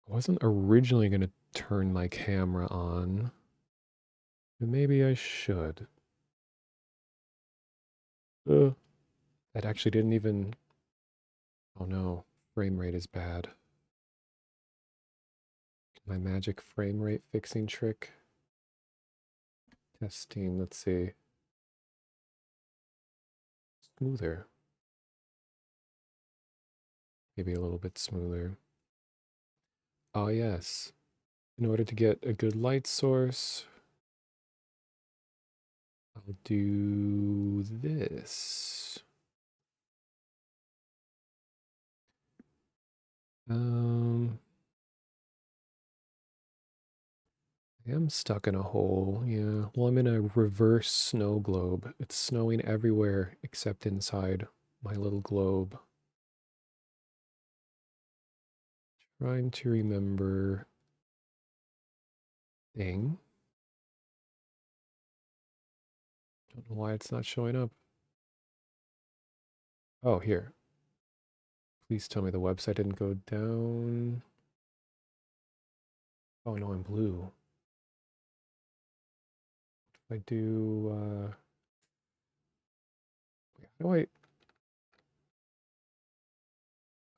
I wasn't originally going to turn my camera on, but maybe I should. Uh, that actually didn't even... Oh no, frame rate is bad. My magic frame rate fixing trick. Testing, let's see. Smoother. Maybe a little bit smoother. Oh yes. In order to get a good light source, I'll do this. Um, I am stuck in a hole. Yeah. Well, I'm in a reverse snow globe. It's snowing everywhere except inside my little globe. Trying to remember thing. Don't know why it's not showing up. Oh, here. Please tell me the website didn't go down. Oh no, I'm blue. If I do how do I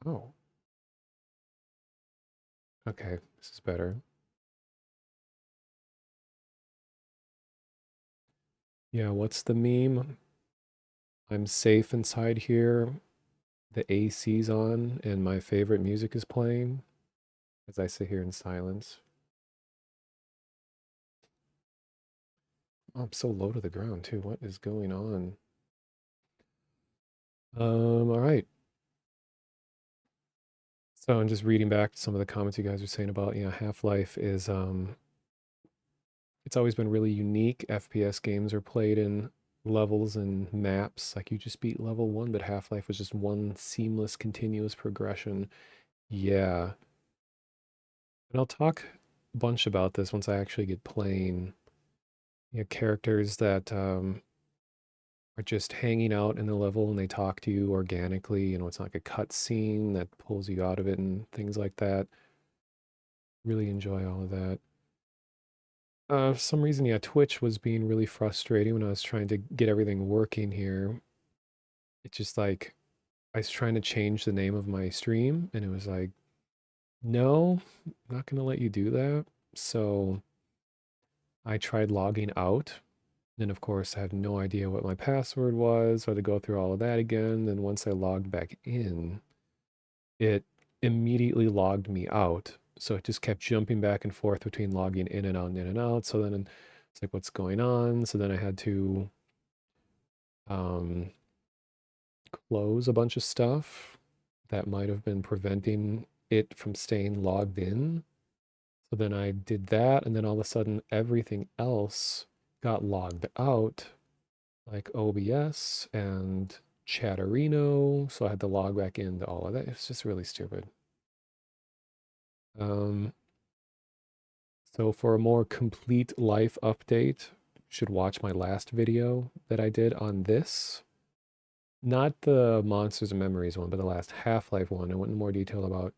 oh, okay, this is better. Yeah, what's the meme? I'm safe inside here. The AC's on and my favorite music is playing as I sit here in silence. Oh, I'm so low to the ground too. What is going on? All right. So I'm just reading back to some of the comments you guys are saying about, Half-Life is it's always been really unique. FPS games are played in levels and maps. Like you just beat level 1, but Half-Life was just one seamless continuous progression. Yeah. And I'll talk a bunch about this once I actually get playing. Characters that are just hanging out in the level and they talk to you organically. It's not like a cut scene that pulls you out of it and things like that. Really enjoy all of that. For some reason, yeah, Twitch was being really frustrating when I was trying to get everything working here. It's just like I was trying to change the name of my stream and it was like, no, I'm not going to let you do that. So I tried logging out. And of course, I had no idea what my password was. So I had to go through all of that again. Then once I logged back in, it immediately logged me out. So it just kept jumping back and forth between logging in and out and in and out. So then it's like, what's going on? So then I had to um, close a bunch of stuff that might have been preventing it from staying logged in. So then I did that, and then all of a sudden everything else got logged out, like OBS and Chatterino. So I had to log back into all of that. It's just really stupid. Um, so for a more complete life update, you should watch my last video that I did on this. Not the Monsters and Memories one, but the last Half-Life one. I went in more detail about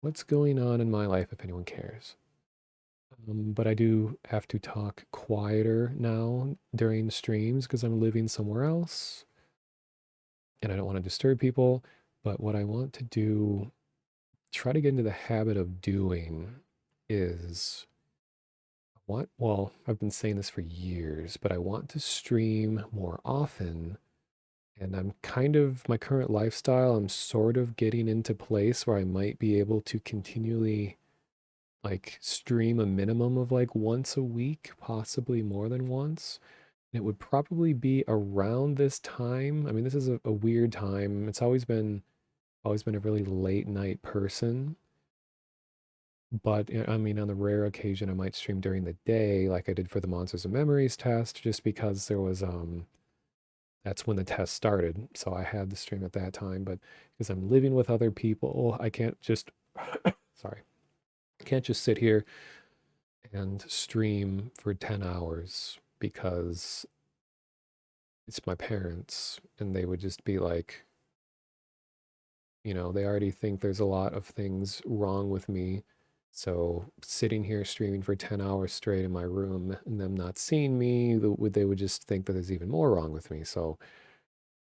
what's going on in my life if anyone cares. But I do have to talk quieter now during streams because I'm living somewhere else and I don't want to disturb people. But what I want to do, try to get into the habit of doing is well, I've been saying this for years, but I want to stream more often. And I'm kind of, my current lifestyle, I'm sort of getting into place where I might be able to continually like stream a minimum of like once a week, possibly more than once. And it would probably be around this time. I mean, this is a weird time. It's always been a really late night person. But I mean, on the rare occasion, I might stream during the day, like I did for the Monsters and Memories test, just because there was that's when the test started. So I had to stream at that time. But because I'm living with other people, I can't just sorry, I can't just sit here and stream for 10 hours because it's my parents and they would just be like, they already think there's a lot of things wrong with me So sitting here streaming for 10 hours straight in my room and them not seeing me, they would just think that there's even more wrong with me. So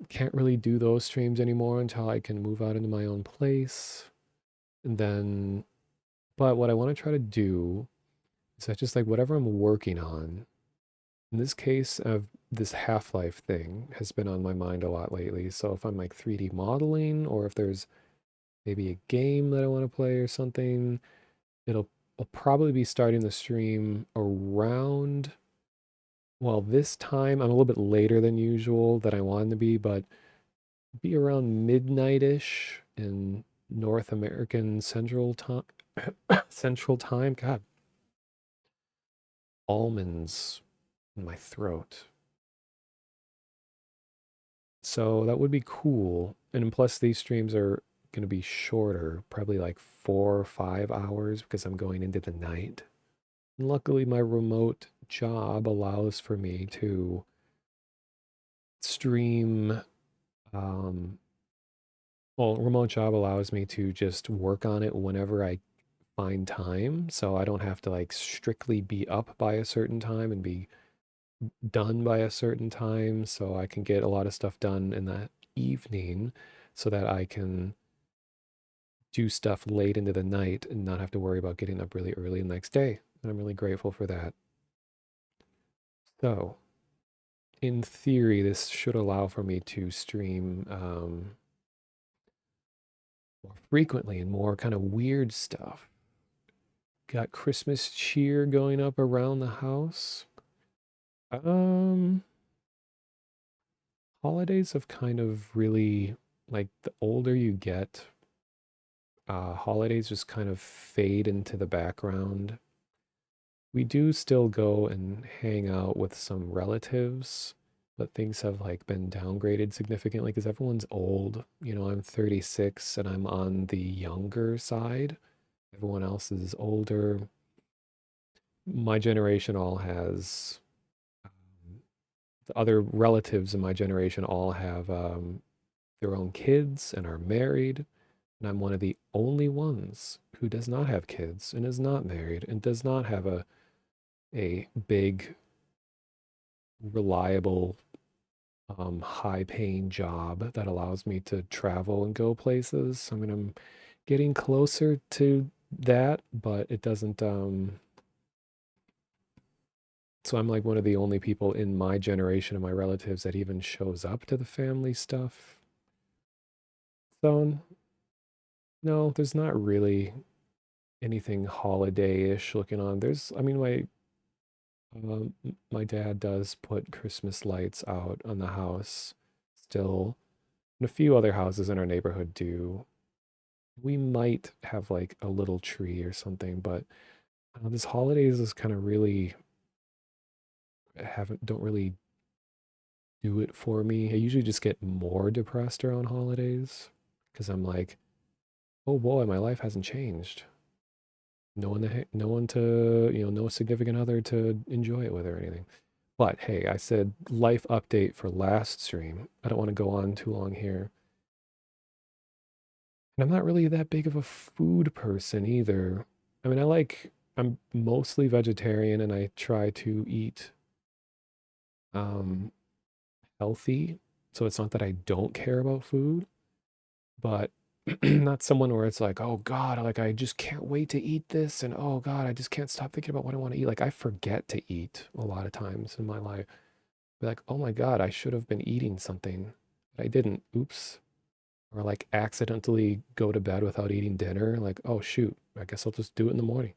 can't really do those streams anymore until I can move out into my own place. And then, but what I want to try to do is that just like whatever I'm working on, in this case of this Half-Life thing has been on my mind a lot lately. So if I'm like 3D modeling or if there's maybe a game that I want to play or something, it'll I'll probably be starting the stream around, well, this time I'm a little bit later than usual than I wanted to be, but be around midnight-ish in North American Central Time. Central Time. God, almonds in my throat. So that would be cool. And plus, these streams are going to be shorter, probably like 4 or 5 hours because I'm going into the night. And luckily, my remote job allows for me to stream. Um, well, remote job allows me to just work on it whenever I find time. So I don't have to like strictly be up by a certain time and be done by a certain time. So I can get a lot of stuff done in the evening so that I can do stuff late into the night and not have to worry about getting up really early the next day. And I'm really grateful for that. So, in theory, this should allow for me to stream more frequently and more kind of weird stuff. Got Christmas cheer going up around the house. Um, Holidays have kind of really, like, the older you get, holidays just kind of fade into the background. We do still go and hang out with some relatives, but things have like been downgraded significantly because everyone's old. You know, I'm 36 and I'm on the younger side. Everyone else is older. My generation all has, the other relatives in my generation all have their own kids and are married. And I'm one of the only ones who does not have kids and is not married and does not have a big, reliable, high paying job that allows me to travel and go places. I mean, I'm getting closer to that, but it doesn't, so I'm like one of the only people in my generation of my relatives that even shows up to the family stuff. So, no, there's not really anything holiday-ish looking on. I mean, my dad does put Christmas lights out on the house still, and a few other houses in our neighborhood do. We might have like a little tree or something, but this holidays is kind of really haven't don't really do it for me. I usually just get more depressed around holidays because I'm like, oh boy, my life hasn't changed. No one to, no significant other to enjoy it with or anything. But hey, I said life update for last stream. I don't want to go on too long here. And I'm not really that big of a food person either. I mean, I'm mostly vegetarian and I try to eat um, healthy. So it's not that I don't care about food, but not someone where it's like, oh God, like I just can't wait to eat this. And oh God, I just can't stop thinking about what I want to eat. Like I forget to eat a lot of times in my life. Be like, oh my God, I should have been eating something, but I didn't. Oops. Or like accidentally go to bed without eating dinner. Like, oh shoot, I guess I'll just do it in the morning.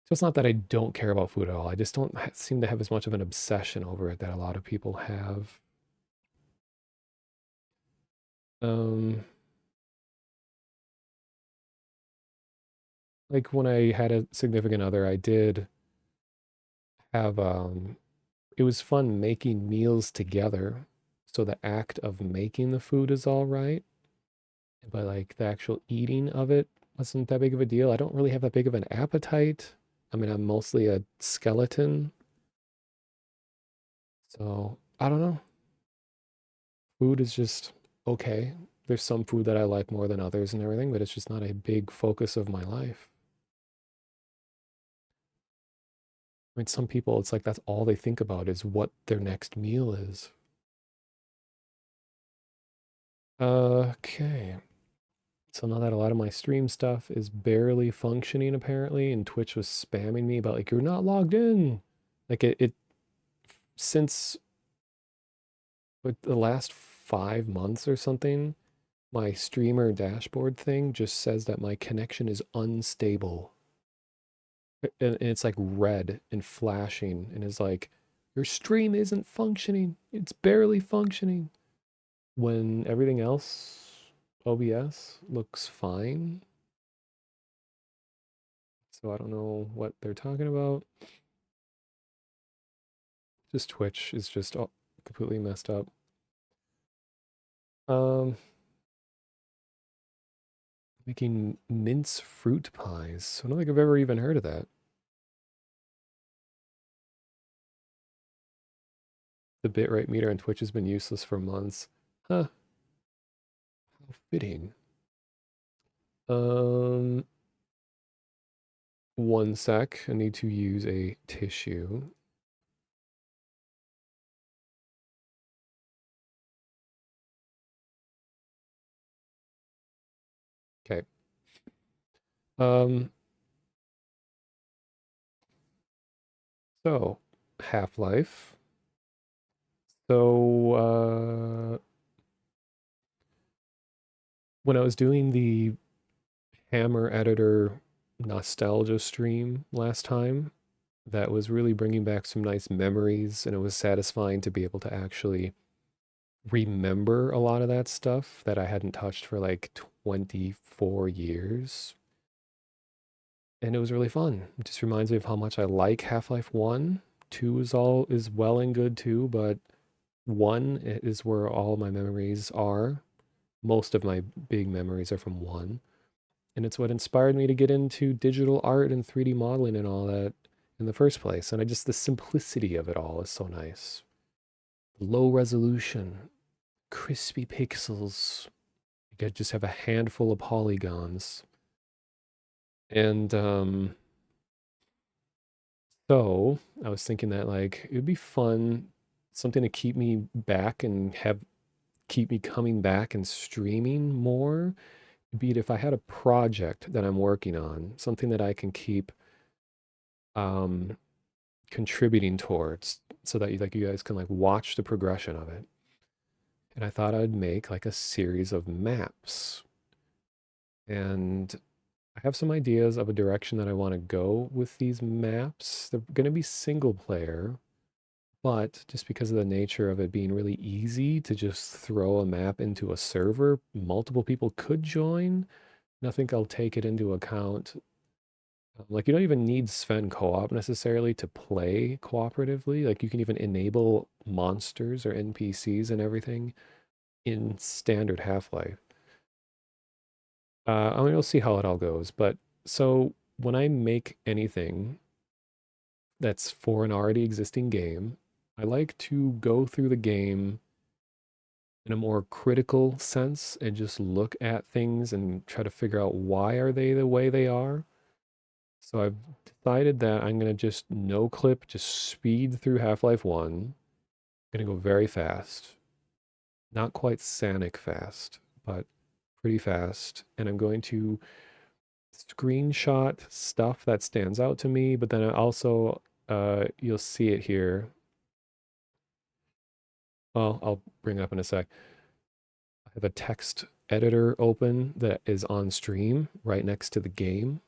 So it's not that I don't care about food at all. I just don't seem to have as much of an obsession over it that a lot of people have. Um, like when I had a significant other, I did have it was fun making meals together. So the act of making the food is all right, but like the actual eating of it wasn't that big of a deal. I don't really have that big of an appetite. I mean, I'm mostly a skeleton, so I don't know. Food is just okay. There's some food that I like more than others and everything, but it's just not a big focus of my life. I mean, some people, it's like that's all they think about is what their next meal is. Okay. So now that a lot of my stream stuff is barely functioning apparently, and Twitch was spamming me about like you're not logged in. Like it since like the last 5 months or something, my streamer dashboard thing just says that my connection is unstable. And it's like red and flashing and is like, your stream isn't functioning. It's barely functioning. When everything else, OBS, looks fine. So I don't know what they're talking about. Just Twitch is just completely messed up. Um, Making mince fruit pies. I don't think I've ever even heard of that. The bitrate meter on Twitch has been useless for months. Huh, how fitting. Um, one sec. I need to use a tissue. Okay. Um, so Half-Life. So when I was doing the Hammer Editor nostalgia stream last time, that was really bringing back some nice memories, and it was satisfying to be able to actually remember a lot of that stuff that I hadn't touched for like 24 years. And it was really fun. It just reminds me of how much I like Half-Life 1. 2 is well and good too, but 1 is where all my memories are. Most of my big memories are from 1. And it's what inspired me to get into digital art and 3D modeling and all that in the first place. And the simplicity of it all is so nice. Low resolution, crispy pixels. You could just have a handful of polygons. And so I was thinking that like it would be fun, something to keep me back and have keep me coming back and streaming more. Be it if I had a project that I'm working on, something that I can keep um contributing towards so that you guys can like watch the progression of it. And I thought I'd make like a series of maps. And I have some ideas of a direction that I want to go with these maps. They're going to be single player, but just because of the nature of it being really easy to just throw a map into a server, multiple people could join. And I think I'll take it into account. Like, you don't even need Sven co-op necessarily to play cooperatively. Like, you can even enable monsters or NPCs and everything in standard Half-Life. I mean, we'll see how it all goes. But so when I make anything that's for an already existing game, I like to go through the game in a more critical sense and just look at things and try to figure out why are they the way they are. So I've decided that I'm going to just no clip, just speed through Half-Life 1. Going to go very fast. Not quite Sonic fast, but pretty fast. And I'm going to screenshot stuff that stands out to me, but then I also, you'll see it here. Well, I'll bring it up in a sec. I have a text editor open that is on stream right next to the game.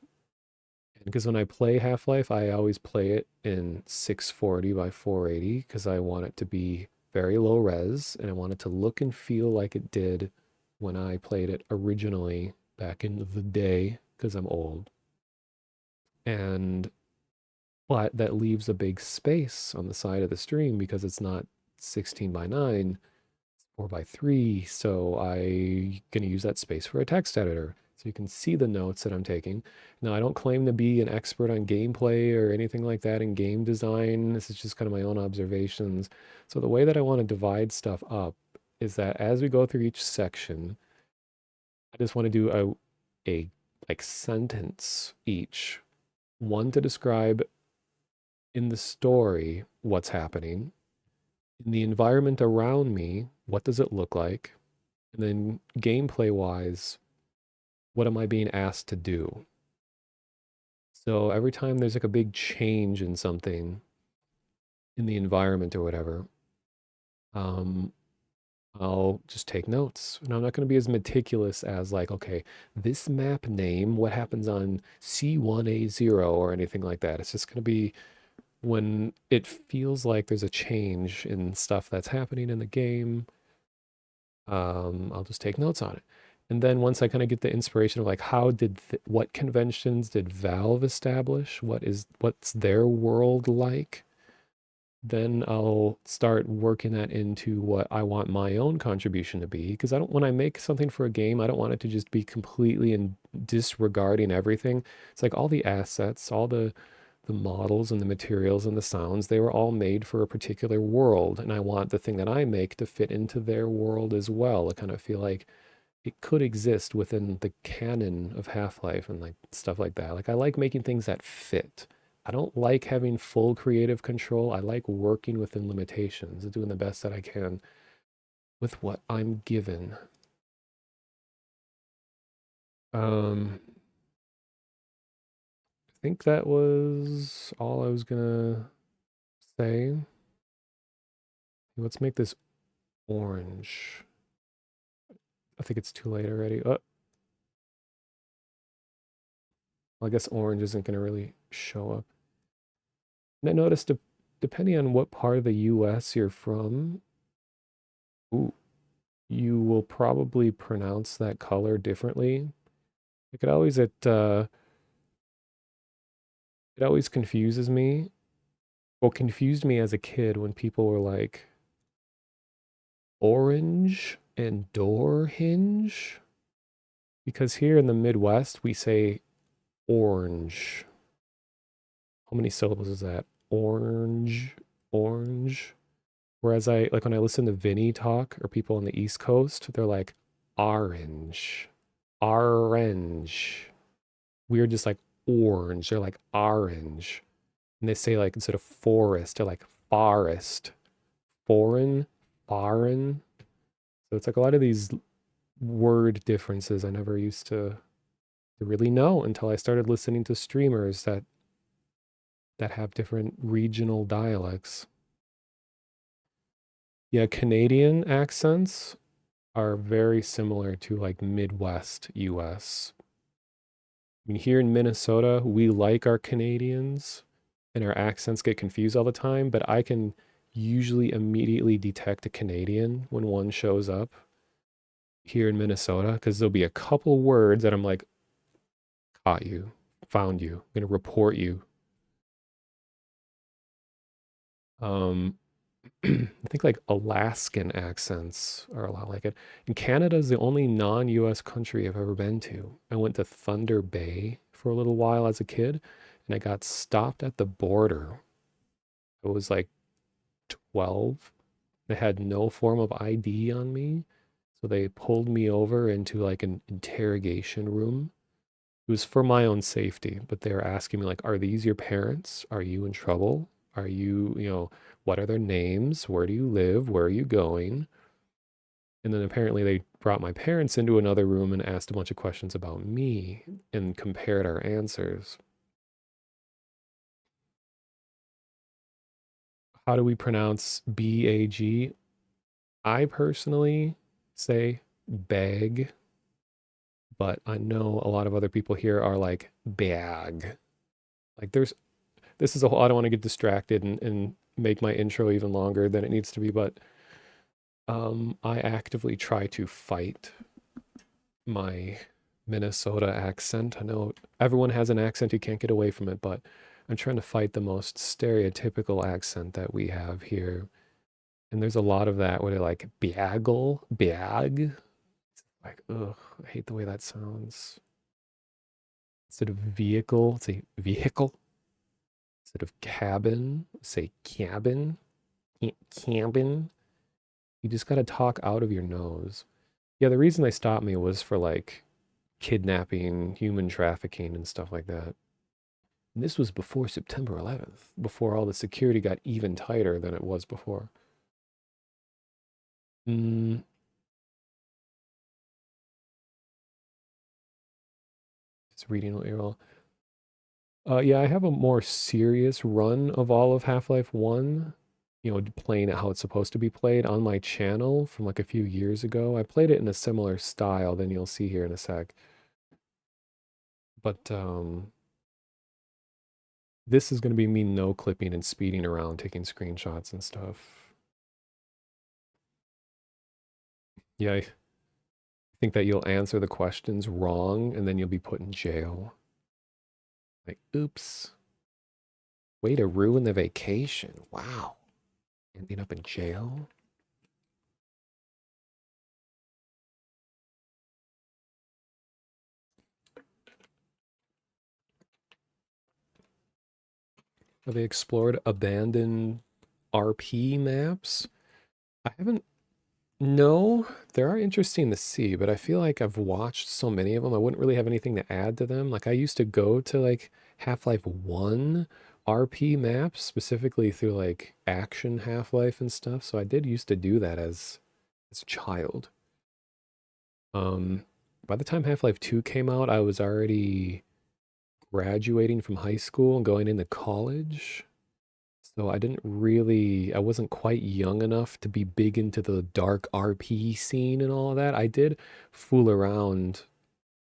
And because when I play Half-Life, I always play it in 640 by 480 because I want it to be very low res and I want it to look and feel like it did when I played it originally back in the day because I'm old. And but that leaves a big space on the side of the stream because it's not 16 by 9, 4 by 3. So I'm going to use that space for a text editor. So you can see the notes that I'm taking. Now, I don't claim to be an expert on gameplay or anything like that in game design. This is just kind of my own observations. So the way that I want to divide stuff up is that as we go through each section, I just want to do a like sentence each. One to describe in the story, what's happening, in the environment around me, what does it look like, and then gameplay wise, what am I being asked to do? So every time there's like a big change in something in the environment or whatever, um, I'll just take notes. And I'm not going to be as meticulous as like, okay, this map name, what happens on C1A0 or anything like that. It's just going to be when it feels like there's a change in stuff that's happening in the game, I'll just take notes on it. And then once I kind of get the inspiration of like what conventions did Valve establish? What's their world like? Then I'll start working that into what I want my own contribution to be. Because I don't, when I make something for a game, I don't want it to just be completely and disregarding everything. It's like all the assets, all the models and the materials and the sounds, they were all made for a particular world. And I want the thing that I make to fit into their world as well. I kind of feel like it could exist within the canon of Half-Life and like stuff like that. Like I like making things that fit. I don't like having full creative control. I like working within limitations, doing the best that I can with what I'm given. I think that was all I was gonna say. Let's make this orange. I think it's too late already. Well, I guess orange isn't gonna really show up. And I noticed, depending on what part of the US you're from, ooh, you will probably pronounce that color differently. It could always it always confuses me. Well, confused me as a kid when people were like orange and door hinge. Because here in the Midwest we say orange. How many syllables is that? Orange, orange. Whereas I like when I listen to Vinny talk or people on the East Coast, they're like orange, orange. We're just like orange. They're like orange. And they say like instead of forest, they're like forest, foreign, foreign. So it's like a lot of these word differences I never used to really know until I started listening to streamers that have different regional dialects. Yeah, Canadian accents are very similar to like Midwest US. I mean, here in Minnesota, we like our Canadians and our accents get confused all the time, but I can usually immediately detect a Canadian when one shows up here in Minnesota because there'll be a couple words that I'm like, caught you, found you, I'm gonna report you. Um, I think like Alaskan accents are a lot like it. And Canada is the only non-US country I've ever been to. I went to Thunder Bay for a little while as a kid, and I got stopped at the border. I was like 12. I had no form of ID on me. So they pulled me over into like an interrogation room. It was for my own safety, but they were asking me like, are these your parents? Are you in trouble? Are you, what are their names? Where do you live? Where are you going? And then apparently they brought my parents into another room and asked a bunch of questions about me and compared our answers. How do we pronounce BAG? I personally say bag, but I know a lot of other people here are like bag. Like this is a whole, I don't want to get distracted and make my intro even longer than it needs to be, but I actively try to fight my Minnesota accent. I know everyone has an accent, you can't get away from it, but I'm trying to fight the most stereotypical accent that we have here. And there's a lot of that where they're like biagle, biag. Like, ugh, I hate the way that sounds. Instead of vehicle, say vehicle. Instead of cabin, say cabin. Cabin. You just gotta talk out of your nose. Yeah, the reason they stopped me was for like kidnapping, human trafficking, and stuff like that. And this was before September 11th, before all the security got even tighter than it was before. Mm, just reading what you're all. Yeah, I have a more serious run of all of Half-Life 1, playing it how it's supposed to be played on my channel from like a few years ago. I played it in a similar style than you'll see here in a sec. But this is going to be me no clipping and speeding around, taking screenshots and stuff. Yeah, I think that you'll answer the questions wrong and then you'll be put in jail. Like, oops, way to ruin the vacation. Wow. Ending up in jail? Have they explored abandoned RP maps? I haven't. No, they are interesting to see, but I feel like I've watched so many of them, I wouldn't really have anything to add to them. Like I used to go to like Half-Life 1 RP maps, specifically through like Action Half-Life and stuff. So I did used to do that as a child. Um, by the time Half-Life 2 came out, I was already graduating from high school and going into college. So I wasn't quite young enough to be big into the dark RP scene and all of that. I did fool around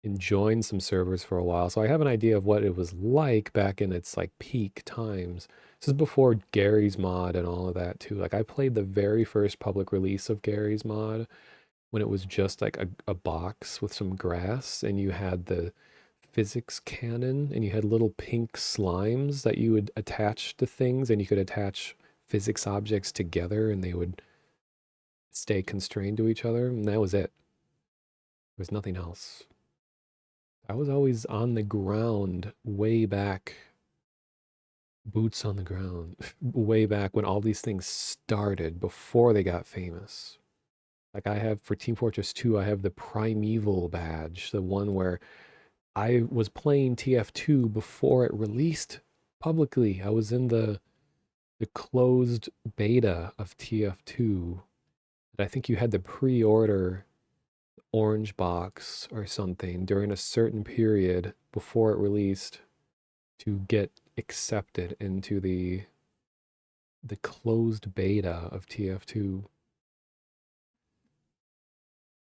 and join some servers for a while. So I have an idea of what it was like back in its like peak times. This is before Gary's mod and all of that too. Like I played the very first public release of Gary's mod when it was just like a box with some grass and you had the physics cannon and you had little pink slimes that you would attach to things and you could attach physics objects together and they would stay constrained to each other and that was it. There was nothing else. I was always on the ground way back, boots on the ground, way back when all these things started before they got famous. Like I have for Team Fortress 2, I have the Primeval badge, the one where I was playing TF2 before it released publicly. I was in the closed beta of TF2. And I think you had to pre-order Orange Box or something during a certain period before it released to get accepted into the closed beta of TF2.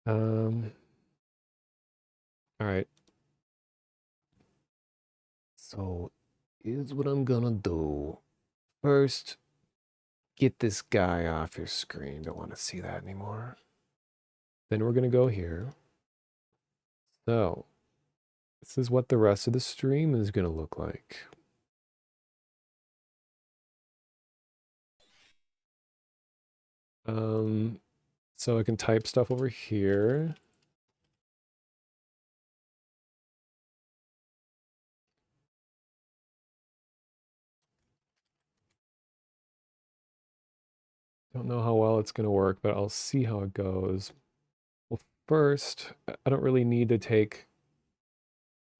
Um, all right. So here's what I'm gonna do. First, get this guy off your screen. Don't want to see that anymore. Then we're gonna go here. So this is what the rest of the stream is gonna look like. Um, so I can type stuff over here. Don't know how well it's gonna work, but I'll see how it goes. Well, first, I don't really need to take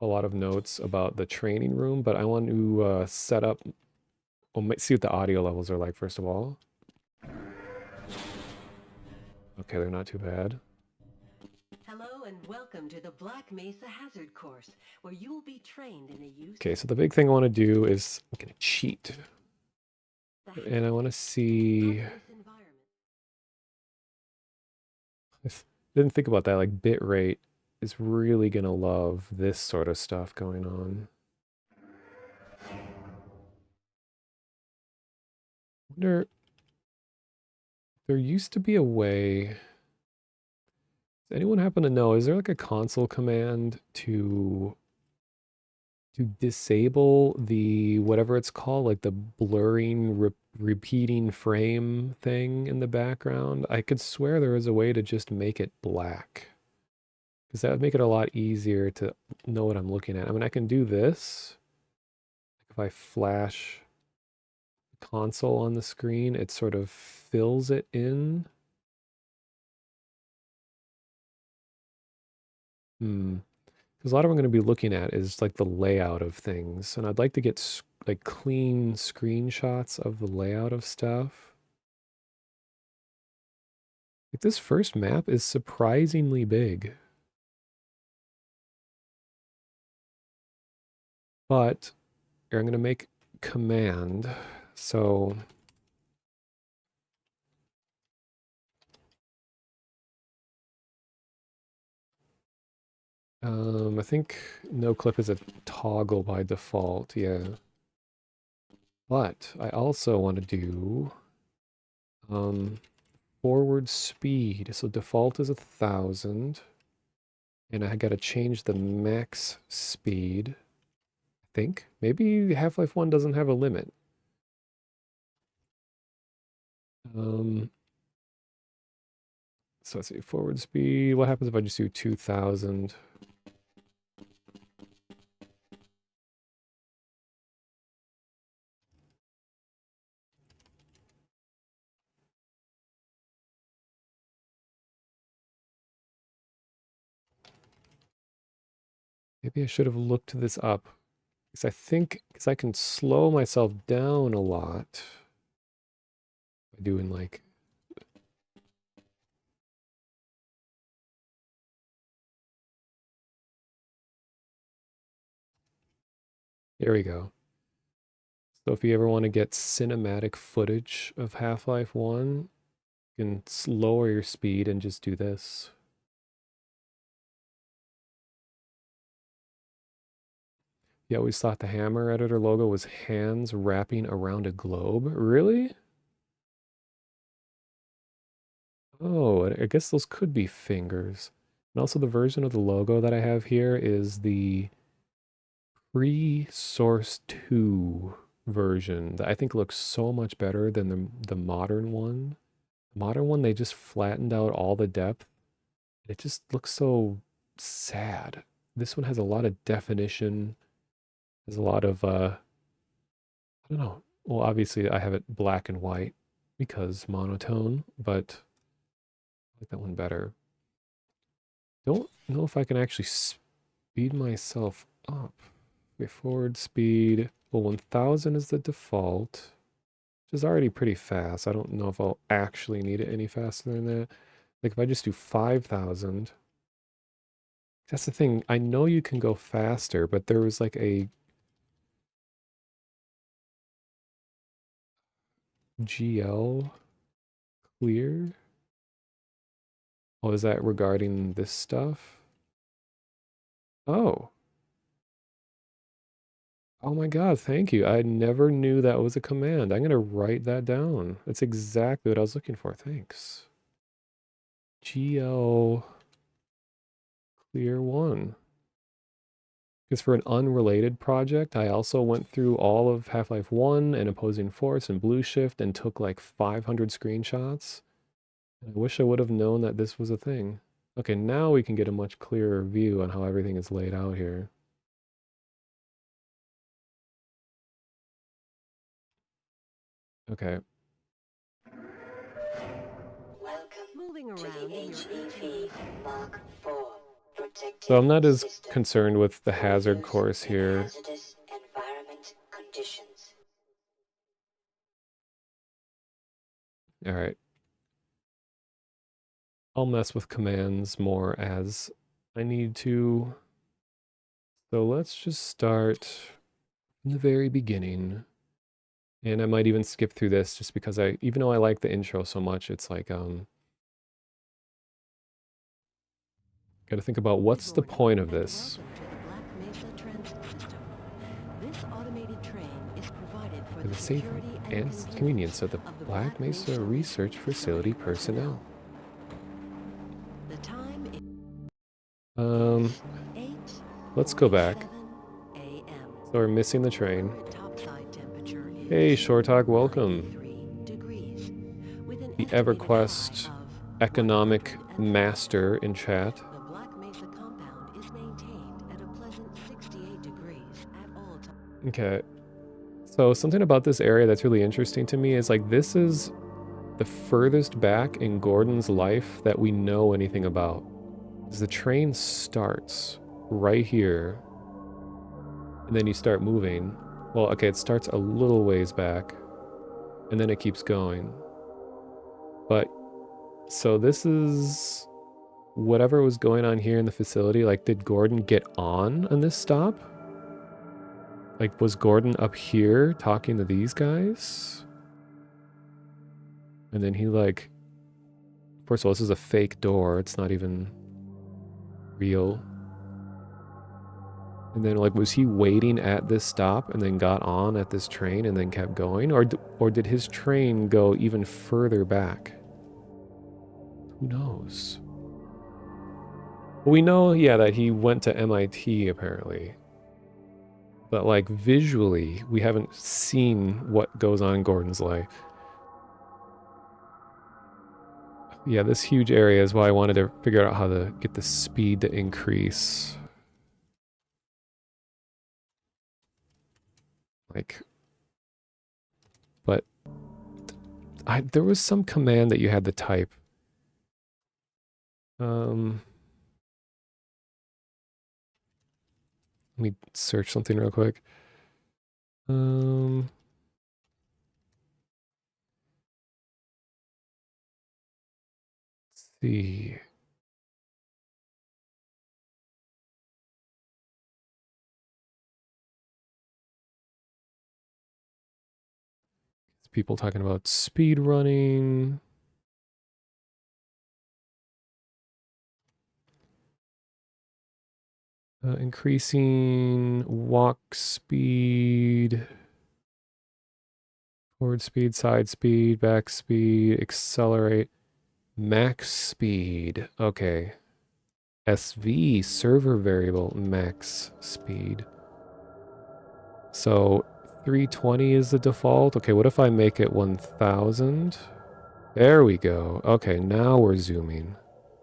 a lot of notes about the training room, but I want to set up, well, see what the audio levels are like, first of all. Okay, they're not too bad. Hello and welcome to the Black Mesa Hazard Course, where you will be trained in the use Okay, so the big thing I want to do is I'm gonna cheat. of And I want to see, hazardous environment. I didn't think about that, like bitrate is really gonna love this sort of stuff going on. Wonder, there used to be a way, does anyone happen to know, is there like a console command to disable the whatever it's called, like the blurring repeating frame thing in the background? I could swear there was a way to just make it black because that would make it a lot easier to know what I'm looking at. I mean, I can do this. If I flash the console on the screen, it sort of fills it in. Hmm. Because a lot of what I'm going to be looking at is like the layout of things, and I'd like to get like clean screenshots of the layout of stuff. Like this first map is surprisingly big, but here I'm going to make command. So I think no clip is a toggle by default, yeah. But I also want to do um, forward speed. So default is 1,000. And I got to change the max speed, I think. Maybe Half-Life 1 doesn't have a limit. Um, so let's see, forward speed. What happens if I just do 2,000? Maybe I should have looked this up. Because I can slow myself down a lot by doing like, there we go. So if you ever want to get cinematic footage of Half-Life 1, you can lower your speed and just do this. You always thought the hammer editor logo was hands wrapping around a globe. Really? Oh, I guess those could be fingers. And also the version of the logo that I have here is the pre-Source 2 version that I think looks so much better than the modern one. The modern one, they just flattened out all the depth. It just looks so sad. This one has a lot of definition. There's a lot of I don't know. Well, obviously I have it black and white because monotone, but I like that one better. Don't know if I can actually speed myself up. Okay, forward speed. Well, 1,000 is the default, which is already pretty fast. I don't know if I'll actually need it any faster than that. Like if I just do 5,000, that's the thing. I know you can go faster, but there was like a GL clear. Oh, is that regarding this stuff? Oh. Oh my God, thank you. I never knew that was a command. I'm gonna write that down. That's exactly what I was looking for. Thanks. GL clear one. Because for an unrelated project, I also went through all of Half-Life 1 and Opposing Force and Blue Shift and took like 500 screenshots. And I wish I would have known that this was a thing. Okay, now we can get a much clearer view on how everything is laid out here. Okay. Moving around in your HL1 Mark 4, So protecting I'm not as system concerned with the hazard windows course in here. hazardous environment conditions. All right. I'll mess with commands more as I need to. So let's just start from the very beginning. And I might even skip through this just because even though I like the intro so much, it's like, got to think about what's Good the morning, point of and this? welcome to the Black Mesa Transit System. This automated train is provided for For the the safety security and convenience of the of the Black Mesa Research Facility personnel. The time is Um, let's go back. 8:47 a.m. So we're missing the train. Current topside temperature Hey, is Shortalk, welcome. 93 degrees, with an The estimated EverQuest high of economic 107. master in chat. The Black Mesa compound is maintained at a pleasant 68 degrees at all times. Okay. So something about this area that's really interesting to me is like this is the furthest back in Gordon's life that we know anything about. As the train starts. right here, and then you start moving. Well, okay, it starts a little ways back, and then it keeps going. But so this is whatever was going on here in the facility. Like, did Gordon get on this stop? Like, was Gordon up here talking to these guys? And then he, like, first of all, this is a fake door. It's not even real. And then, like, was he waiting at this stop and then got on at this train and then kept going? Or did his train go even further back? Who knows? Well, we know, yeah, that he went to MIT, apparently. But, like, visually, we haven't seen what goes on in Gordon's life. Yeah, this huge area is why I wanted to figure out how to get the speed to increase. Like, but there was some command that you had to type. Let me search something real quick. Let's see. People talking about speed running. Increasing walk speed, forward speed, side speed, back speed, accelerate, max speed. Okay. SV, server variable, max speed. So 320 is the default. Okay, what if I make it 1000? There we go. Okay, now we're zooming.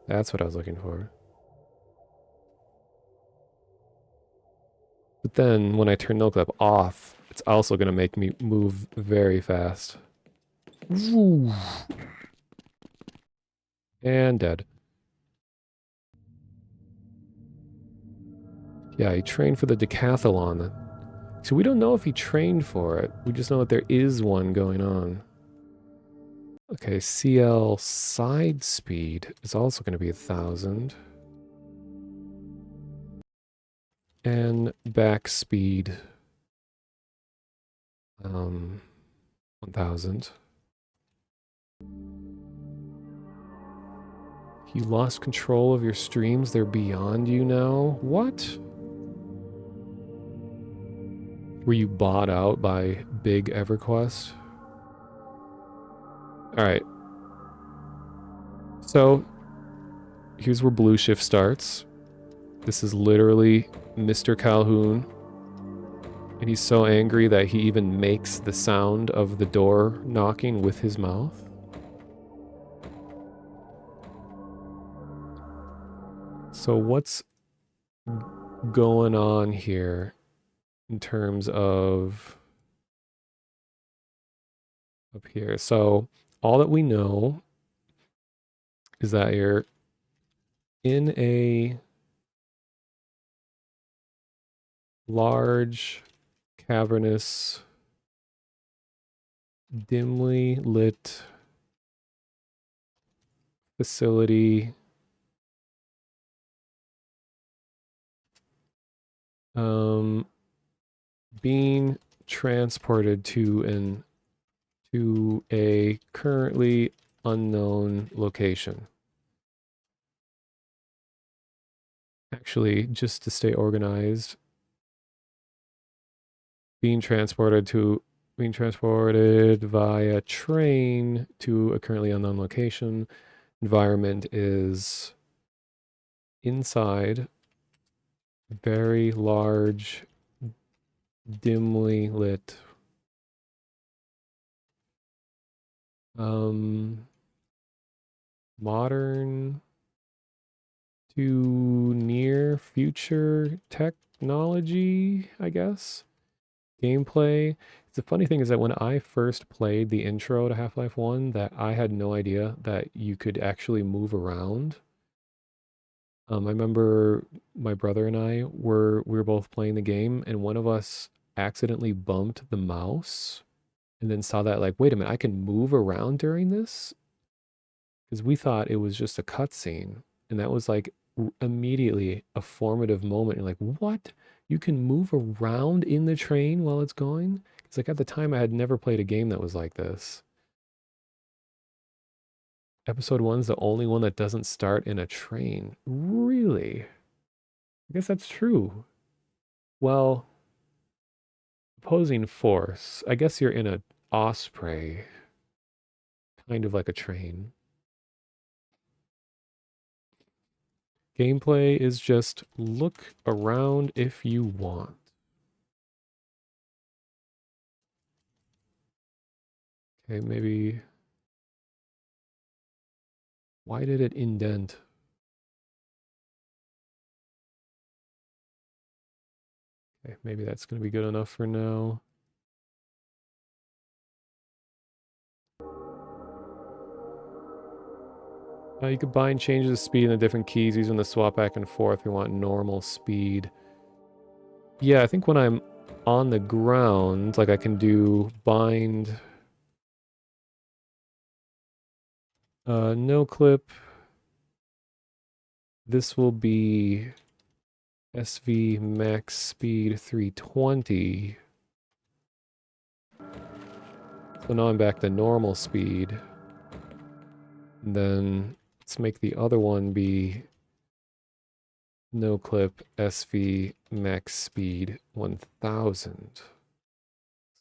That's what I was looking for. But then when I turn no clip off, it's also going to make me move very fast. And dead. Yeah, he trained for the decathlon. So we don't know if he trained for it. We just know that there is one going on. Okay, CL side speed is also going to be 1000. And back speed, 1000. You lost control of your streams. They're beyond you now. What? Were you bought out by big EverQuest? All right. So here's where Blue Shift starts. This is literally Mr. Calhoun. And he's so angry that he even makes the sound of the door knocking with his mouth. So what's going on here in terms of up here? So all that we know is that you're in a large, cavernous, dimly lit facility. Being transported to a currently unknown location. Actually, just to stay organized, being transported via train to a currently unknown location. Environment is inside, very large, dimly lit. Modern to near future technology, I guess. Gameplay. The funny thing is that when I first played the intro to Half-Life 1, that I had no idea that you could actually move around. I remember my brother and we were both playing the game, and one of us accidentally bumped the mouse, and then saw that like, wait a minute, I can move around during this, because we thought it was just a cutscene, and that was like immediately a formative moment. You're like, what? You can move around in the train while it's going? It's like at the time I had never played a game that was like this. Episode one's the only one that doesn't start in a train. Really? I guess that's true. Well, opposing force. I guess you're in a osprey, kind of like a train. Gameplay is just look around if you want. Okay, maybe. Why did it indent? Okay, maybe that's going to be good enough for now. You could bind changes the speed in the different keys using the swap back and forth if you want normal speed. Yeah, I think when I'm on the ground, like I can do bind, no clip. This will be SV max speed 320. So now I'm back to normal speed. And then let's make the other one be no clip SV max speed 1000.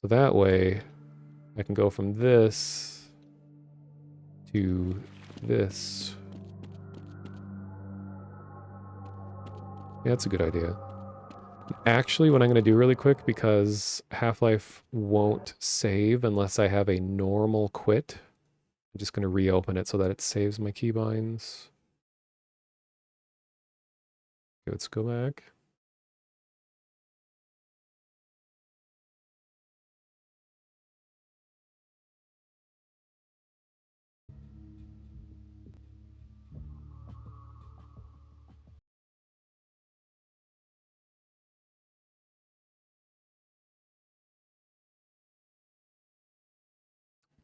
So that way I can go from this to this. Yeah, that's a good idea. Actually, what I'm going to do really quick, because Half-Life won't save unless I have a normal quit, I'm just going to reopen it so that it saves my keybinds. Okay, let's go back.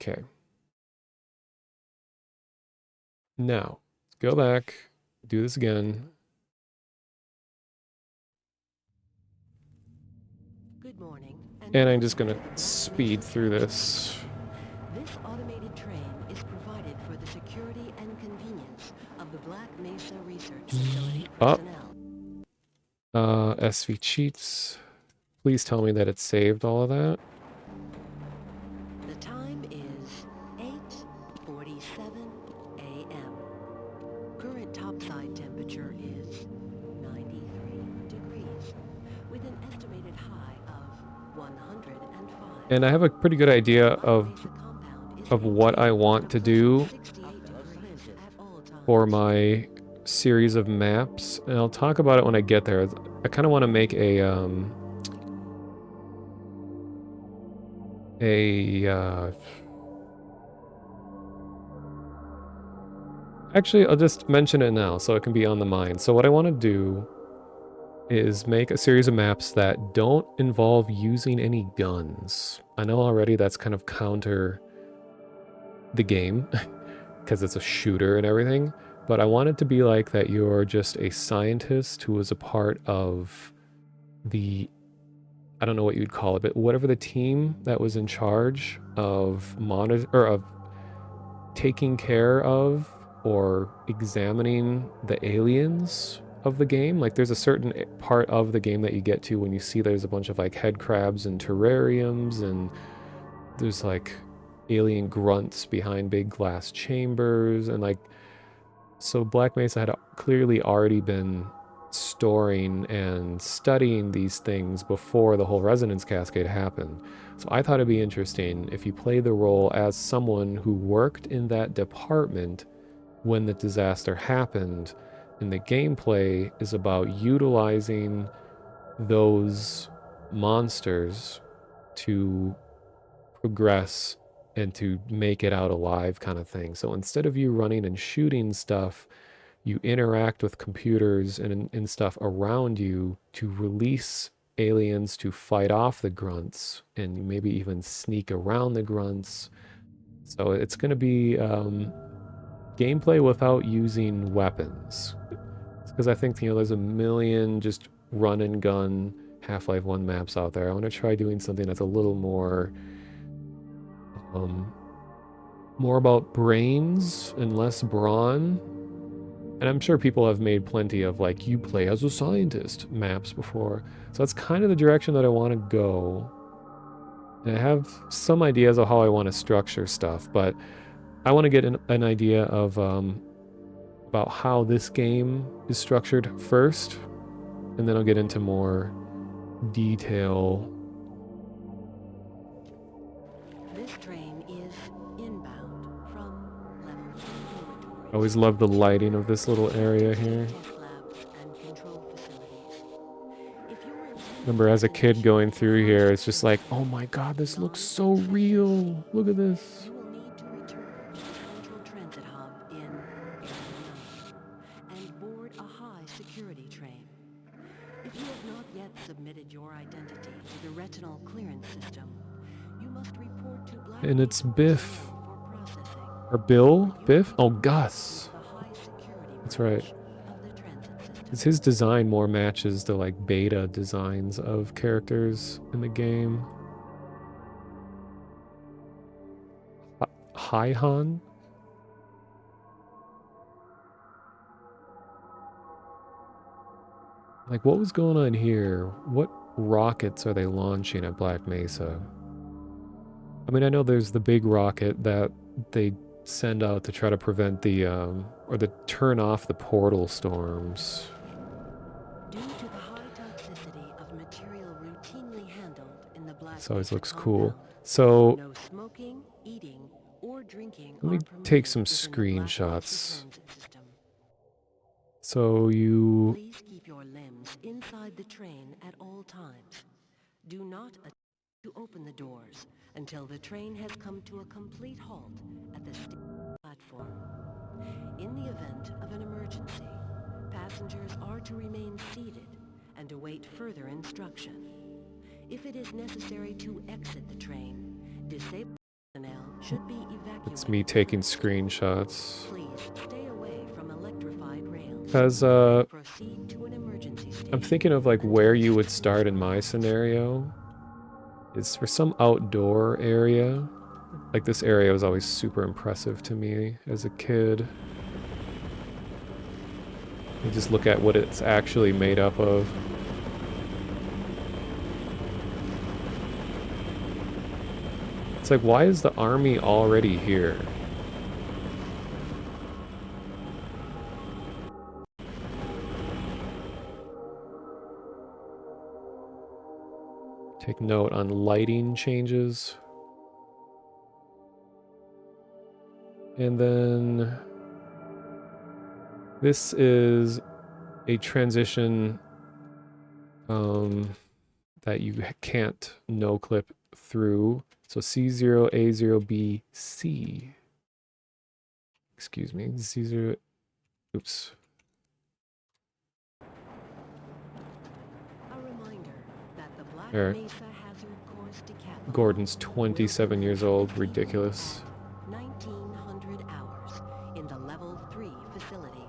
Okay. Now, go back, do this again. Good morning, And I'm just welcome going to to the Black speed Mesa through Hazard this. Course. This automated train is provided for the security and convenience of the Black Mesa Research Facility Up. personnel. SV cheats. Please tell me that it saved all of that. The time is 8:47 a.m. Current topside temperature is 93 degrees, with an estimated high of 105. And I have a pretty good idea The Black Mesa compound is of what I maintained at want a to pleasant do 68 degrees at all for times. my series of maps, and I'll talk about it when I get there. I kind of want to make a actually, I'll just mention it now so it can be on the mind. So what I want to do is make a series of maps that don't involve using any guns. I know already that's kind of counter the game because it's a shooter and everything, but I want it to be like that you're just a scientist who was a part of the, I don't know what you'd call it, but whatever the team that was in charge of monitor or of taking care of or examining the aliens of the game. Like there's a certain part of the game that you get to when you see there's a bunch of like head crabs and terrariums, and there's like alien grunts behind big glass chambers, and like, so Black Mesa had clearly already been storing and studying these things before the whole resonance cascade happened. So I thought it'd be interesting if you play the role as someone who worked in that department when the disaster happened. And the gameplay is about utilizing those monsters to progress and to make it out alive, kind of thing. So instead of you running and shooting stuff, you interact with computers and stuff around you to release aliens to fight off the grunts and maybe even sneak around the grunts. So it's going to be gameplay without using weapons. Because I think, there's a million just run and gun Half-Life 1 maps out there. I want to try doing something that's a little um, more about brains and less brawn. And I'm sure people have made plenty of, like, you play as a scientist maps before. So that's kind of the direction that I want to go. And I have some ideas of how I want to structure stuff, but I want to get an idea of about how this game is structured first, and then I'll get into more detail. This train is inbound from level 2 I dormitories always love the lighting of this little area to here. test labs and control facilities. If you're Remember as a kid intending going to through high here, it's just like, security oh my god, this looks so non-accessibility, real. Look at this. you will need to return to the central transit hub in HL1 and board a high security train. If you have not yet submitted your identity to the retinal clearance system, you must report to Black And it's Mesa Biff. personnel for processing. Or Bill? You Biff? will Oh, be moved Gus. to the high security That's right. branch of the transit system. Because his design more matches the, like, beta designs of characters in the game. Hi Han? Like, what was going on here? What rockets are they launching at Black Mesa? I mean, I know there's the big rocket that they send out to try to prevent the, or to turn off the portal storms. Due to the high toxicity of material routinely handled in the Black This always Mesa looks cool. compound, So, no smoking, eating, or drinking let are me take permitted some within the Black Mesa screenshots. transit system. So you... Please keep your limbs inside the train at all times. Do not attempt to open the doors until the train has come to a complete halt at the platform. In the event of an emergency, passengers are to remain seated and await further instruction. If it is necessary to exit the train, disabled personnel should be evacuated. It's me taking first. screenshots. Please stay away from electrified rails. Because, Proceed to an emergency station. I'm thinking of, like, where you would start in my scenario. Is for some outdoor area. Like, this area was always super impressive to me as a kid. You just look at what it's actually made up of. It's like, why is the army already here? Take note on lighting changes. And then this is a transition that you can't no clip through. So C0, A0, B, C. Excuse me, C0, oops. A reminder that the Black There. Mesa Hazard Course Decathlon Gordon's 27 years old, ridiculous. 1900 hours in the Level 3 facility.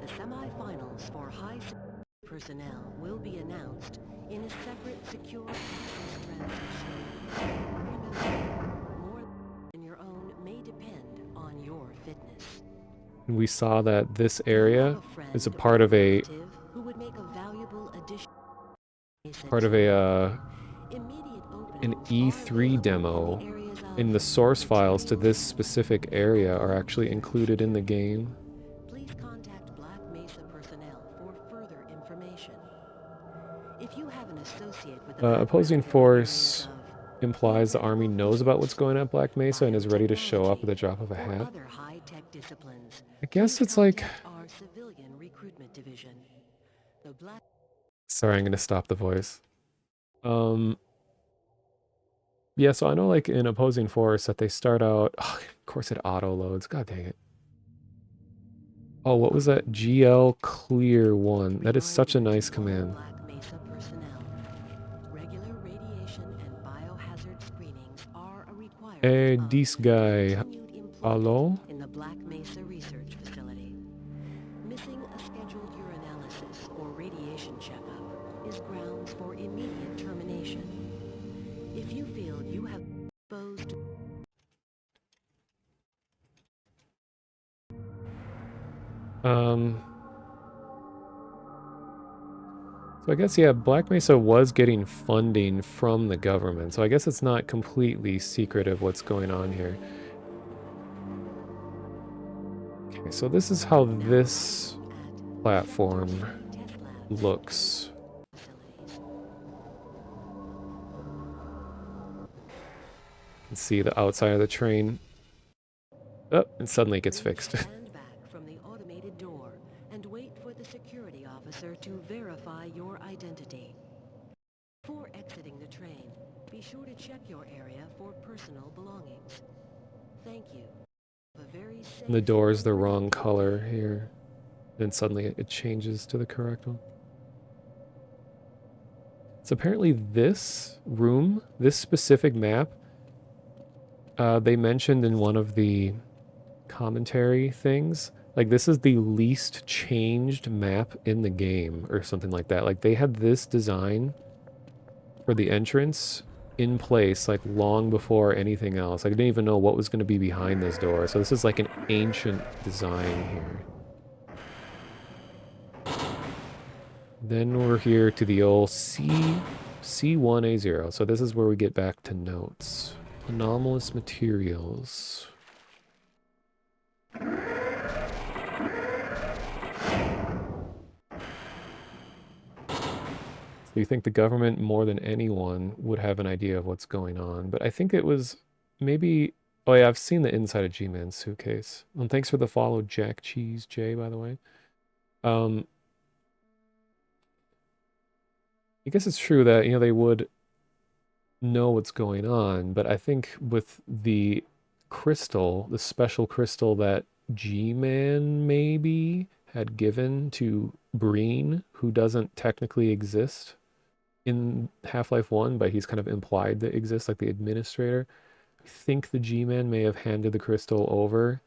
The semifinals for high security personnel will be announced in a separate secure access transition. Remember, more than your own may depend on your fitness. And we saw that this Do you have area a friend is a or part of a relative who would make a valuable addition to part of a Immediate an openings are E3 available demo. in the areas In the of source files to this materials specific area are actually included in the game. Please contact Black Mesa personnel for further information. If you have an associate with a Opposing background in the force areas implies the army knows about what's going on at Black Mesa and is ready to show up at the biotechnology, drop of a or hat. other high-tech disciplines, I guess please it's like... contact our civilian recruitment division. The Black Sorry, I'm going to stop the voice. Yeah, so I know, like, in opposing force that they start out... Oh, of course it auto-loads. God dang it. Oh, what was that? GL clear one. That is such a Reminder to nice all command. Black Mesa personnel. Regular radiation and biohazard screenings are a requirement of This guy. continued employment Hello? in the Black Mesa Research Facility. Missing a scheduled urinalysis or radiation checkup is grounds for immediate termination. If you feel you have exposed. Um, so I guess, yeah, Black Mesa was getting funding from the government. So I guess it's not completely secretive what's going on here. Okay, so this is how Now this arriving at Sector platform 7 test labs looks. facilities. You can see the outside of the train. Oh, and suddenly it gets Please fixed. stand back from the automated door and wait for the security officer to verify your identity. Before exiting the train, be sure to check your area for personal belongings. Thank you. Have a very And the safe door is and the wrong productive color day. here. Then suddenly it changes to the correct one. So apparently this room, this specific map, they mentioned in one of the commentary things, like this is the least changed map in the game or something like that. Like they had this design for the entrance in place like long before anything else. Like, I didn't even know what was going to be behind this door. So this is like an ancient design here. Then we're here to the old C1A0. So this is where we get back to notes. Anomalous materials. So you think the government more than anyone would have an idea of what's going on. But I think it was maybe... Oh yeah, I've seen the inside of G-Man's suitcase. And thanks for the follow, Jack Cheese J, by the way. Um, I guess it's true that, you know, they would know what's going on, but I think with the crystal, the special crystal that G-Man maybe had given to Breen, who doesn't technically exist in Half-Life 1, but he's kind of implied that exists, like the administrator. I think the G-Man may have handed the crystal over,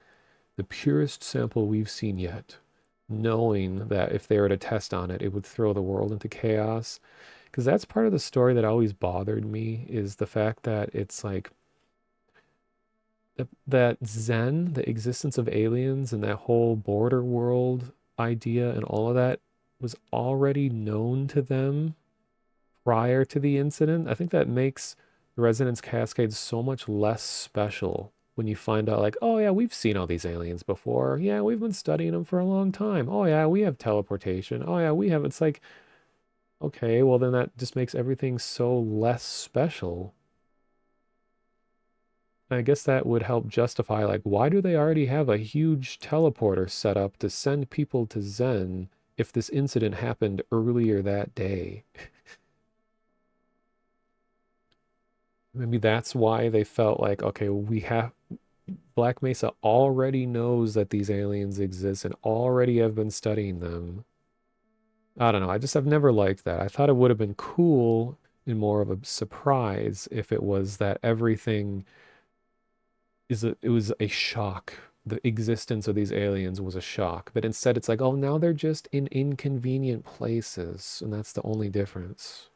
the purest sample we've seen yet, knowing that if they were to test on it, it would throw the world into chaos. Because that's part of the story that always bothered me is the fact that it's like that Zen, the existence of aliens and that whole border world idea and all of that was already known to them prior to the incident. I think that makes the Resonance Cascade so much less special when you find out, like, oh yeah, we've seen all these aliens before. Yeah, we've been studying them for a long time. Oh yeah, we have teleportation. Oh yeah, we have. It's like, okay, well then that just makes everything so less special. I guess that would help justify, like, why do they already have a huge teleporter set up to send people to Zen if this incident happened earlier that day? Maybe that's why they felt like, okay, we have Black Mesa already knows that these aliens exist and already have been studying them. I don't know. I just have never liked that. I thought it would have been cool and more of a surprise if it was that everything it was a shock. The existence of these aliens was a shock. But instead it's like, oh, now they're just in inconvenient places, and that's the only difference.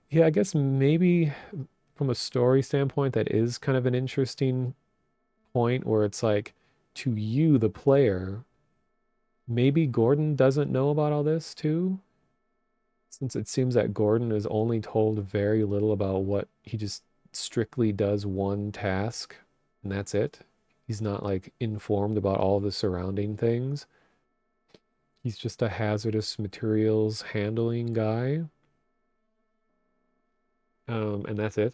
Yeah, I guess maybe from a story standpoint, that is kind of an interesting point where it's like, to you, the player, maybe Gordon doesn't know about all this too, since it seems that Gordon is only told very little about what he just strictly does one task and that's it. He's not like informed about all the surrounding things. He's just a hazardous materials handling guy. And that's it.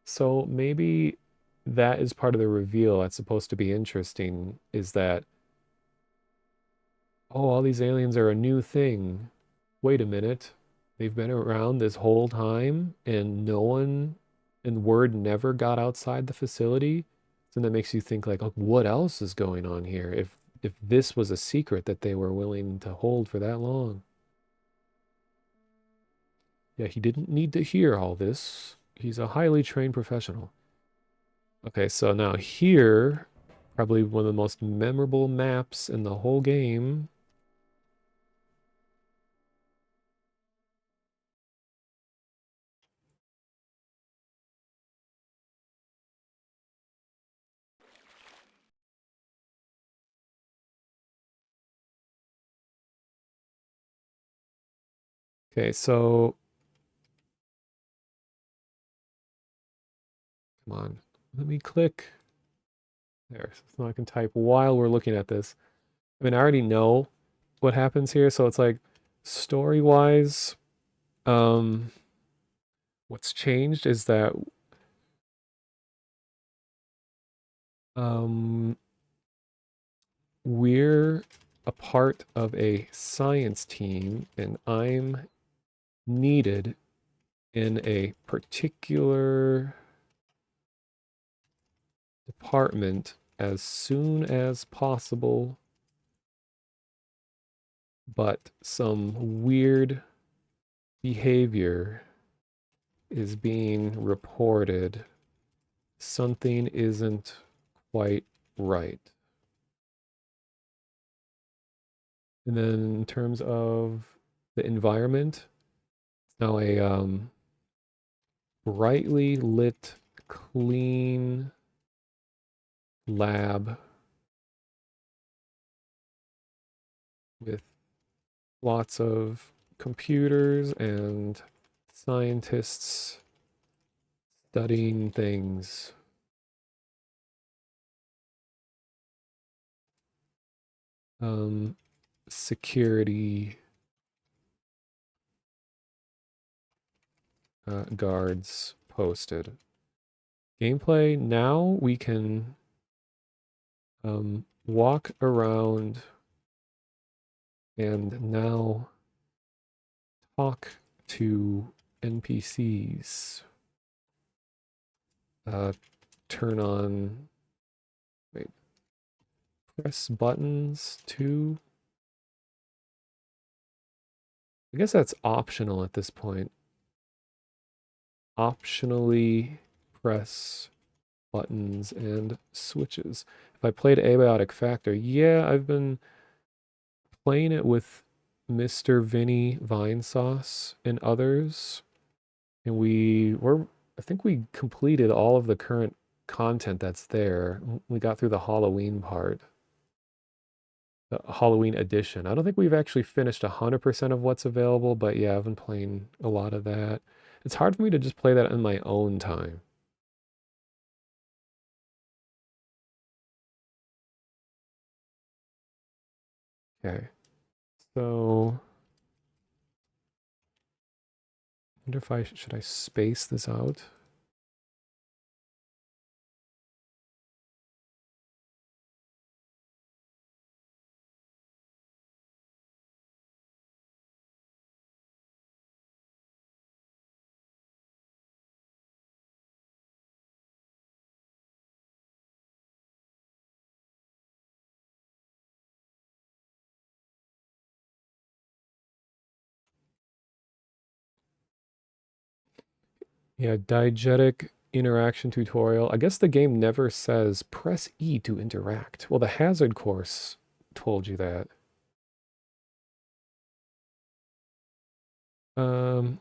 So maybe that is part of the reveal that's supposed to be interesting is that, oh, all these aliens are a new thing. Wait a minute. They've been around this whole time and no one and word never got outside the facility. So that makes you think like, oh, what else is going on here? If this was a secret that they were willing to hold for that long. Yeah, he didn't need to hear all this. He's a highly trained professional. Okay, so now here, probably one of the most memorable maps in the whole game. Okay, so come on, let me click there so I can type while we're looking at this. I mean, I already know what happens here, so it's like story-wise, um, what's changed is that um, we're a part of a science team, and I'm needed in a particular department as soon as possible, but some weird behavior is being reported. Something isn't quite right. And then in terms of the environment, it's now a brightly lit, clean lab with lots of computers and scientists studying things. Um, security guards posted. Gameplay, now we can walk around and now talk to NPCs. Uh, turn on, wait, press buttons to, I guess that's optional at this point. Optionally press buttons and switches. If I played Abiotic Factor, yeah, I've been playing it with Mr. Vinny Vinesauce and others, and I think we completed all of the current content that's there. We got through the Halloween part, the Halloween edition. I don't think we've actually finished 100% of what's available, but yeah, I've been playing a lot of that. It's hard for me to just play that in my own time. Okay, so I wonder if I should I space this out? Yeah, diegetic interaction tutorial. I guess the game never says press E to interact. Well, the hazard course told you that. Um,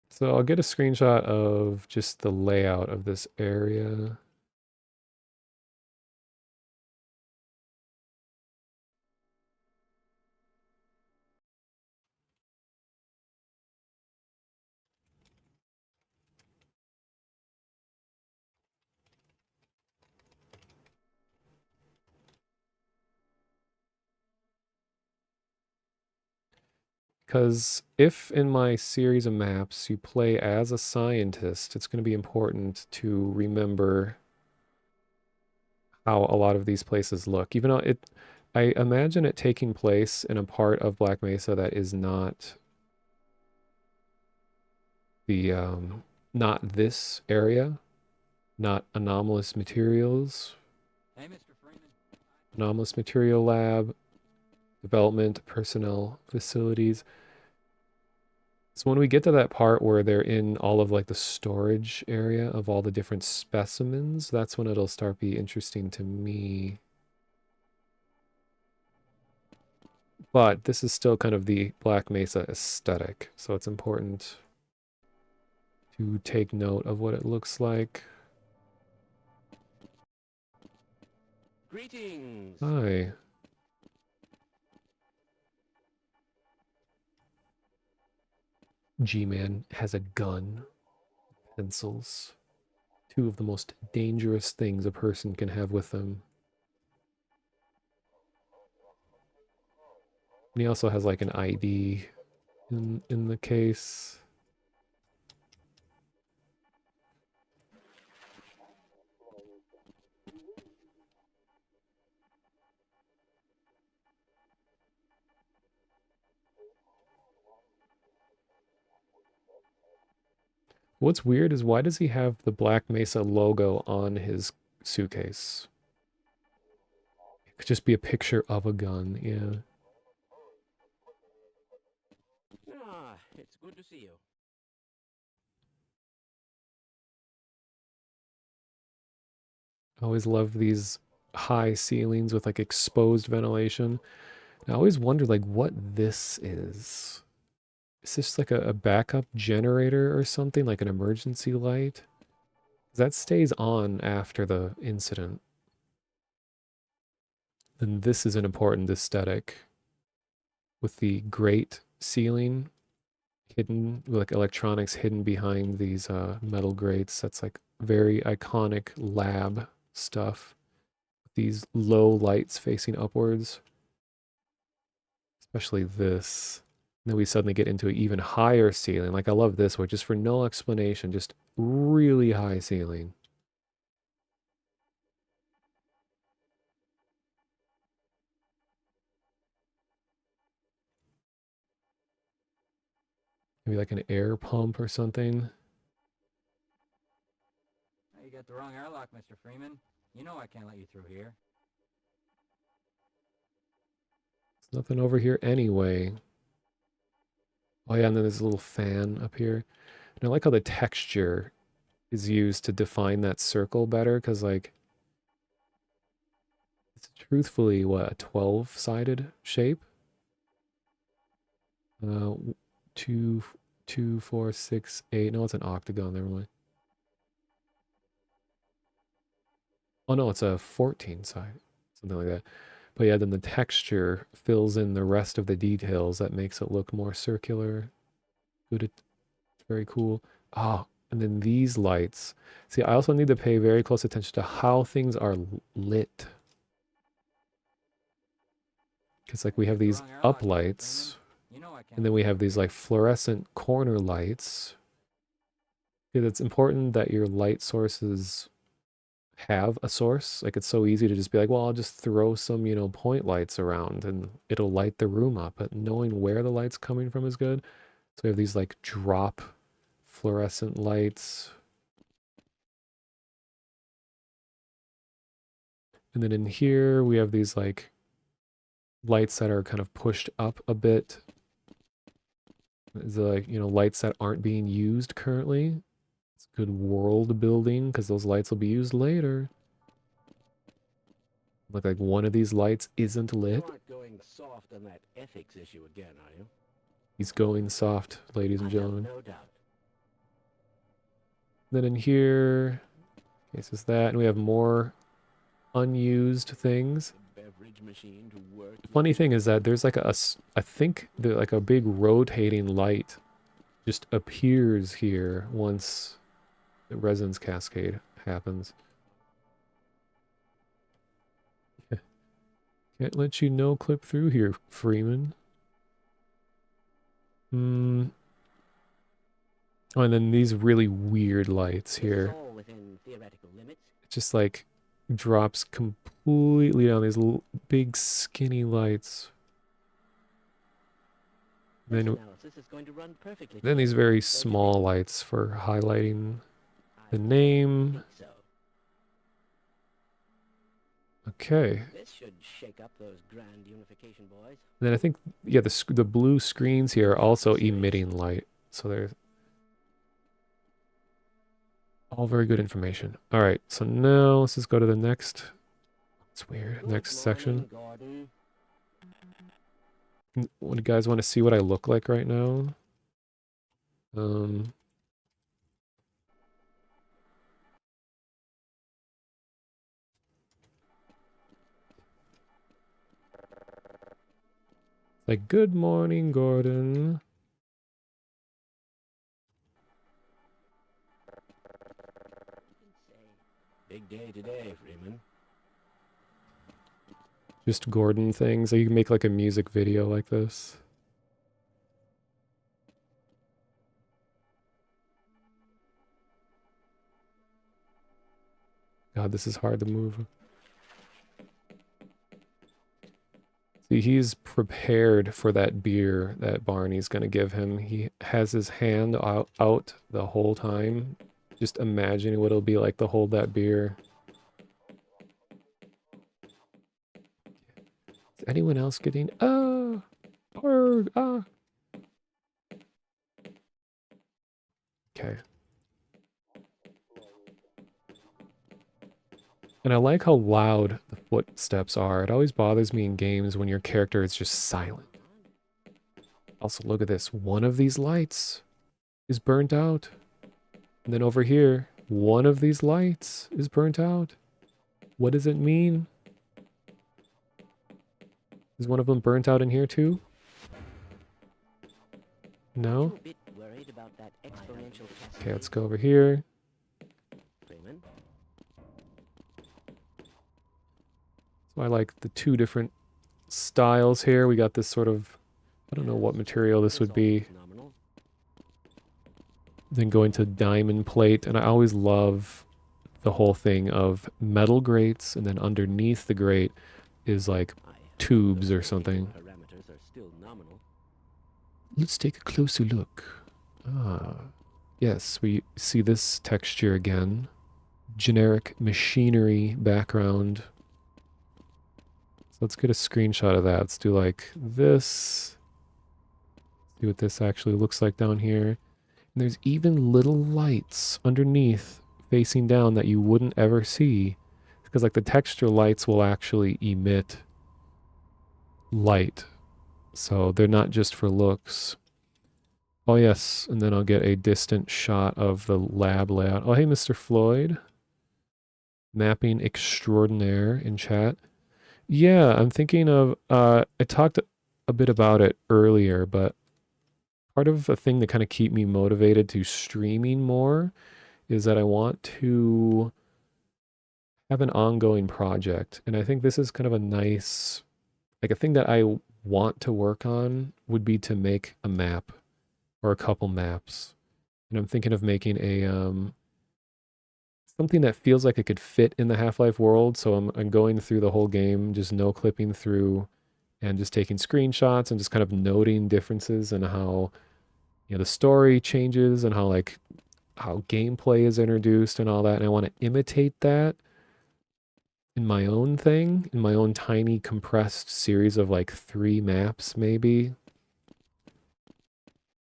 so I'll get a screenshot of just the layout of this area. Because if in my series of maps you play as a scientist, it's going to be important to remember how a lot of these places look. Even though I imagine it taking place in a part of Black Mesa that is not the not this area. not anomalous materials. Hey, Mr. Freeman. Anomalous material lab, development, personnel, facilities. So when we get to that part where they're in all of like the storage area of all the different specimens, that's when it'll start be interesting to me. But this is still kind of the Black Mesa aesthetic, so it's important to take note of what it looks like. Greetings. Hi. G-Man has a gun, pencils. Two of the most dangerous things a person can have with them. And he also has like an ID in the case. What's weird is why does he have the Black Mesa logo on his suitcase? It could just be a picture of a gun, yeah. Ah, it's good to see you. I always loved these high ceilings with like exposed ventilation. And I always wondered like what this is. Is this like a backup generator or something, like an emergency light? That stays on after the incident. Then this is an important aesthetic with the grate ceiling hidden, like electronics hidden behind these metal grates. That's like very iconic lab stuff. These low lights facing upwards, especially this. And then we suddenly get into an even higher ceiling. Like I love this one, just for no explanation, just really high ceiling. Maybe like an air pump or something. You got the wrong airlock, Mr. Freeman. You know I can't let you through here. There's nothing over here anyway. Oh yeah, and then there's a little fan up here. And I like how the texture is used to define that circle better, because like it's truthfully what, a 12-sided shape? Uh, two, 2, 4, 6, 8. No, it's an octagon. Never mind. Oh no, it's a 14 side, something like that. But yeah, then the texture fills in the rest of the details that makes it look more circular. Good, it's very cool. Ah, and then these lights. See, I also need to pay very close attention to how things are lit. Because like we have these up lights, You know I can't and then let we you have through these here. like fluorescent corner lights. It's important that your light sources have a source. Like it's so easy to just be like, well, I'll just throw some, point lights around and it'll light the room up. But knowing where the light's coming from is good. So we have these like drop fluorescent lights. And then in here, we have these like lights that are kind of pushed up a bit. It's like, lights that aren't being used currently. It's good world building because those lights will be used later. Like one of these lights isn't You lit. aren't going soft on that ethics issue again, are you? He's going soft, ladies I and have gentlemen. no doubt. Then in here, okay, so it's that, and we have more unused things. The beverage machine to work The funny yet? thing is that there's like I think like a big rotating light just appears here once the resonance cascade happens. Can't let you no clip through here, Freeman. Hmm. Oh, and then these really weird lights This is here. all within theoretical limits. It just like drops completely down these big skinny lights. This Then analysis is going to run perfectly then today, these very don't you think? small lights for highlighting I the rather name. think so. Okay. This should shake up those grand unification boys. And then I think, yeah, the blue screens here are also emitting light. So they're all very good information. All right, so now let's just go to the next. It's weird. Good Next section. morning, Gordon. What do you guys want to see what I look like right now? Like, good morning, Gordon. Big day today, Freeman. Just Gordon things. So you can make like a music video like this. God, this is hard to move. See, he's prepared for that beer that Barney's going to give him. He has his hand out the whole time, just imagining what it'll be like to hold that beer. Is anyone else getting... Or, Okay. And I like how loud the footsteps are. It always bothers me in games when your character is just silent. Also, look at this. One of these lights is burnt out. And then over here, one of these lights is burnt out. What does it mean? Is one of them burnt out in here too? No? A bit worried about that exponential Okay, let's go over here. Freeman. So I like the two different styles here. We got this sort of, I don't know what material this would be. Nominal. Then going to diamond plate. And I always love the whole thing of metal grates. And then underneath the grate is like tubes or something. Parameters are still nominal. Let's take a closer look. Ah, yes, we see this texture again. Generic machinery background. So let's get a screenshot of that. Let's do like this. See what this actually looks like down here. And there's even little lights underneath facing down that you wouldn't ever see. Because like the texture lights will actually emit light. So they're not just for looks. Oh yes, and then I'll get a distant shot of the lab layout. Oh hey, Mr. Floyd. Mapping extraordinaire in chat. Yeah, I'm thinking of, I talked a bit about it earlier, but part of the thing that kind of keep me motivated to streaming more is that I want to have an ongoing project. And I think this is kind of a nice, like a thing that I want to work on would be to make a map or a couple maps. And I'm thinking of making a, something that feels like it could fit in the Half-Life world. So I'm going through the whole game, just no clipping through and just taking screenshots and just kind of noting differences and how, you know, the story changes and how like how gameplay is introduced and all that. And I want to imitate that in my own thing, in my own tiny compressed series of like 3 maps maybe.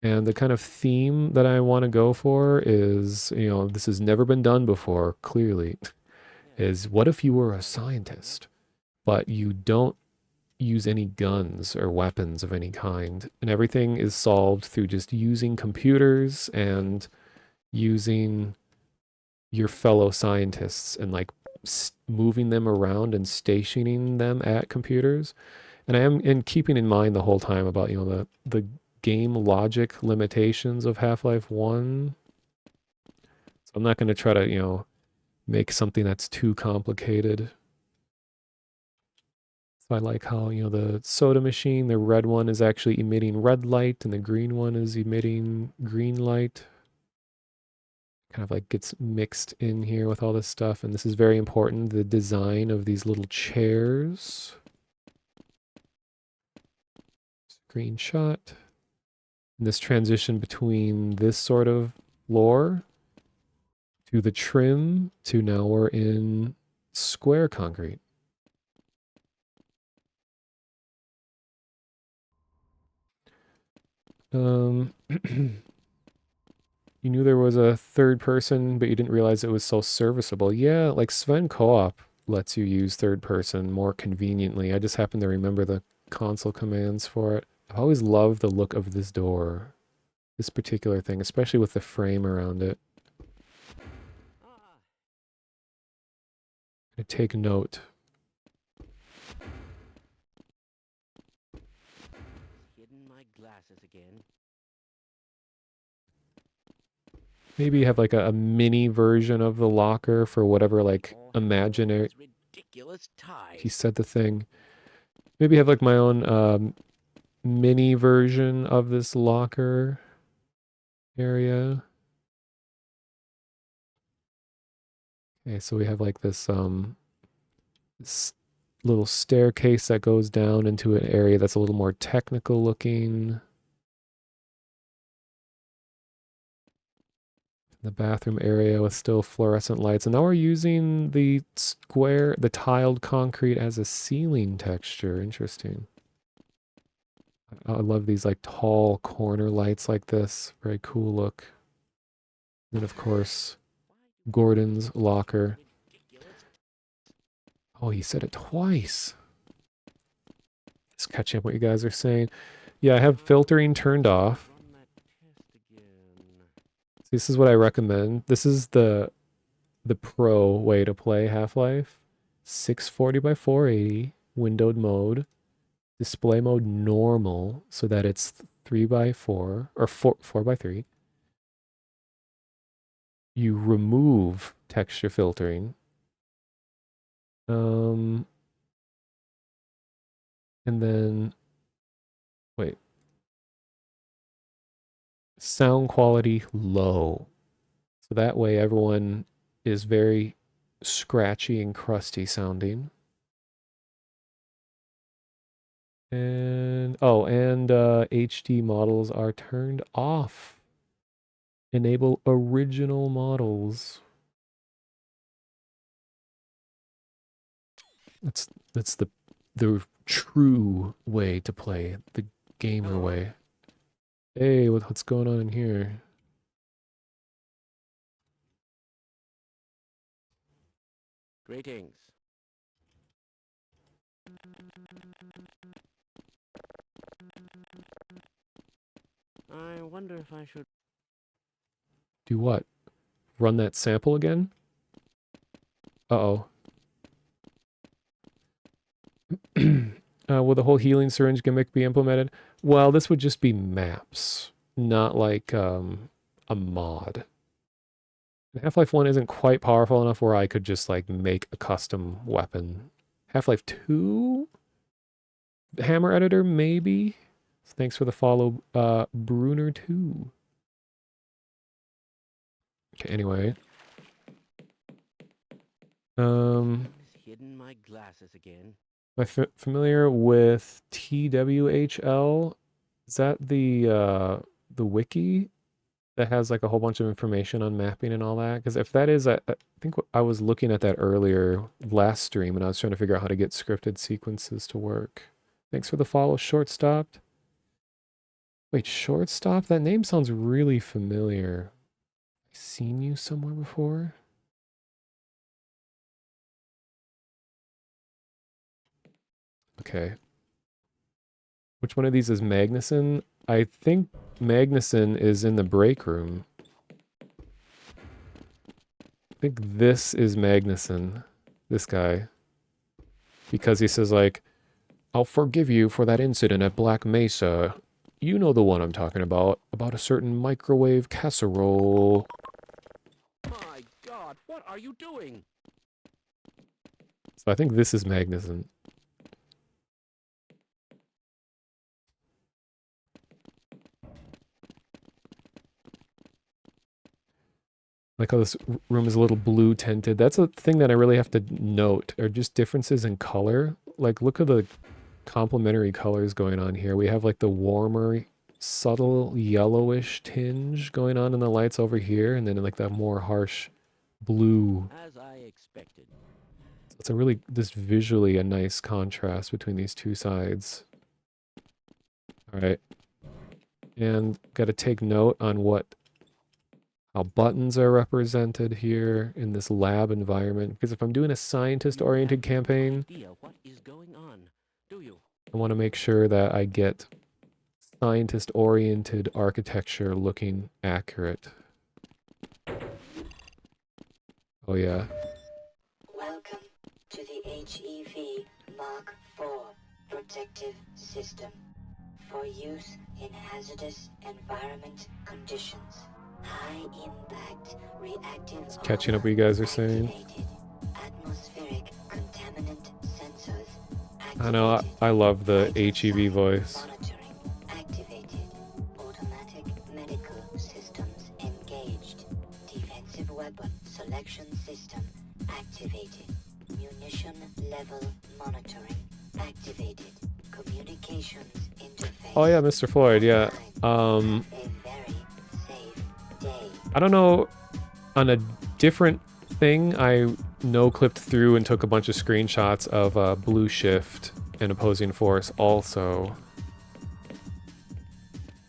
And the kind of theme that I want to go for is, you know, this has never been done before, clearly, is what if you were a scientist, but you don't use any guns or weapons of any kind, and everything is solved through just using computers and using your fellow scientists and like moving them around and stationing them at computers. And I am in keeping in mind the whole time about, you know, the game logic limitations of Half-Life 1. So I'm not going to try to, you know, make something that's too complicated. So I like how, you know, the soda machine, the red one is actually emitting red light and the green one is emitting green light. Kind of like gets mixed in here with all this stuff. And this is very important, the design of these little chairs. Screenshot. And this transition between this sort of floor to the trim to now we're in square concrete. You knew there was a third person, but you didn't realize it was so serviceable. Yeah, like Sven Co-op lets you use third person more conveniently. I just happen to remember the console commands for it. I've always loved the look of this door, this particular thing, especially with the frame around it. Ah, I take note. hidden my glasses again. Maybe you have like a mini version of the locker for whatever like Oh, hell with imaginary. this ridiculous tie. He said the thing. Maybe have like my own mini version of this locker area. Okay, so we have like this little staircase that goes down into an area that's a little more technical looking. The bathroom area with still fluorescent lights. And now we're using the square, the tiled concrete as a ceiling texture. Interesting. I love these like tall corner lights like this. Very cool look. Then of course, Gordon's locker. Ridiculous. Oh, he said it twice. Just catching up what you guys are saying. Yeah, I have filtering turned off. Run that test again. This is what I recommend. This is the pro way to play Half-Life. 640 by 480, windowed mode, display mode normal, so that it's 3 by 4 or 4 by 3. You remove texture filtering. And then wait. Sound quality low. So that way everyone is very scratchy and crusty sounding. And HD models are turned off. Enable original models. That's the true way to play, the gamer Hello. way. Hey, what's going on in here? Greetings. I wonder if I should. Do what? Run that sample again? Uh-oh. Will the whole healing syringe gimmick be implemented? Well, this would just be maps, not like a mod. Half-Life 1 isn't quite powerful enough where I could just like make a custom weapon. Half-Life 2? Hammer editor, maybe? Thanks for the follow, Bruner2. Okay, anyway. Hidden my glasses again. Am I familiar with TWHL? Is that the wiki that has like a whole bunch of information on mapping and all that? Because if that is, I think I was looking at that earlier last stream and I was trying to figure out how to get scripted sequences to work. Thanks for the follow, Shortstopped. Wait, Shortstop? That name sounds really familiar. I've seen you somewhere before? Okay. Which one of these is Magnuson? I think Magnuson is in the break room. I think this is Magnuson. This guy. Because he says like, I'll forgive you for that incident at Black Mesa. You know the one I'm talking about a certain microwave casserole. My God, what are you doing? So I think this is Magnuson. Like how this room is a little blue tinted. That's a thing that I really have to note, are just differences in color. Like look at the complementary colors going on here. We have like the warmer, subtle yellowish tinge going on in the lights over here, and then like that more harsh blue. As I expected. It's a really, just visually a nice contrast between these two sides. All right. And got to take note on how buttons are represented here in this lab environment. Because if I'm doing a scientist-oriented You have no campaign, idea what is going on, do you? I want to make sure that I get scientist-oriented architecture looking accurate. Oh yeah. Welcome to the HEV Mark IV protective system for use in hazardous environment conditions. High impact reactive It's armor catching up what you guys are saying. activated. Atmospheric contaminant sensors I know, activated. I love the Vital HEV sign voice. monitoring activated. Automatic medical systems engaged. Defensive weapon selection system activated. Munition level monitoring activated. Communications interface Oh yeah, Mr. Floyd, yeah. online. Have a very safe day. I don't know, on a different thing, I no-clipped through and took a bunch of screenshots of Blue Shift and Opposing Force also.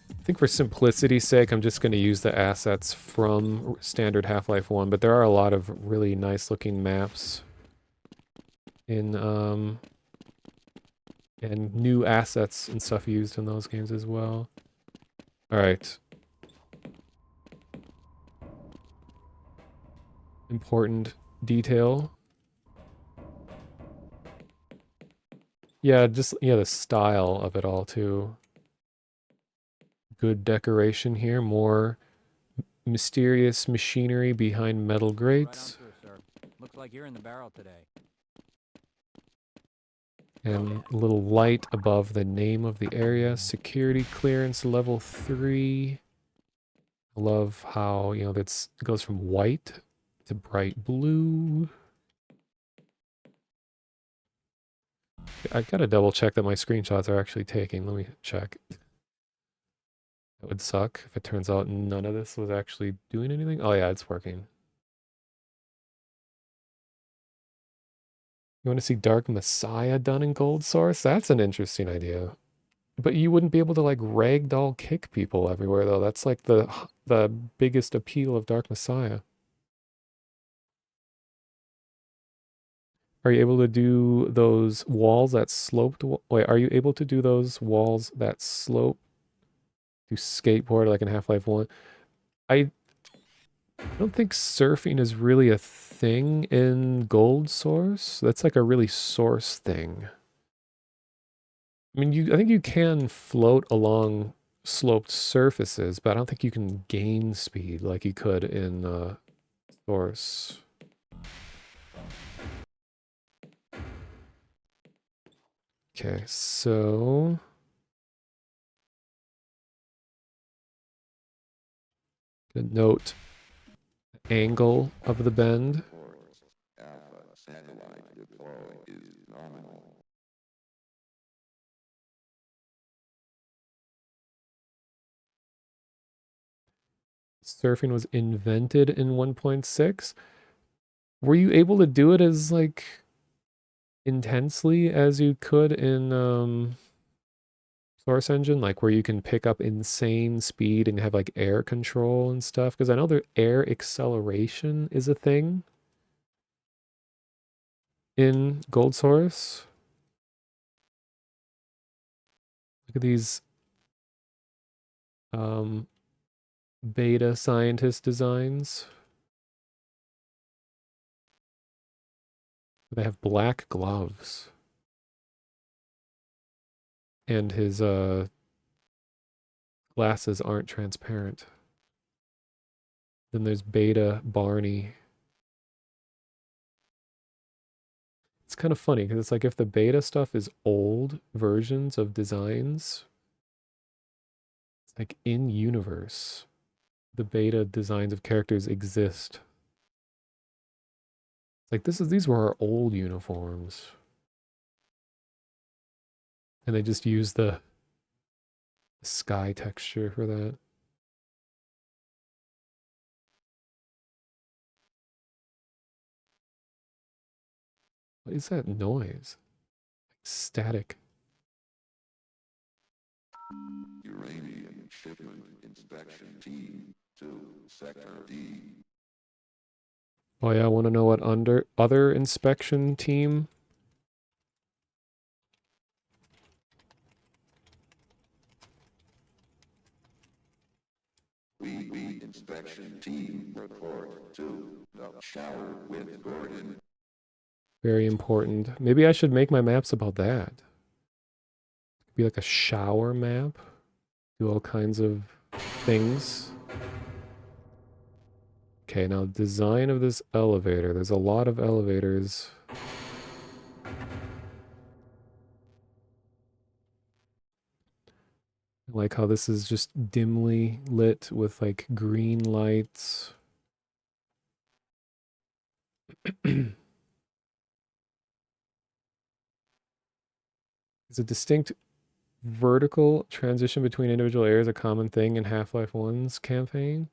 I think for simplicity's sake, I'm just going to use the assets from standard Half-Life 1, but there are a lot of really nice-looking maps in, and new assets and stuff used in those games as well. Alright. Important detail. Yeah, just, yeah, the style of it all, too. Good decoration here. More mysterious machinery behind metal Right on grates. through, sir. Looks like you're in the barrel today. And a little light above the name of the area. Security clearance level 3. I love how, you know, it goes from white to bright blue. I gotta double check that my screenshots are actually taking. Let me check. That would suck if it turns out none of this was actually doing anything. Oh yeah, it's working. You want to see Dark Messiah done in Gold Source? That's an interesting idea. But you wouldn't be able to like ragdoll kick people everywhere though. That's like the biggest appeal of Dark Messiah. Are you able to do those walls that sloped? Wait, are you able to do those walls that slope to skateboard like in Half-Life 1? I don't think surfing is really a thing in Gold Source. That's like a really Source thing. I mean, I think you can float along sloped surfaces, but I don't think you can gain speed like you could in Source. Okay, so gonna note the angle of the bend. Surfing was invented in 1.6. Were you able to do it as like intensely as you could in Source Engine, like where you can pick up insane speed and have like air control and stuff? Because I know that air acceleration is a thing in Gold Source. Look at these um, beta scientist designs. They have black gloves. And his glasses aren't transparent. Then there's beta Barney. It's kind of funny because it's like if the beta stuff is old versions of designs, it's like in universe, the beta designs of characters exist. It's like these were our old uniforms. And they just use the sky texture for that. What is that noise? Static. Shipment inspection team to Sector D. Oh yeah, I want to know what other inspection team? We inspection team report to the shower with Gordon. Very important. Maybe I should make my maps about that. Be like a shower map. Do all kinds of things. Okay, now design of this elevator. There's a lot of elevators. I like how this is just dimly lit with like green lights. There's a distinct vertical transition between individual areas, a common thing in Half-Life 1's campaign.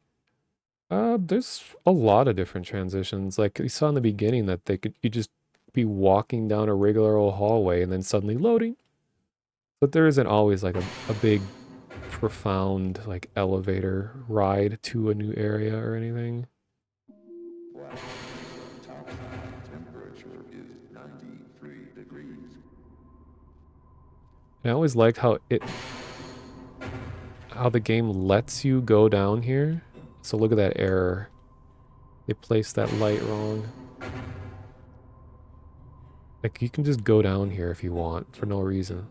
There's a lot of different transitions. Like you saw in the beginning that you just be walking down a regular old hallway and then suddenly loading. But there isn't always like a big profound like elevator ride to a new area or anything. Black Mesa topside temperature is 93 degrees. And I always liked how the game lets you go down here. So look at that error. They placed that light wrong. Like you can just go down here if you want for no reason.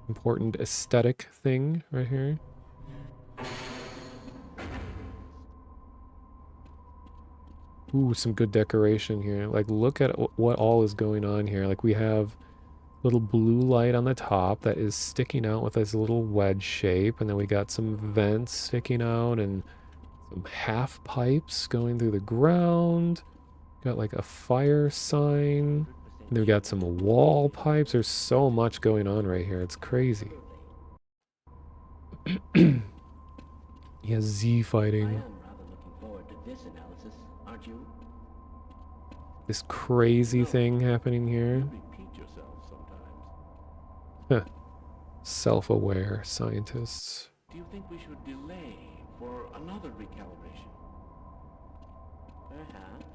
Important aesthetic thing right here. Ooh, some good decoration here. Like look at what all is going on here. Like we have little blue light on the top that is sticking out with this little wedge shape, and then we got some vents sticking out and some half pipes going through the ground. Got like a fire sign. And then we got some wall pipes. There's so much going on right here. It's crazy. Yeah, Z I fighting. am rather looking forward to this analysis, aren't you? This crazy thing happening You here. repeat yourself sometimes. Huh. Self-aware scientists. Do you think we should delay for another recalibration? Perhaps.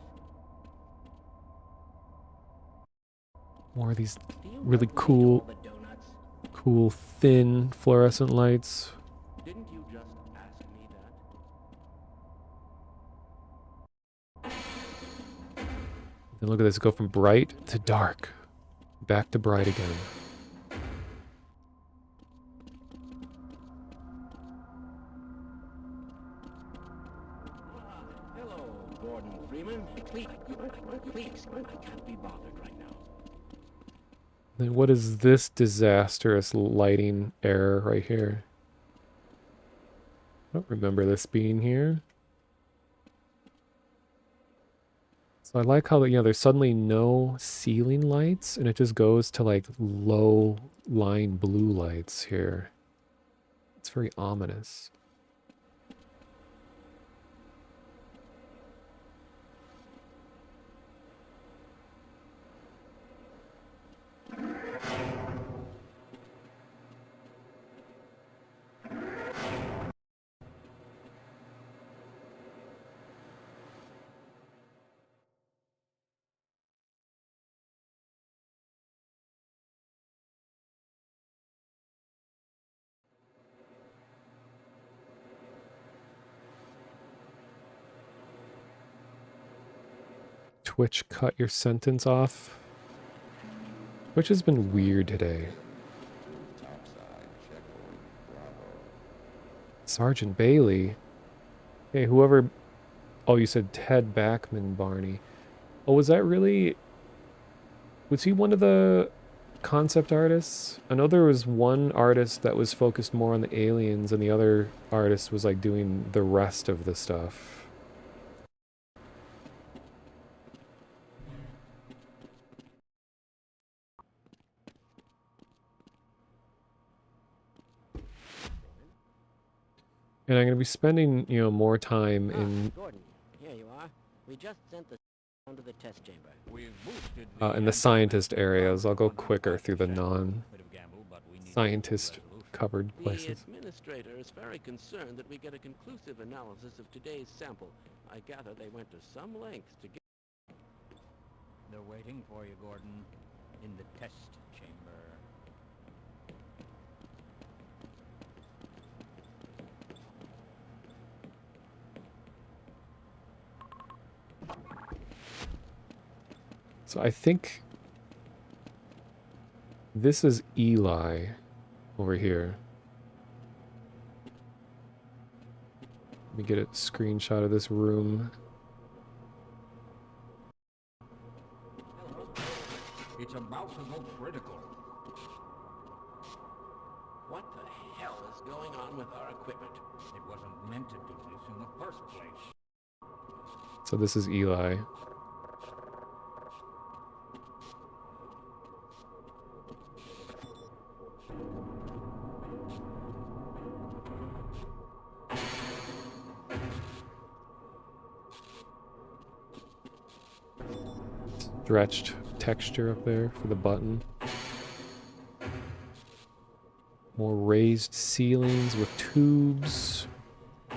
More of these Do you really really eat all cool, the donuts? thin fluorescent lights. Didn't you just ask me that? And look at this, go from bright to dark. Back to bright again. Hello, Gordon Freeman. Please, I can't be bothered right now. Then what is this disastrous lighting error right here? I don't remember this being here. So I like how, there's suddenly no ceiling lights and it just goes to like low line blue lights here. It's very ominous. Twitch cut your sentence off. Twitch has been weird today. Sergeant Bailey. Hey, whoever... Oh, you said Ted Backman, Barney. Oh, was that really... Was he one of the concept artists? I know there was one artist that was focused more on the aliens and the other artist was like doing the rest of the stuff. And I'm going to be spending, more time Gordon, here you are. We just sent the down to the test chamber. We've boosted in the anti-matter scientist areas. I'll go quantum quicker through the shadow. Bit of gamble, but we need non-scientist resolution. covered The places. administrator is very concerned that we get a conclusive analysis of today's sample. I gather they went to some lengths to get... They're waiting for you, Gordon, in the test chamber. So I think this is Eli over here. Let me get a screenshot of this room. It's about to go critical. What the hell is going on with our equipment? It wasn't meant to do this in the first place. So this is Eli. Stretched texture up there for the button. More raised ceilings with tubes. I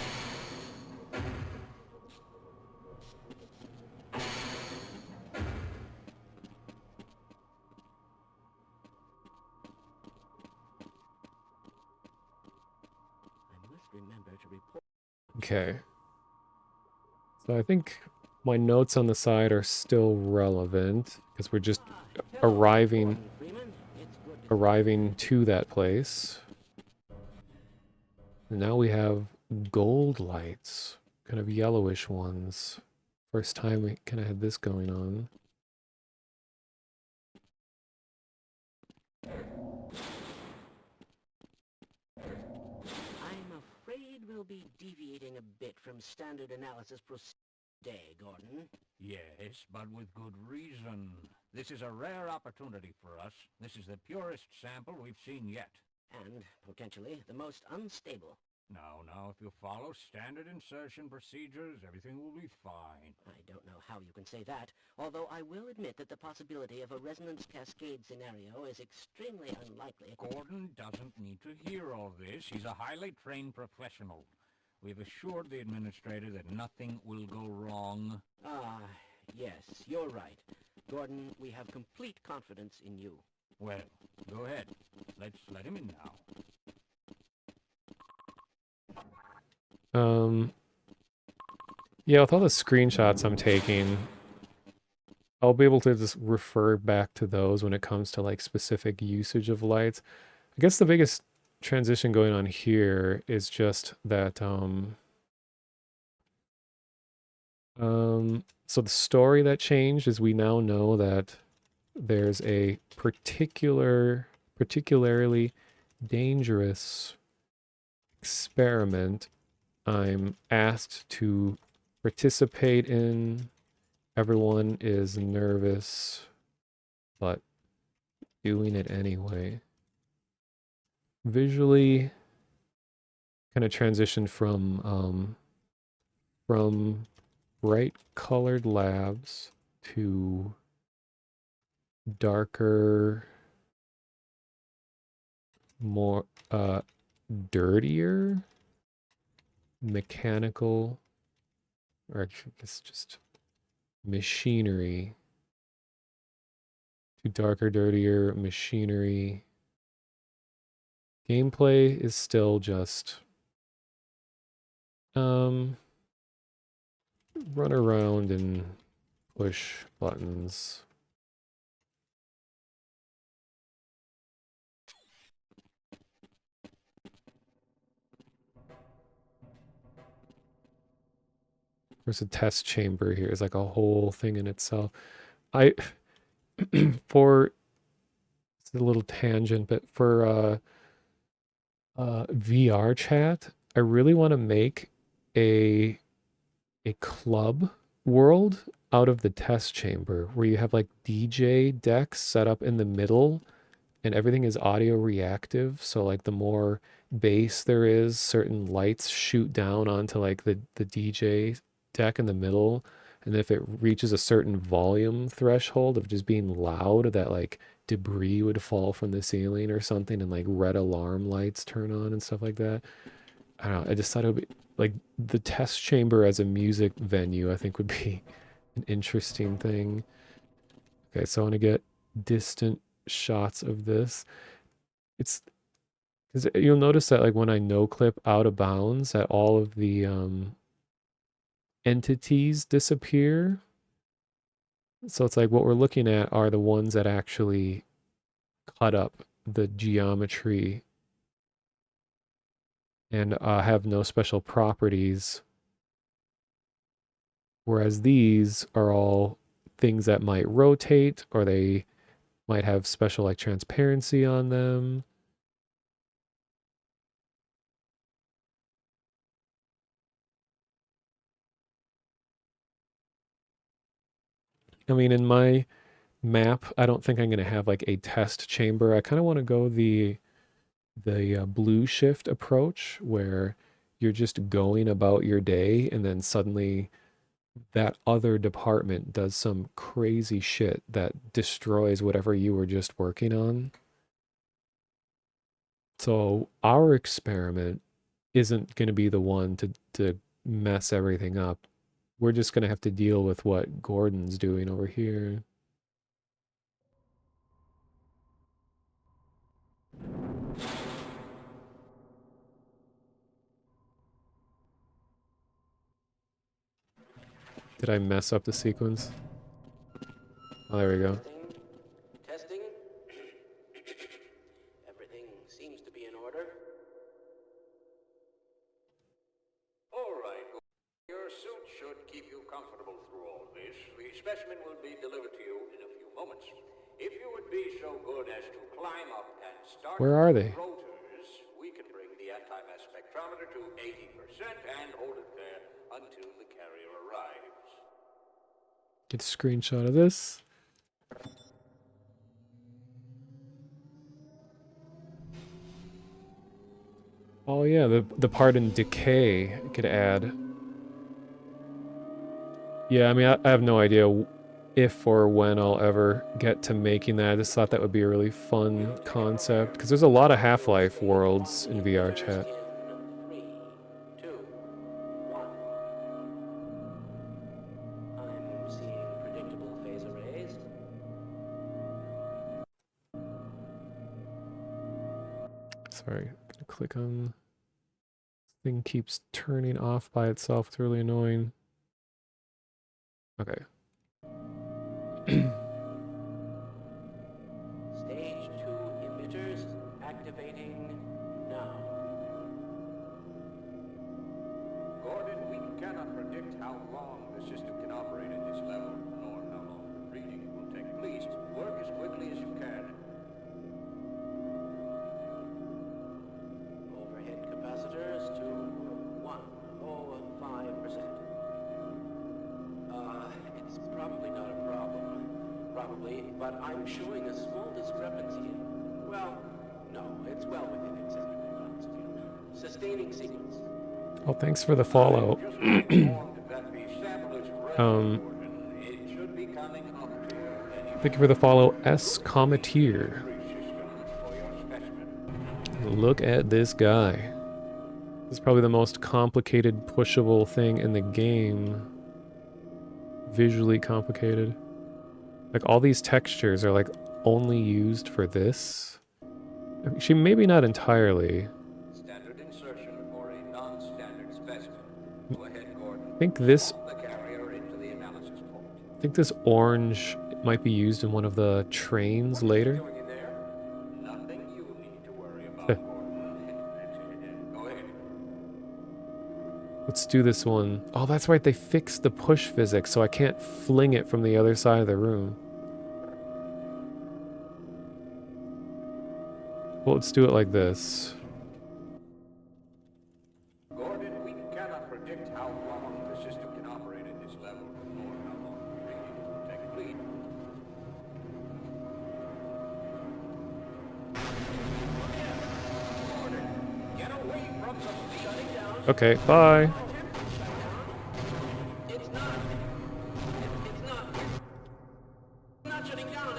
must remember to report... Okay. So I think my notes on the side are still relevant because we're just Hello, arriving Gordon Freeman. It's good to... arriving to that place. And now we have gold lights, kind of yellowish ones. First time we kind of had this going on. I'm afraid we'll be deviating a bit from standard analysis procedure today, Gordon. Yes, but with good reason. This is a rare opportunity for us. This is the purest sample we've seen yet. And, potentially, the most unstable. Now, if you follow standard insertion procedures, everything will be fine. I don't know how you can say that, although I will admit that the possibility of a resonance cascade scenario is extremely unlikely. Gordon doesn't need to hear all this. He's a highly trained professional. We've assured the administrator that nothing will go wrong. Ah, yes, you're right. Gordon, we have complete confidence in you. Well, go ahead. Let's let him in now. Yeah, with all the screenshots I'm taking, I'll be able to just refer back to those when it comes to like specific usage of lights. I guess the biggest transition going on here is just that so the story that changed is we now know that there's a particularly dangerous experiment I'm asked to participate in. Everyone is nervous, but doing it anyway. Visually, kind of transitioned from bright colored labs to darker, more dirtier, mechanical, or actually it's just machinery, to darker, dirtier machinery. Gameplay is still just run around and push buttons. There's a test chamber here. It's like a whole thing in itself. I for it's a little tangent, but for VR chat, I really want to make a club world out of the test chamber where you have like DJ decks set up in the middle and everything is audio reactive. So like the more bass there is, certain lights shoot down onto like the DJ deck in the middle. And if it reaches a certain volume threshold of just being loud, that like debris would fall from the ceiling or something, and like red alarm lights turn on and stuff like that. I don't know. I just thought it would be like the test chamber as a music venue, I think would be an interesting thing. Okay, so I want to get distant shots of this. It's because you'll notice that like when I no clip out of bounds, that all of the entities disappear. So it's like what we're looking at are the ones that actually cut up the geometry and have no special properties. Whereas these are all things that might rotate, or they might have special like transparency on them. I mean, in my map, I don't think I'm going to have like a test chamber. I kind of want to go the blue shift approach where you're just going about your day and then suddenly that other department does some crazy shit that destroys whatever you were just working on. So our experiment isn't going to be the one to mess everything up. We're just going to have to deal with what Gordon's doing over here. Did I mess up the sequence? Oh, there we go. Testing. Everything seems to be in order. All right. Your suit should keep you comfortable through all this. The specimen will be delivered to you in a few moments. If you would be so good as to climb up and start Where are they? rotors, we can bring the anti-mass spectrometer to 80% and hold it there until the carrier arrives. Get a screenshot of this. Oh yeah, the part in decay I could add. Yeah, I mean, I have no idea if or when I'll ever get to making that. I just thought that would be a really fun concept because there's a lot of Half-Life worlds in VR chat. In 3, 2, 1. I'm seeing predictable phase arrays. Sorry, I'm gonna click on. Thing keeps turning off by itself. It's really annoying. Okay. Stage 2 emitters activating now. Gordon, we cannot predict how long the system can operate at this level, nor how long the reading will take. Please, work as quickly as you can. Overhead capacitors to 105%. It's probably not a problem. Probably, but I'm showing a small discrepancy. Well, no, it's well within acceptable bounds. Sustaining sequence. Oh, thanks for the follow. Just been informed that the sample is ready, Um, Gordon. It should be coming up to you any Thank you for the follow, S. Cometeer. system for your specimen. Look at this guy. This is probably the most complicated pushable thing in the game. Visually complicated. Like all these textures are like only used for this. Actually, maybe not entirely. Standard insertion for a non-standard specimen. Go ahead, Gordon. I think this Pop the carrier into the analysis port. I think this orange might be used in one of the trains later. Doing in there? Nothing you need to worry about, Gordon. Go ahead. Let's do this one. Oh, that's right. They fixed the push physics, so I can't fling it from the other side of the room. Well, let's do it like this. Gordon, we cannot predict how long the system can operate at this level, nor how long the reading will take. Please. Gordon, get Okay, bye. It's not. It's not. It's not shutting down.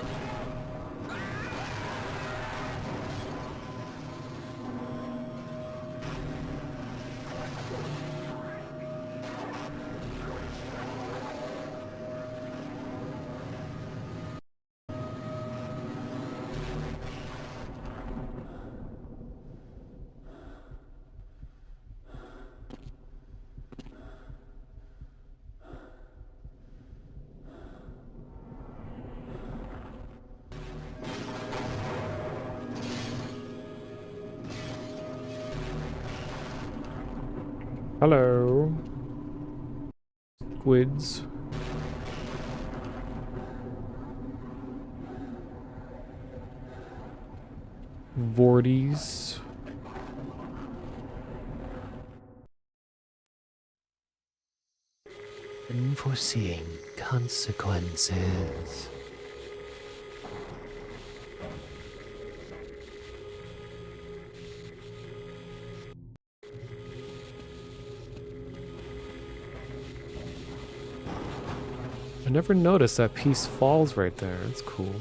Hello. Squids. Vorties. Unforeseen consequences. I never noticed that piece falls right there. That's cool.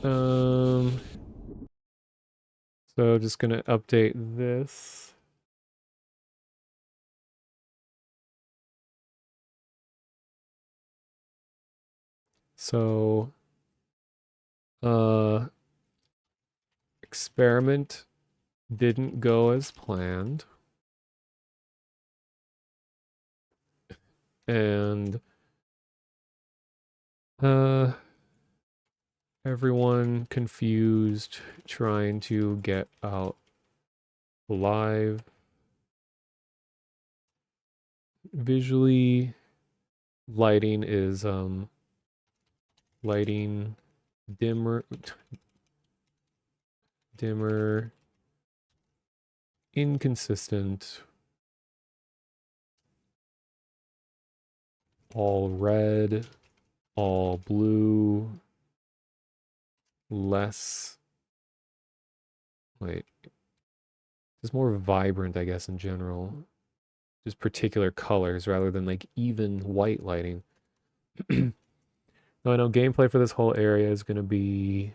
Um, so just gonna update this. So, experiment didn't go as planned. And, everyone confused, trying to get out alive. Visually, lighting is, lighting dimmer, dimmer, inconsistent, all red, all blue, less, wait, just more vibrant, I guess, in general. Just particular colors rather than like even white lighting. Now I know gameplay for this whole area is gonna be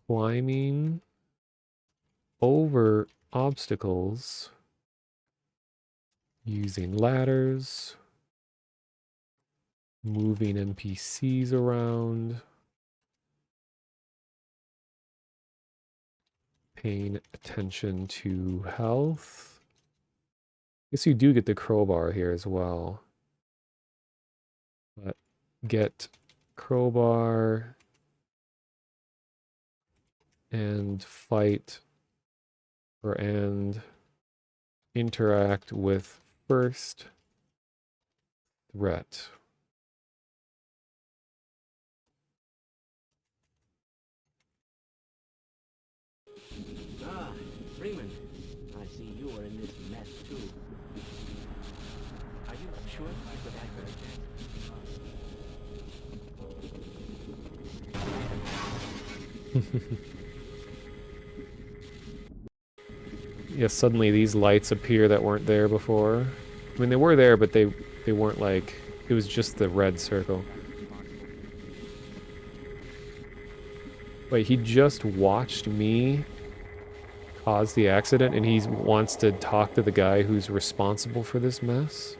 climbing over obstacles using ladders, moving NPCs around, paying attention to health. I guess you do get the crowbar here as well. But get crowbar and fight and interact with first threat. Ah, Freeman. I see you are in this mess too. Are you sure you could like Yeah, suddenly these lights appear that weren't there before. I mean, they were there, but they weren't like, it was just the red circle. Wait, he just watched me cause the accident and he wants to talk to the guy who's responsible for this mess?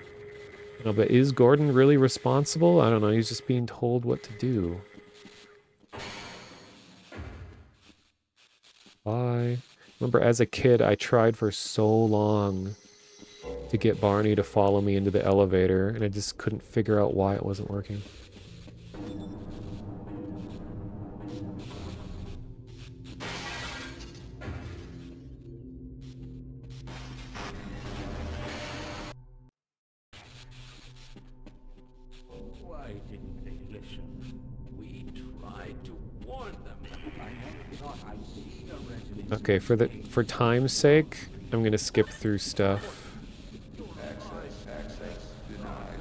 No, but is Gordon really responsible? I don't know, he's just being told what to do. Bye. Remember, as a kid, I tried for so long to get Barney to follow me into the elevator, and I just couldn't figure out why it wasn't working. Why didn't they listen? We tried to warn them. I never thought I'd see a resident. Okay, for time's sake, I'm gonna skip through stuff. Access denied.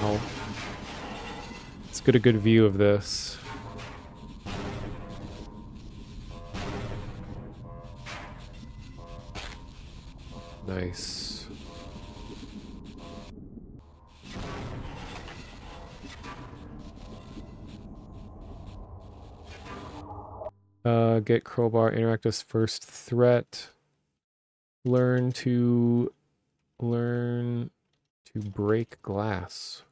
Ow. Let's get a good view of this. Nice. Get crowbar, interact as first threat. Learn to break glass.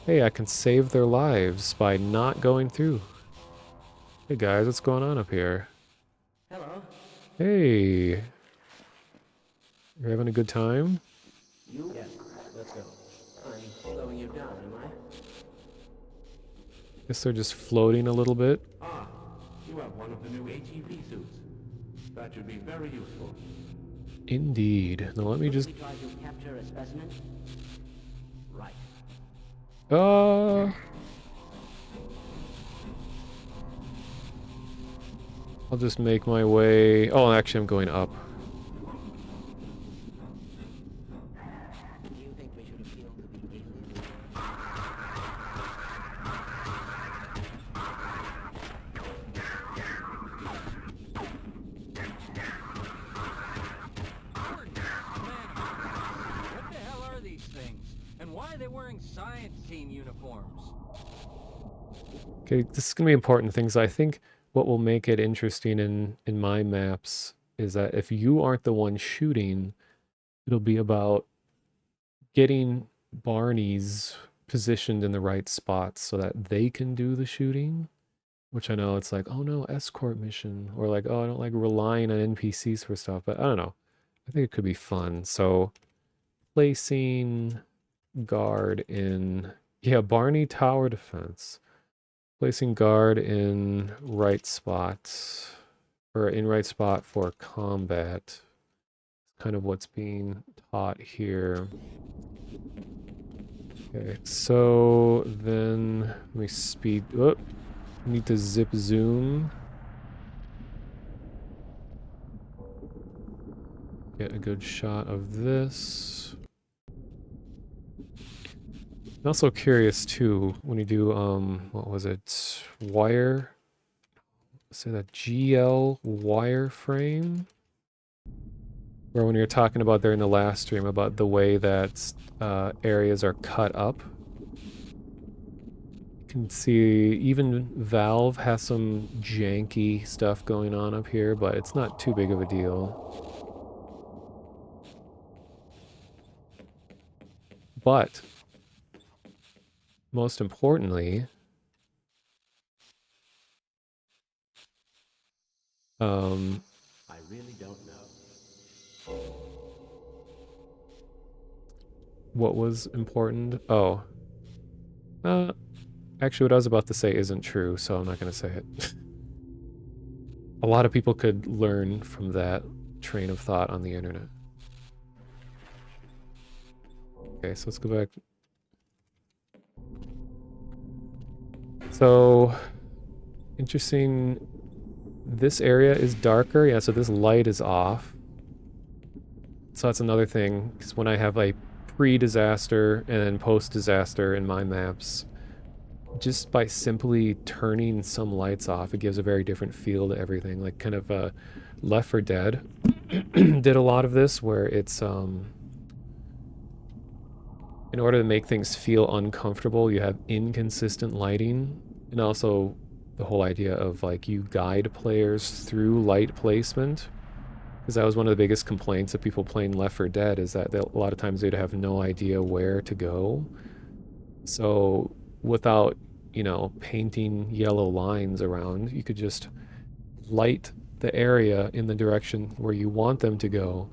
Hey, I can save their lives by not going through. Hey guys, what's going on up here? Hello. Hey. You're having a good time? You? Yes. Let's go. I'm slowing you down, am I? Guess they're just floating a little bit. Ah, you have one of the new ATP suits. That should be very useful. Indeed. Now let me just... We try to capture a specimen? Right. I'll just make my way... Oh, actually I'm going up. Do you think we should appeal to the aliens? What the hell are these things? And why are they wearing science team uniforms? Okay, this is going to be important things. I think what will make it interesting in my maps is that if you aren't the one shooting, it'll be about getting Barney's positioned in the right spots so that they can do the shooting. Which I know it's like, oh no, escort mission. Or like, oh, I don't like relying on NPCs for stuff. But I don't know. I think it could be fun. So placing guard in... Yeah, Barney Tower Defense. Placing guard in right spot. Or in right spot for combat. Kind of what's being taught here. Okay, so then let me speed... Oh, need to zip zoom. Get a good shot of this. I'm also curious too, when you do, what was it? Wire? Say that GL wireframe? Or when you're talking about there in the last stream about the way that areas are cut up. You can see even Valve has some janky stuff going on up here, but it's not too big of a deal. But most importantly, I really don't know. what was important? Oh. Actually, what I was about to say isn't true, so I'm not going to say it. A lot of people could learn from that train of thought on the internet. Okay, so let's go back. So, interesting. This area is darker. Yeah, so this light is off. So that's another thing, because when I have like pre-disaster and then post-disaster in my maps, just by simply turning some lights off, it gives a very different feel to everything. Like kind of Left 4 Dead did a lot of this, where it's in order to make things feel uncomfortable, you have inconsistent lighting, and also the whole idea of like you guide players through light placement. Because that was one of the biggest complaints of people playing Left 4 Dead, is that a lot of times they'd have no idea where to go. So without, you know, painting yellow lines around, you could just light the area in the direction where you want them to go.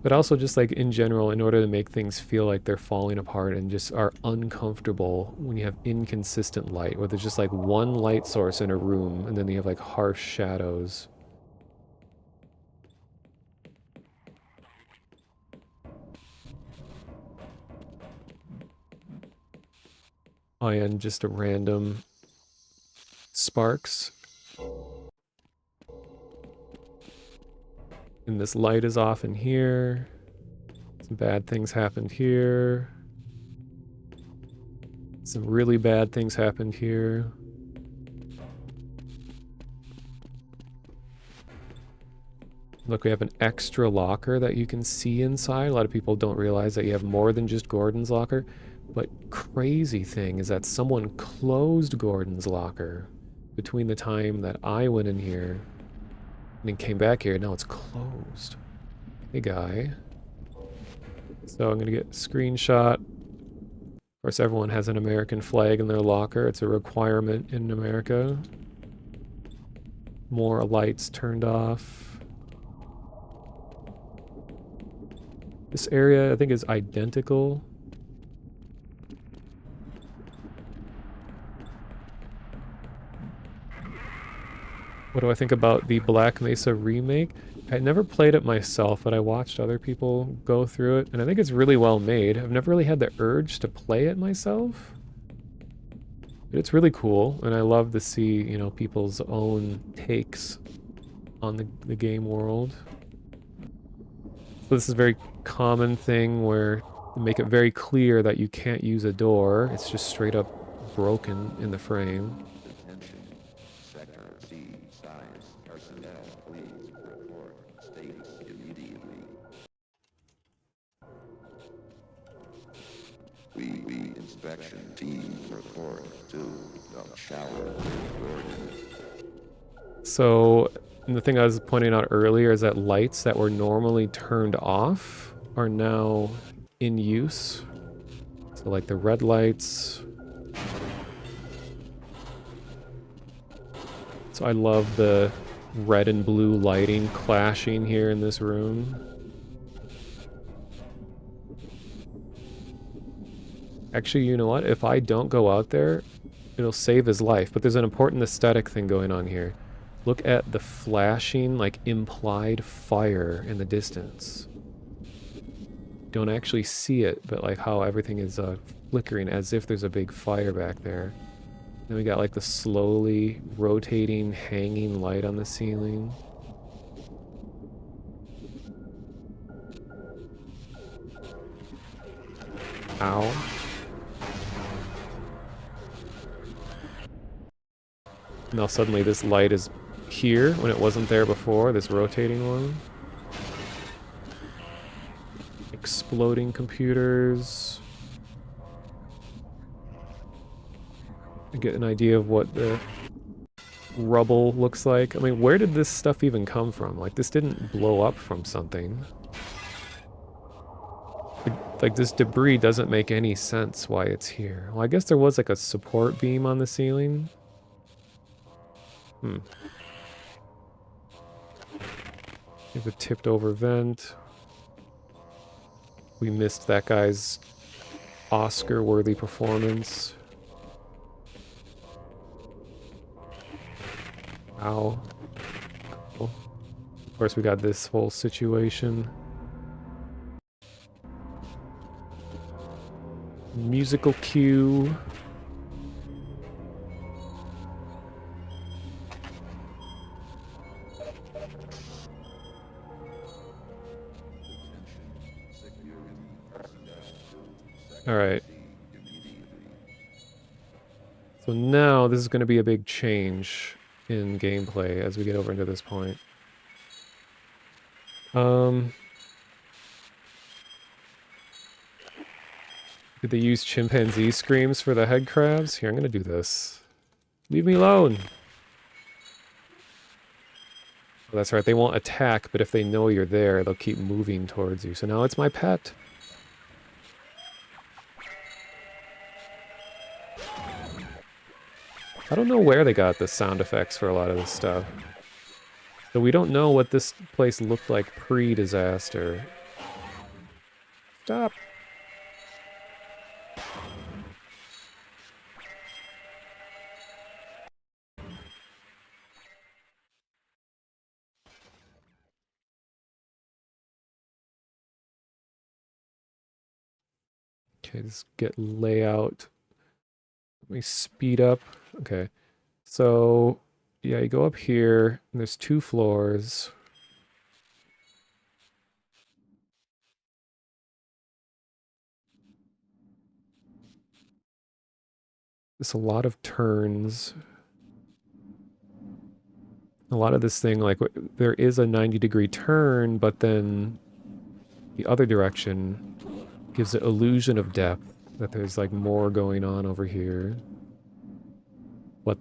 But also just like in general, in order to make things feel like they're falling apart and just are uncomfortable when you have inconsistent light, where there's just like one light source in a room and then you have like harsh shadows. Oh, yeah, and just a random sparks. And this light is off in here. Some bad things happened here. Some really bad things happened here. Look, we have an extra locker that you can see inside. A lot of people don't realize that you have more than just Gordon's locker. But crazy thing is that someone closed Gordon's locker between the time that I went in here and then came back here. Now it's closed. Hey, guy. So I'm going to get a screenshot. Of course, everyone has an American flag in their locker. It's a requirement in America. More lights turned off. This area, I think, is identical. What do I think about the Black Mesa remake? I never played it myself, but I watched other people go through it, and I think it's really well made. I've never really had the urge to play it myself. But it's really cool, and I love to see, you know, people's own takes on the game world. So this is a very common thing where they make it very clear that you can't use a door. It's just straight up broken in the frame. Attention. Sector C size personnel, please report status immediately. We inspection team report to the shower with Gordon. So the thing I was pointing out earlier is that lights that were normally turned off are now in use. So like the red lights. So I love the red and blue lighting clashing here in this room. Actually, you know what? If I don't go out there, it'll save his life. But there's an important aesthetic thing going on here. Look at the flashing, like, implied fire in the distance. Don't actually see it, but like how everything is flickering as if there's a big fire back there. Then we got like the slowly rotating, hanging light on the ceiling. Ow. Now suddenly this light is here when it wasn't there before, this rotating one. Exploding computers. To get an idea of what the rubble looks like. I mean, where did this stuff even come from? Like, this didn't blow up from something. Like, this debris doesn't make any sense why it's here. Well, I guess there was like a support beam on the ceiling. You have a tipped over vent. We missed that guy's Oscar-worthy performance. Ow. Oh. Of course, we got this whole situation. Musical cue. All right. So now this is going to be a big change in gameplay as we get over into this point. Did they use chimpanzee screams for the head crabs? Here, I'm going to do this. Leave me alone. Oh, that's right. They won't attack, but if they know you're there, they'll keep moving towards you. So now it's my pet. I don't know where they got the sound effects for a lot of this stuff. So we don't know what this place looked like pre-disaster. Stop. Okay, let's get layout. Let me speed up. Okay. So, yeah, you go up here, and there's 2 floors. There's a lot of turns. A lot of this thing, like, there is a 90-degree turn, but then the other direction gives it illusion of depth, that there's, like, more going on over here. But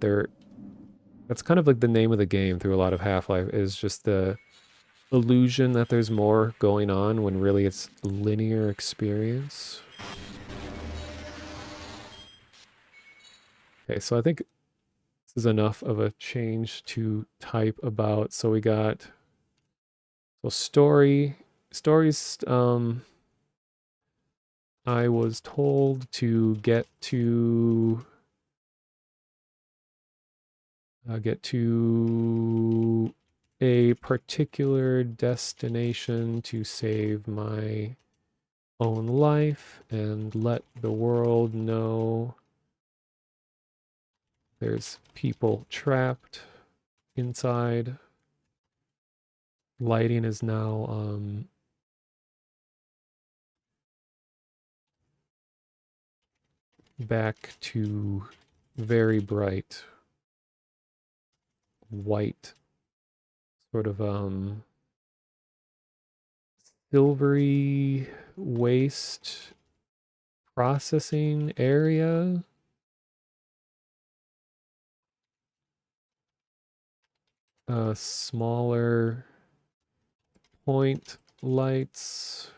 that's kind of like the name of the game through a lot of Half-Life, is just the illusion that there's more going on when really it's linear experience. Okay, so I think this is enough of a change to type about. So we got, so stories, I was told to get to a particular destination to save my own life and let the world know there's people trapped inside. Lighting is now back to very bright white, sort of silvery waste processing area. Smaller point lights.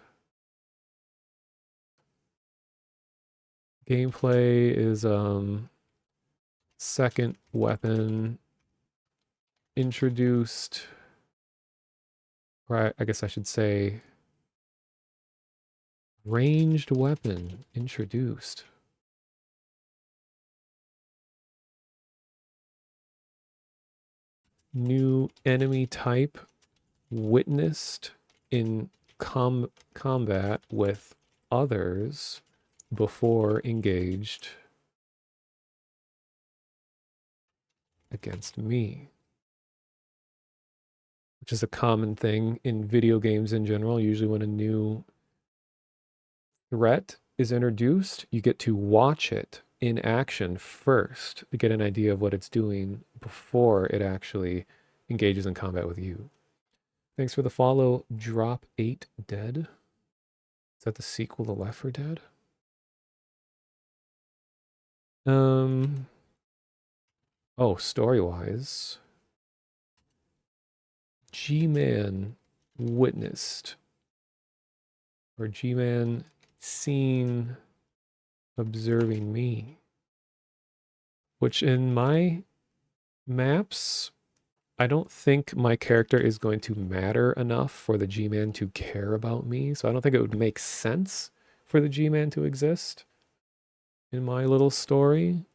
Gameplay is second weapon introduced, or I guess I should say ranged weapon introduced. New enemy type witnessed in combat with others before engaged against me, which is a common thing in video games in general. Usually when a new threat is introduced, you get to watch it in action first to get an idea of what it's doing before it actually engages in combat with you. Thanks for the follow, Drop 8 Dead. Is that the sequel to Left 4 Dead? Oh, story-wise, G-Man witnessed, or G-Man seen observing me, which in my maps, I don't think my character is going to matter enough for the G-Man to care about me, so I don't think it would make sense for the G-Man to exist in my little story.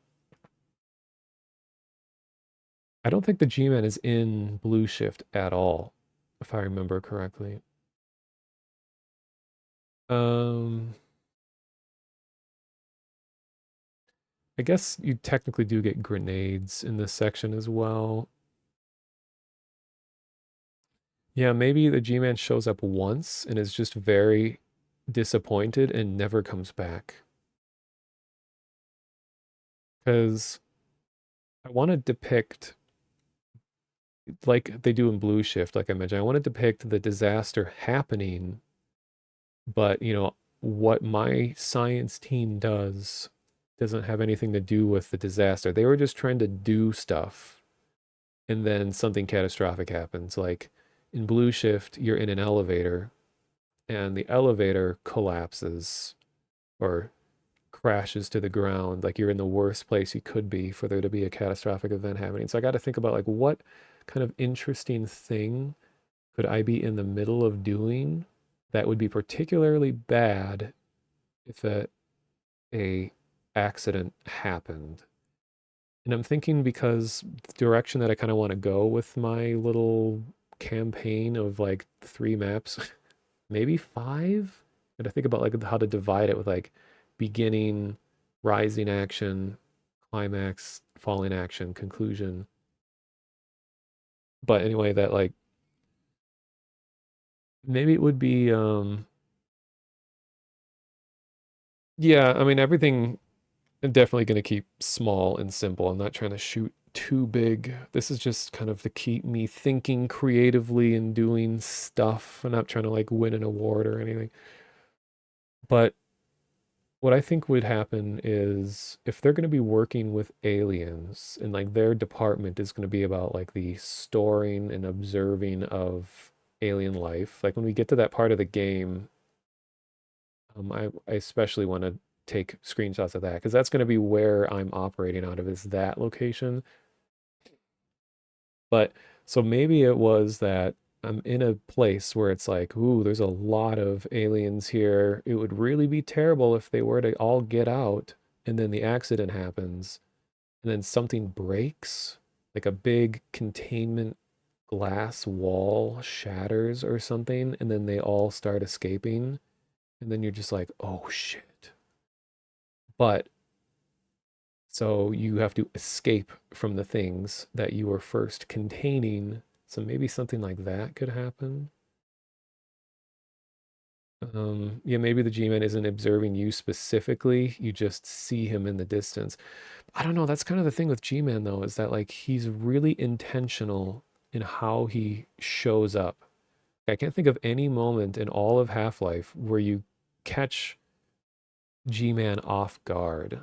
I don't think the G-Man is in Blue Shift at all, if I remember correctly. Um, I guess you technically do get grenades in this section as well. Yeah, maybe the G-Man shows up once and is just very disappointed and never comes back. Because I want to depict, like they do in Blue Shift, like I mentioned, I want to depict the disaster happening, but, what my science team does doesn't have anything to do with the disaster. They were just trying to do stuff and then something catastrophic happens. Like in Blue Shift, you're in an elevator and the elevator collapses or crashes to the ground. Like you're in the worst place you could be for there to be a catastrophic event happening. So I got to think about like what kind of interesting thing could I be in the middle of doing that would be particularly bad if a accident happened. And I'm thinking because the direction that I kind of want to go with my little campaign of like 3 maps, maybe 5. And I think about like how to divide it with like beginning, rising action, climax, falling action, conclusion. But anyway, that like maybe it would be yeah, I mean everything I'm definitely going to keep small and simple. I'm not trying to shoot too big. This is just kind of to keep me thinking creatively and doing stuff. I'm not trying to like win an award or anything. But what I think would happen is if they're going to be working with aliens and like their department is going to be about like the storing and observing of alien life, like when we get to that part of the game, I especially want to take screenshots of that because that's going to be where I'm operating out of is that location. But so maybe it was that I'm in a place where it's like, ooh, there's a lot of aliens here. It would really be terrible if they were to all get out and then the accident happens and then something breaks, like a big containment glass wall shatters or something, and then they all start escaping. And then you're just like, oh shit. But so you have to escape from the things that you were first containing. So maybe something like that could happen. Yeah, maybe the G-Man isn't observing you specifically. You just see him in the distance. I don't know. That's kind of the thing with G-Man though, is that like he's really intentional in how he shows up. I can't think of any moment in all of Half-Life where you catch G-Man off guard.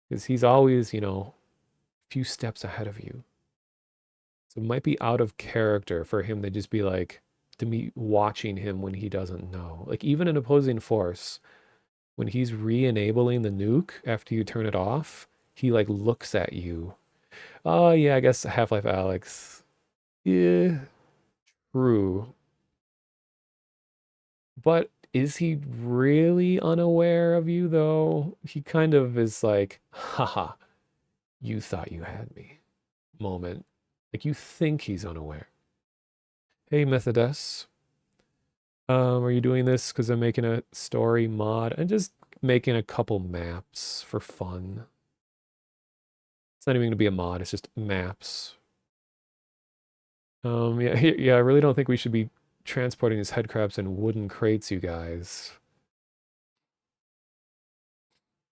Because he's always, a few steps ahead of you. So it might be out of character for him to just be like, to me watching him when he doesn't know. Like even in opposing force, when he's re-enabling the nuke after you turn it off, he like looks at you. Oh yeah, I guess Half-Life Alex. Yeah, true. But is he really unaware of you though? He kind of is like, haha, you thought you had me moment. Like you think he's unaware. Hey Methodus. Are you doing this because I'm making a story mod and just making a couple maps for fun? It's not even gonna be a mod, it's just maps. Yeah, yeah, I really don't think we should be transporting these head crabs in wooden crates, you guys.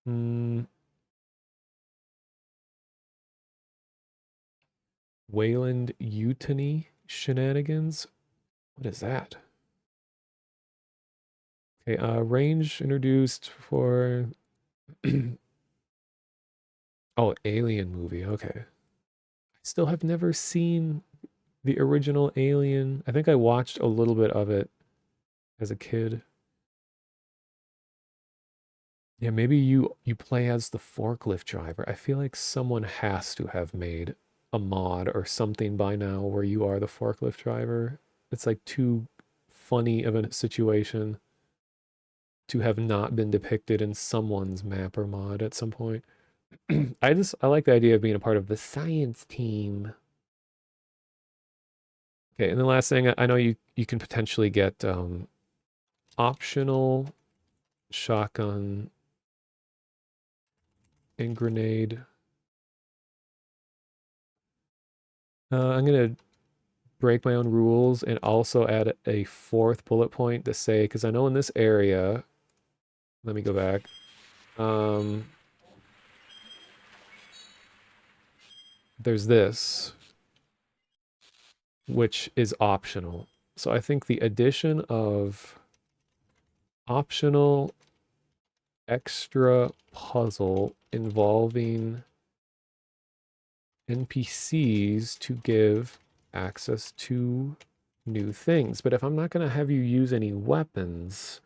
Hmm, Wayland Utony shenanigans? What is that? Okay, range introduced for oh, Alien movie. Okay. I still have never seen the original Alien. I think I watched a little bit of it as a kid. Yeah, maybe you play as the forklift driver. I feel like someone has to have made a mod or something by now where you are the forklift driver. It's like too funny of a situation to have not been depicted in someone's map or mod at some point. I like the idea of being a part of the science team. Okay, and the last thing I know you can potentially get optional shotgun and grenade. I'm gonna break my own rules and also add a fourth bullet point to say, because I know in this area, let me go back. Um, there's this, which is optional. So I think the addition of optional extra puzzle involving NPCs to give access to new things. But if I'm not going to have you use any weapons,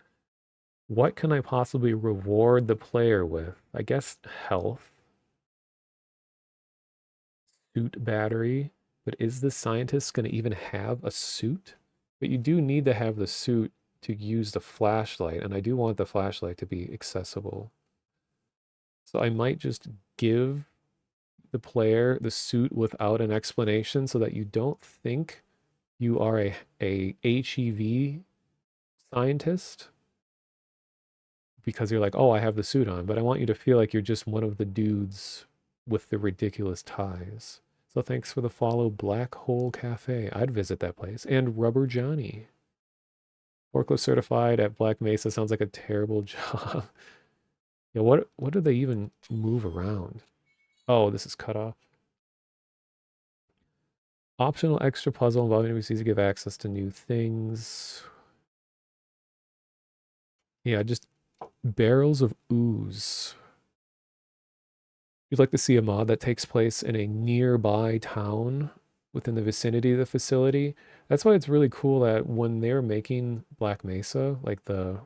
what can I possibly reward the player with? I guess health, suit battery. But is the scientist going to even have a suit? But you do need to have the suit to use the flashlight, and I do want the flashlight to be accessible. So I might just give the player the suit without an explanation so that you don't think you are a HEV scientist because you're like, oh, I have the suit on, but I want you to feel like you're just one of the dudes with the ridiculous ties. So thanks for the follow, Black Hole Cafe. I'd visit that place. And Rubber Johnny. Forklift certified at Black Mesa sounds like a terrible job. Yeah, what do they even move around? Oh, this is cut off. Optional extra puzzle involving NPCs to give access to new things. Yeah, just barrels of ooze. You'd like to see a mod that takes place in a nearby town within the vicinity of the facility. That's why it's really cool that when they're making Black Mesa, like the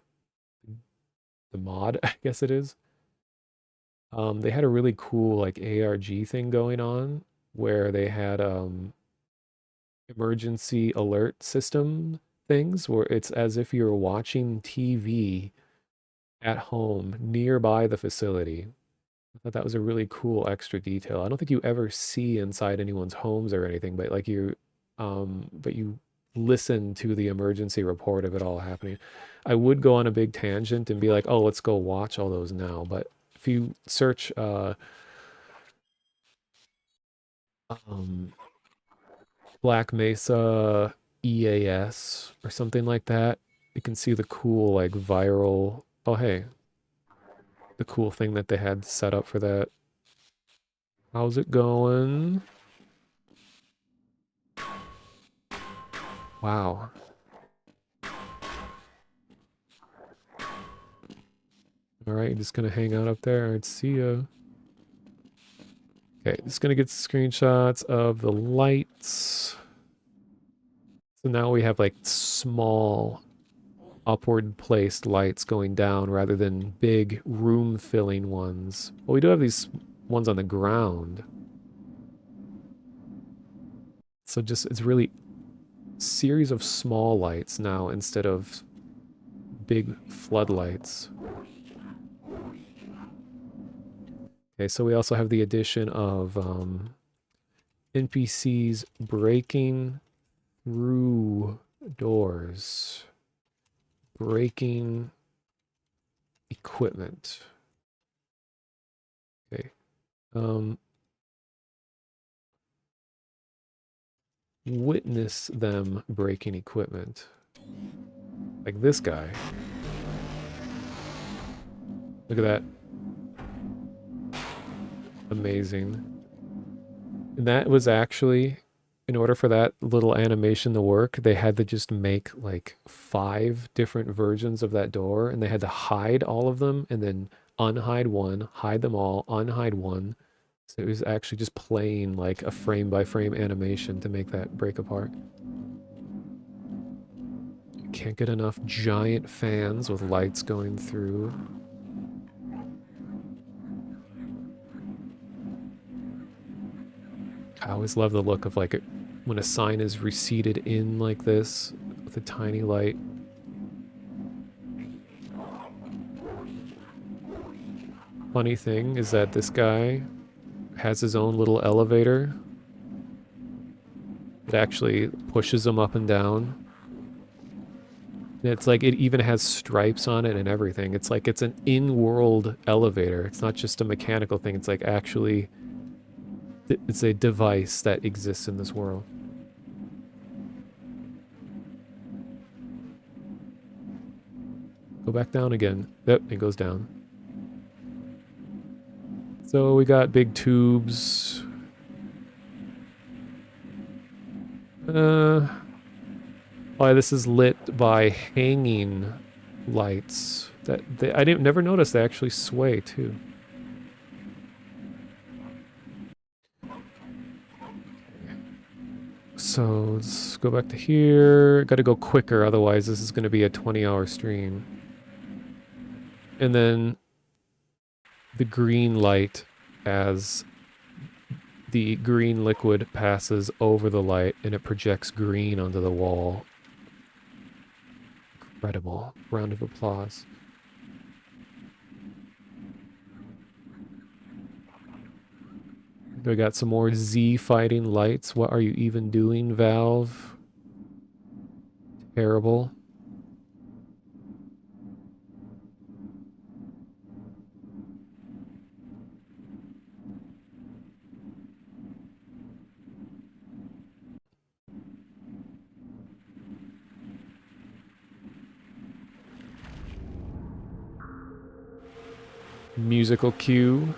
mod, I guess it is, they had a really cool like ARG thing going on where they had emergency alert system things where it's as if you're watching TV at home nearby the facility. I thought that was a really cool extra detail. I don't think you ever see inside anyone's homes or anything, but like but you listen to the emergency report of it all happening. I would go on a big tangent and be like, oh, let's go watch all those now. But if you search um, Black Mesa EAS or something like that, you can see the cool like viral. Oh, hey, the cool thing that they had set up for that. How's it going? Wow. All right, just gonna hang out up there. All right, see ya. Okay, just gonna get screenshots of the lights. So now we have like small upward placed lights going down rather than big room filling ones. Well, we do have these ones on the ground. So just it's really series of small lights now instead of big floodlights. Okay, so we also have the addition of NPCs breaking through doors, breaking equipment. Okay. Witness them breaking equipment. Like this guy. Look at that. Amazing. And that was actually, in order for that little animation to work, they had to just make like 5 different versions of that door, and they had to hide all of them and then unhide one, hide them all, unhide one. So it was actually just playing like a frame by frame animation to make that break apart. Can't get enough giant fans with lights going through. I always love the look of like when a sign is receded in like this with a tiny light. Funny thing is that this guy has his own little elevator. It actually pushes him up and down. It's like it even has stripes on it and everything. It's like it's an in-world elevator. It's not just a mechanical thing. It's like actually, it's a device that exists in this world. Go back down again. Yep, it goes down. So we got big tubes. Why this is lit by hanging lights. I didn't never notice they actually sway too. So let's go back to here. Got to go quicker, otherwise this is going to be a 20-hour stream. And then the green light, as the green liquid passes over the light and it projects green onto the wall. Incredible. Round of applause. We got some more Z fighting lights. What are you even doing, Valve? Terrible. Musical cue.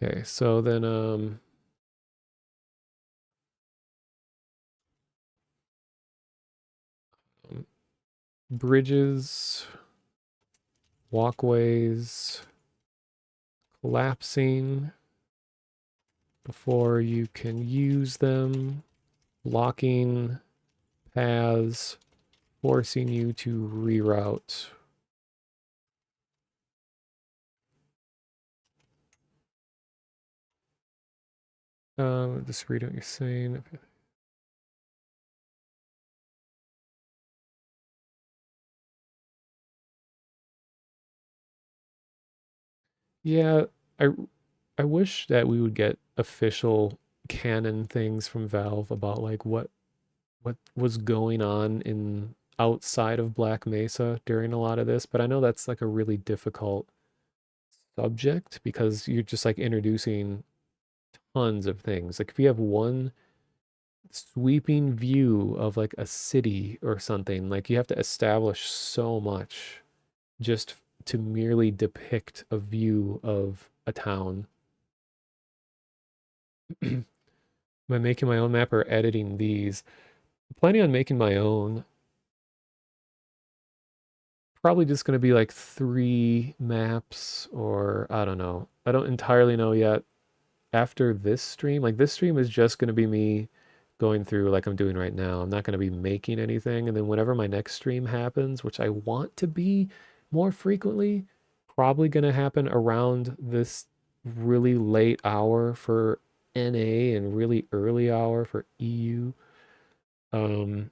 Okay, so then bridges, walkways, collapsing before you can use them, blocking paths, forcing you to reroute. Just read what you're saying. Yeah, I I wish that we would get official canon things from Valve about like what was going on in outside of Black Mesa during a lot of this, but I know that's like a really difficult subject because you're just like introducing tons of things. Like if you have one sweeping view of like a city or something, like you have to establish so much just to merely depict a view of a town. Am I making my own map or editing these? I'm planning on making my own. Probably just going to be like 3 maps or I don't know. I don't entirely know yet. After this stream, like this stream is just going to be me going through like I'm doing right now. I'm not going to be making anything. And then whenever my next stream happens, which I want to be more frequently, probably going to happen around this really late hour for NA and really early hour for EU. Um,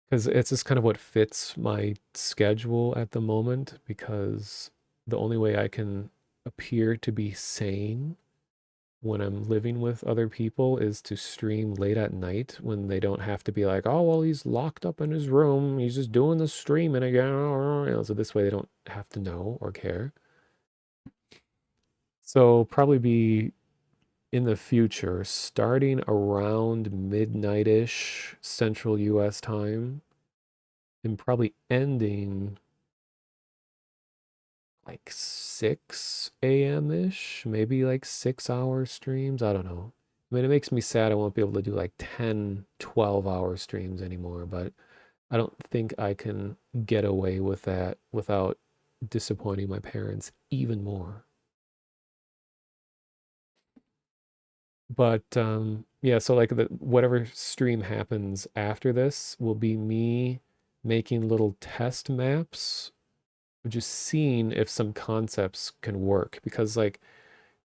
because it's just kind of what fits my schedule at the moment because the only way I can appear to be sane when I'm living with other people is to stream late at night when they don't have to be like, oh, well, he's locked up in his room. He's just doing the streaming again. So this way they don't have to know or care. So probably be in the future, starting around midnight-ish Central US time and probably ending like 6 a.m. ish, maybe like 6 hour streams. I don't know. I mean, it makes me sad I won't be able to do like 10, 12 hour streams anymore, but I don't think I can get away with that without disappointing my parents even more. But yeah, so like the whatever stream happens after this will be me making little test maps, just seeing if some concepts can work because like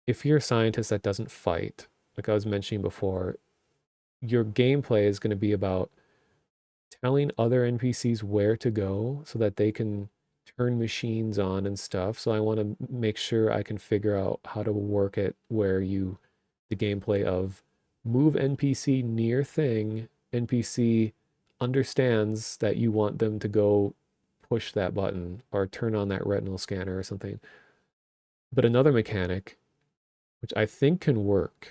if you're a scientist that doesn't fight, like I was mentioning before, your gameplay is going to be about telling other NPCs where to go so that they can turn machines on and stuff. So I want to make sure I can figure out how to work it where the gameplay of move NPC near thing, NPC understands that you want them to go push that button or turn on that retinal scanner or something. But another mechanic, which I think can work,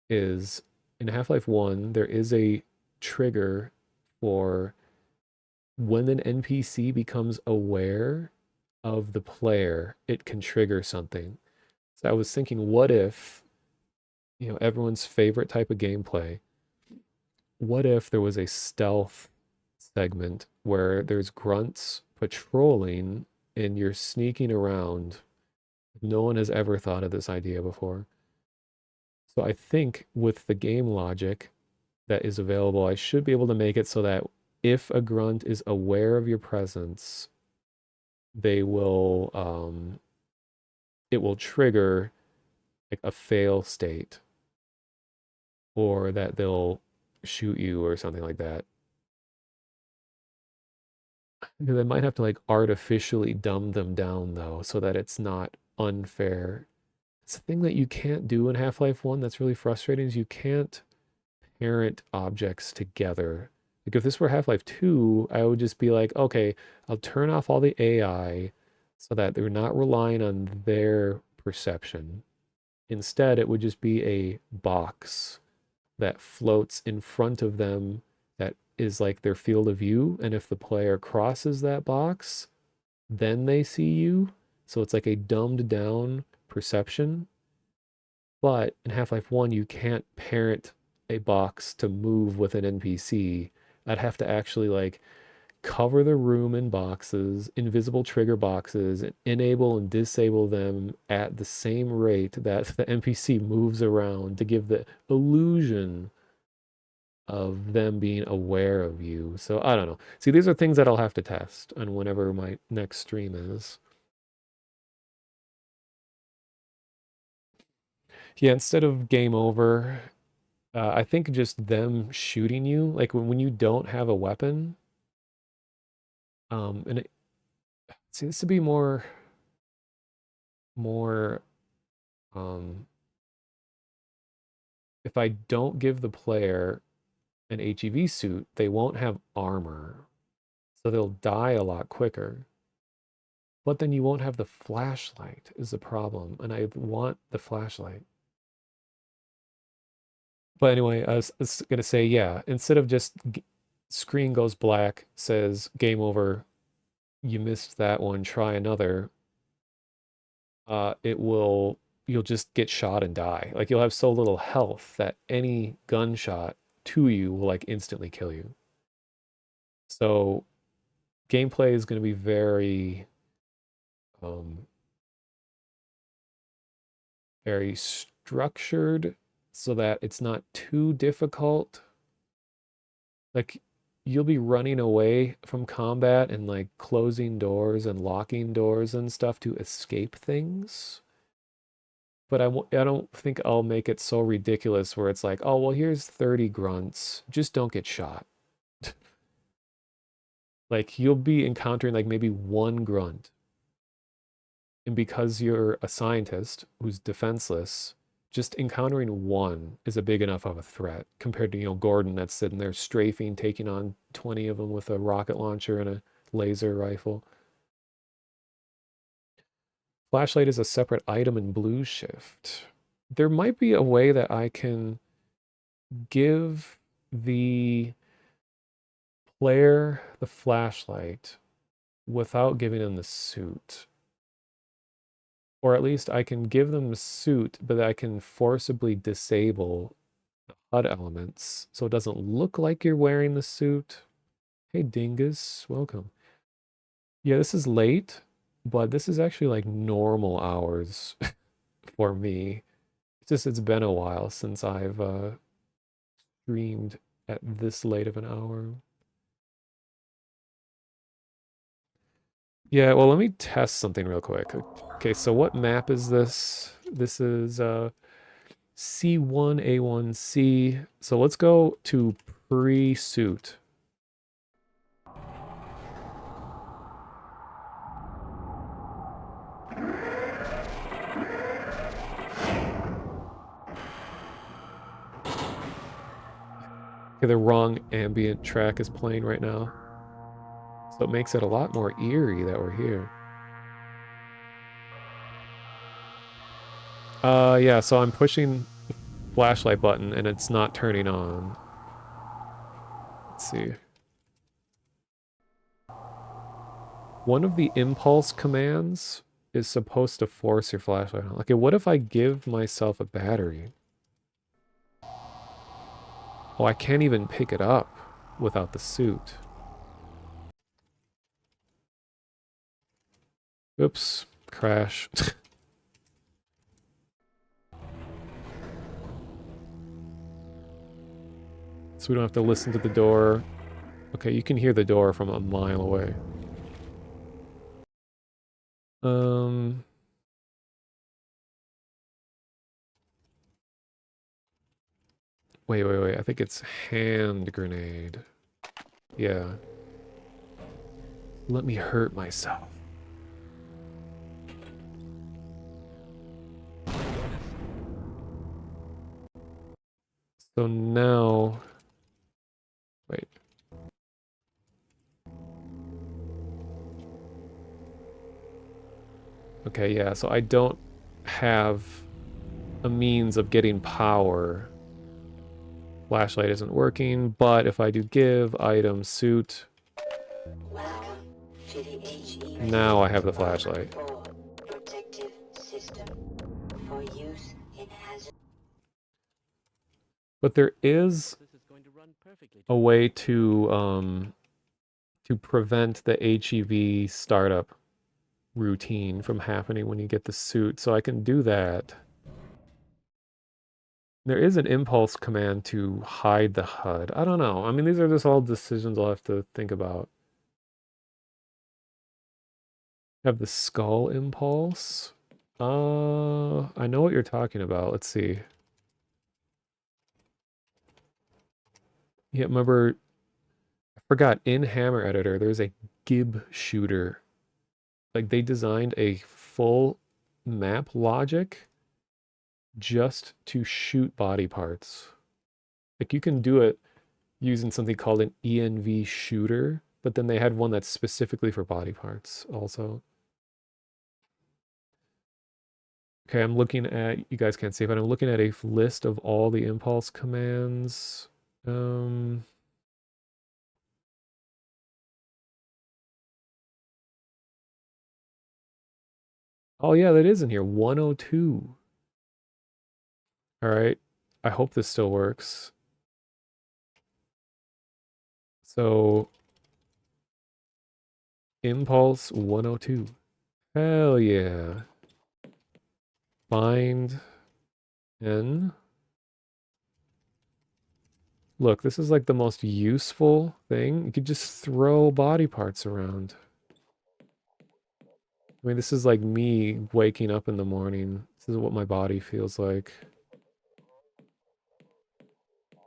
is in Half-Life 1, there is a trigger for when an NPC becomes aware of the player, it can trigger something. So I was thinking, what if, everyone's favorite type of gameplay what if there was a stealth segment where there's grunts patrolling and you're sneaking around? No one has ever thought of this idea before. So I think with the game logic that is available, I should be able to make it so that if a grunt is aware of your presence, they will it will trigger like a fail state, or that they'll shoot you or something like that. They might have to like artificially dumb them down though, so that it's not unfair. It's a thing that you can't do in Half-Life 1 that's really frustrating is you can't parent objects together. Like if this were Half-Life 2, I would just be like, okay, I'll turn off all the AI so that they're not relying on their perception. Instead, it would just be a box that floats in front of them that is like their field of view. And if the player crosses that box, then they see you. So it's like a dumbed down perception. But in Half-Life 1, you can't parent a box to move with an NPC. I'd have to actually like cover the room in boxes, invisible trigger boxes, and enable and disable them at the same rate that the NPC moves around to give the illusion of them being aware of you. So I don't know. See, these are things that I'll have to test on whenever my next stream is. Yeah, instead of game over, I think just them shooting you, like when you don't have a weapon, and it, see, this would be more, um, if I don't give the player an HEV suit, they won't have armor, so they'll die a lot quicker. But then you won't have the flashlight is the problem, and I want the flashlight. But anyway, I was gonna say, yeah, instead of just screen goes black, says game over, you missed that one, try another, it will, you'll just get shot and die. Like you'll have so little health that any gunshot to you will like instantly kill you. So gameplay is going to be very, um, very structured so that it's not too difficult. Like you'll be running away from combat and like closing doors and locking doors and stuff to escape things. But I don't think I'll make it so ridiculous where it's like, oh, well, here's 30 grunts. Just don't get shot. Like you'll be encountering like maybe one grunt. And because you're a scientist who's defenseless, just encountering one is a big enough of a threat compared to, Gordon that's sitting there strafing, taking on 20 of them with a rocket launcher and a laser rifle. Flashlight is a separate item in Blue Shift. There might be a way that I can give the player the flashlight without giving them the suit. Or at least I can give them the suit, but I can forcibly disable the HUD elements so it doesn't look like you're wearing the suit. Hey, Dingus, welcome. Yeah, this is late, but this is actually like normal hours for me. It's been a while since I've streamed at this late of an hour. Yeah, well, let me test something real quick. Okay, so what map is this? This is C1A1C. So let's go to pre-suit. Okay, the wrong ambient track is playing right now. So it makes it a lot more eerie that we're here. Yeah, so I'm pushing the flashlight button and it's not turning on. Let's see. One of the impulse commands is supposed to force your flashlight on. Okay, what if I give myself a battery? Oh, I can't even pick it up without the suit. Oops, crash. So we don't have to listen to the door. Okay, you can hear the door from a mile away. Um, wait. I think it's hand grenade. Yeah. Let me hurt myself. So now, wait. Okay, yeah, so I don't have a means of getting power. Flashlight isn't working, but if I do give item suit, Welcome to the HE now I have the flashlight. protective system for use in hazard. But there is This is going to run perfectly. a way to prevent the HEV startup routine from happening when you get the suit, so I can do that. There is an impulse command to hide the HUD. I don't know. I mean, these are just all decisions I'll have to think about. Have the skull impulse. I know what you're talking about. Let's see. Yeah, remember, I forgot, in Hammer Editor, there's a gib shooter. Like, they designed a full map logic just to shoot body parts. Like, you can do it using something called an ENV shooter, but then they had one that's specifically for body parts also. Okay, I'm looking at, you guys can't see, but I'm looking at a list of all the impulse commands. Oh yeah, that is in here, 102. All right, I hope this still works. So, impulse 102. Hell yeah. Find N. Look, this is like the most useful thing. You could just throw body parts around. I mean, this is like me waking up in the morning. This is what my body feels like.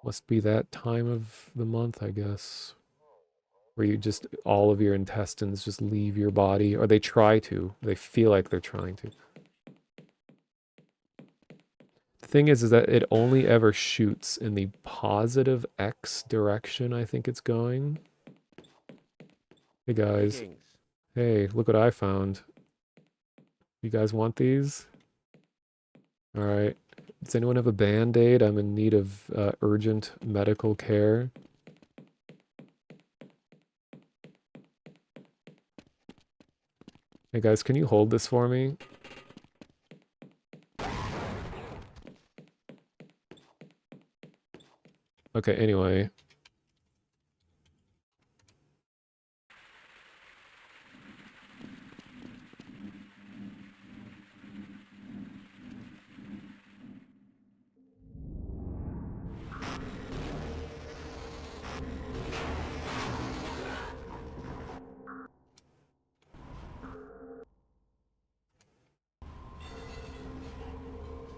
Must be that time of the month, I guess, where you just, all of your intestines just leave your body, or they try to. They feel like they're trying to. The thing is that it only ever shoots in the positive X direction, I think it's going. Hey guys. Greetings. Hey, look what I found. You guys want these? All right. Does anyone have a band-aid? I'm in need of urgent medical care. Hey guys, can you hold this for me? Okay, anyway.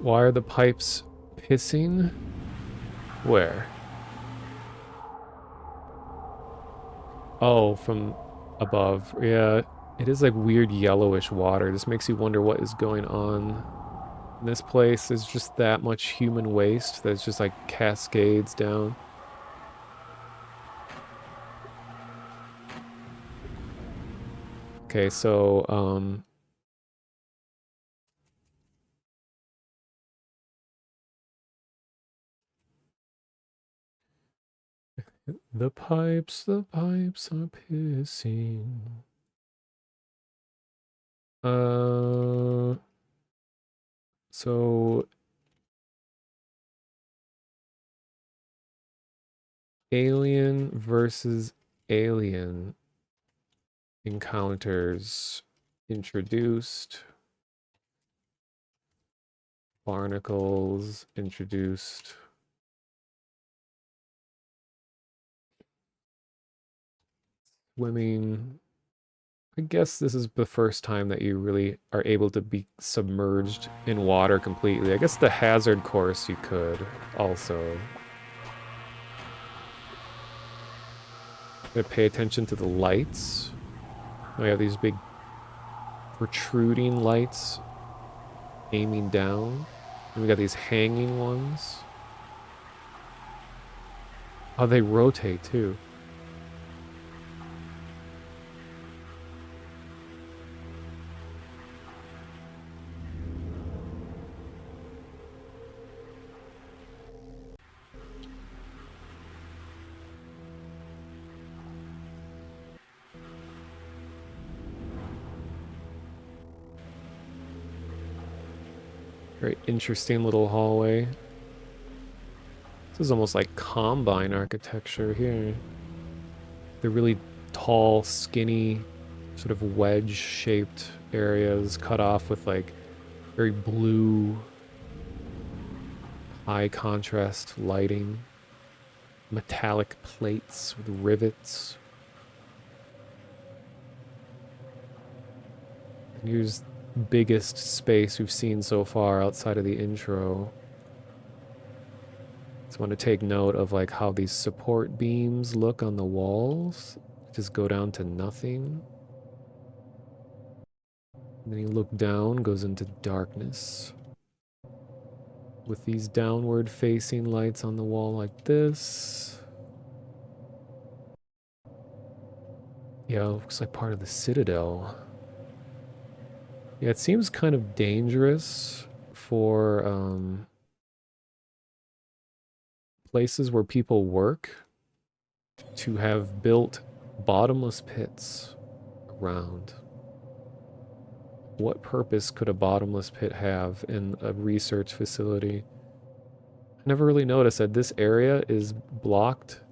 Why are the pipes pissing? Where? Oh, from above. Yeah, it is like weird yellowish water. This makes you wonder what is going on in this place. There's just that much human waste that's just like cascades down. Okay, so, the pipes are pissing. Uh, so Alien versus alien encounters introduced. Barnacles introduced. Swimming. I guess this is the first time that you really are able to be submerged in water completely. I guess the hazard course you could also. Gotta pay attention to the lights. We have these big protruding lights aiming down. And we got these hanging ones. Oh, they rotate too. Very interesting little hallway. This is almost like Combine architecture here. The really tall, skinny, sort of wedge-shaped areas cut off with like very blue, high contrast lighting. Metallic plates with rivets. And here's biggest space we've seen so far outside of the intro. Just want to take note of like how these support beams look on the walls. Just go down to nothing. And then you look down, goes into darkness. With these downward facing lights on the wall like this. Yeah, looks like part of the Citadel. Yeah, it seems kind of dangerous for places where people work to have built bottomless pits around. What purpose could a bottomless pit have in a research facility? I never really noticed that this area is blocked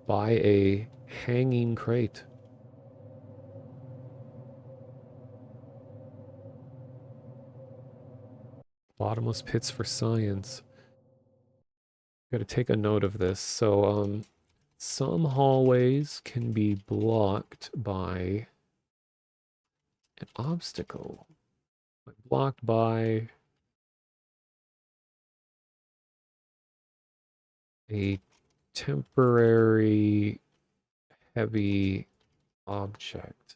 by a hanging crate. Bottomless pits for science. Gotta take a note of this. So, some hallways can be blocked by an obstacle. Like blocked by a temporary heavy object.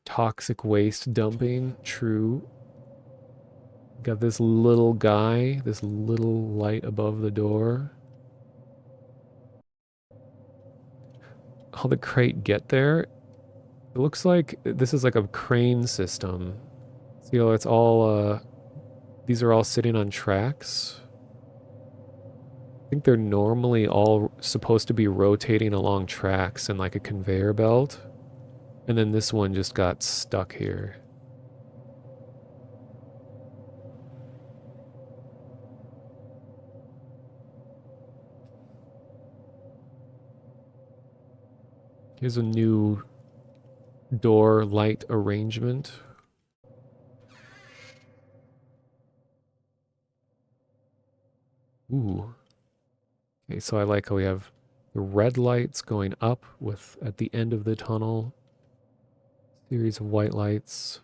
Toxic waste dumping, true. Got this little guy, this little light above the door. How the crate get there? It looks like this is like a crane system. See how it's all, these are all sitting on tracks. I think they're normally all supposed to be rotating along tracks in like a conveyor belt. And then this one just got stuck here. Here's a new door light arrangement. Ooh. Okay, so I like how we have the red lights going up with at the end of the tunnel. Series of white lights.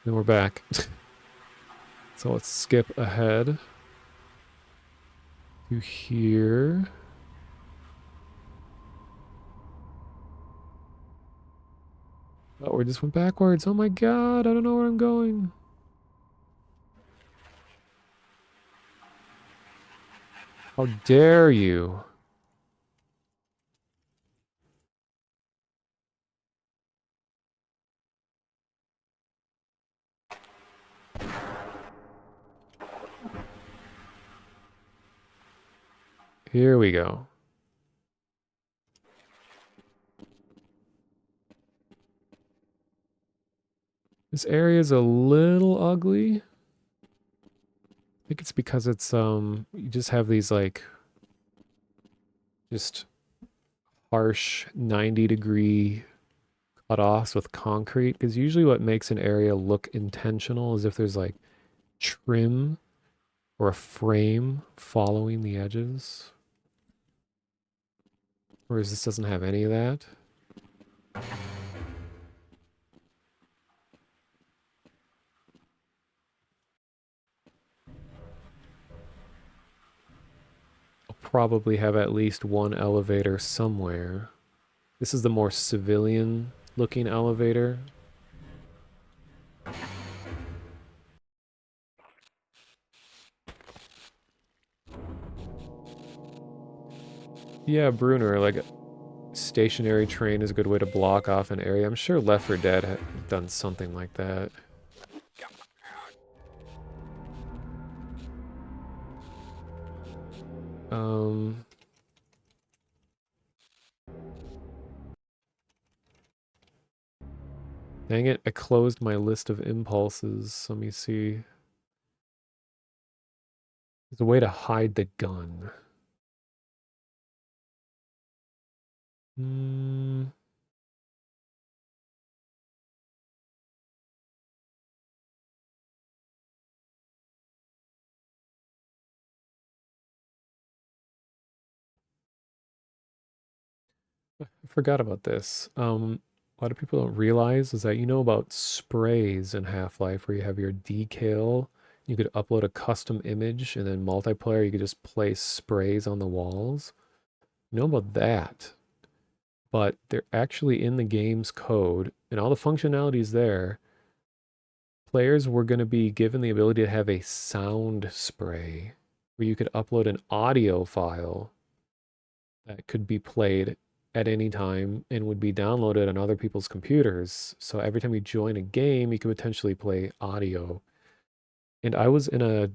Then we're back. So let's skip ahead to here. Oh, we just went backwards. Oh my god, I don't know where I'm going. How dare you? Here we go. This area is a little ugly. I think it's because it's you just have these like just harsh 90-degree cutoffs with concrete, because usually what makes an area look intentional is if there's like trim or a frame following the edges. Whereas this doesn't have any of that. I'll probably have at least one elevator somewhere. This is the more civilian looking elevator. Yeah, Bruner, like stationary train is a good way to block off an area. I'm sure Left 4 Dead had done something like that. Um, Dang it, I closed my list of impulses. Let me see. There's a way to hide the gun. Hmm. I forgot about this. A lot of people don't realize is that you know about sprays in Half-Life where you have your decal. You could upload a custom image and then multiplayer, you could just place sprays on the walls. You know about that, but they're actually in the game's code and all the functionalities there. Players were going to be given the ability to have a sound spray where you could upload an audio file that could be played at any time and would be downloaded on other people's computers. So every time you join a game, you could potentially play audio. And I was in a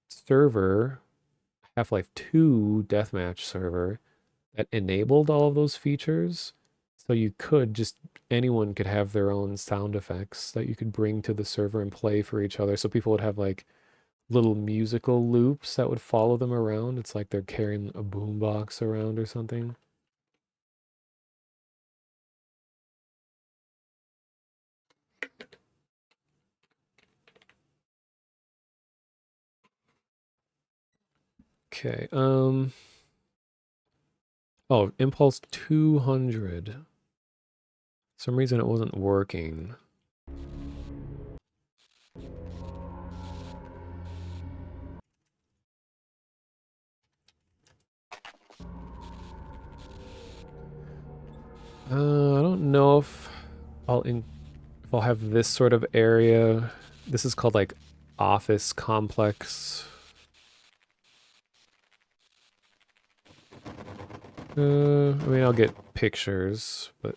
server, Half-Life 2 deathmatch server, that enabled all of those features. So you could just, anyone could have their own sound effects that you could bring to the server and play for each other. So people would have like little musical loops that would follow them around. It's like they're carrying a boombox around or something. Okay. Oh, Impulse 200. Some reason it wasn't working. I don't know if if I'll have this sort of area. This is called like office complex. I mean, I'll get pictures, but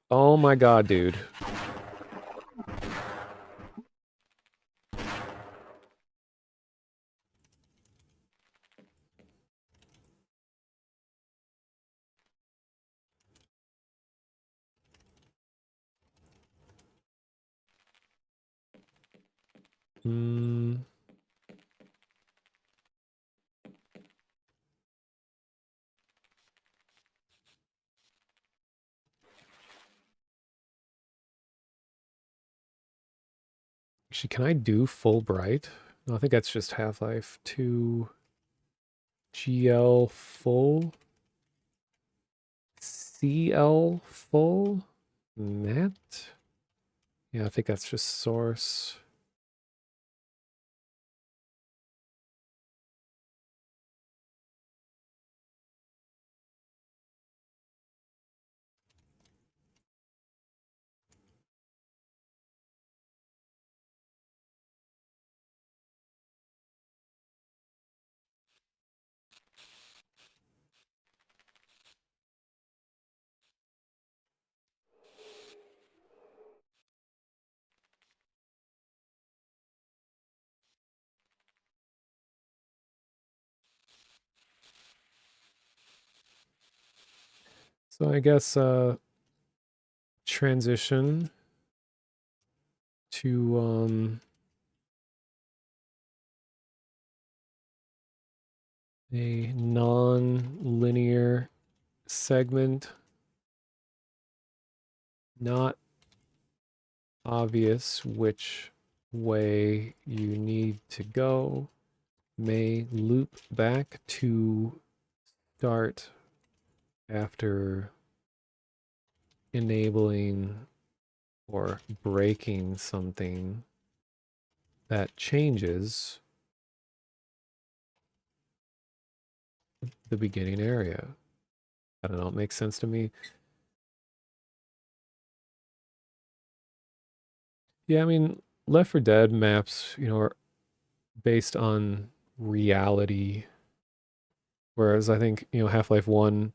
oh my god, dude. Hmm. Actually, can I do full bright? No, I think that's just Half-Life 2 GL full. CL full. Net. Yeah, I think that's just source. So I guess transition. to a non-linear segment, not obvious which way you need to go, may loop back to start after enabling or breaking something that changes the beginning area. I don't know, it makes sense to me. Yeah, I mean, Left 4 Dead maps, are based on reality, whereas I think, Half-Life 1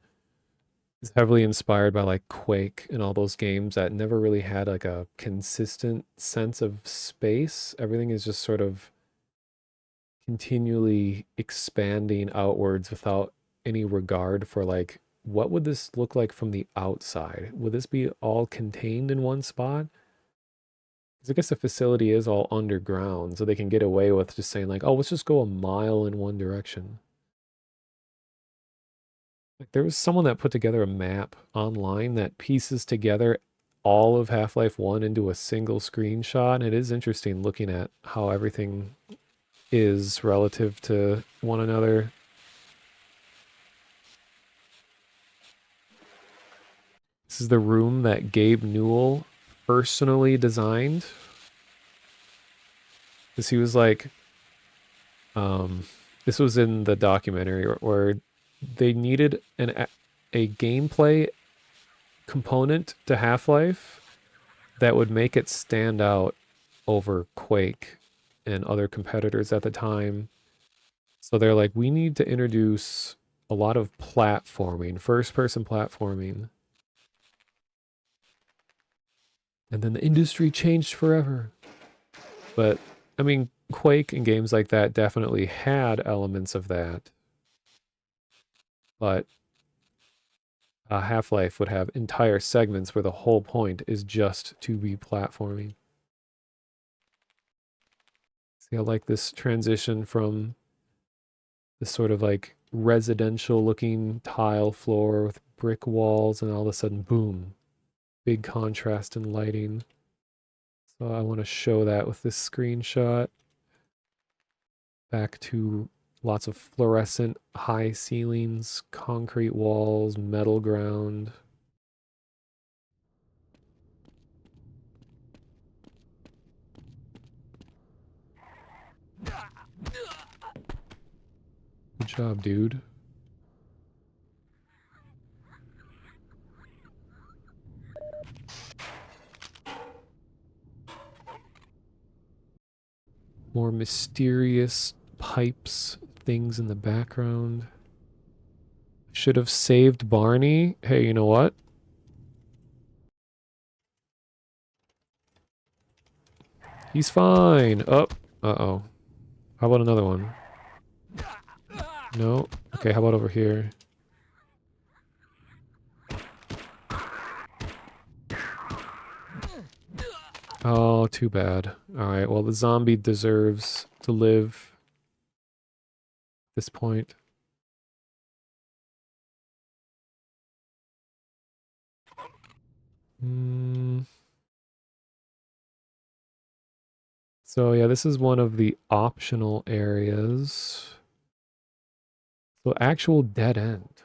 is heavily inspired by like Quake and all those games that never really had like a consistent sense of space. Everything is just sort of continually expanding outwards without any regard for like what would this look like from the outside? Would this be all contained in one spot? 'Cause I guess the facility is all underground, so they can get away with just saying like, "Oh, let's just go a mile in one direction." Like there was someone that put together a map online that pieces together all of Half-Life 1 into a single screenshot. And it is interesting looking at how everything is relative to one another. This is the room that Gabe Newell personally designed. Because he was like, this was in the documentary where they needed a gameplay component to Half-Life that would make it stand out over Quake and other competitors at the time. So they're like, we need to introduce a lot of platforming, first person platforming. And then the industry changed forever. But I mean, Quake and games like that definitely had elements of that. But Half-Life would have entire segments where the whole point is just to be platforming. See, I like this transition from this sort of like residential looking tile floor with brick walls, and all of a sudden, boom, big contrast in lighting. So I want to show that with this screenshot. Back to lots of fluorescent high ceilings, concrete walls, metal ground. Good job, dude. More mysterious pipes, things in the background. Should have saved Barney. Hey, you know what? He's fine. Oh, uh-oh. How about another one? No? Okay, how about over here? Oh, too bad. Alright, well, the zombie deserves to live at this point. So yeah, this is one of the optional areas. So actual dead end.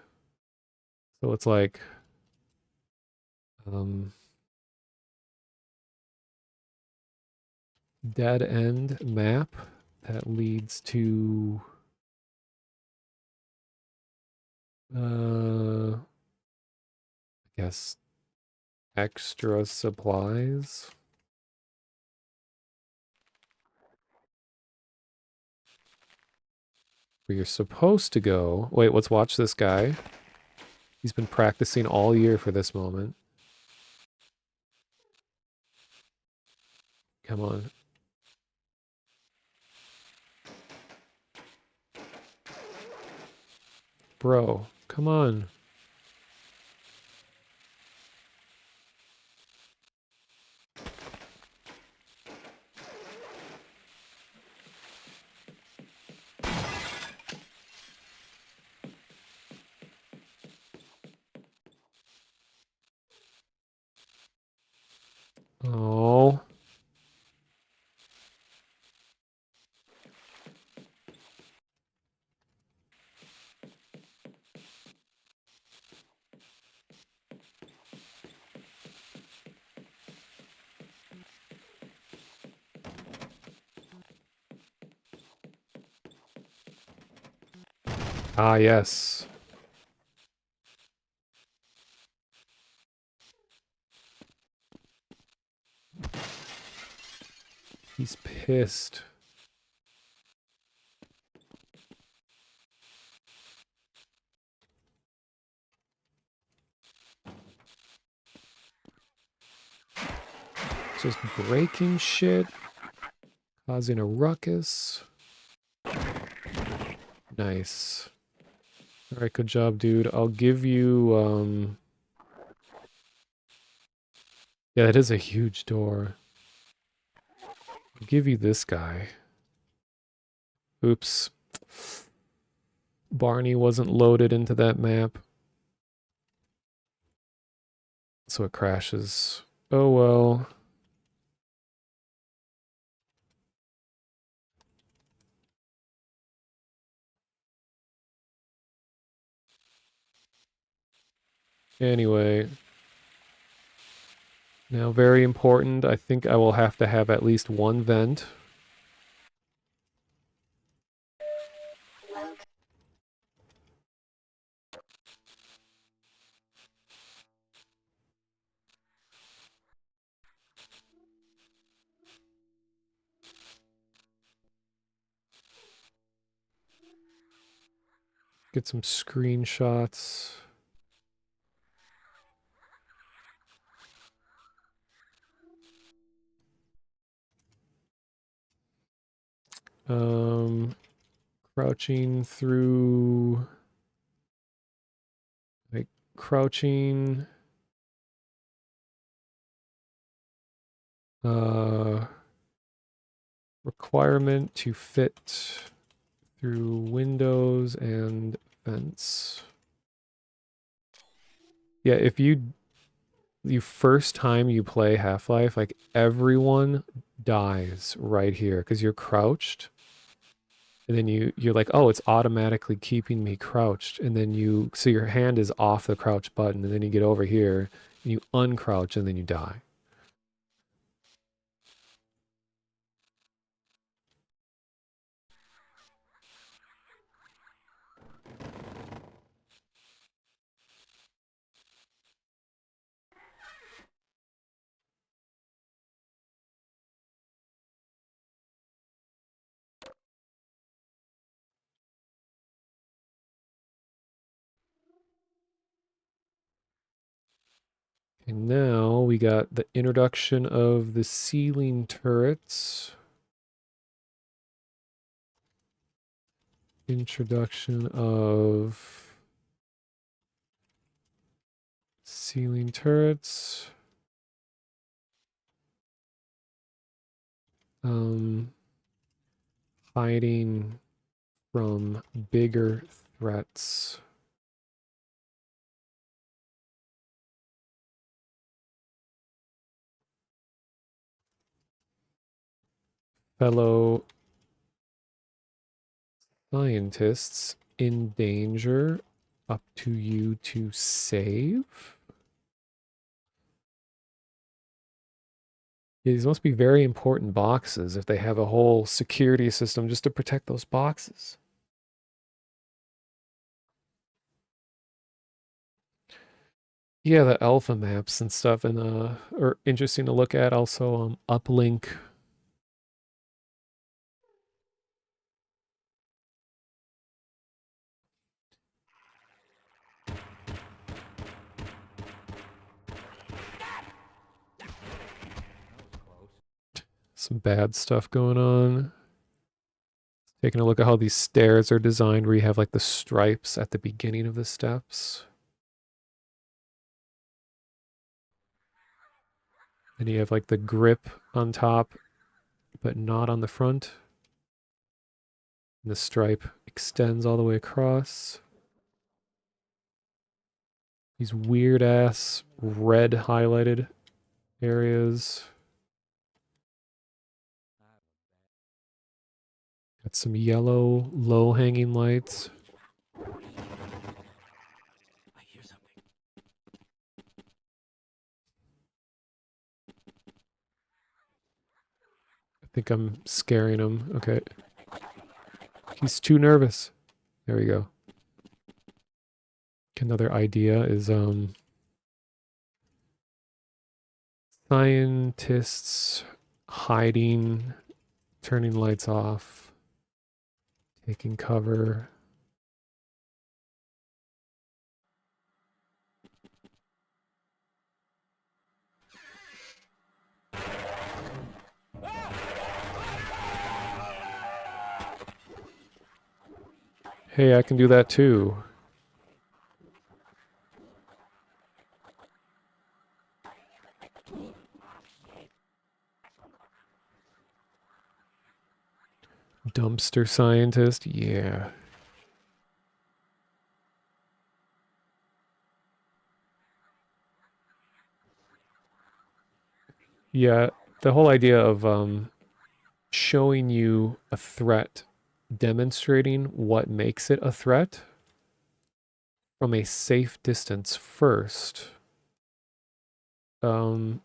So it's like um, dead end map that leads to I guess extra supplies. Where you're supposed to go. Wait, let's watch this guy. He's been practicing all year for this moment. Come on. Bro, come on. Ah, yes. He's pissed. Just breaking shit, causing a ruckus. Nice. All right, good job, dude. I'll give you, yeah, that is a huge door. I'll give you this guy. Oops. Barney wasn't loaded into that map, so it crashes. Oh well. Anyway, now very important. I think I will have to have at least one vent. Get some screenshots. Um, crouching through, like crouching. Requirement to fit through windows and vents. Yeah, if you first time you play Half-Life, like everyone dies right here because you're crouched. And then you're like, oh, it's automatically keeping me crouched. And then so your hand is off the crouch button, and then you get over here and you uncrouch and then you die. And now we got the introduction of the ceiling turrets. Introduction of ceiling turrets. Hiding from bigger threats. Fellow scientists in danger, up to you to save. Yeah, these must be very important boxes if they have a whole security system just to protect those boxes. Yeah, the alpha maps and stuff and are interesting to look at. Also, uplink. Some bad stuff going on. Taking a look at how these stairs are designed, where you have like the stripes at the beginning of the steps. And you have like the grip on top, but not on the front. And the stripe extends all the way across. These weird ass red highlighted areas. Got some yellow low hanging lights. I hear something. I think I'm scaring him. Okay. He's too nervous. There we go. Another idea is scientists hiding, turning lights off, taking cover. Hey, I can do that too. Dumpster scientist, yeah. Yeah, the whole idea of showing you a threat, demonstrating what makes it a threat from a safe distance first, um,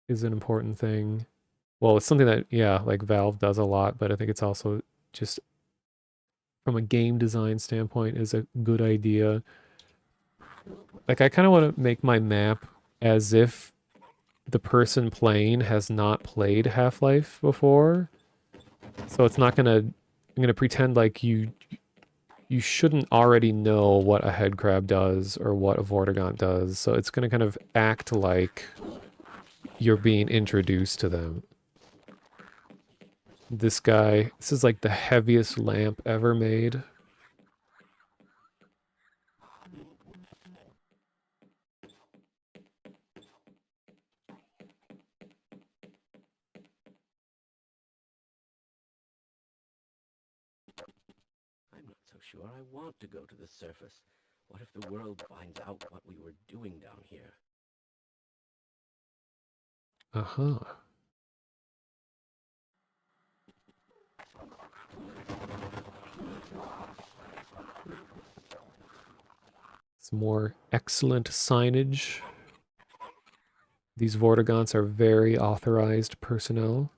is an important thing. Well, it's something that, yeah, like Valve does a lot, but I think it's also just from a game design standpoint is a good idea. Like, I kind of want to make my map as if the person playing has not played Half-Life before. So it's not gonna, I'm gonna pretend like you shouldn't already know what a head crab does or what a vortigaunt does. So it's gonna kind of act like you're being introduced to them. This guy, this is like the heaviest lamp ever made. I'm not so sure I want to go to the surface. What if the world finds out what we were doing down here? Uh-huh. Some more excellent signage. These vortigaunts are very authorized personnel.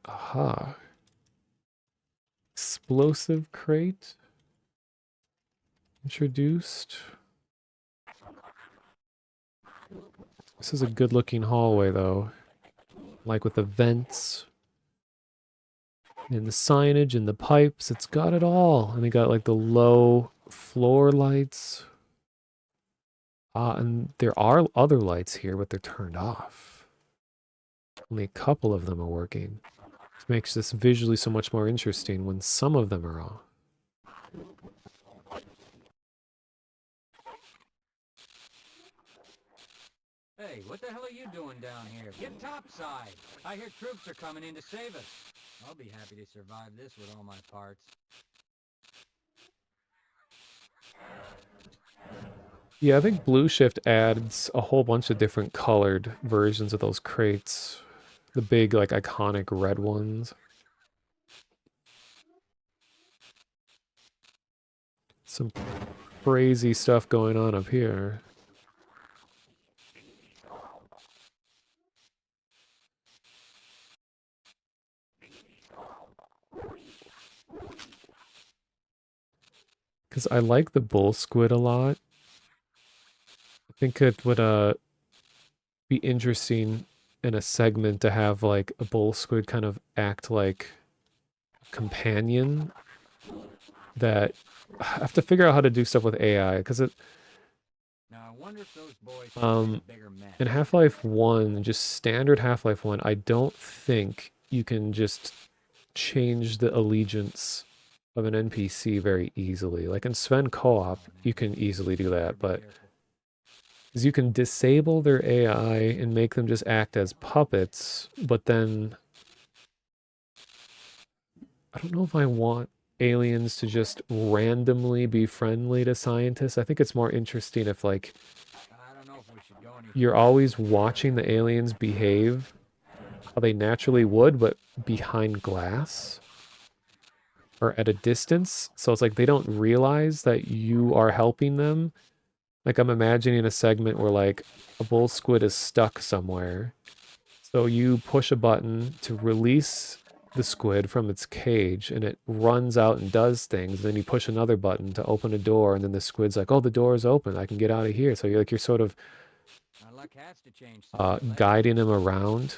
Aha. Explosive crate introduced. This is a good looking hallway though. Like with the vents and the signage and the pipes, it's got it all. And they got like the low floor lights. And there are other lights here, but they're turned off. Only a couple of them are working. Which makes this visually so much more interesting when some of them are off. Hey, what the hell are you doing down here? Get topside! I hear troops are coming in to save us. I'll be happy to survive this with all my parts. Yeah, I think Blue Shift adds a whole bunch of different colored versions of those crates. The big, like, iconic red ones. Some crazy stuff going on up here. Because I like the bull squid a lot. I think it would be interesting in a segment to have like a bull squid kind of act like a companion that I have to figure out how to do stuff with AI because it Now I wonder if those boys can make a bigger mess. in Half-Life 1, just standard Half-Life 1, I don't think you can just change the allegiance of an NPC very easily. Like in Sven Co-op, you can easily do that, but is you can disable their AI and make them just act as puppets, but then I don't know if I want aliens to just randomly be friendly to scientists. I think it's more interesting if like I don't know if we should go any you're further. always watching the aliens behave how they naturally would, but behind glass. are at a distance. So it's like they don't realize that you are helping them. Like I'm imagining a segment where like a bull squid is stuck somewhere. So you push a button to release the squid from its cage and it runs out and does things. Then you push another button to open a door and then the squid's like, oh, the door is open. I can get out of here. So you're sort of Our luck has to change sooner or later. guiding him around.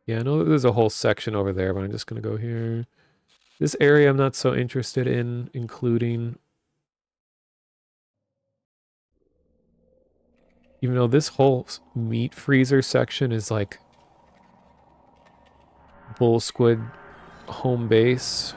Yeah, I know there's a whole section over there, but I'm just going to go here. This area I'm not so interested in including. Even though this whole meat freezer section is like bull squid home base.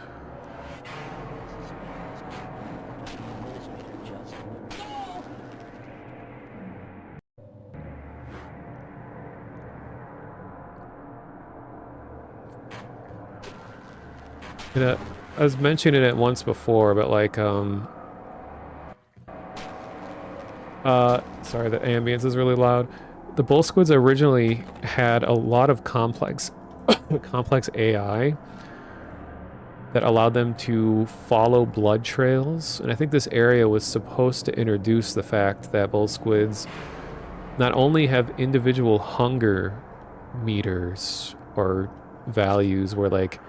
And I was mentioning it once before, but like sorry, the ambience is really loud. The bull squids originally had a lot of complex complex AI that allowed them to follow blood trails. And I think this area was supposed to introduce the fact that bull squids not only have individual hunger meters or values where like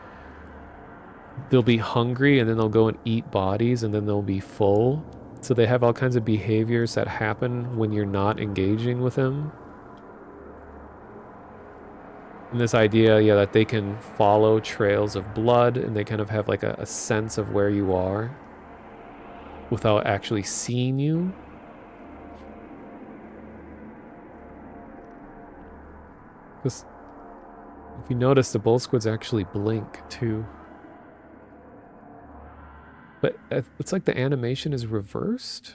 they'll be hungry and then they'll go and eat bodies and then they'll be full. So they have all kinds of behaviors that happen when you're not engaging with them. And this idea, yeah, that they can follow trails of blood and they kind of have like a sense of where you are without actually seeing you. Because if you notice, the bull squids actually blink too. But it's like the animation is reversed.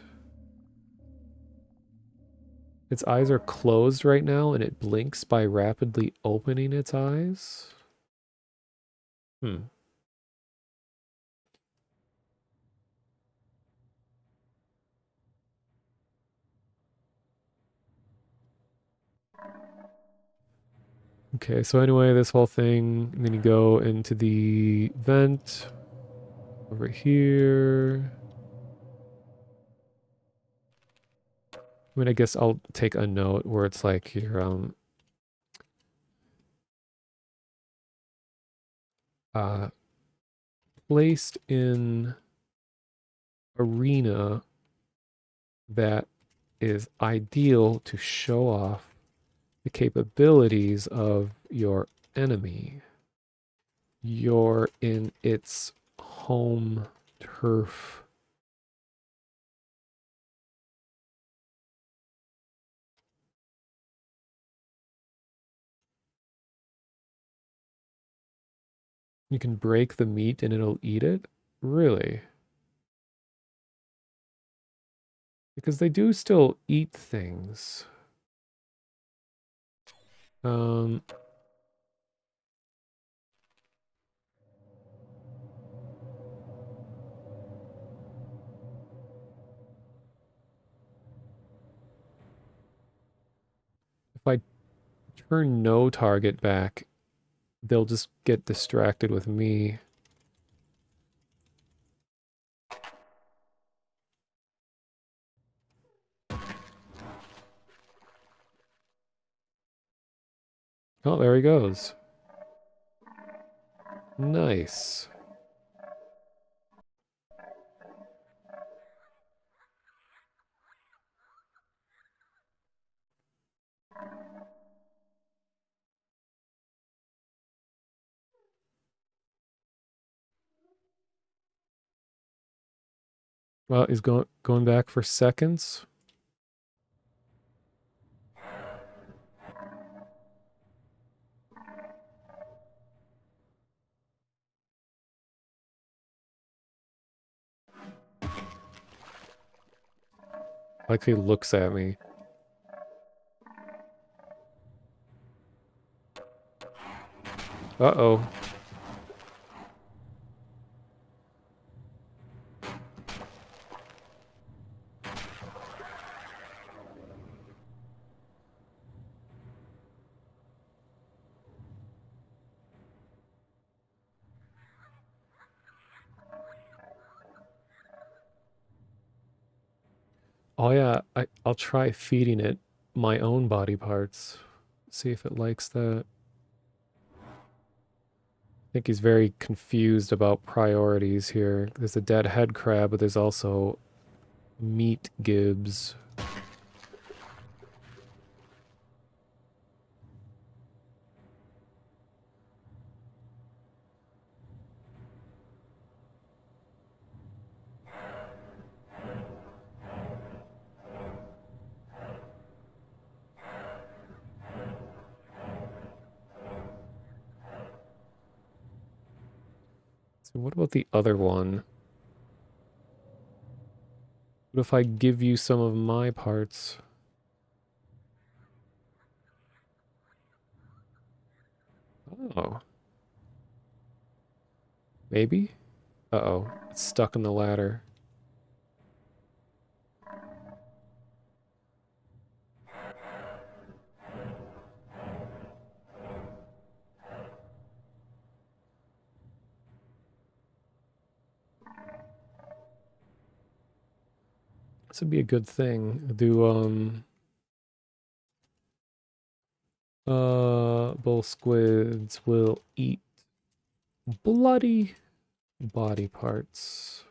Its eyes are closed right now and it blinks by rapidly opening its eyes. Hmm. Okay, so anyway, this whole thing, and then you go into the vent over here. I mean, I guess I'll take a note where it's like you're uh placed in arena that is ideal to show off the capabilities of your enemy. You're in its home turf. You can break the meat and it'll eat it? Really? Because they do still eat things. Um, if I turn no target back, they'll just get distracted with me. Oh, there he goes. Nice. Well, he's going back for seconds. Like he looks at me. Uh-oh. Oh yeah, I'll try feeding it my own body parts. See if it likes that. I think he's very confused about priorities here. There's a dead head crab, but there's also meat gibs. So what about the other one? What if I give you some of my parts? Oh, maybe? Uh-oh, it's stuck in the ladder. This would be a good thing. Bull squids will eat bloody body parts.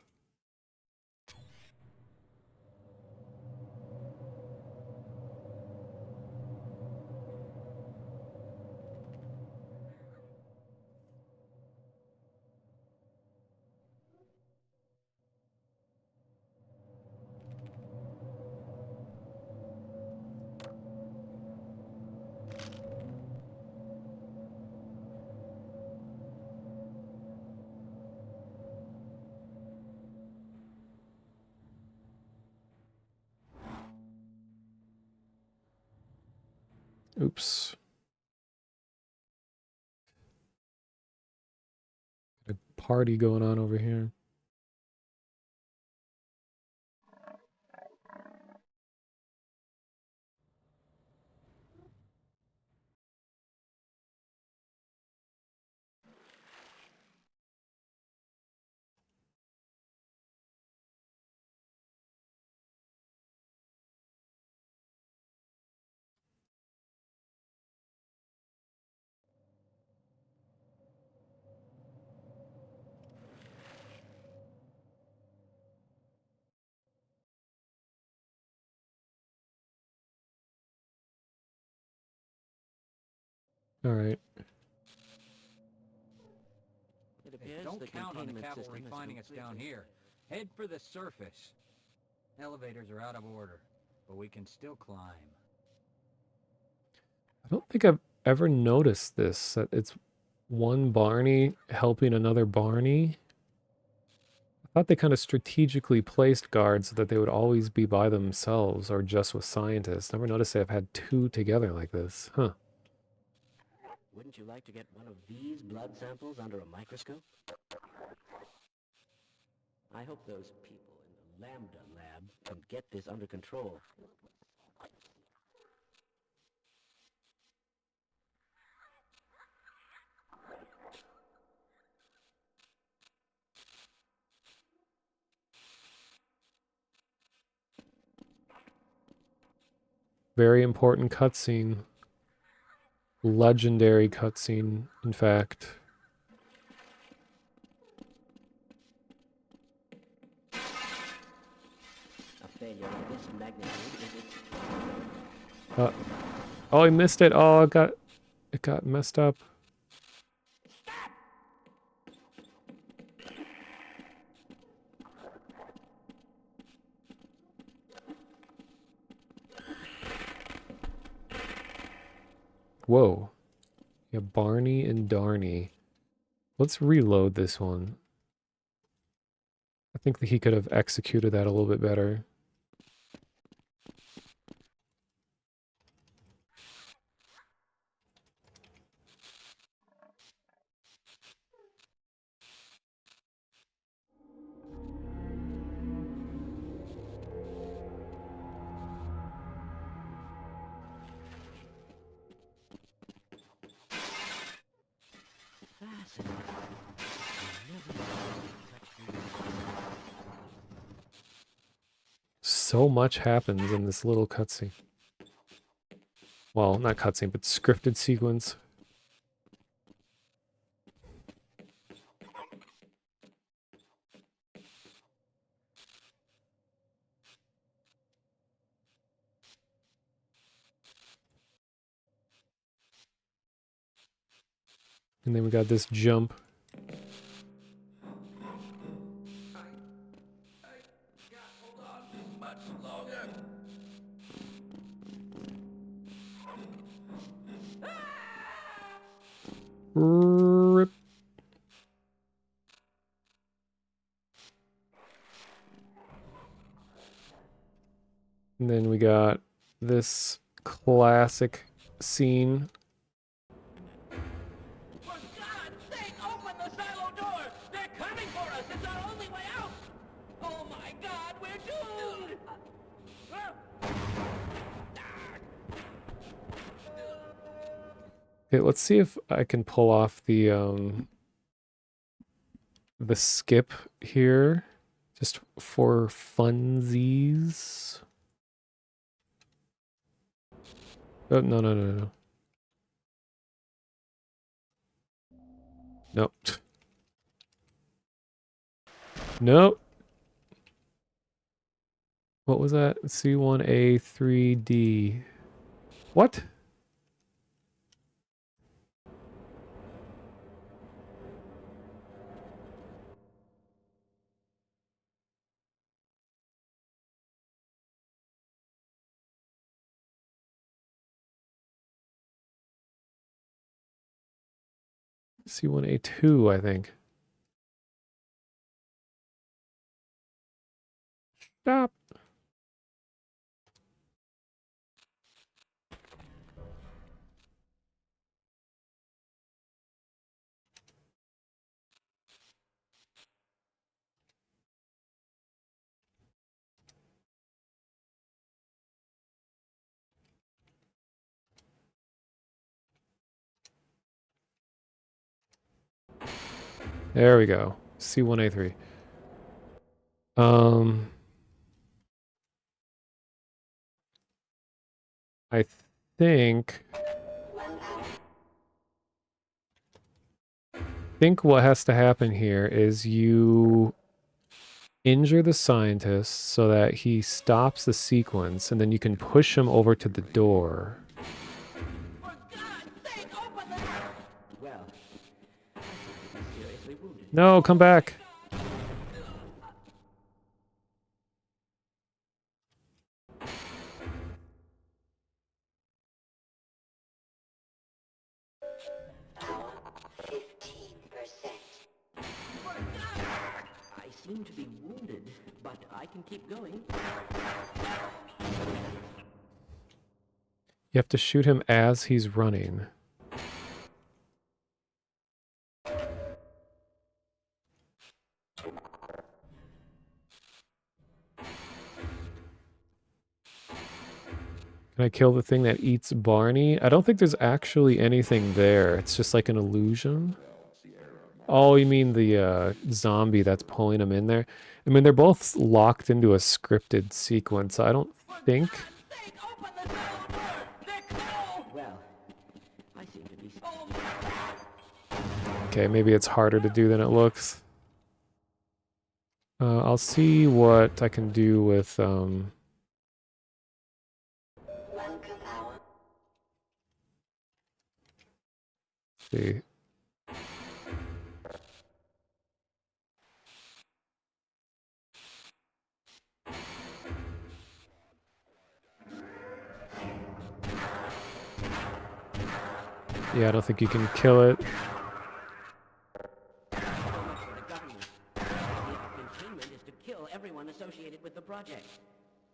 Oops. A party going on over here. All right. It Hey, appears don't the count on the containment cavalry system has finding us down completely... here. Head for the surface. Elevators are out of order, but we can still climb. I don't think I've ever noticed this, that it's one Barney helping another Barney. I thought they kind of strategically placed guards so that they would always be by themselves or just with scientists. Never noticed they've had two together like this. Huh. Wouldn't you like to get one of these blood samples under a microscope? I hope those people in the Lambda lab can get this under control. Very important cutscene. Legendary cutscene, in fact. A failure of this magnitude is its... Uh, oh, I missed it. Oh, it got messed up. Whoa. Yeah, Barney and Darney. Let's reload this one. I think that he could have executed that a little bit better. Fascinating. I never thought I'd touch So much happens in this little cutscene. Well, not cutscene, but scripted sequence. And then we got this jump. Rip. And then we got this classic scene. For God's sake, open the silo door! They're coming for us! It's our only way out! Oh my God, we're doomed! Okay, let's see if I can pull off the skip here, just for funsies. Oh, no, no, no, no. Nope. Nope. What was that? C1A3D. What? C1A2, I think. Stop. There we go. C1A3. I think what has to happen here is you injure the scientist so that he stops the sequence, and then you can push him over to the door. For God's sake, open the door! Well, seriously wounded. No, come back. Power 15%. I seem to be wounded, but I can keep going. You have to shoot him as he's running. Can I kill the thing that eats Barney? I don't think there's actually anything there. It's just like an illusion. Oh, you mean the zombie that's pulling him in there? I mean, they're both locked into a scripted sequence. I don't think... Open the silo door! They're cold! Well, I seem to be... Oh my God! Okay, maybe it's harder to do than it looks. I'll see what I can do with... Bunker power. see. Yeah, I don't think you can kill it. The government. The containment is to kill everyone associated with the project.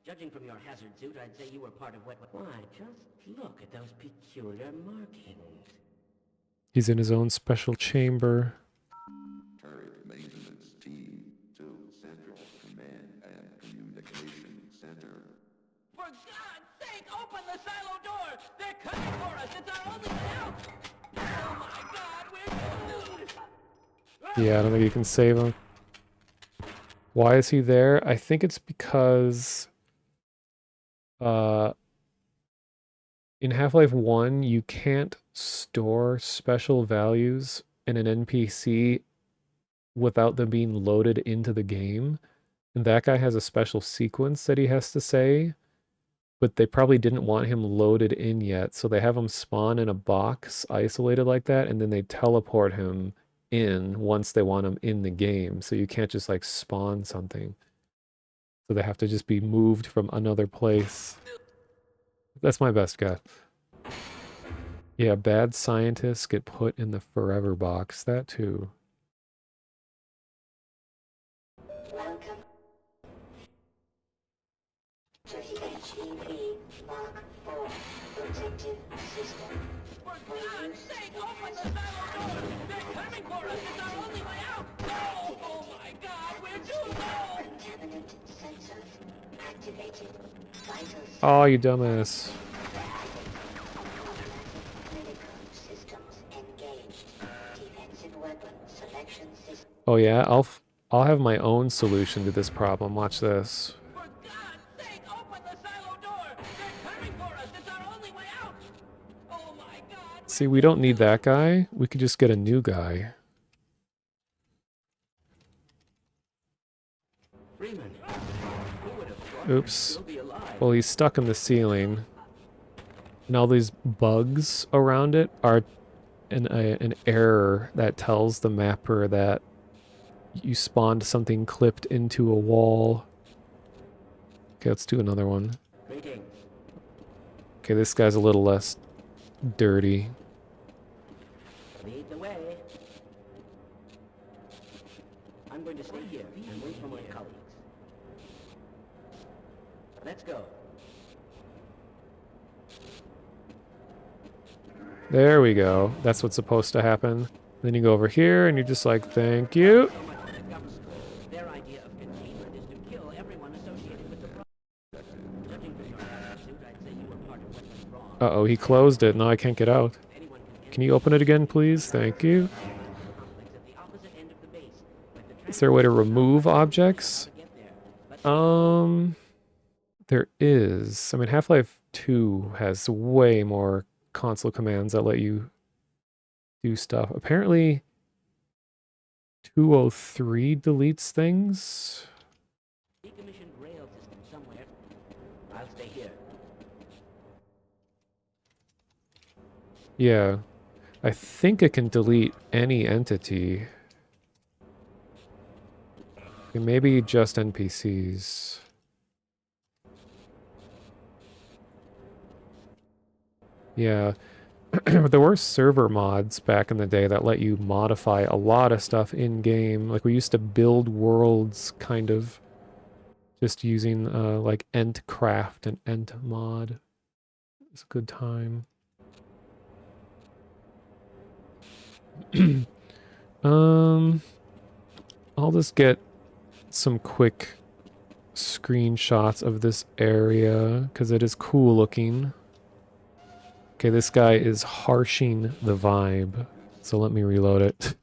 Judging from your hazard suit, I'd say you were part of what... Why, just look at those peculiar markings. He's in his own special chamber. Turret maintenance team to Central Command and Communication Center. For God's sake, open the silo door! They're coming for us! It's our only way out! Oh my God, we're doomed! Yeah, I don't think you can save him. Why is he there? I think it's because Uh, in Half-Life 1, you can't store special values in an NPC without them being loaded into the game. And that guy has a special sequence that he has to say, but they probably didn't want him loaded in yet, so they have him spawn in a box isolated like that, and then they teleport him in once they want him in the game. So you can't just like spawn something. So they have to just be moved from another place. That's my best guess. Yeah, bad scientists get put in the forever box. That too. Welcome to the HEV Mark IV protective system. For God's sake, open the silo door! They're coming for us! It's our only way out! No! Oh my God, we're too low! Contaminant sensors activated. Vital Oh, you dumbass. critical systems engaged. Defensive weapon selection system. Oh yeah, I'll have my own solution to this problem. Watch this. For God's sake, open the silo door! They're coming for us! It's our only way out! Oh my God! See, we don't need that guy. We could just get a new guy. Freeman, who would have thought Oops. you'd still be alive? Well, he's stuck in the ceiling. And all these bugs around it are an error that tells the mapper that you spawned something clipped into a wall. Okay, let's do another one. Greetings. Okay, this guy's a little less dirty. Lead the way. I'm going to stay here and wait for my colleagues. Let's go. There we go. That's what's supposed to happen. Then you go over here and you're just like, thank you. So much for the government. Their idea of containment is to kill everyone associated with the project. Judging from your attitude, I'd say you were part of what went wrong. Uh-oh, he closed it. Now I can't get out. Anyone can Can you open it again, please? Thank you. complex at the opposite end of the base. But the Is there a way to remove objects? to get there. There is. I mean, Half-Life 2 has way more console commands that let you do stuff. Apparently, 203 deletes things. Decommissioned rail system somewhere. I'll stay here. Yeah. I think it can delete any entity. Okay, maybe just NPCs. Yeah. There were server mods back in the day that let you modify a lot of stuff in game. Like we used to build worlds kind of just using like Entcraft and Entmod. It's a good time. um I'll just get some quick screenshots of this area because it is cool looking. Okay, this guy is harshing the vibe. So let me reload it.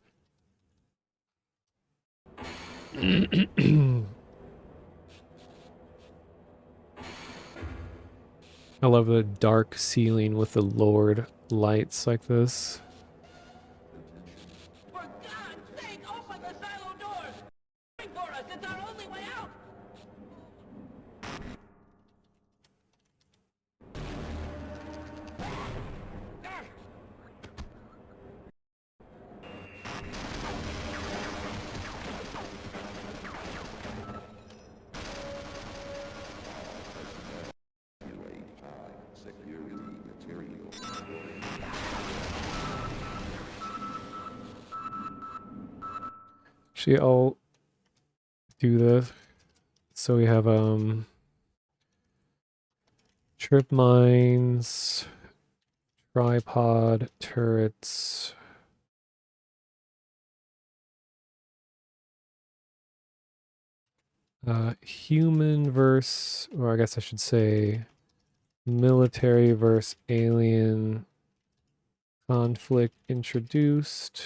I love the dark ceiling with the lowered lights like this. For God's sake, open the silo doors! Wait for us! It's our only way out! Security material. Actually, I'll do this. So we have trip mines, tripod, turrets. Human versus, or I guess I should say military versus alien conflict introduced.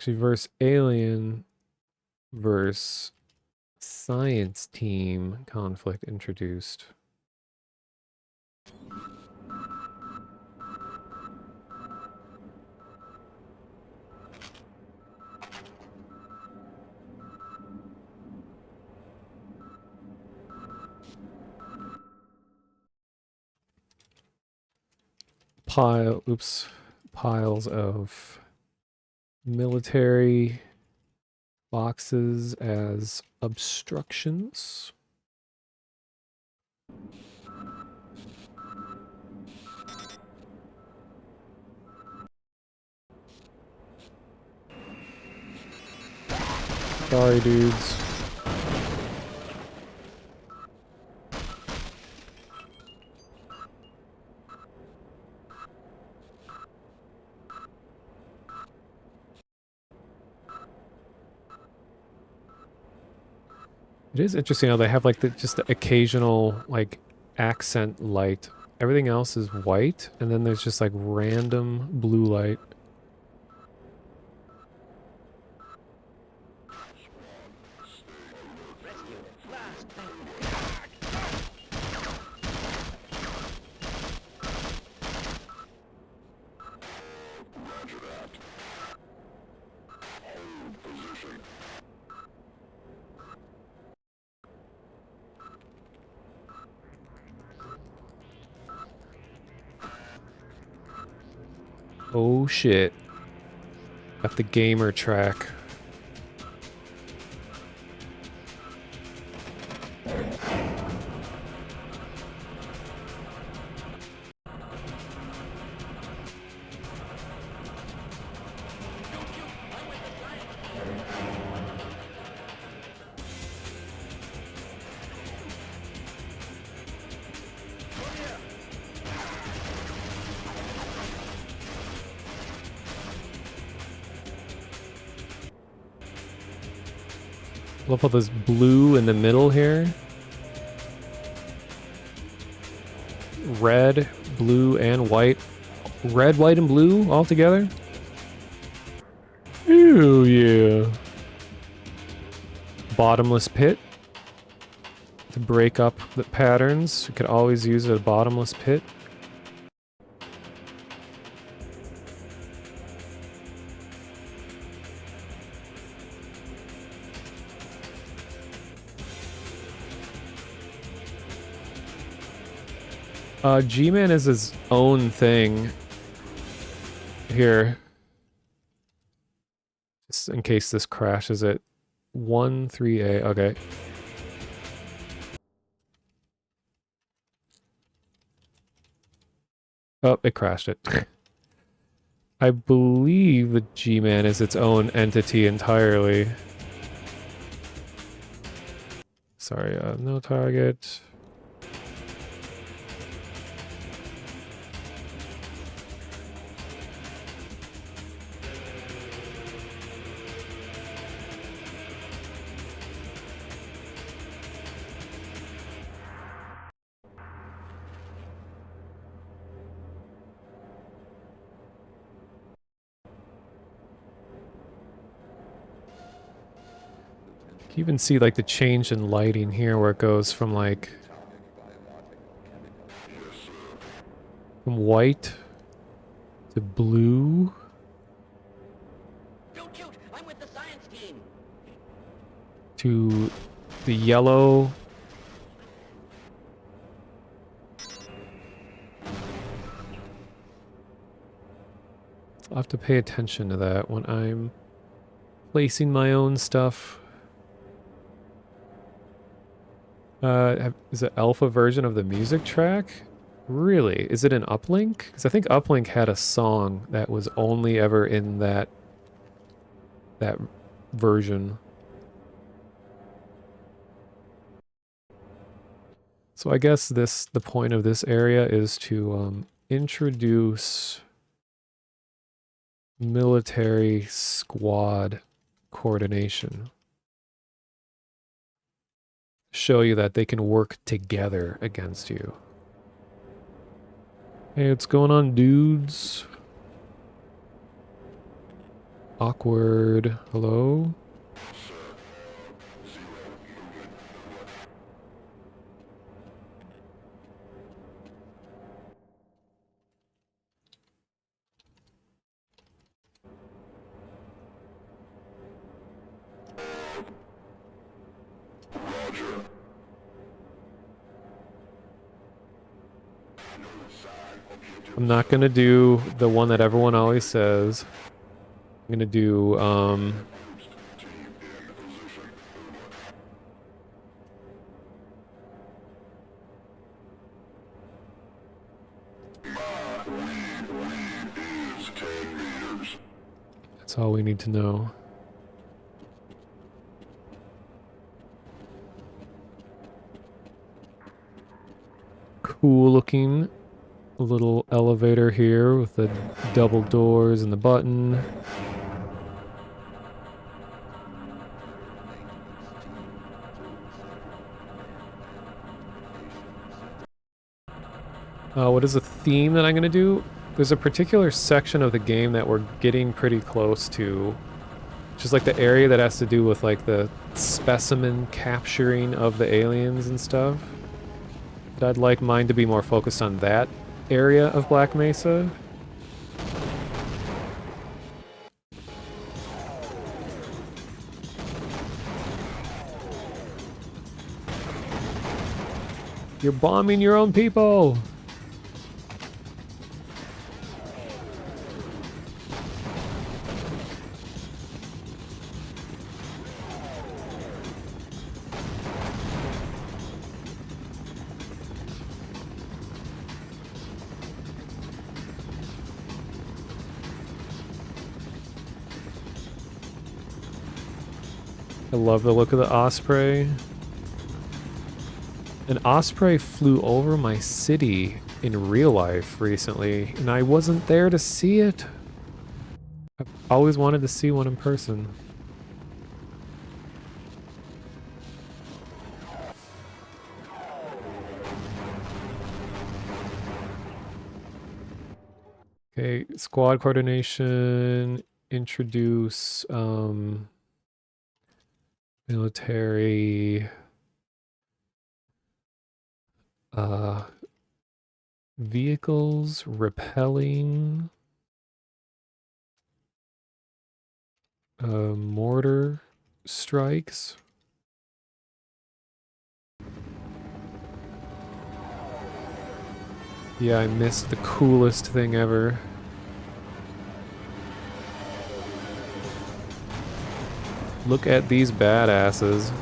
actually versus alien versus science team conflict introduced. Piles of military boxes as obstructions. Sorry, dudes. It is interesting how they have like just the occasional like accent light. Everything else is white, and then there's just like random blue light. Oh shit. Got the gamer track. Love all this blue in the middle here. Red, blue, and white. Red, white, and blue all together? Ew, yeah. Bottomless pit. To break up the patterns, you could always use a bottomless pit. G-Man is his own thing here. Just in case this crashes at 1-3A. Okay. Oh, it crashed it. I believe the G-Man is its own entity entirely. Sorry, no target. You even see like the change in lighting here where it goes from like from white to blue. Don't shoot! I'm with the science team! To the yellow. I'll have to pay attention to that when I'm placing my own stuff. Is it alpha version of the music track? Really? Is it an uplink? Because I think uplink had a song that was only ever in that version. So I guess the point of this area is to introduce military squad coordination. Show you that they can work together against you. Hey, what's going on, dudes? Awkward. Hello? I'm not gonna do the one that everyone always says. I'm gonna do, that's all we need to know. Cool looking little elevator here with the double doors and the button. What is the theme that I'm gonna do? There's a particular section of the game that we're getting pretty close to. Just like the area that has to do with like the specimen capturing of the aliens and stuff. But I'd like mine to be more focused on that area of Black Mesa. You're bombing your own people! I love the look of the Osprey. An Osprey flew over my city in real life recently, and I wasn't there to see it. I've always wanted to see one in person. Okay, squad coordination, introduce military vehicles, repelling, mortar strikes. Yeah, I missed the coolest thing ever. Look at these badasses.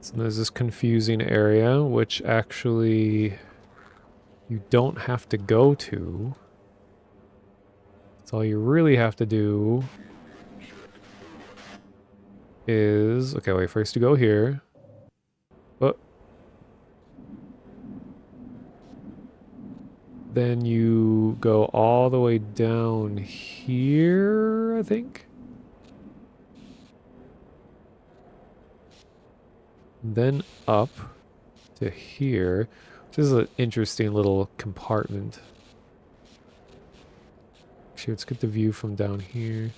So there's this confusing area, which actually you don't have to go to. So all you really have to do is... Okay, wait, first you go here. Oh. Then you go all the way down here, I think? Then up to here, which is an interesting little compartment. Actually, let's get the view from down here.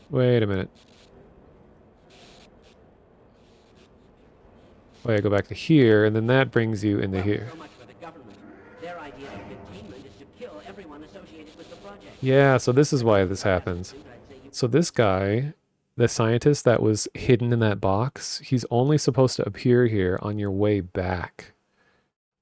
Wait a minute. Wait, I go back to here, and then that brings you into here. So much for the government. Their idea of containment is to kill everyone associated Yeah, so this is why this happens. So this guy, the scientist that was hidden in that box, he's only supposed to appear here on your way back.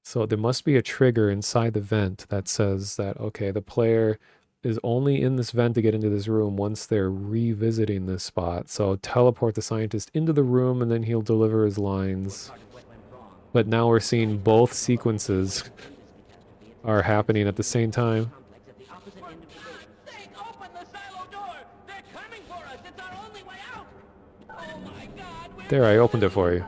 So there must be a trigger inside the vent that says that, okay, the player is only in this vent to get into this room once they're revisiting this spot. So teleport the scientist into the room and then he'll deliver his lines. But now we're seeing both sequences are happening at the same time. There, I opened it for you.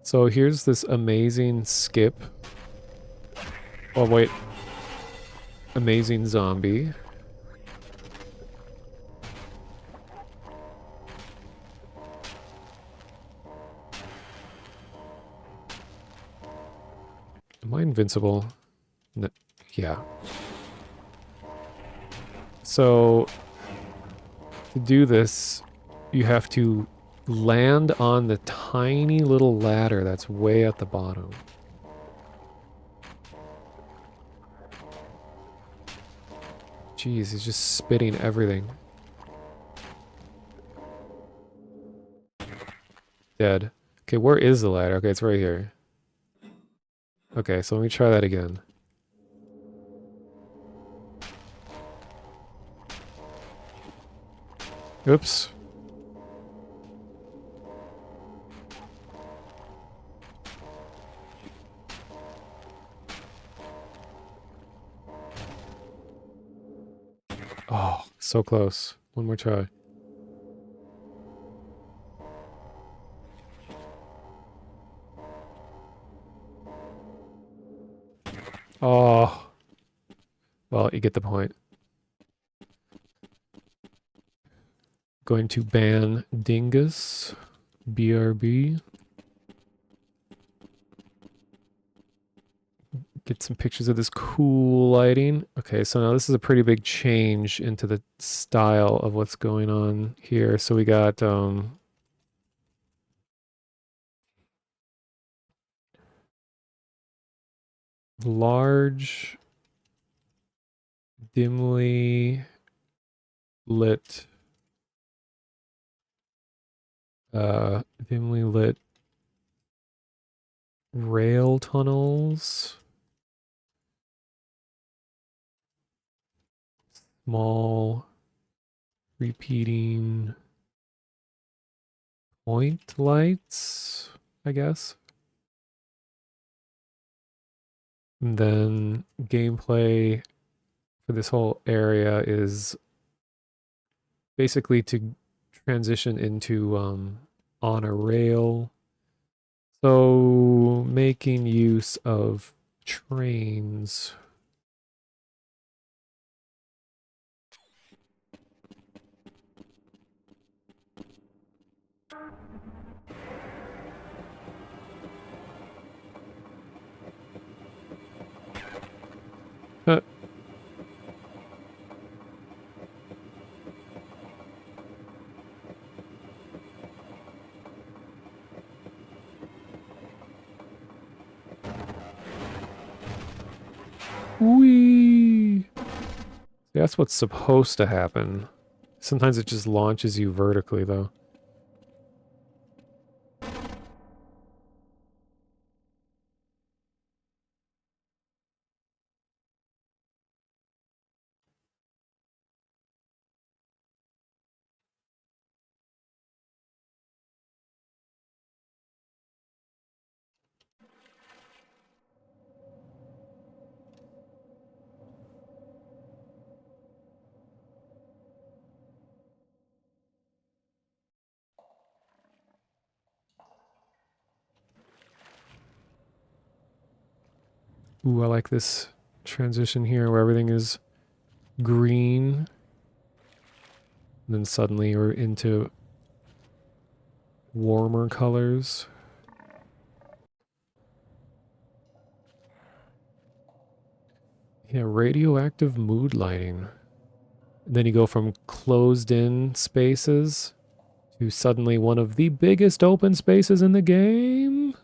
So here's this amazing skip. Oh, wait. Amazing zombie. Am I invincible? No, yeah. So to do this, you have to land on the tiny little ladder that's way at the bottom. Jeez, he's just spitting everything. Dead. Okay, where is the ladder? Okay, it's right here. Okay, so let me try that again. Oops. Oh, so close. One more try. Oh. Well, you get the point. Going to ban Dingus. BRB. Get some pictures of this cool lighting. Okay, so now this is a pretty big change into the style of what's going on here. So we got large, dimly lit, dimly lit rail tunnels, small repeating point lights, I guess. And then gameplay for this whole area is basically to transition into on a rail. So making use of trains. Uh, Whee! That's what's supposed to happen. Sometimes it just launches you vertically, though. Ooh, I like this transition here where everything is green. And then suddenly we're into warmer colors. Yeah, radioactive mood lighting. Then you go from closed-in spaces to suddenly one of the biggest open spaces in the game.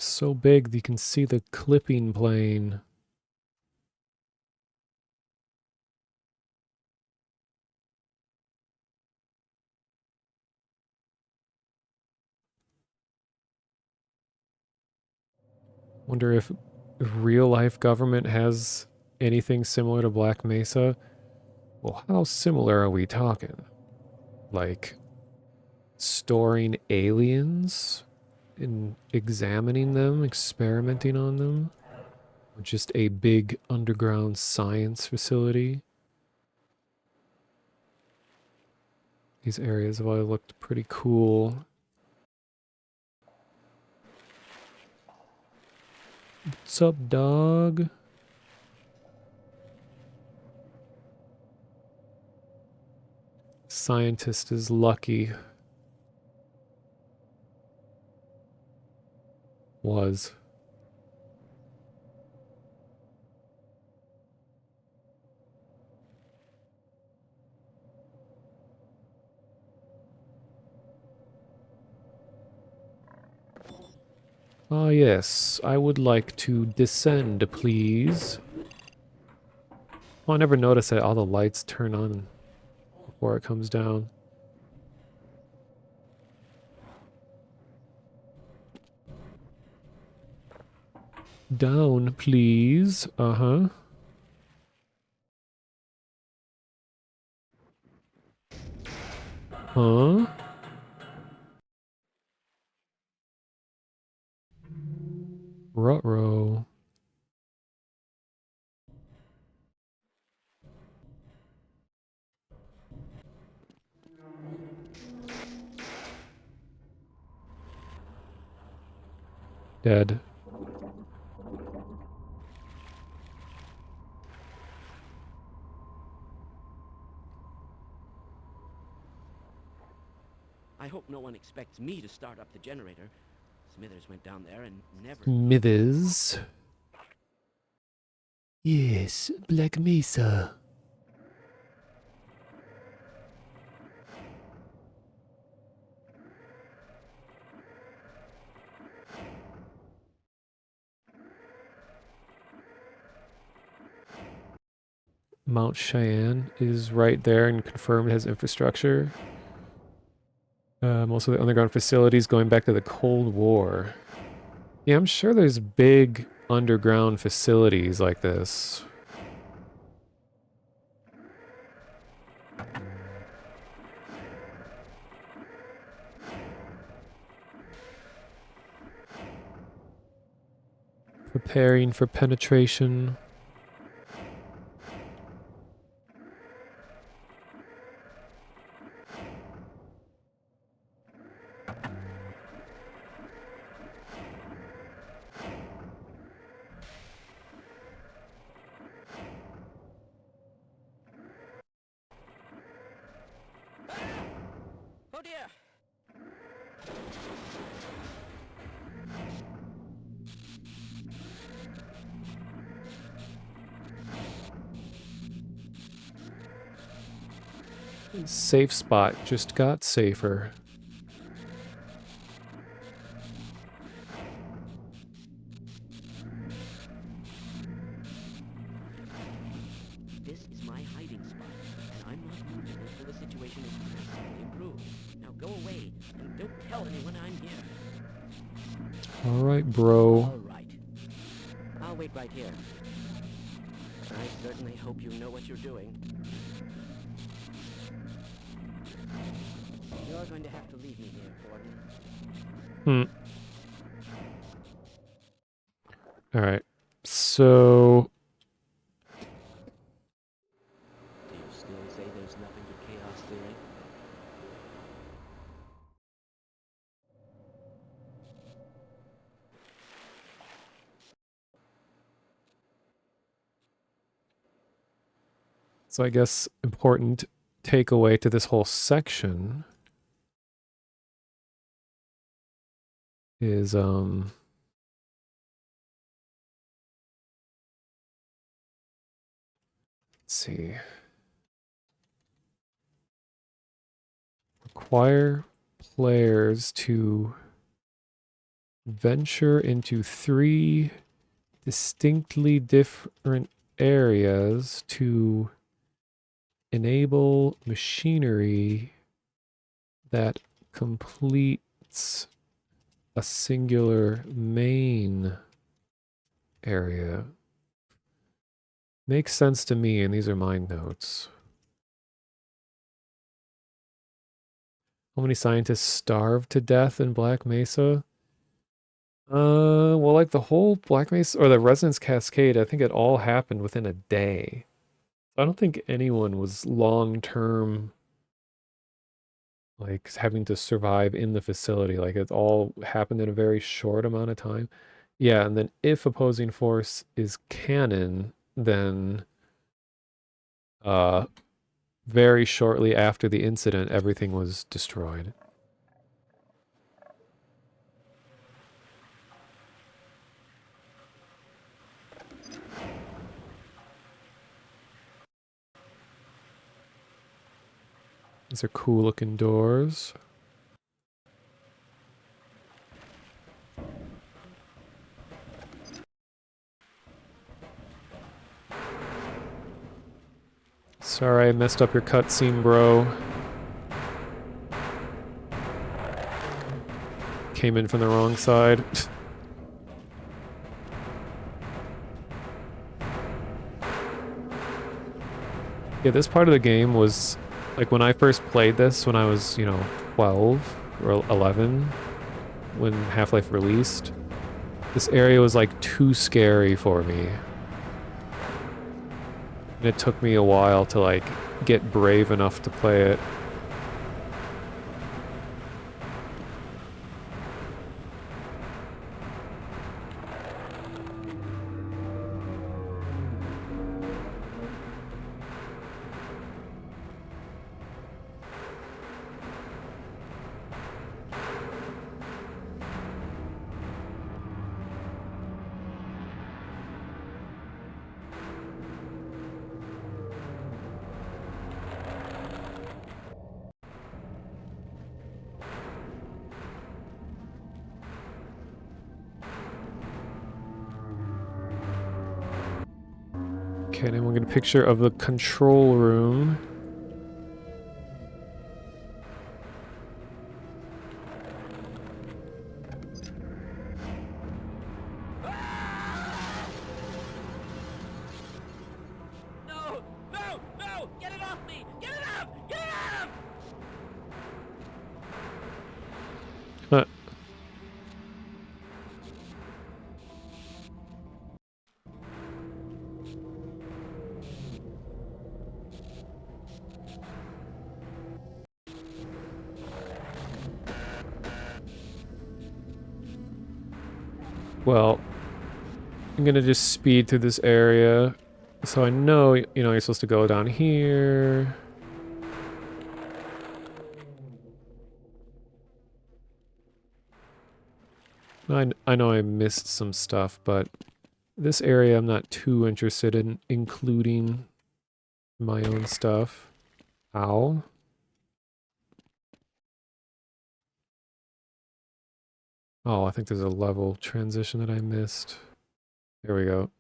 So big that you can see the clipping plane. Wonder if real life government has anything similar to Black Mesa. Well, how similar are we talking? Like storing aliens and examining them, experimenting on them? Or just a big underground science facility? These areas have always looked pretty cool. What's up, dog? Scientist is lucky. Was. Ah, yes. I would like to descend, please. Oh, I never noticed that all the lights turn on before it comes down. Down, please. Uh-huh. Huh? Ruh-roh. Dead. I hope no one expects me to start up the generator. Smithers went down there and never... Smithers. Yes, Black Mesa. Mount Cheyenne is right there and confirmed has infrastructure. Most of the underground facilities going back to the Cold War. Yeah, I'm sure there's big underground facilities like this. Preparing for penetration. Oh dear! Safe spot just got safer. This is my hiding spot, and I'm not moving until the situation is addressed. call me when I'm here. All right, bro. All right. I'll wait right here. I certainly hope you know what you're doing. You're going to have to leave me here, Gordon. Hmm. All right. So Do you still say there's nothing to chaos theory? I guess important takeaway to this whole section is let's see. Require players to venture into 3 distinctly different areas to enable machinery that completes a singular main area. Makes sense to me, and these are my notes. How many scientists starved to death in Black Mesa? Well, like the whole Black Mesa or the Resonance Cascade, I think it all happened within a day. I don't think anyone was long term, like having to survive in the facility. Like it all happened in a very short amount of time. Yeah, and then if opposing force is canon, then uh very shortly after the incident, everything was destroyed. These are cool looking doors. Sorry I messed up your cutscene, bro. Came in from the wrong side. Yeah, this part of the game was, like, when I first played this when I was, 12 or 11, when Half-Life released, this area was, like, too scary for me. And it took me a while to, like, get brave enough to play it. Okay, now we're gonna picture of the control room. No! No! No! Get it off me! Get it off! Get it off! Uh, well, I'm gonna just speed through this area. So I know, you're supposed to go down here. I know I missed some stuff, but this area I'm not too interested in including my own stuff. Ow. Oh, I think there's a level transition that I missed. There we go.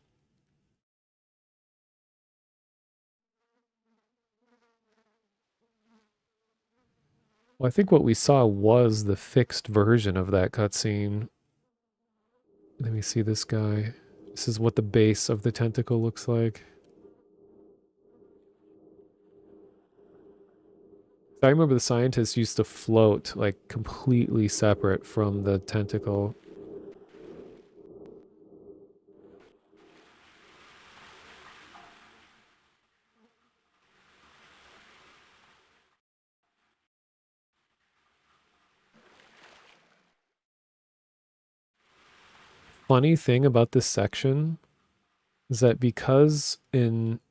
Well, I think what we saw was the fixed version of that cutscene. Let me see this guy. This is what the base of the tentacle looks like. I remember the scientists used to float like completely separate from the tentacle. Funny thing about this section is that because in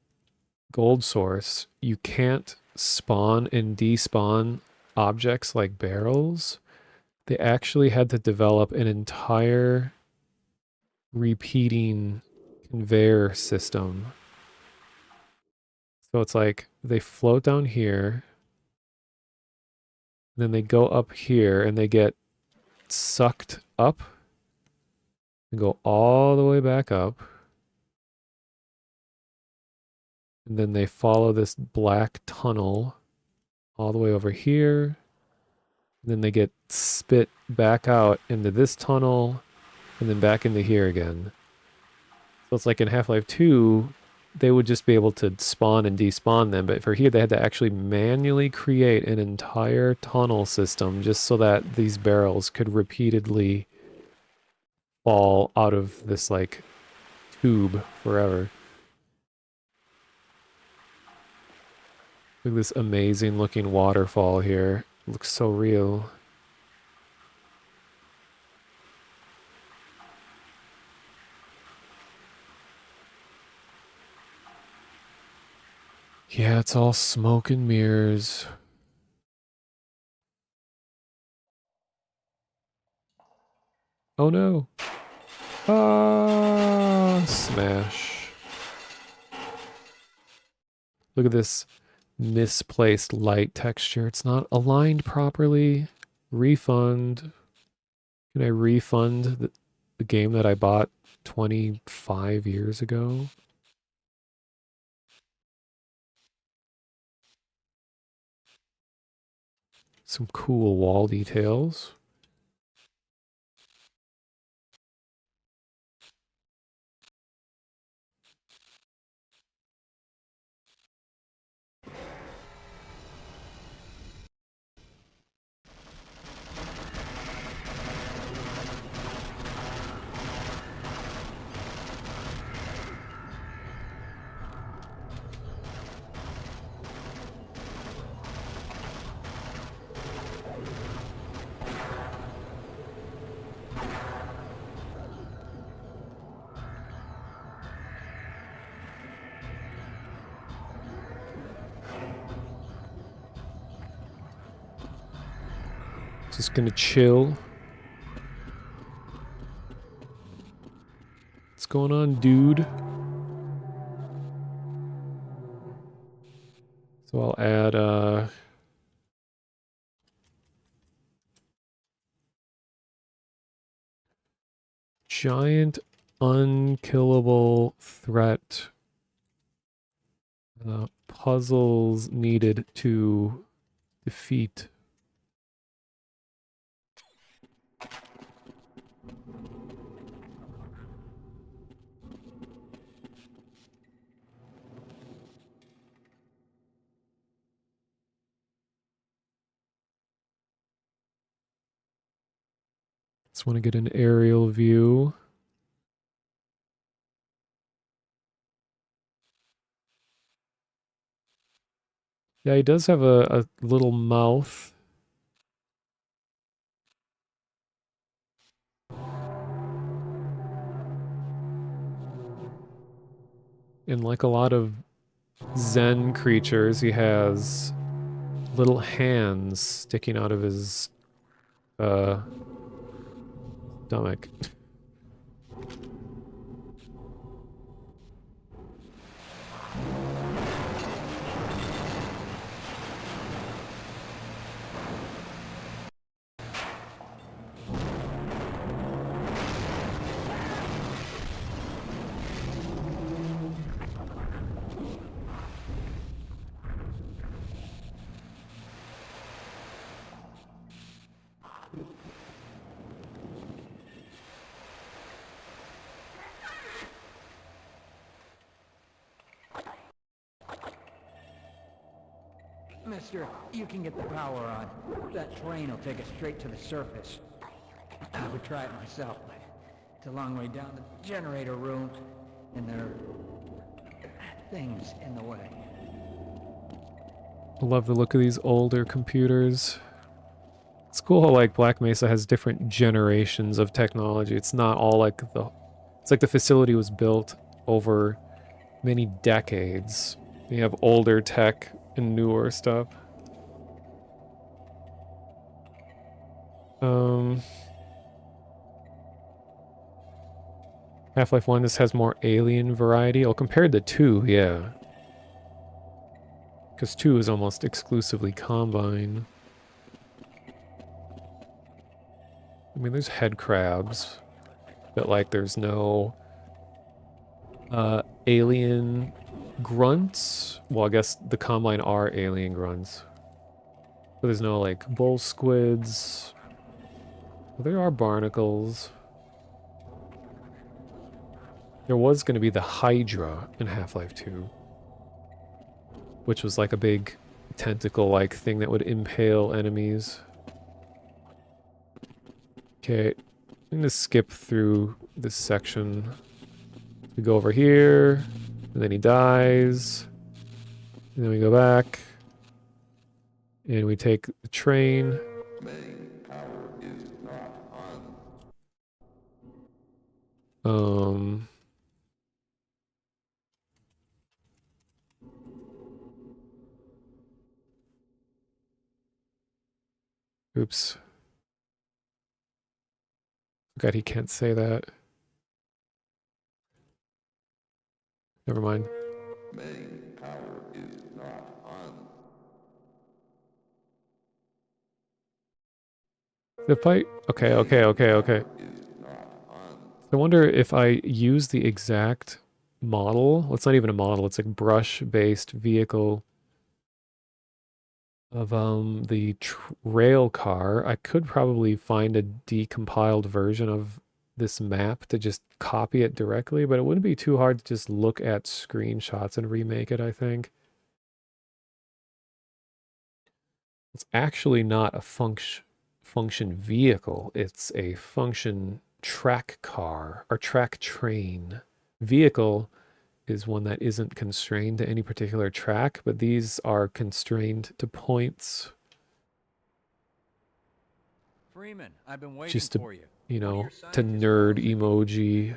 Gold Source you can't spawn and despawn objects like barrels, they actually had to develop an entire repeating conveyor system. So it's like they float down here, then they go up here and they get sucked up and go all the way back up. And then they follow this black tunnel all the way over here. And then they get spit back out into this tunnel and then back into here again. So it's like in Half-Life 2, they would just be able to spawn and despawn them. But for here, they had to actually manually create an entire tunnel system just so that these barrels could repeatedly fall out of this like tube forever. Look at this amazing looking waterfall here. It looks so real. Yeah, it's all smoke and mirrors. Oh no. Ah, smash. Look at this misplaced light texture. It's not aligned properly. Refund. Can I refund the game that I bought 25 years ago? Some cool wall details. Just gonna chill. What's going on, dude? So I'll add giant unkillable threat puzzles needed to defeat. Just want to get an aerial view. Yeah, he does have a little mouth. And like a lot of Zen creatures, he has little hands sticking out of his stomach. Mister, you can get the power on. That train will take us straight to the surface. I would try it myself, but it's a long way down the generator room, and there are things in the way. I love the look of these older computers. It's cool how like Black Mesa has different generations of technology. It's not all like it's like the facility was built over many decades. You have older tech and newer stuff. Half-Life 1, this has more alien variety. Oh, compared to 2, yeah. Because 2 is almost exclusively Combine. I mean, there's head crabs, but like there's no alien grunts. Well, I guess the Combine are alien grunts. But there's no like bull squids. Well, there are barnacles. There was going to be the Hydra in Half-Life 2, which was like a big tentacle-like thing that would impale enemies. Okay, I'm gonna skip through this section. We go over here, and then he dies. And then we go back. And we take the train. Main power is not on. Oops. God, he can't say that. Never mind. Main power is not on. The fight. Okay. I wonder if I use the exact model. Well, it's not even a model. It's like brush-based vehicle of the rail car. I could probably find a decompiled version of this map to just copy it directly, but it wouldn't be too hard to just look at screenshots and remake it, I think. It's actually not a function vehicle. It's a function track car or track train. Vehicle is one that isn't constrained to any particular track, but these are constrained to points. Freeman, I've been waiting Just to, for you. you One of know, your to scientists nerd calls. emoji.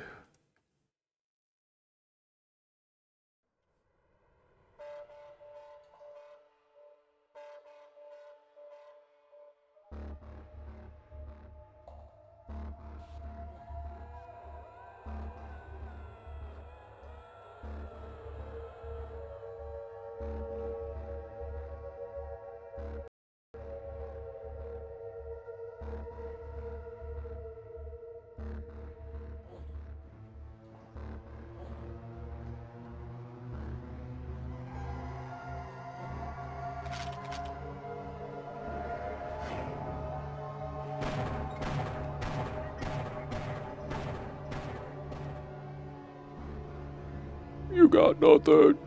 You got nothing.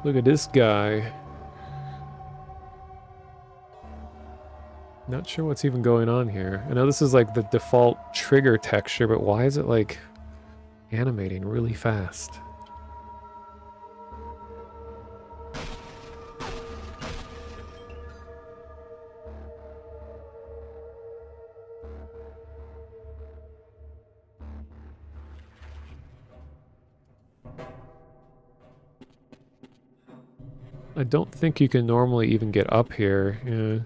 Look at this guy. Not sure what's even going on here. I know this is like the default trigger texture, but why is it like animating really fast? I don't think you can normally even get up here. Yeah.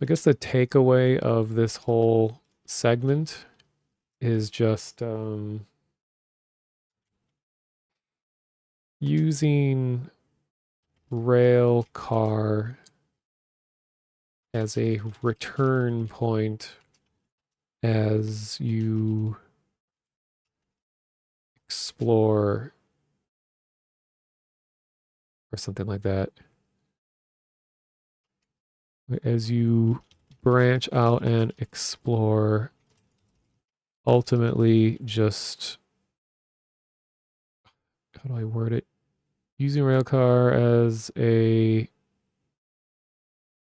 I guess the takeaway of this whole segment is just using rail car as a return point as you explore or something like that. as you branch out and explore, ultimately just, how do I word it? Using railcar as a,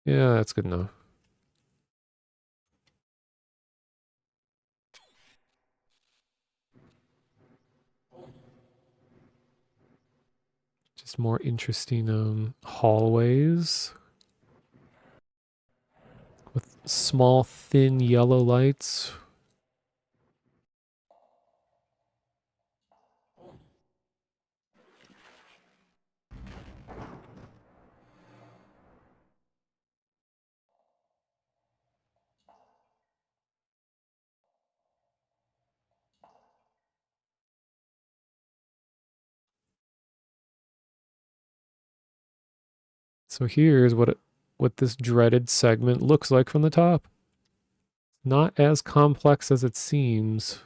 yeah, that's good enough. Just more interesting hallways with small, thin yellow lights. So here's what this dreaded segment looks like from the top. Not as complex as it seems.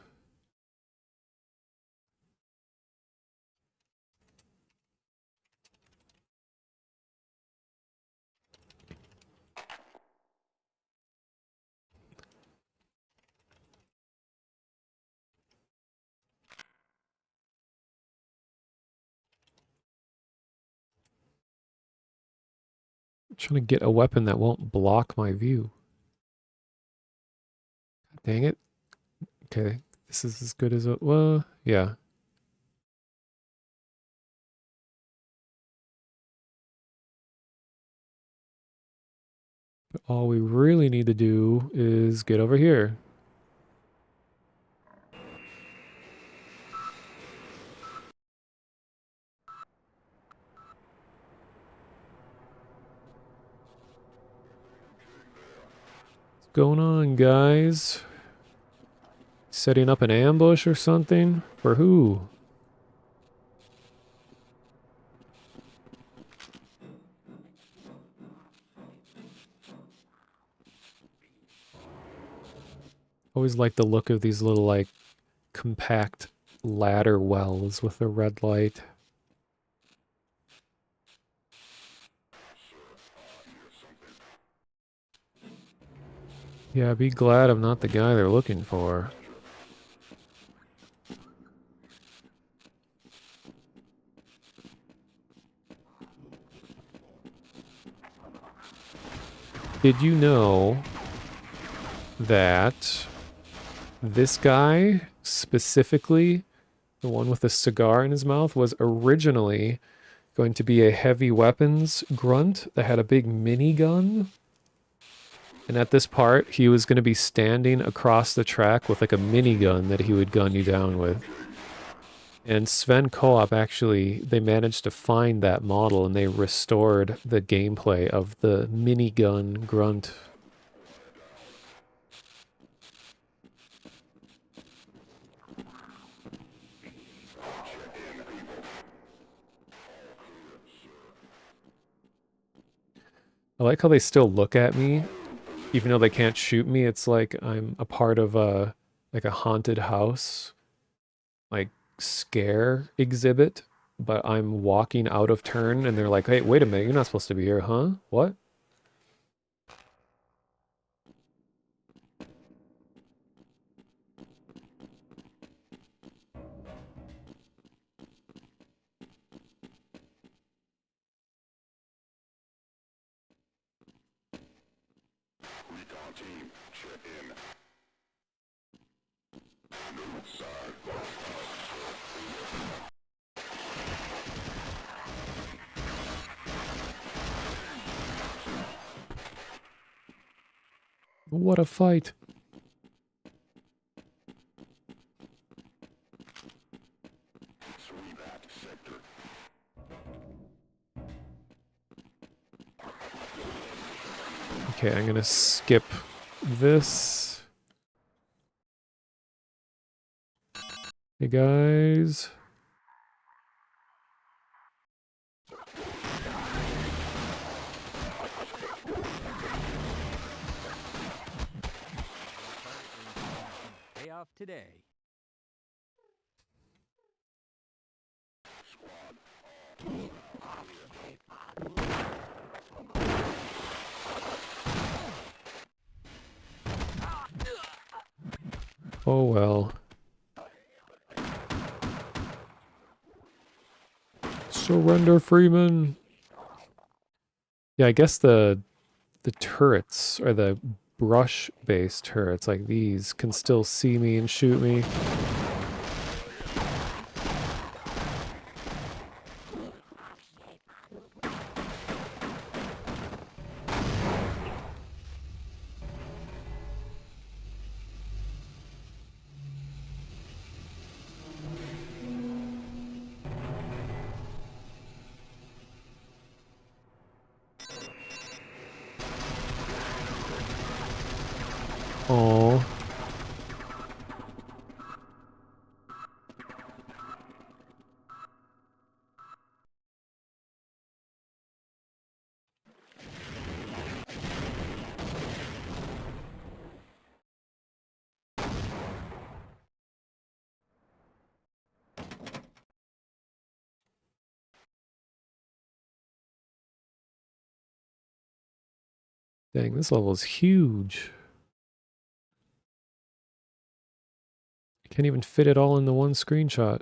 I'm trying to get a weapon that won't block my view. Dang it. Okay, this is as good as it, well, yeah. But all we really need to do is get over here. What's going on, guys? Setting up an ambush or something? For who? Always like the look of these little, like, compact ladder wells with the red light. Yeah, be glad I'm not the guy they're looking for. Did you know that this guy, specifically, the one with the cigar in his mouth, was originally going to be a heavy weapons grunt that had a big minigun? And at this part, he was going to be standing across the track with like a minigun that he would gun you down with. And Sven Co-op actually, they managed to find that model and they restored the gameplay of the minigun grunt. I like how they still look at me, even though they can't shoot me. It's like I'm a part of like a haunted house, like scare exhibit, but I'm walking out of turn and they're like, hey, wait a minute, you're not supposed to be here, huh? What? What a fight. Okay, I'm gonna skip this. Hey guys. Day off today. Oh well. Surrender, Freeman. Yeah, I guess the turrets, or the brush-based turrets like these, can still see me and shoot me. Oh. Dang, this level is huge. I can't even fit it all in the one screenshot.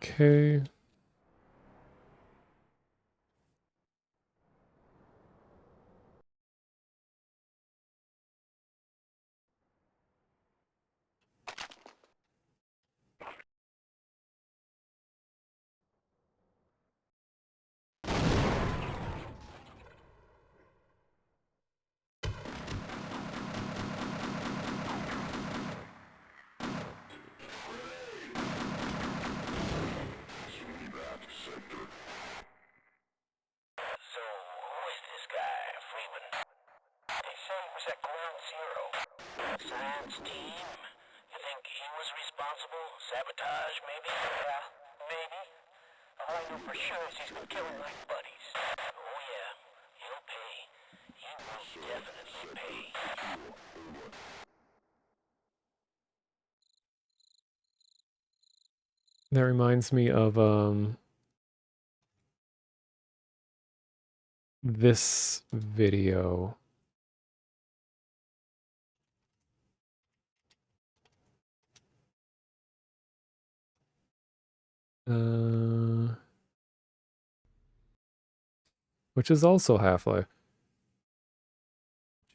Okay. So, who is this guy, Freeman? They say he was at Ground Zero. Science team? You think he was responsible? Sabotage, maybe? Yeah, maybe. All I know for sure is he's been killing my buddies. Oh yeah, he'll pay. He will definitely pay. That reminds me of this video. Which is also Half-Life.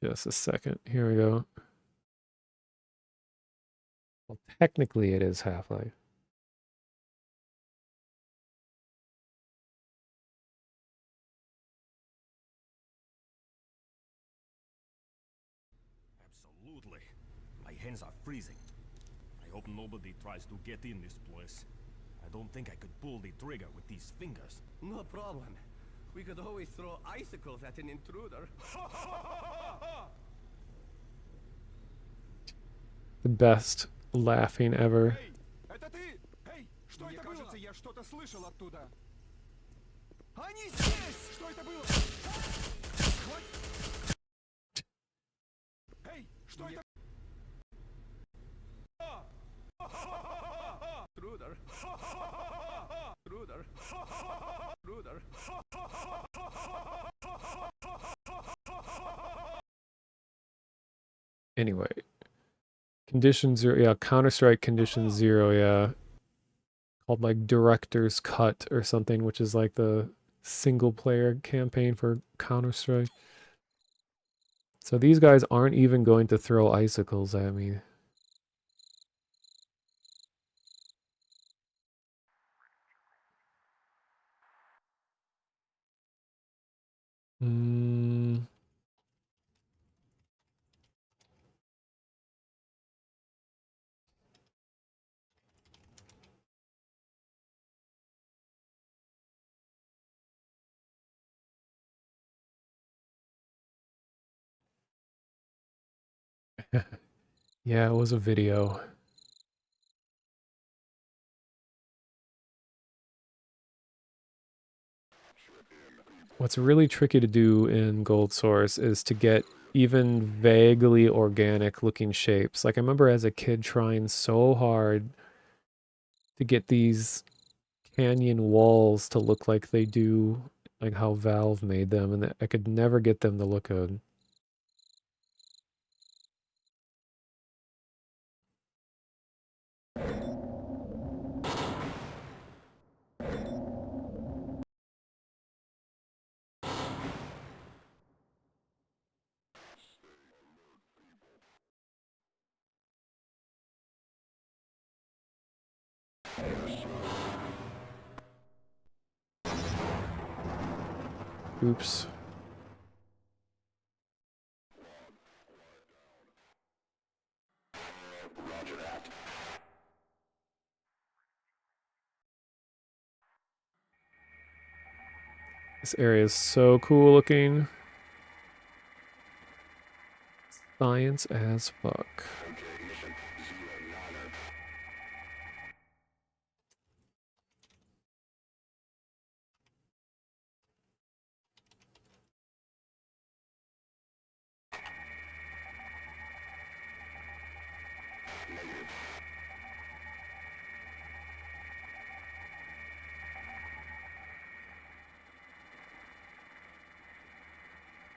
Just a second. Here we go. Well, technically it is Half-Life. Absolutely. My hands are freezing. I hope nobody tries to get in this place. I don't think I could pull the trigger with these fingers. No problem. We could always throw icicles at an intruder. The best laughing ever. Эй, это ты? Эй, что это было? Мне кажется, я что-то слышал оттуда. Они здесь! Что это было? Эй, что это? Intruder. Intruder. Intruder. Anyway. Condition 0, yeah, Counter-Strike Condition 0, yeah. Called like Director's Cut or something, which is like the single-player campaign for Counter-Strike. So these guys aren't even going to throw icicles at me. Mm. Yeah, it was a video. What's really tricky to do in Gold Source is to get even vaguely organic looking shapes. Like I remember as a kid trying so hard to get these canyon walls to look like they do, like how Valve made them, and I could never get them to look good. Oops. This area is so cool looking. Science as fuck.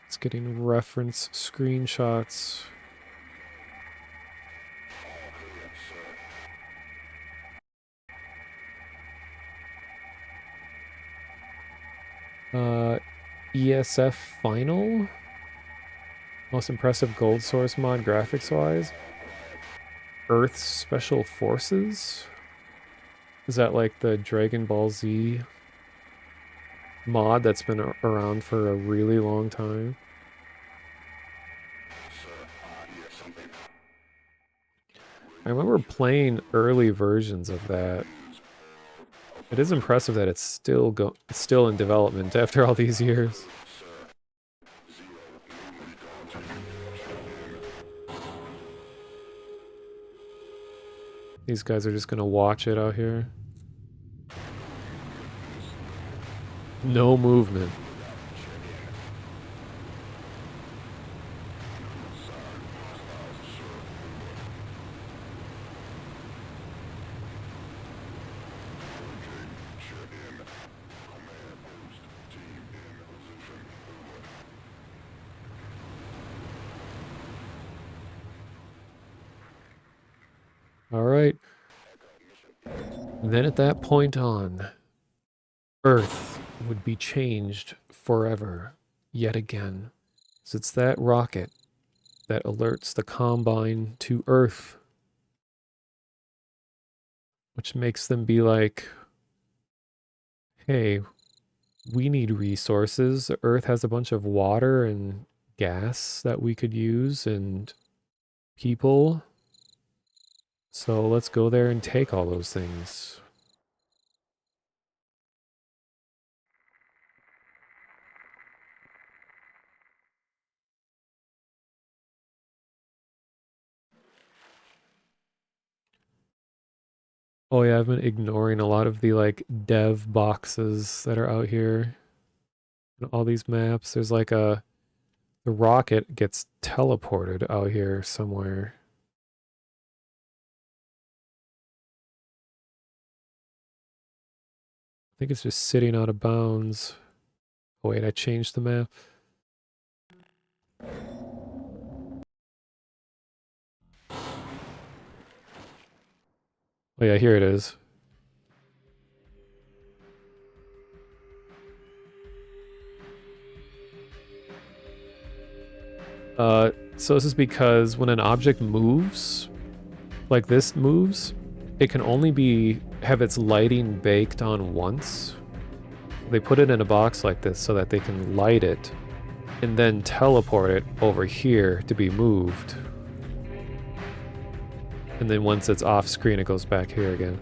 It's getting reference screenshots. ESF Final? Most impressive gold source mod graphics wise? Earth's Special Forces? Is that like the Dragon Ball Z mod that's been around for a really long time? I remember playing early versions of that. It is impressive that it's still in development after all these years. These guys are just gonna watch it out here. No movement. All right. And then at that point on, Earth would be changed forever, yet again. So it's that rocket that alerts the Combine to Earth, which makes them be like, hey, we need resources. Earth has a bunch of water and gas that we could use and people. So let's go there and take all those things. Oh yeah, I've been ignoring a lot of the like dev boxes that are out here. All these maps. There's like the rocket gets teleported out here somewhere. I think it's just sitting out of bounds. Oh wait, I changed the map. Oh yeah, here it is. So this is because when an object moves, like this moves, it can only have its lighting baked on once. They put it in a box like this so that they can light it and then teleport it over here to be moved. And then once it's off screen, it goes back here again.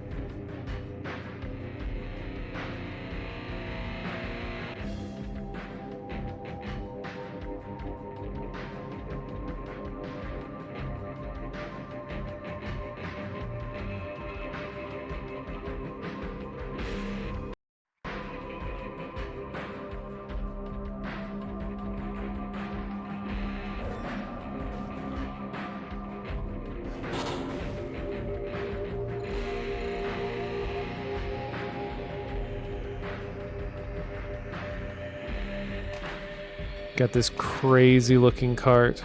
Got this crazy looking cart.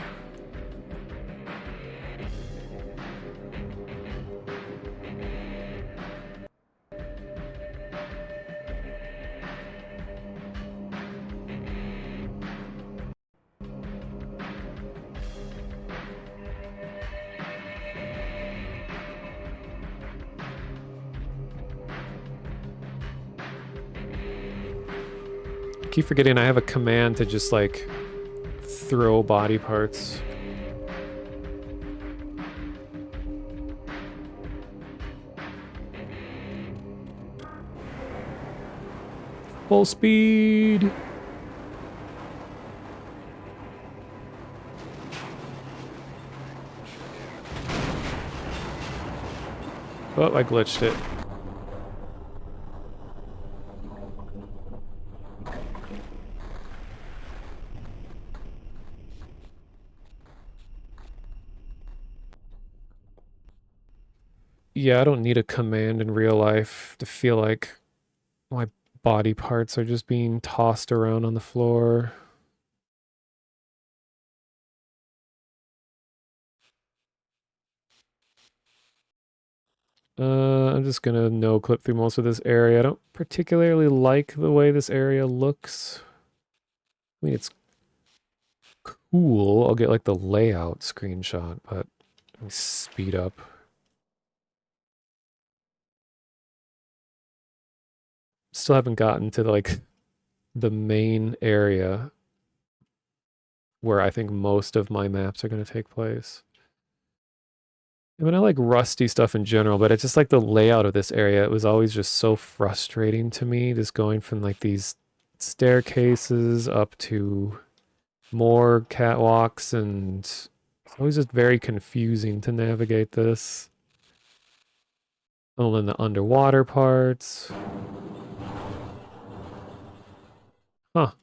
I keep forgetting I have a command to just like throw body parts. Full speed. Oh, I glitched it. Yeah, I don't need a command in real life to feel like my body parts are just being tossed around on the floor. I'm just gonna no clip through most of this area. I don't particularly like the way this area looks. I mean, it's cool. I'll get like the layout screenshot, but let me speed up. Still haven't gotten to like the main area where I think most of my maps are going to take place. I mean, I like rusty stuff in general, but it's just like the layout of this area. It was always just so frustrating to me, just going from like these staircases up to more catwalks, and it's always just very confusing to navigate this. Oh, and the underwater parts. Huh.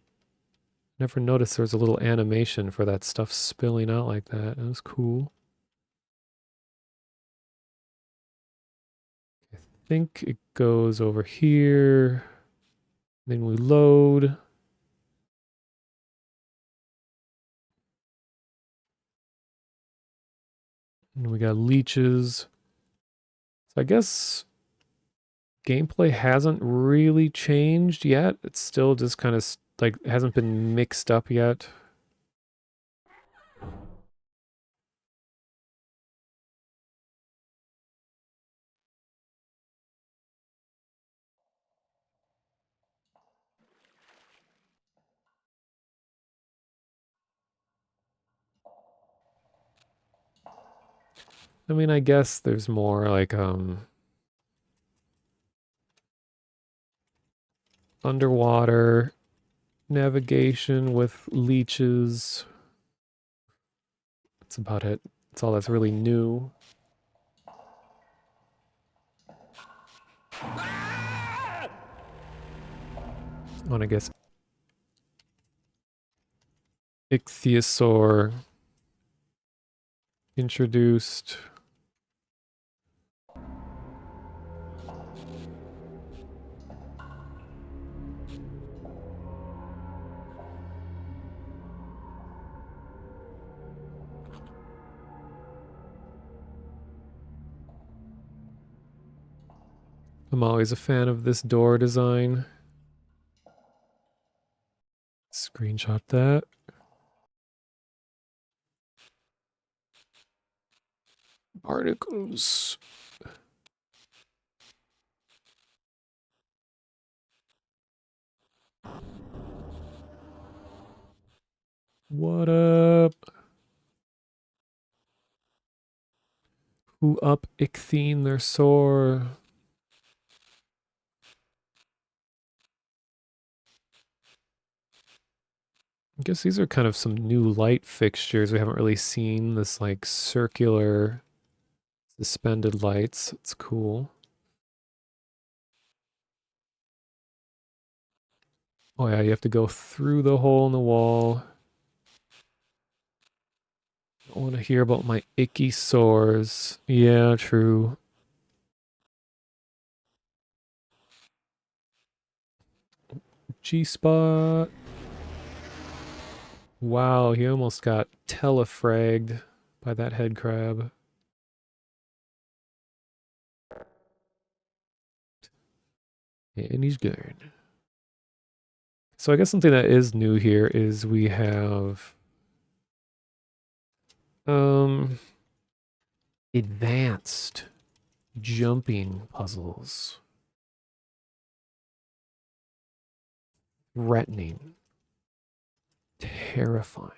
Never noticed there was a little animation for that stuff spilling out like that. That was cool. I think it goes over here. Then we load. And we got leeches. So I guess gameplay hasn't really changed yet. It's still just kind of like hasn't been mixed up yet. I mean, I guess there's more like underwater navigation with leeches. That's about it. That's all that's really new. On, I guess, ichthyosaur introduced. I'm always a fan of this door design. Screenshot that. Particles. What up? Who up Ichthene their sore? I guess these are kind of some new light fixtures we haven't really seen. This like circular suspended lights. It's cool. Oh yeah, you have to go through the hole in the wall. I want to hear about my icky sores. Yeah, true. G-spot. Wow, he almost got telefragged by that head crab. And he's gone. So I guess something that is new here is we have advanced jumping puzzles. Threatening. Terrifying.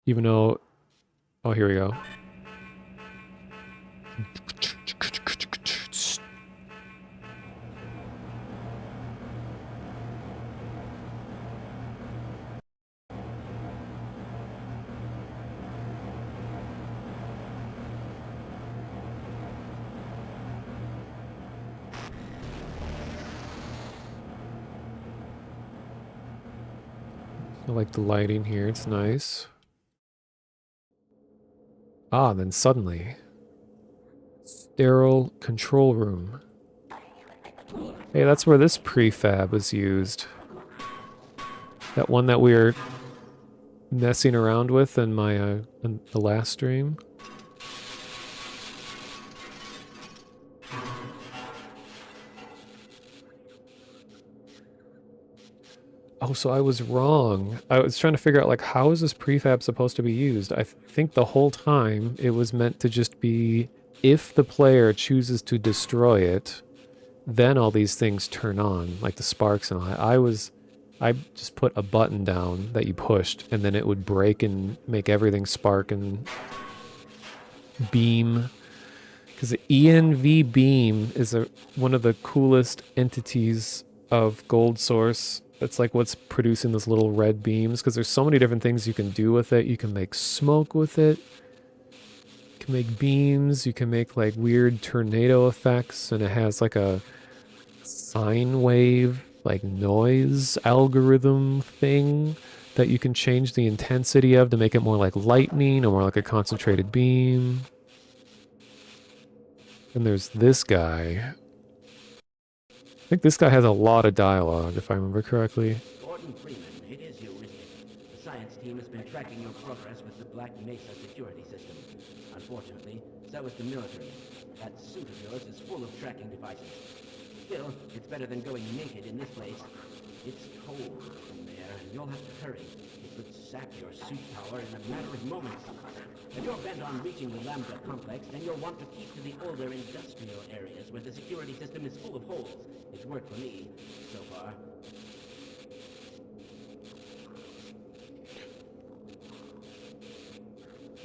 Even though, oh, here we go. I like the lighting here, it's nice. Ah, then suddenly, sterile control room. Hey, that's where this prefab was used. That one that we were messing around with in my in the last stream. Oh, so I was wrong. I was trying to figure out, like, how is this prefab supposed to be used? I think the whole time it was meant to just be, if the player chooses to destroy it, then all these things turn on, like the sparks and all that. I just put a button down that you pushed, and then it would break and make everything spark and beam. Because the ENV beam is one of the coolest entities of Gold Source. It's like what's producing those little red beams, because there's so many different things you can do with it. You can make smoke with it. You can make beams. You can make like weird tornado effects, and it has like a sine wave, like noise algorithm thing that you can change the intensity of to make it more like lightning or more like a concentrated beam. And there's this guy. I think this guy has a lot of dialogue, if I remember correctly. Gordon Freeman, it is you, isn't it? The science team has been tracking your progress with the Black Mesa security system. Unfortunately, so is the military. That suit of yours is full of tracking devices. Still, it's better than going naked in this place. It's cold in there, and you'll have to hurry. It could sap your suit power in a matter of moments. If you're bent on reaching the Lambda complex, then you'll want to keep to the older industrial areas where the security system is full of holes. It's worked for me, so far.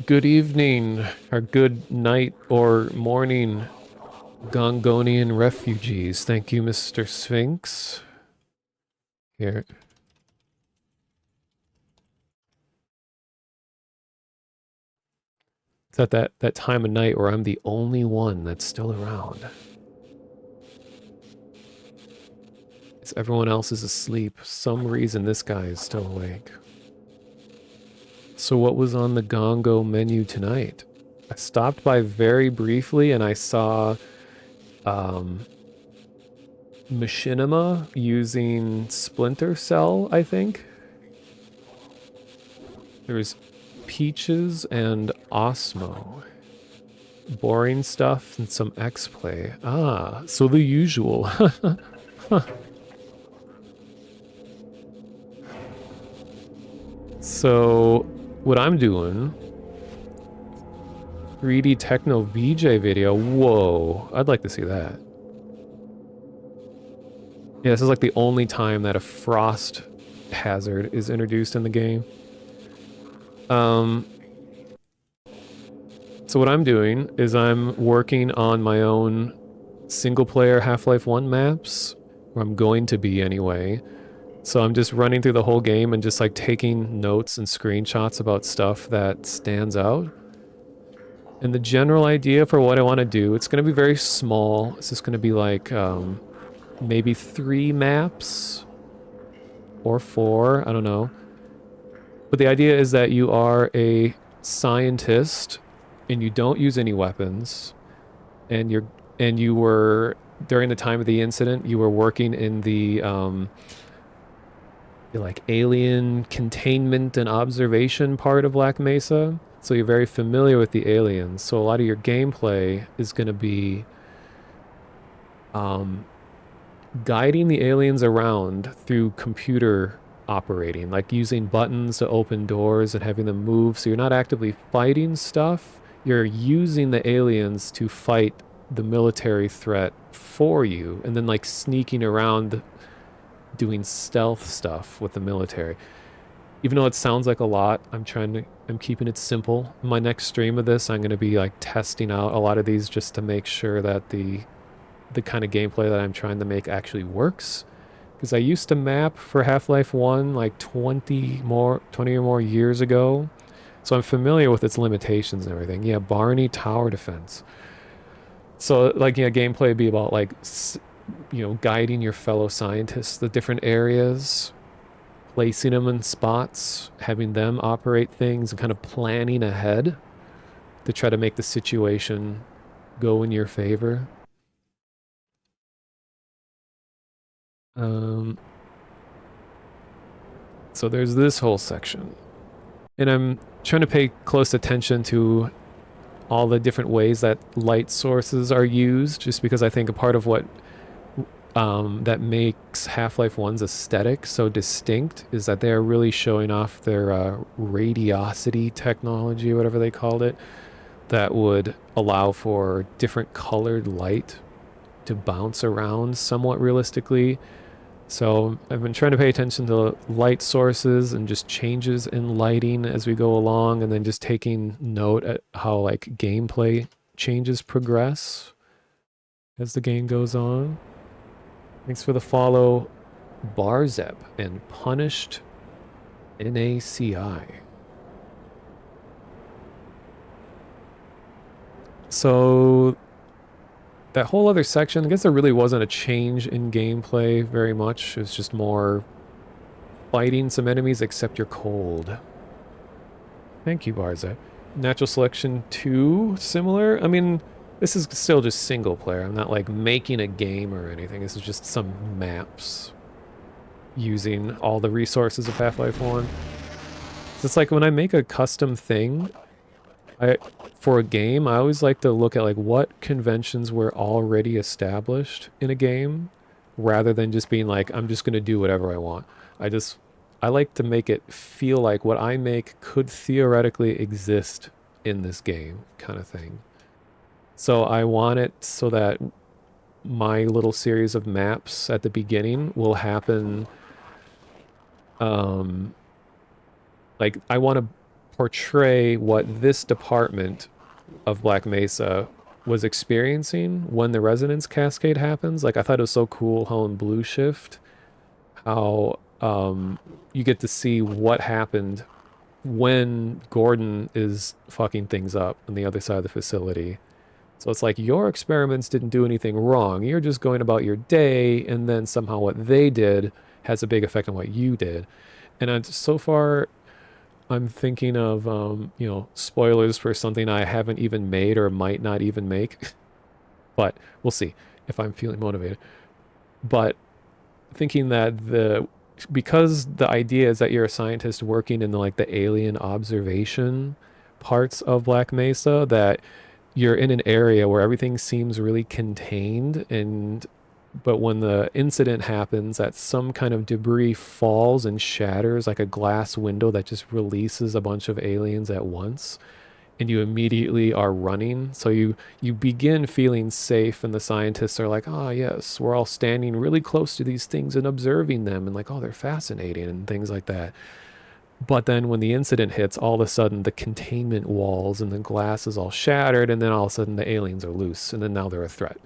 Good evening, or good night, or morning, Gongonian refugees. Thank you, Mr. Sphinx. Here. It's at that time of night where I'm the only one that's still around. As everyone else is asleep, some reason this guy is still awake. So what was on the Gongo menu tonight? I stopped by very briefly and I saw Machinima using Splinter Cell, I think. There's Peaches and Osmo. Boring stuff and some X-Play. Ah, so the usual. Huh. So, what I'm doing, 3D Techno VJ video. Whoa, I'd like to see that. Yeah, this is like the only time that a frost hazard is introduced in the game. So what I'm doing is I'm working on my own single-player Half-Life 1 maps, or I'm going to be anyway. So I'm just running through the whole game and just like taking notes and screenshots about stuff that stands out. And the general idea for what I want to do, it's going to be very small. It's just going to be like maybe 3 maps or 4, I don't know. But the idea is that you are a scientist and you don't use any weapons, and you were, during the time of the incident, you were working in the like alien containment and observation part of Black Mesa. So you're very familiar with the aliens. So a lot of your gameplay is going to be guiding the aliens around through computer operating, like using buttons to open doors and having them move. So you're not actively fighting stuff. You're using the aliens to fight the military threat for you, and then like sneaking around doing stealth stuff with the military. Even though it sounds like a lot, I'm keeping it simple. In my next stream of this, I'm going to be like testing out a lot of these just to make sure that the kind of gameplay that I'm trying to make actually works. Because I used to map for Half-Life 1 like 20 or more years ago. So I'm familiar with its limitations and everything. Yeah, Barney Tower Defense. So like, yeah, gameplay would be about like, guiding your fellow scientists, the different areas, placing them in spots, having them operate things, and kind of planning ahead to try to make the situation go in your favor. So there's this whole section. And I'm trying to pay close attention to all the different ways that light sources are used, just because I think a part of what that makes Half-Life 1's aesthetic so distinct is that they're really showing off their radiosity technology, or whatever they called it, that would allow for different colored light to bounce around somewhat realistically. So I've been trying to pay attention to light sources and just changes in lighting as we go along, and then just taking note at how like gameplay changes progress as the game goes on. Thanks for the follow, Barzep and Punished NACI. So that whole other section, I guess there really wasn't a change in gameplay very much. It was just more fighting some enemies, except you're cold. Thank you, Barzep. Natural Selection 2, similar? I mean, this is still just single player. I'm not like making a game or anything. This is just some maps using all the resources of Half-Life 1. So it's like when I make a custom thing, for a game, I always like to look at like what conventions were already established in a game, rather than just being like, I'm just going to do whatever I want. I like to make it feel like what I make could theoretically exist in this game, kind of thing. So I want it so that my little series of maps at the beginning will happen, like I want to portray what this department of Black Mesa was experiencing when the resonance cascade happens. Like I thought it was so cool how in Blue Shift, how you get to see what happened when Gordon is fucking things up on the other side of the facility. So it's like your experiments didn't do anything wrong. You're just going about your day, and then somehow what they did has a big effect on what you did. And so far, I'm thinking of, spoilers for something I haven't even made or might not even make. But we'll see if I'm feeling motivated. But thinking that because the idea is that you're a scientist working in the alien observation parts of Black Mesa, that you're in an area where everything seems really contained, but when the incident happens, that some kind of debris falls and shatters like a glass window that just releases a bunch of aliens at once. and you immediately are running. So you begin feeling safe, and the scientists are like, "Ah, yes, we're all standing really close to these things and observing them, and like, oh, they're fascinating and things like that." But then when the incident hits, all of a sudden the containment walls and the glass is all shattered, and then all of a sudden the aliens are loose, and then now they're a threat.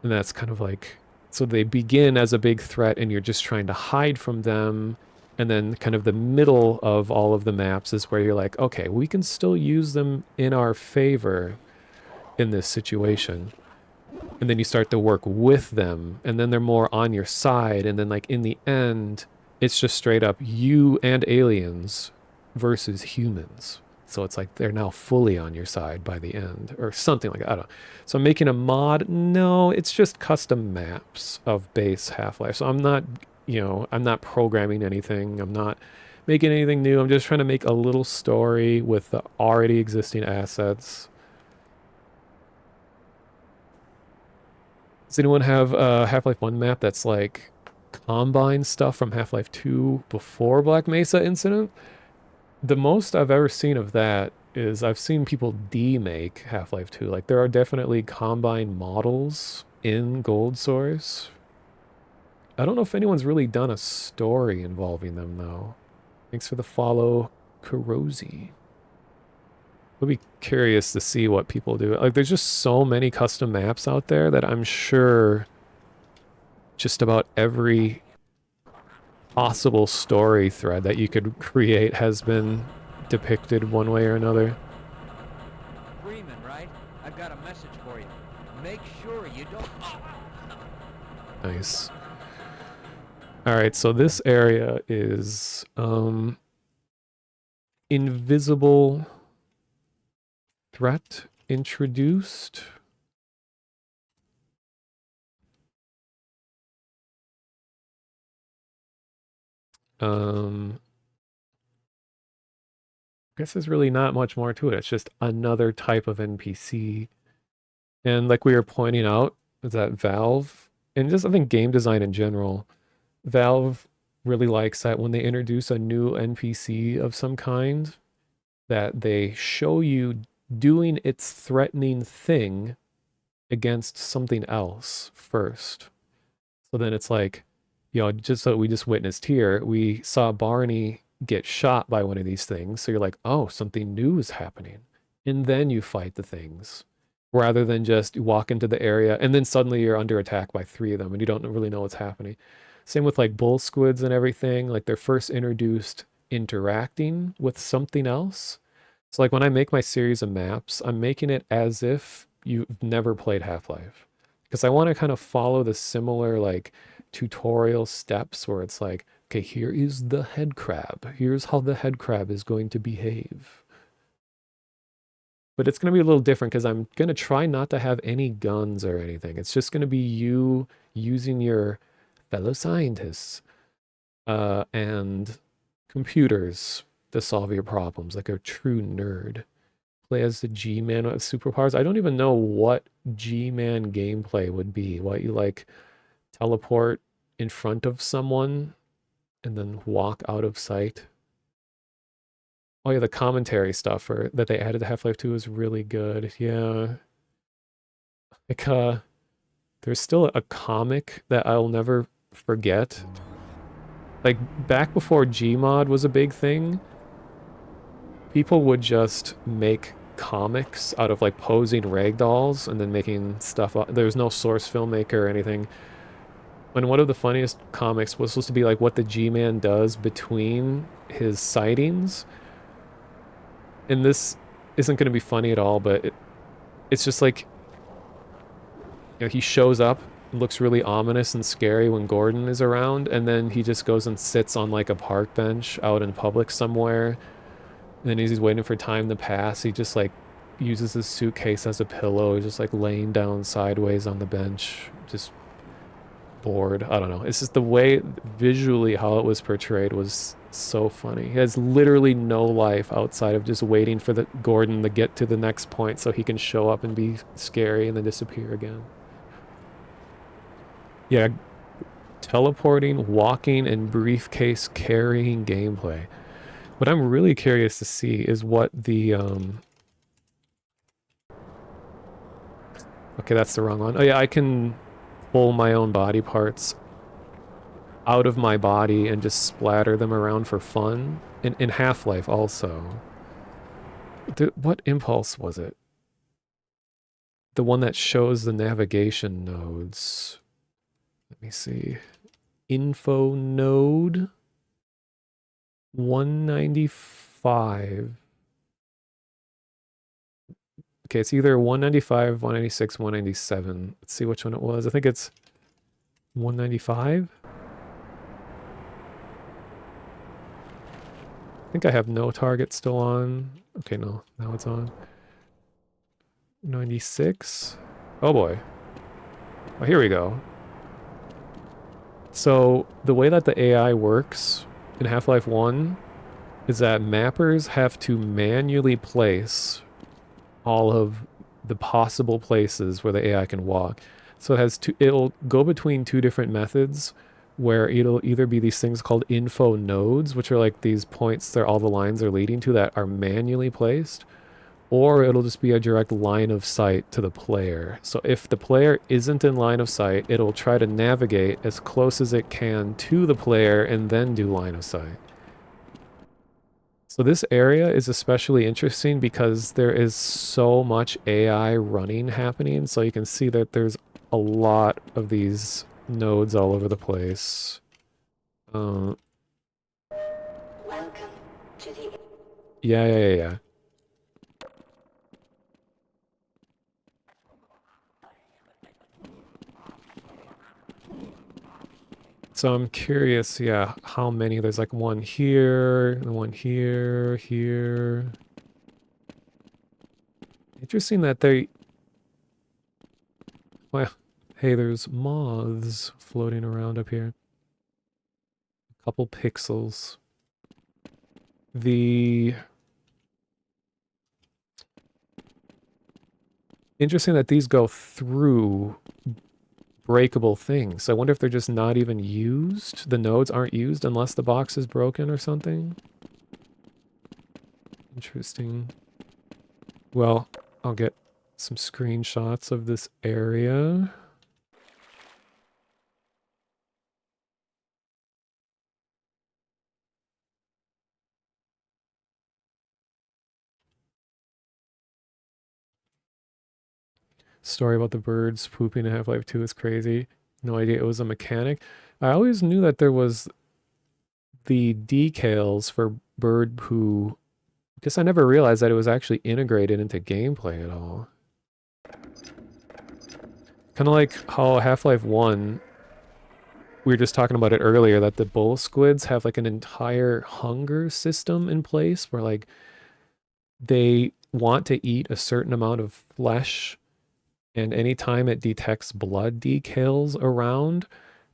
And that's kind of like, so they begin as a big threat, and you're just trying to hide from them. And then kind of the middle of all of the maps is where you're like, okay, we can still use them in our favor in this situation. And then you start to work with them, and then they're more on your side. And then like in the end, it's just straight up you and aliens versus humans. So it's like they're now fully on your side by the end, or something like that. I don't know. So making a mod, no, it's just custom maps of base Half-Life. So I'm not, I'm not programming anything. I'm not making anything new. I'm just trying to make a little story with the already existing assets. Does anyone have a Half-Life 1 map that's like combine stuff from Half-Life 2 before Black Mesa incident? The most I've ever seen of that is I've seen people demake Half-Life 2. Like there are definitely combine models in Gold Source. I don't know if anyone's really done a story involving them though. Thanks for the follow, Kurosi. I'll be curious to see what people do. Like there's just so many custom maps out there that I'm sure just about every possible story thread that you could create has been depicted one way or another. Freeman, right? I've got a message for you. Make sure you don't... Nice. All right, so this area is invisible threat introduced. I guess there's really not much more to it. It's just another type of NPC. And like we were pointing out, is that Valve, and just I think game design in general, Valve really likes that when they introduce a new NPC of some kind, that they show you doing its threatening thing against something else first. So then it's like, just so we just witnessed here, we saw Barney get shot by one of these things. So you're like, oh, something new is happening. And then you fight the things rather than just walk into the area and then suddenly you're under attack by 3 of them and you don't really know what's happening. Same with like bull squids and everything. Like they're first introduced interacting with something else. So like when I make my series of maps, I'm making it as if you've never played Half-Life. Because I want to kind of follow the similar like tutorial steps where it's like, okay, here is the head crab. Here's how the head crab is going to behave. But it's going to be a little different because I'm going to try not to have any guns or anything. It's just going to be you using your fellow scientists and computers to solve your problems like a true nerd. Play as the G-Man with superpowers. I don't even know what G-Man gameplay would be. What, you like teleport in front of someone and then walk out of sight? Oh yeah, the commentary stuff that they added to Half-Life 2 is really good. Yeah. Like there's still a comic that I'll never forget. Like back before Gmod was a big thing, people would just make comics out of like posing ragdolls and then making stuff up. There was no source filmmaker or anything. And one of the funniest comics was supposed to be like what the G-Man does between his sightings. And this isn't going to be funny at all, but it's just like, he shows up, looks really ominous and scary when Gordon is around, and then he just goes and sits on like a park bench out in public somewhere. And then as he's waiting for time to pass, he just like uses his suitcase as a pillow. He's just like laying down sideways on the bench, just bored. I don't know. It's just the way visually how it was portrayed was so funny. He has literally no life outside of just waiting for the Gordon to get to the next point so he can show up and be scary and then disappear again. Yeah, teleporting, walking, and briefcase carrying gameplay. What I'm really curious to see is what the okay, that's the wrong one. Oh yeah, I can pull my own body parts out of my body and just splatter them around for fun. In Half-Life also. What impulse was it? The one that shows the navigation nodes. Let me see. Info node 195. Okay, it's either 195, 196, 197. Let's see which one it was. I think it's 195. I think I have no target still on. Okay, no, now it's on. 96. Oh boy. Oh, here we go. So the way that the AI works in Half-Life 1 is that mappers have to manually place all of the possible places where the AI can walk. So it has it'll go between two different methods where it'll either be these things called info nodes, which are like these points that all the lines are leading to that are manually placed, or it'll just be a direct line of sight to the player. So if the player isn't in line of sight, it'll try to navigate as close as it can to the player and then do line of sight. So this area is especially interesting because there is so much AI running happening. So you can see that there's a lot of these nodes all over the place. Welcome to the... Yeah. So I'm curious, yeah, how many? There's like one here, and one here, here. Interesting that they... Well, hey, there's moths floating around up here. A couple pixels. The... Interesting that these go through breakable things. I wonder if they're just not even used. The nodes aren't used unless the box is broken or something. Interesting. Well, I'll get some screenshots of this area. Story about the birds pooping in Half-Life 2 is crazy. No idea it was a mechanic. I always knew that there was the decals for bird poo. I guess I never realized that it was actually integrated into gameplay at all. Kind of like how Half-Life 1, we were just talking about it earlier, that the bull squids have like an entire hunger system in place where like they want to eat a certain amount of flesh, and anytime it detects blood decals around,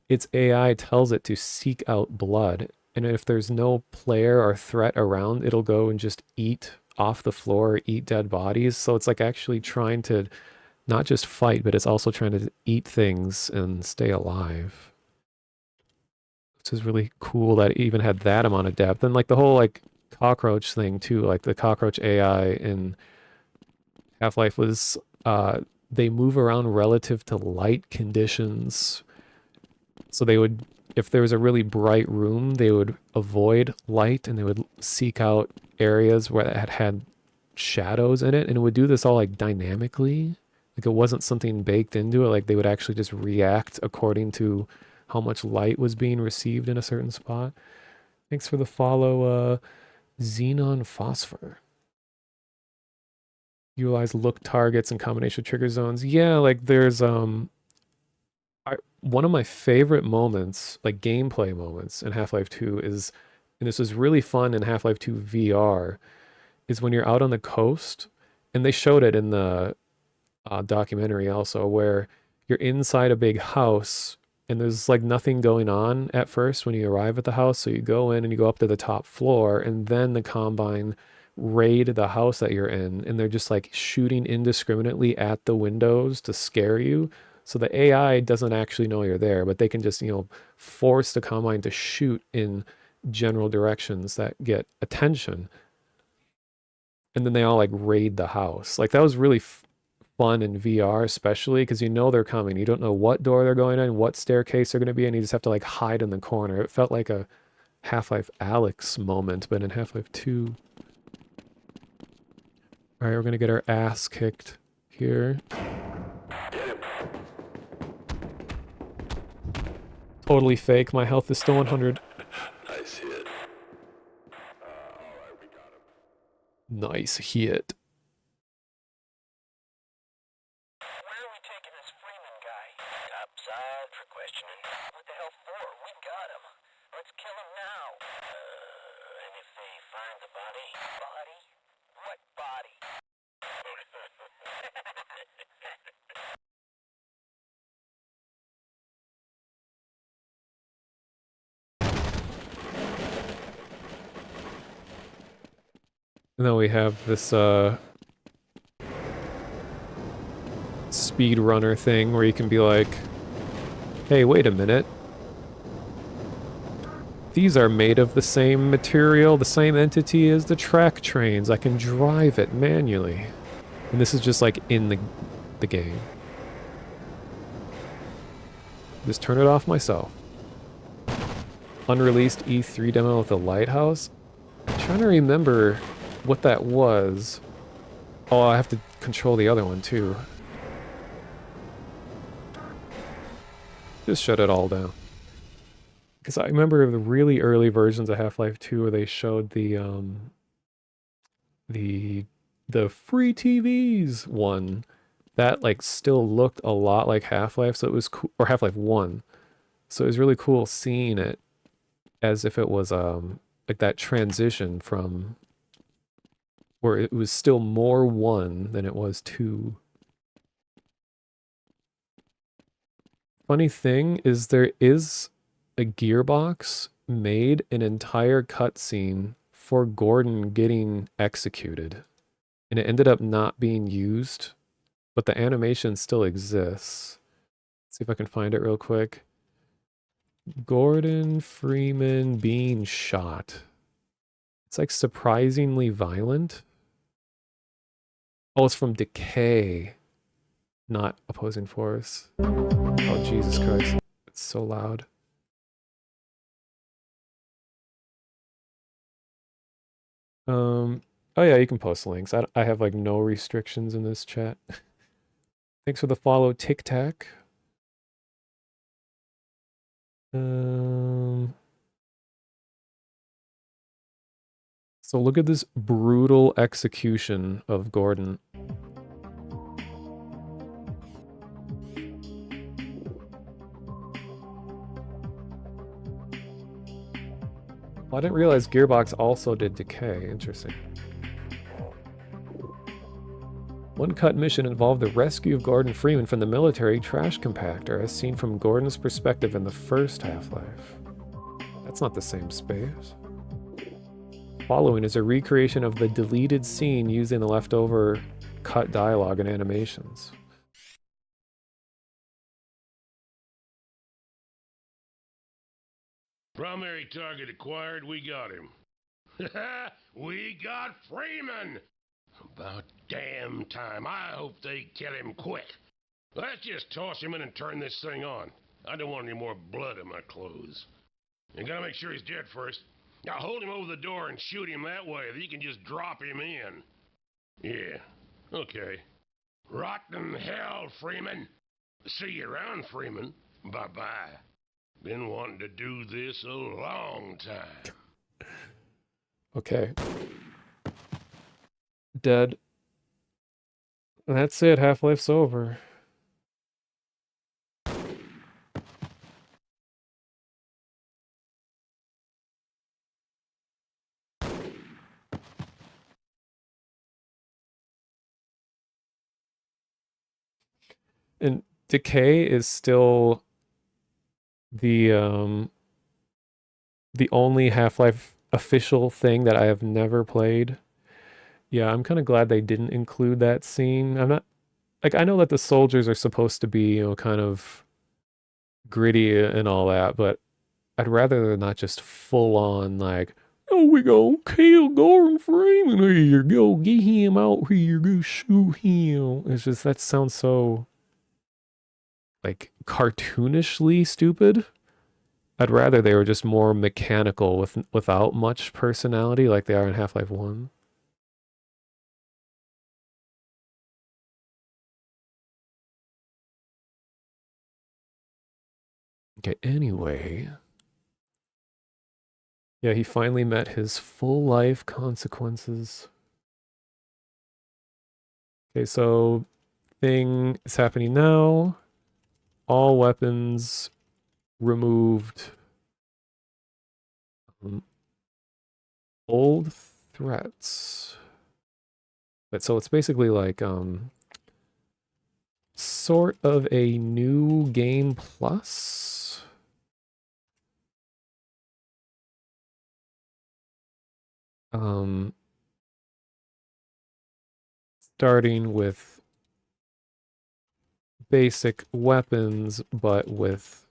its AI tells it to seek out blood. And if there's no player or threat around, it'll go and just eat off the floor, eat dead bodies. So it's like actually trying to not just fight, but it's also trying to eat things and stay alive. Which is really cool that it even had that amount of depth. And like the whole like cockroach thing too, like the cockroach AI in Half-Life was they move around relative to light conditions. So they would, if there was a really bright room, they would avoid light and they would seek out areas where it had shadows in it. And it would do this all like dynamically. Like it wasn't something baked into it. Like they would actually just react according to how much light was being received in a certain spot. Thanks for the follow, Xenon Phosphor. Utilize look targets and combination trigger zones. Yeah, like there's one of my favorite moments, like gameplay moments in Half-Life 2 is, and this was really fun in Half-Life 2 VR, is when you're out on the coast, and they showed it in the documentary also, where you're inside a big house and there's like nothing going on at first when you arrive at the house. So you go in and you go up to the top floor, and then the Combine raid the house that you're in, and they're just like shooting indiscriminately at the windows to scare you. So the AI doesn't actually know you're there, but they can just, force the Combine to shoot in general directions that get attention, and then they all like raid the house. Like that was really fun in VR, especially because you know they're coming. You don't know what door they're going in, what staircase they're going to be in. You just have to like hide in the corner. It felt like a Half-Life Alyx moment, but in Half-Life 2. All right, we're going to get our ass kicked here. Totally fake. My health is still 100. Nice hit. Alright, we got him. Nice hit. Where are we taking this Freeman guy? Topside for questioning. What the hell for? We got him. Let's kill him now. And if they find the body? Body? What body? And then we have this speedrunner thing where you can be like, hey, wait a minute. These are made of the same material, the same entity as the track trains. I can drive it manually. And this is just like in the game. Just turn it off myself. Unreleased E3 demo of the lighthouse. I'm trying to remember what that was. Oh, I have to control the other one too. Just shut it all down. Because I remember the really early versions of Half-Life 2 where they showed the free TVs one. That like still looked a lot like Half-Life, so it was cool, or Half-Life 1. So it was really cool seeing it as if it was like that transition from where it was still more 1 than it was 2. Funny thing is there is a Gearbox made an entire cutscene for Gordon getting executed. And it ended up not being used, but the animation still exists. Let's see if I can find it real quick. Gordon Freeman being shot. It's like surprisingly violent. Oh, it's from Decay, not Opposing Force. Oh, Jesus Christ. It's so loud. Oh yeah, you can post links. I have like no restrictions in this chat. Thanks for the follow, Tic Tac. So look at this brutal execution of Gordon. Well, I didn't realize Gearbox also did Decay. Interesting. One cut mission involved the rescue of Gordon Freeman from the military trash compactor, as seen from Gordon's perspective in the first Half-Life. That's not the same space. Following is a recreation of the deleted scene using the leftover cut dialogue and animations. Primary target acquired, we got him. We got Freeman! About damn time. I hope they kill him quick. Let's just toss him in and turn this thing on. I don't want any more blood in my clothes. You gotta make sure he's dead first. Now hold him over the door and shoot him that way, then you can just drop him in. Yeah, okay. Rotten hell, Freeman. See you around, Freeman. Bye-bye. Been wanting to do this a long time. Okay. Dead. And that's it. Half-Life's over. And Decay is still the only Half-Life official thing that I have never played. Yeah, I'm kind of glad they didn't include that scene. I'm not like I know that the soldiers are supposed to be, kind of gritty and all that, but I'd rather they're not just full on like, oh, we gonna kill Gordon Freeman here. Go get him out here. Go shoot him. It's just, that sounds so, like, cartoonishly stupid. I'd rather they were just more mechanical without much personality like they are in Half-Life 1. Okay, anyway. Yeah, he finally met his full life consequences. Okay, so thing is happening now. All weapons removed. Old threats. But so it's basically like sort of a new game plus. Starting with basic weapons, but with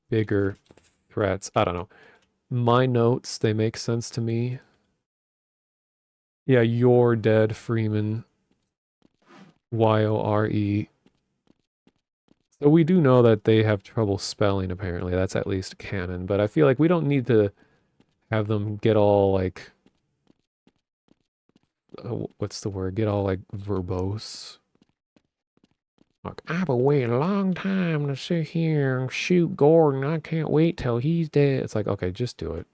bigger threats. I don't know. My notes, they make sense to me. Yeah, you're dead, Freeman. Y-O-R-E. So we do know that they have trouble spelling, apparently. That's at least canon. But I feel like we don't need to have them get all, like... what's the word? Get all, like, verbose. Like, I've been waiting a long time to sit here and shoot Gordon. I can't wait till he's dead. It's like, okay, just do it.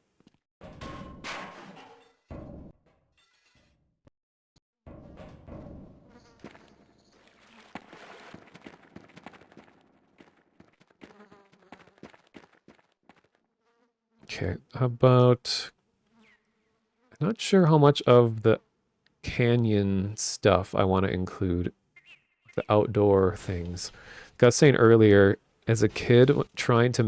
Okay, how about... I'm not sure how much of the canyon stuff I want to include. The outdoor things. Like I was saying earlier, as a kid, trying to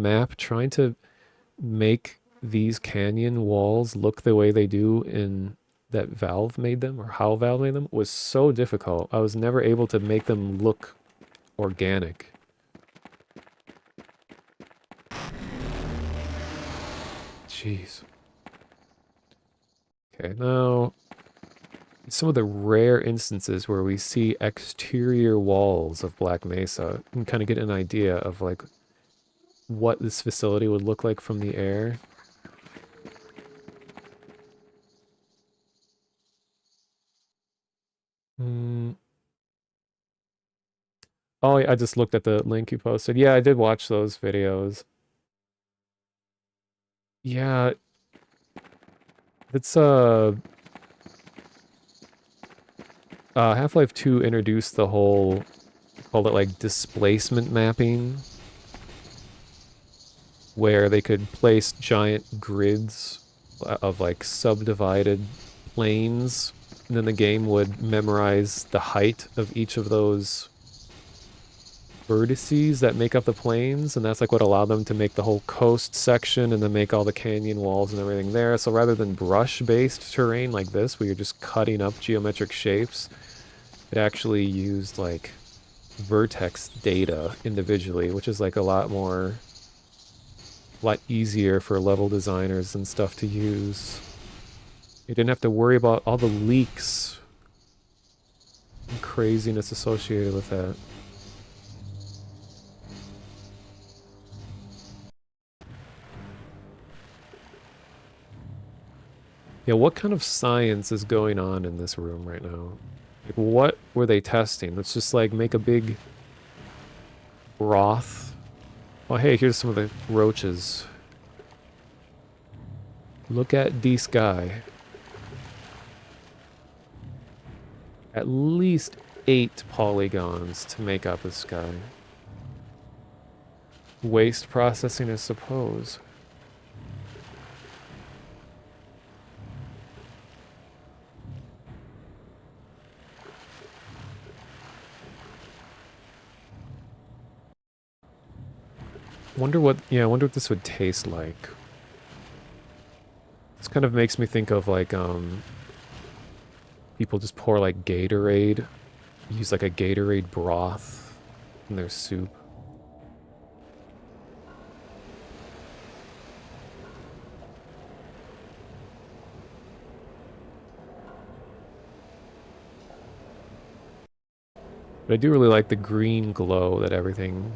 make these canyon walls look the way they do in that Valve made them, or how Valve made them, was so difficult. I was never able to make them look organic. Jeez. Okay, now some of the rare instances where we see exterior walls of Black Mesa and kind of get an idea of like what this facility would look like from the air. Oh, yeah, I just looked at the link you posted. Yeah, I did watch those videos. Yeah, it's Half-Life 2 introduced the whole, called it like displacement mapping, where they could place giant grids of like subdivided planes, and then the game would memorize the height of each of those vertices that make up the plains, and that's like what allowed them to make the whole coast section and then make all the canyon walls and everything there. So rather than brush-based terrain like this, where you're just cutting up geometric shapes, it actually used like vertex data individually, which is like a lot easier for level designers and stuff to use. You didn't have to worry about all the leaks and craziness associated with that. Yeah, what kind of science is going on in this room right now? Like, what were they testing? Let's just, like, make a big broth. Oh, hey, here's some of the roaches. Look at this guy. At least 8 polygons to make up this guy. Waste processing, I suppose. Wonder what, yeah, I wonder what this would taste like. This kind of makes me think of like, people just pour like Gatorade, use like a Gatorade broth in their soup. But I do really like the green glow that everything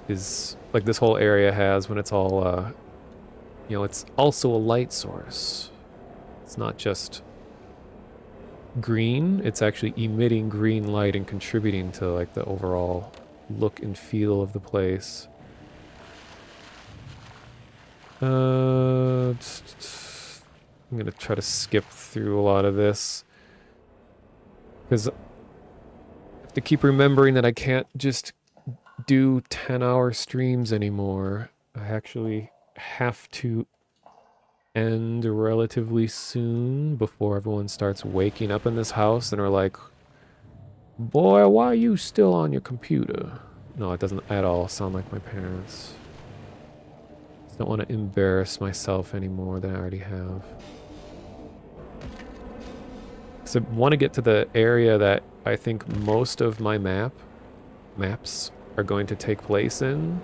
is like this whole area has when it's all you know, it's also a light source. It's not just green, it's actually emitting green light and contributing to like the overall look and feel of the place. I'm gonna try to skip through a lot of this because I have to keep remembering that I can't just do 10-hour streams anymore. I actually have to end relatively soon before everyone starts waking up in this house and are like, boy, why are you still on your computer? No, it doesn't at all sound like my parents. Just don't want to embarrass myself any more than I already have. So I want to get to the area that I think most of my maps are going to take place in.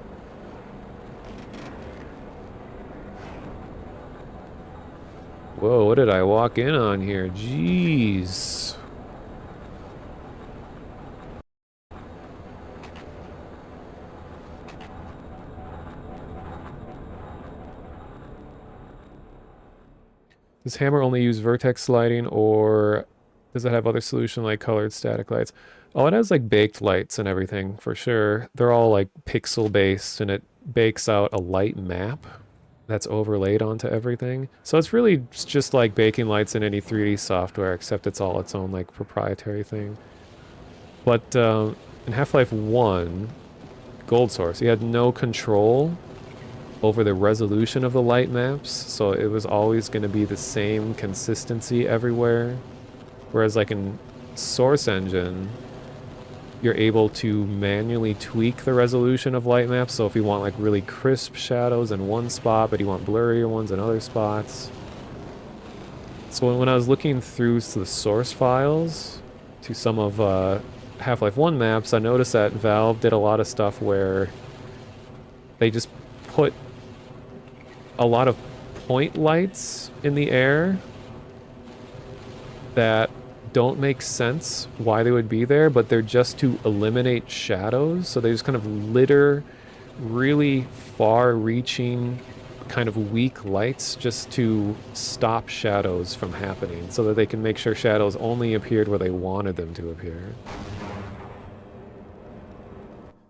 Whoa, what did I walk in on here? Jeez. Does Hammer only use vertex lighting, or does it have other solution like colored static lights? Oh, it has like baked lights and everything for sure. They're all like pixel based and it bakes out a light map that's overlaid onto everything. So it's really just like baking lights in any 3D software, except it's all its own like proprietary thing. But in Half-Life 1, Gold Source, you had no control over the resolution of the light maps, so it was always going to be the same consistency everywhere. Whereas like in Source Engine, you're able to manually tweak the resolution of light maps, so if you want like really crisp shadows in one spot, but you want blurrier ones in other spots. So when I was looking through the source files to some of Half-Life 1 maps, I noticed that Valve did a lot of stuff where they just put a lot of point lights in the air that don't make sense why they would be there, but they're just to eliminate shadows. So they just kind of litter really far-reaching, kind of weak lights just to stop shadows from happening, so that they can make sure shadows only appeared where they wanted them to appear.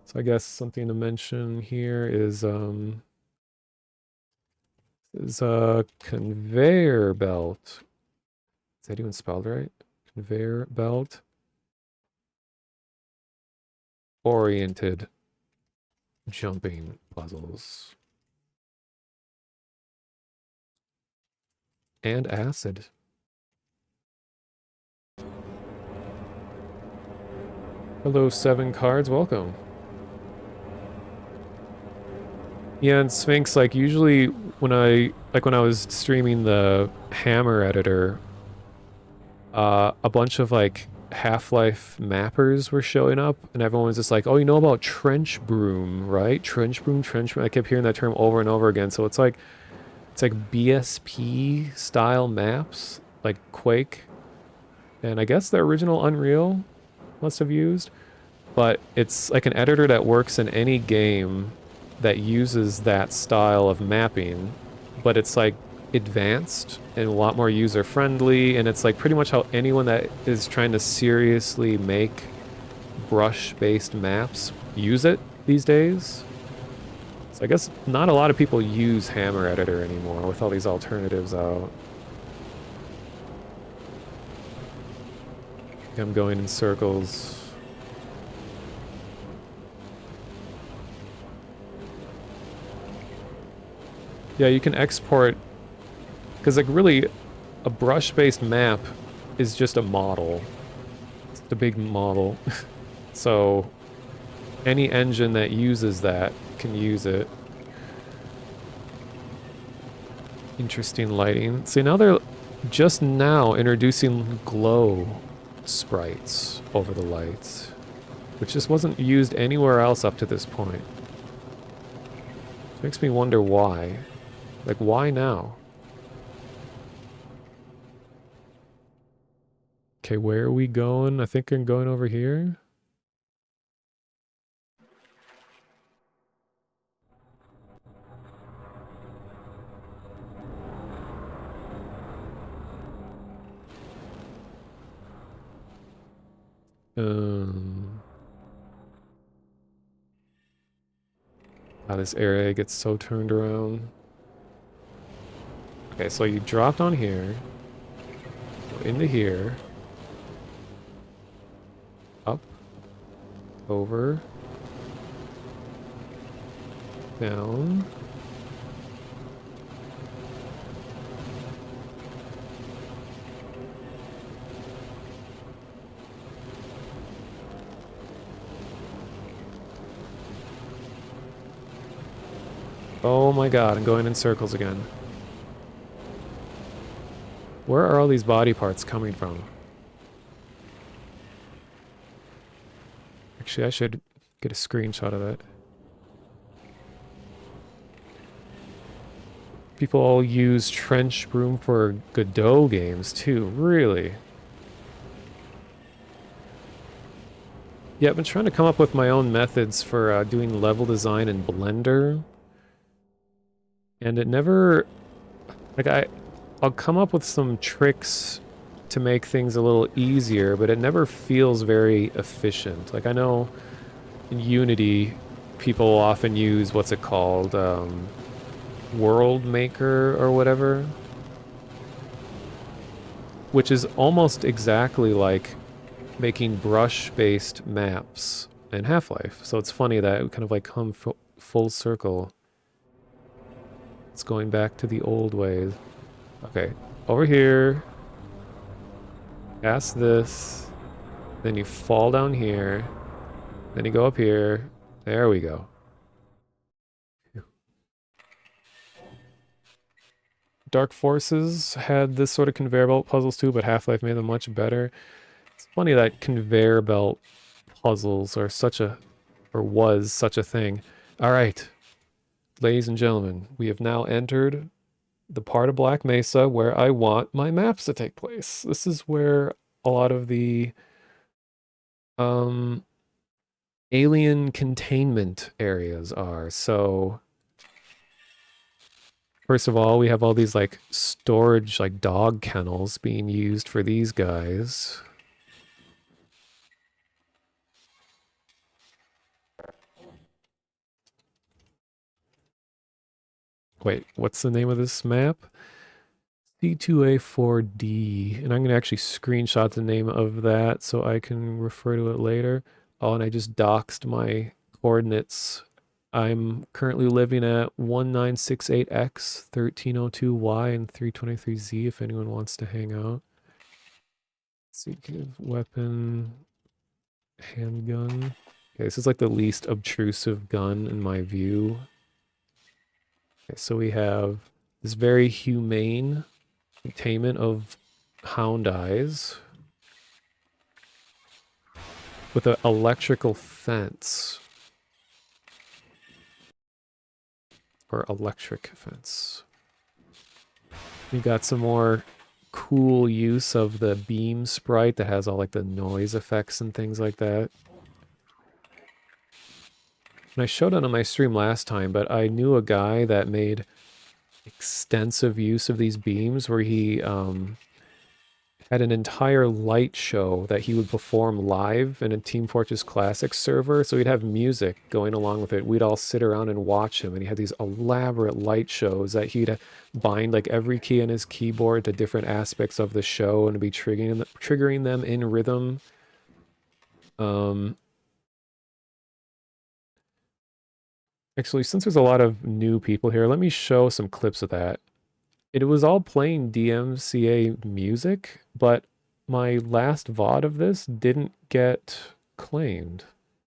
So I guess something to mention here is a conveyor belt. Is that even spelled right? Conveyor belt. Oriented jumping puzzles. And acid. Hello, 7 cards. Welcome. Yeah, and Sphinx, like, usually when I was streaming the Hammer editor, a bunch of, like, Half-Life mappers were showing up, and everyone was just like, oh, you know about trench broom, right? Trench broom, trench broom. I kept hearing that term over and over again, so it's like BSP-style maps, like Quake, and I guess the original Unreal must have used, but it's like an editor that works in any game that uses that style of mapping, but it's like advanced and a lot more user-friendly, and it's like pretty much how anyone that is trying to seriously make brush-based maps use it these days. So I guess not a lot of people use Hammer Editor anymore with all these alternatives out. I'm going in circles. Yeah, you can export, because like really a brush-based map is just a model. It's a big model. So any engine that uses that can use it. Interesting lighting. See, now they're just now introducing glow sprites over the lights, which just wasn't used anywhere else up to this point. It makes me wonder why. Like, why now? Okay, where are we going? I think I'm going over here. This area gets so turned around. Okay, so you dropped on here, go into here, up, over, down. Oh my god, I'm going in circles again. Where are all these body parts coming from? Actually, I should get a screenshot of that. People all use Trench Broom for Godot games too, really? Yeah, I've been trying to come up with my own methods for doing level design in Blender. And it never... Like, I'll come up with some tricks to make things a little easier, but it never feels very efficient. Like, I know in Unity, people often use, what's it called? World Maker or whatever. Which is almost exactly like making brush-based maps in Half-Life. So it's funny that it kind of like come full circle. It's going back to the old ways. Okay, over here. Past this. Then you fall down here. Then you go up here. There we go. Dark Forces had this sort of conveyor belt puzzles too, but Half-Life made them much better. It's funny that conveyor belt puzzles are such a, or was such a thing. All right, ladies and gentlemen, we have now entered the part of Black Mesa where I want my maps to take place. This is where a lot of the alien containment areas are. So first of all, we have all these like storage, like dog kennels being used for these guys. Wait, what's the name of this map? C2A4D. And I'm going to actually screenshot the name of that so I can refer to it later. Oh, and I just doxed my coordinates. I'm currently living at 1968X, 1302Y, and 323Z if anyone wants to hang out. Secretive weapon, handgun. Okay, this is like the least obtrusive gun in my view. Okay, so we have this very humane containment of hound eyes with an electrical fence. Or electric fence. We got some more cool use of the beam sprite that has all like the noise effects and things like that. And I showed it on my stream last time, but I knew a guy that made extensive use of these beams where he had an entire light show that he would perform live in a Team Fortress Classic server. So he'd have music going along with it. We'd all sit around and watch him. And he had these elaborate light shows that he'd bind like every key on his keyboard to different aspects of the show and be triggering them in rhythm. Actually, since there's a lot of new people here, let me show some clips of that. It was all playing DMCA music, but my last VOD of this didn't get claimed.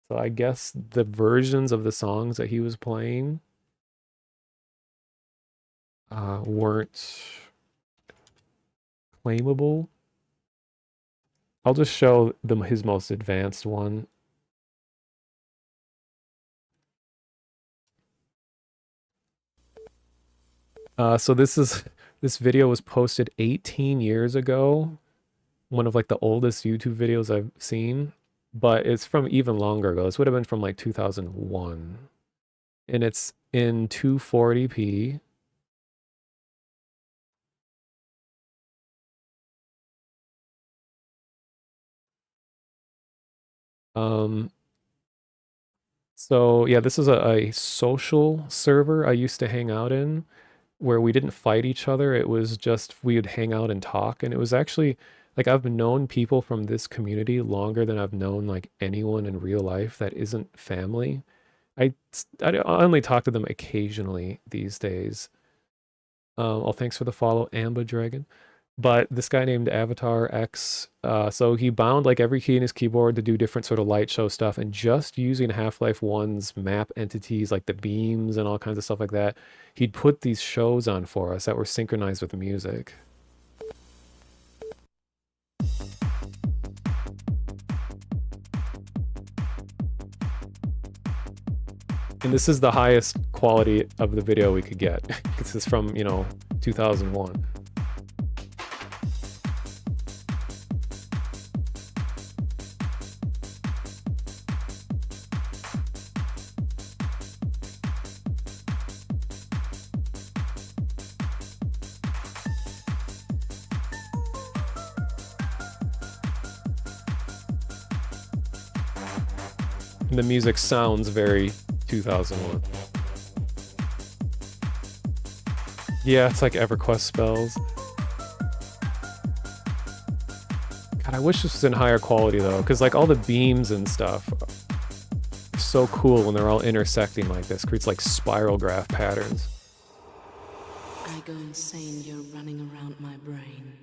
So I guess the versions of the songs that he was playing weren't claimable. I'll just show them his most advanced one. So this video was posted 18 years ago. One of like the oldest YouTube videos I've seen, but it's from even longer ago. This would have been from like 2001. And it's in 240p. Um, so yeah, this is a social server I used to hang out in where we didn't fight each other. It was just we would hang out and talk. And it was actually like I've known people from this community longer than I've known like anyone in real life that isn't family. I only talk to them occasionally these days. Oh, thanks for the follow, Amba Dragon. But this guy named Avatar X, so he bound like every key in his keyboard to do different sort of light show stuff, and just using Half-Life 1's map entities like the beams and all kinds of stuff like that, he'd put these shows on for us that were synchronized with music. And this is the highest quality of the video we could get. This is from, 2001. And the music sounds very 2001. Yeah, it's like EverQuest spells. God, I wish this was in higher quality though, because like all the beams and stuff are so cool when they're all intersecting like this. Creates like spiral graph patterns. I go insane, you're running around my brain.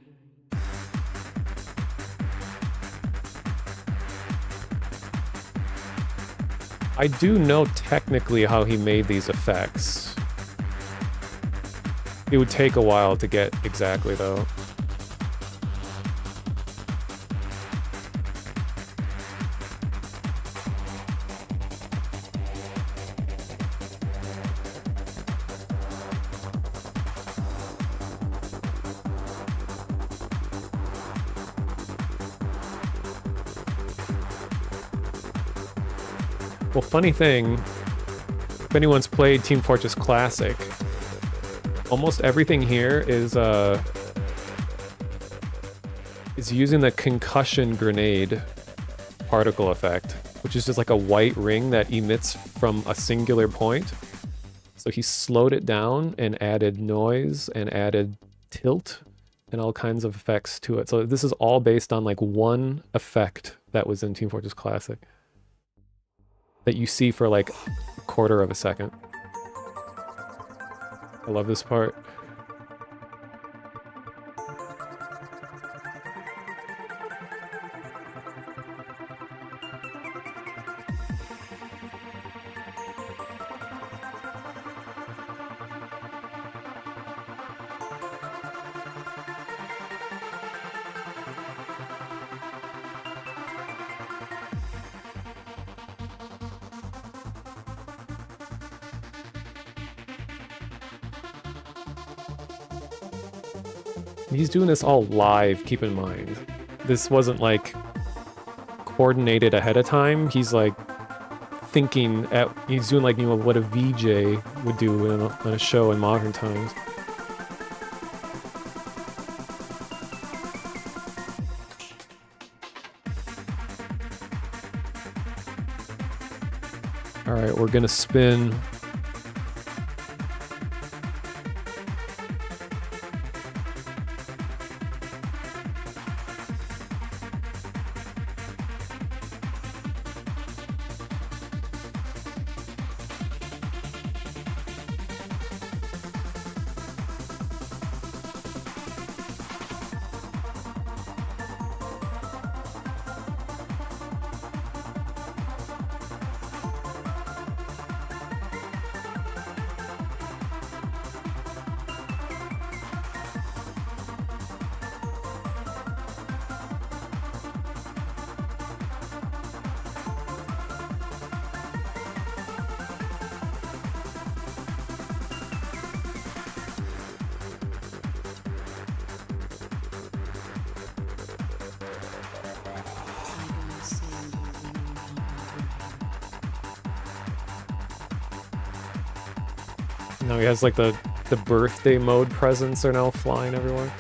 I do know technically how he made these effects. It would take a while to get exactly though. Well, funny thing, if anyone's played Team Fortress Classic, almost everything here is using the concussion grenade particle effect, which is just like a white ring that emits from a singular point. So he slowed it down and added noise and added tilt and all kinds of effects to it. So this is all based on like one effect that was in Team Fortress Classic that you see for like a quarter of a second. I love this part. He's doing this all live, keep in mind. This wasn't like coordinated ahead of time. He's like thinking he's doing like, what a VJ would do on a show in modern times. All right, we're gonna spin. Now he has like the birthday mode presents are now flying everywhere.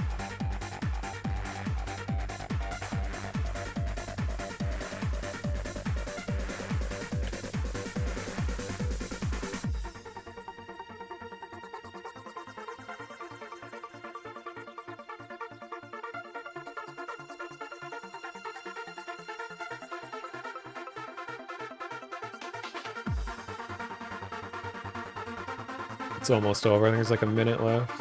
It's almost over. I think there's like a minute left.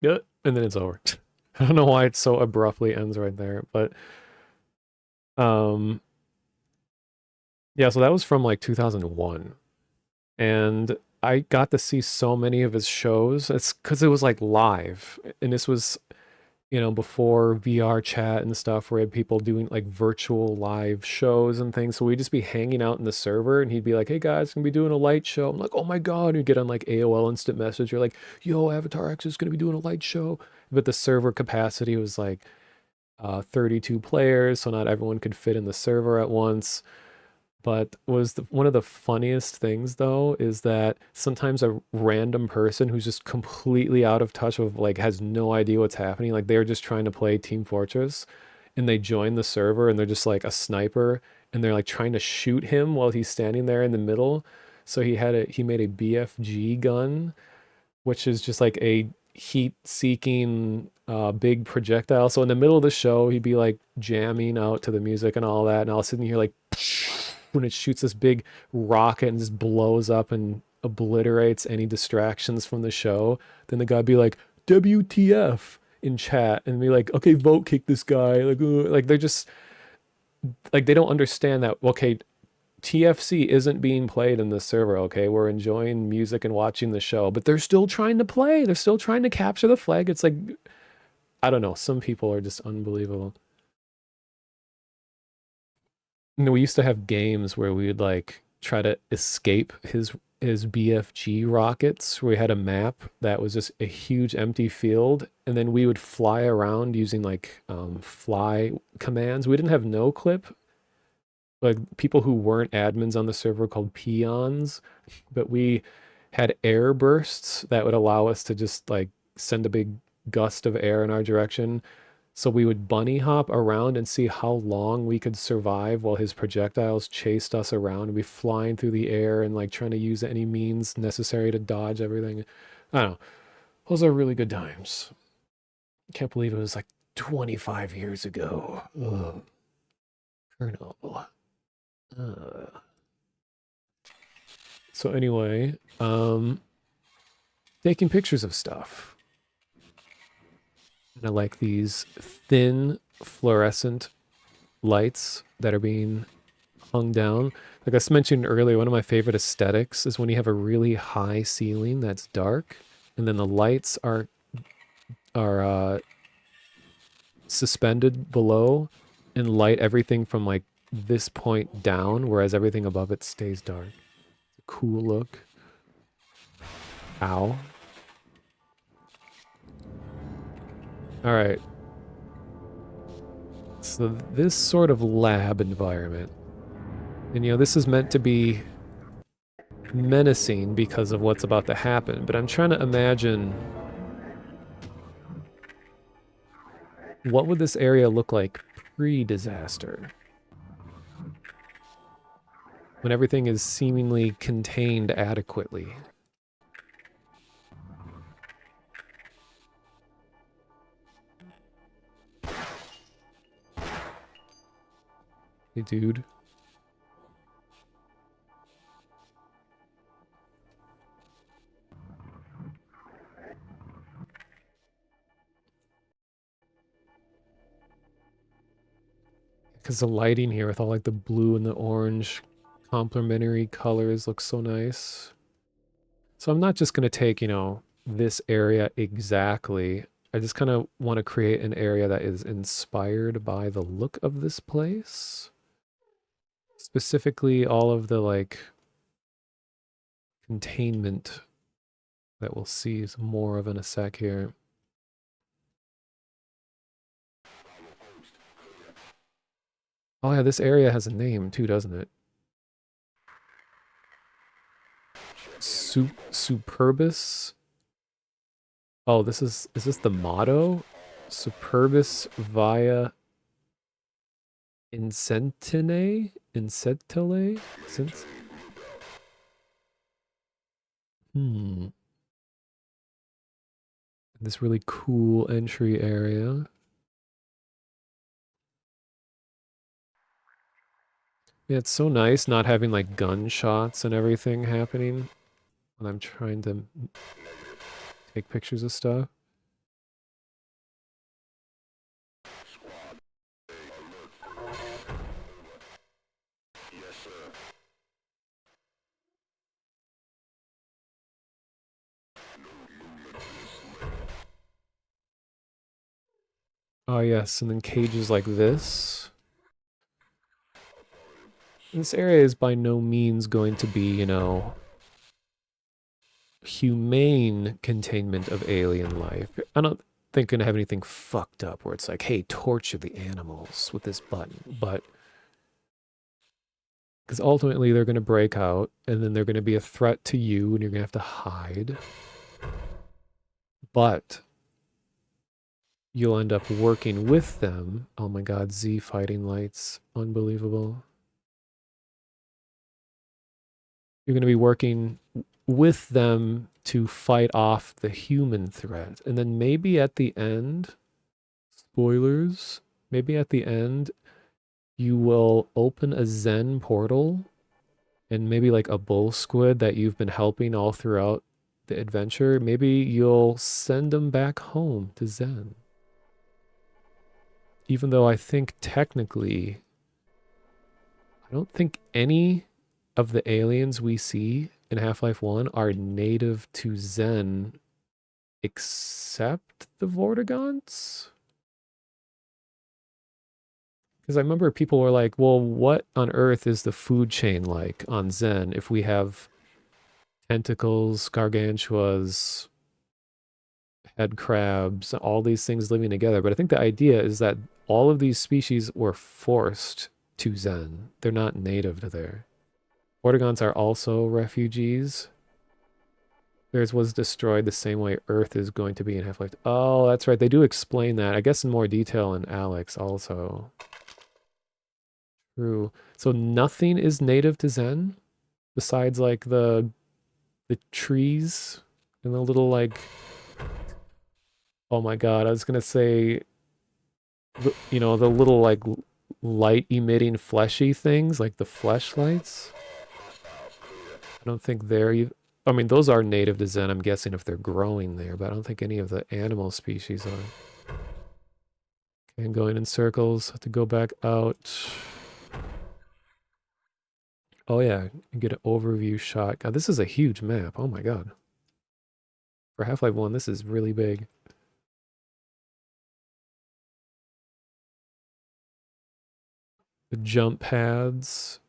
Yeah, and then it's over. I don't know why it so abruptly ends right there, but um yeah, so that was from like 2001. And I got to see so many of his shows. It's because it was like live. And this was, before VR chat and stuff where we had people doing like virtual live shows and things. So we'd just be hanging out in the server and he'd be like, hey guys, gonna be doing a light show. I'm like, oh my God. And you get on like AOL instant message. You're like, yo, Avatar X is gonna be doing a light show. But the server capacity was like 32 players. So not everyone could fit in the server at once. But one of the funniest things though is that sometimes a random person who's just completely out of touch with like has no idea what's happening, like they're just trying to play Team Fortress and they join the server and they're just like a sniper and they're like trying to shoot him while he's standing there in the middle. So he made a BFG gun, which is just like a heat-seeking big projectile. So in the middle of the show, he'd be like jamming out to the music and all that, and all of a sudden you hear like when it shoots this big rocket and just blows up and obliterates any distractions from the show. Then the guy'd be like, WTF in chat and be like, okay, vote kick this guy. Like they're just like they don't understand that, okay, TFC isn't being played in this server, okay? We're enjoying music and watching the show, but they're still trying to play. They're still trying to capture the flag. It's like, I don't know. Some people are just unbelievable. We used to have games where we would like try to escape his BFG rockets. We had a map that was just a huge empty field, and then we would fly around using like fly commands. We didn't have no clip, like people who weren't admins on the server called peons, but we had air bursts that would allow us to just like send a big gust of air in our direction. So we would bunny hop around and see how long we could survive while his projectiles chased us around. We'd be flying through the air and like trying to use any means necessary to dodge everything. I don't know. Those are really good times. Can't believe it was like 25 years ago. Ugh. Colonel. So anyway, taking pictures of stuff. And I like these thin fluorescent lights that are being hung down. Like I mentioned earlier, one of my favorite aesthetics is when you have a really high ceiling that's dark, and then the lights are suspended below and light everything from like this point down, whereas everything above it stays dark. Cool look. Ow. All right. So this sort of lab environment, and this is meant to be menacing because of what's about to happen, but I'm trying to imagine what would this area look like pre-disaster? When everything is seemingly contained adequately. Hey, dude. Because the lighting here with all like the blue and the orange complementary colors look so nice. So I'm not just going to take, this area exactly. I just kind of want to create an area that is inspired by the look of this place. Specifically, all of the, like, containment that we'll see is more of in a sec here. Oh yeah, this area has a name too, doesn't it? Superbus. Oh, is this the motto? Superbus via incentine? Incentile? Hmm. This really cool entry area. Yeah, it's so nice not having like gunshots and everything happening when I'm trying to take pictures of stuff. Oh yes, and then cages like this. This area is by no means going to be, humane containment of alien life. I don't think gonna have anything fucked up where it's like, hey, torture the animals with this button, but because ultimately they're gonna break out and then they're gonna be a threat to you and you're gonna have to hide. But you'll end up working with them. Oh my god, Z fighting lights. Unbelievable. You're going to be working with them to fight off the human threat. And then maybe at the end, spoilers, maybe at the end, you will open a Zen portal and maybe like a bull squid that you've been helping all throughout the adventure. Maybe you'll send them back home to Zen. Even though I think technically, I don't think any of the aliens we see in Half-Life 1 are native to Zen except the Vortigaunts? Because I remember people were like, well, what on earth is the food chain like on Zen if we have tentacles, gargantuas, head crabs, all these things living together? But I think the idea is that all of these species were forced to Zen. They're not native to there. Vortigaunts are also refugees. Theirs was destroyed the same way Earth is going to be in Half-Life. Oh, that's right. They do explain that. I guess in more detail in Alex also. True. So nothing is native to Zen besides like the trees and the little like, oh my God, I was gonna say, the little like light emitting fleshy things like the fleshlights. I don't think I mean, those are native to Zen, I'm guessing, if they're growing there, but I don't think any of the animal species are. Okay, I'm going in circles to go back out. Oh yeah, get an overview shot. God, this is a huge map. Oh my God. For Half-Life 1, this is really big. The jump pads.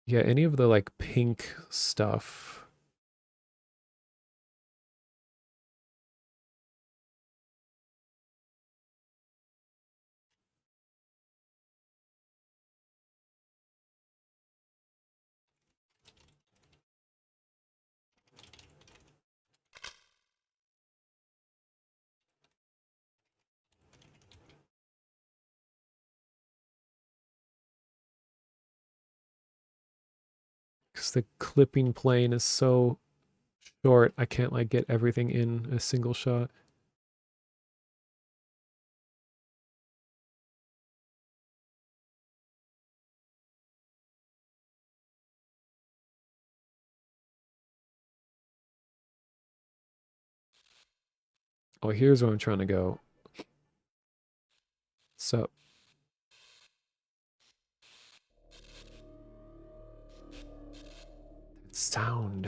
Yeah, any of the like pink stuff. Because the clipping plane is so short, I can't like get everything in a single shot. Oh, here's where I'm trying to go. So sound.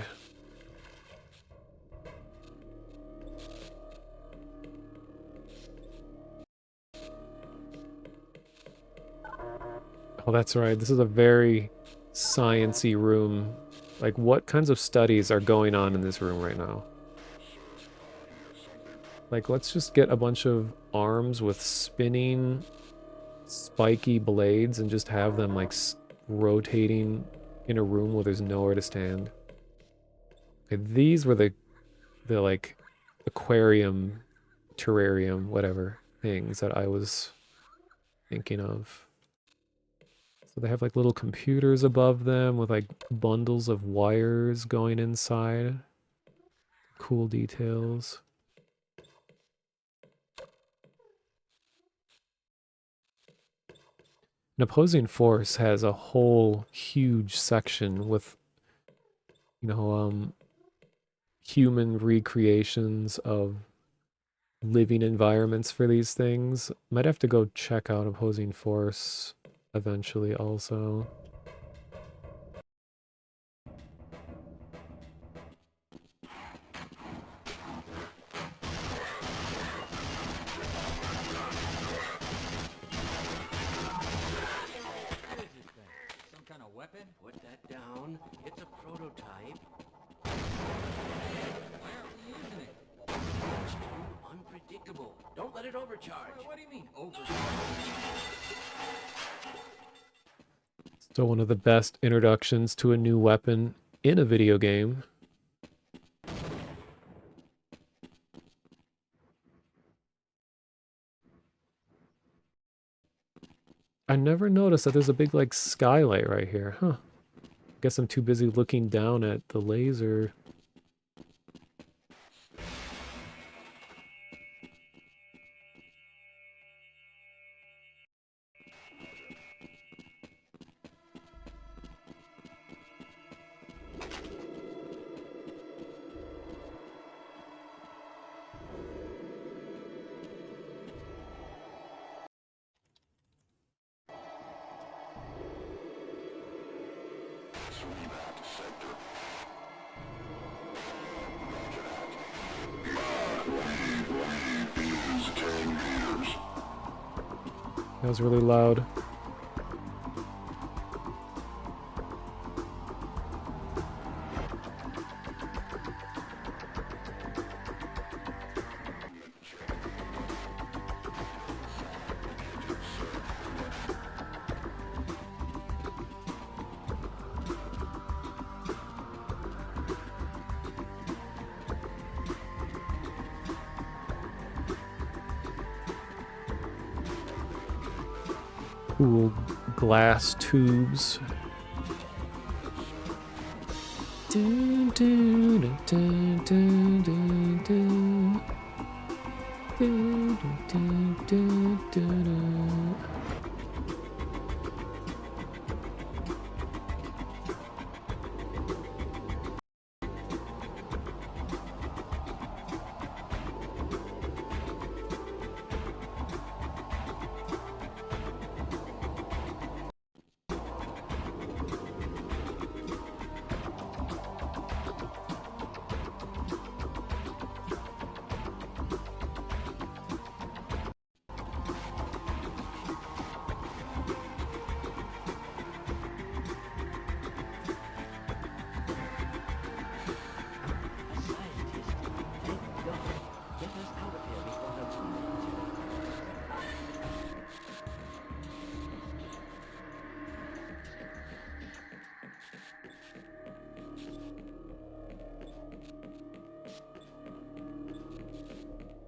Oh, that's right. This is a very science-y room. Like, what kinds of studies are going on in this room right now? Like, let's just get a bunch of arms with spinning, spiky blades and just have them, like, rotating in a room where there's nowhere to stand. Okay, these were the, like, aquarium, terrarium, whatever, things that I was thinking of. So they have like little computers above them with like bundles of wires going inside. Cool details. An opposing force has a whole huge section with, you know, human recreations of living environments for these things. Might have to go check out opposing force eventually also. Some kind of weapon? Put that down. It's a prototype. Why aren't we using it? It's too unpredictable. Don't let it overcharge. What do you mean, overcharge? Still one of the best introductions to a new weapon in a video game. I never noticed that there's a big, like, skylight right here. Huh. Guess I'm too busy looking down at the laser. That was really loud. Cool glass tubes. Dun, dun, dun, dun, dun, dun, dun. Dun, dun, dun, dun, dun.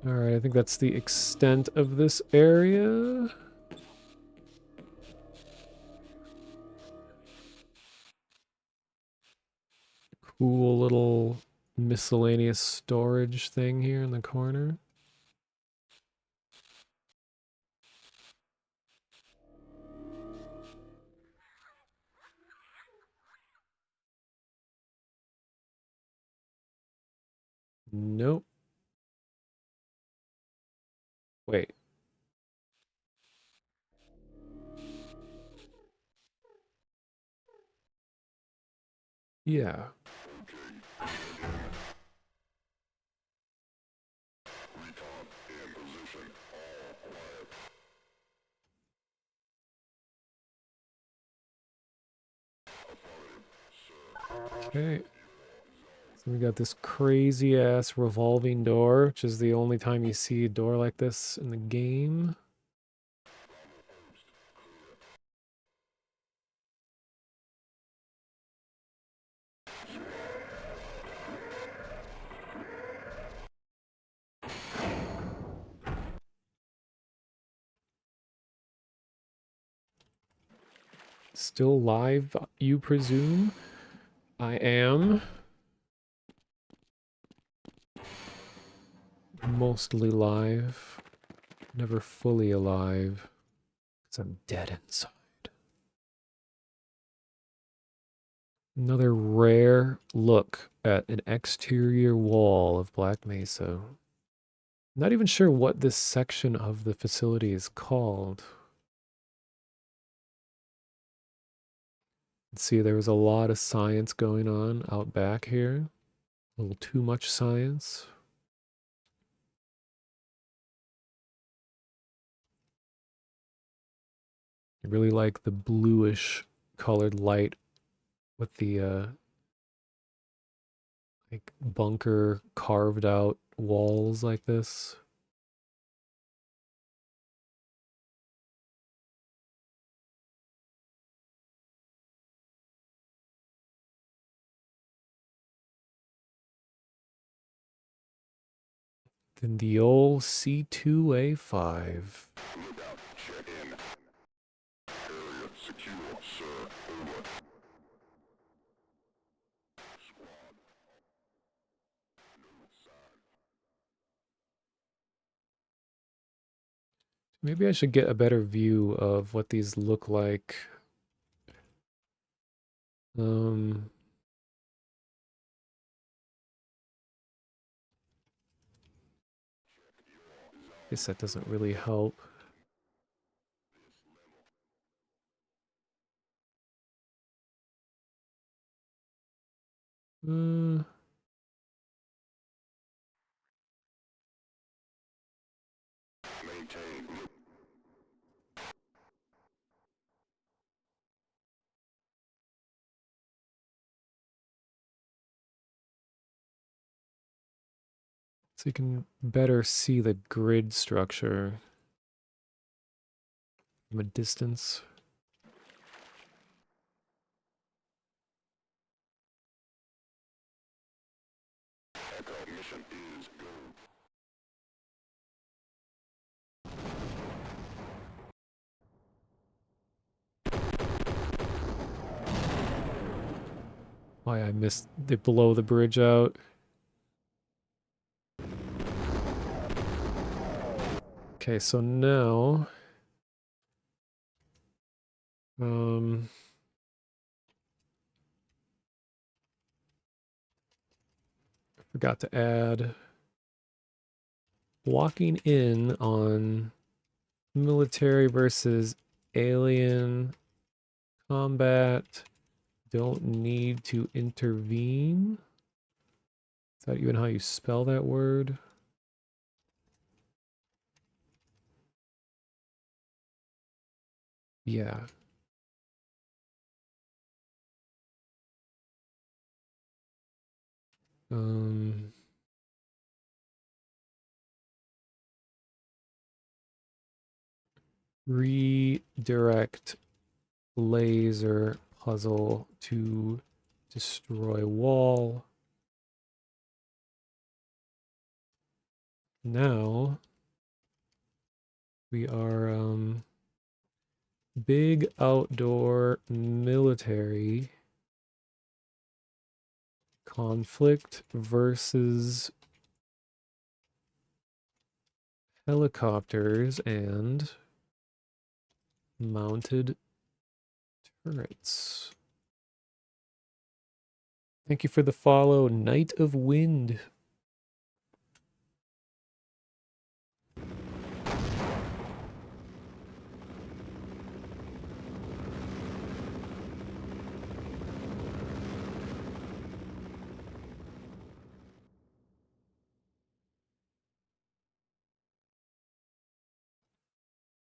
Alright, I think that's the extent of this area. Cool little miscellaneous storage thing here in the corner. Nope. Wait. Yeah. Okay. So we got this crazy ass revolving door, which is the only time you see a door like this in the game. Still live, you presume? I am. Mostly live. Never fully alive. Because I'm dead inside. Another rare look at an exterior wall of Black Mesa. Not even sure what this section of the facility is called. See, there was a lot of science going on out back here. A little too much science. I really like the bluish colored light with the like bunker carved out walls like this. Then the old C2A5. Check in. Area secure, sir. Over. Squad. No sign. Maybe I should get a better view of what these look like. Um, guess that doesn't really help. Uh, Maintain. so you can better see the grid structure from a distance. Echo mission is go. Why I missed the blow the bridge out. Okay, so now forgot to add walking in on military versus alien combat. Don't need to intervene. Is that even how you spell that word? Yeah. Um, redirect laser puzzle to destroy wall. Now we are big outdoor military conflict versus helicopters and mounted turrets. Thank you for the follow, Knight of Wind.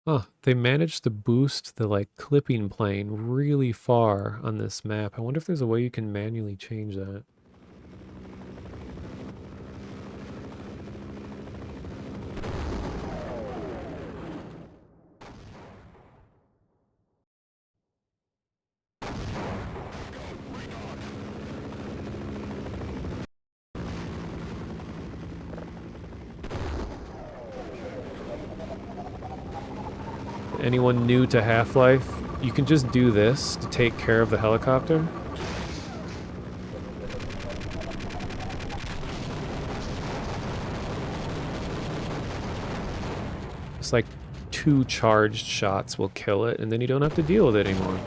Huh, they managed to boost the like clipping plane really far on this map. I wonder if there's a way you can manually change that. Anyone new to Half-Life, you can just do this to take care of the helicopter. It's like 2 charged shots will kill it, and then you don't have to deal with it anymore.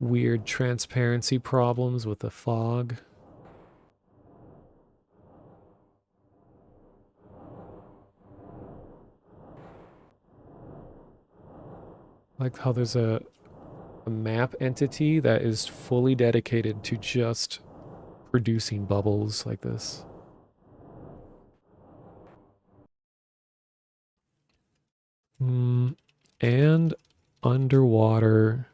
Weird transparency problems with the fog. Like how there's a map entity that is fully dedicated to just producing bubbles like this. And underwater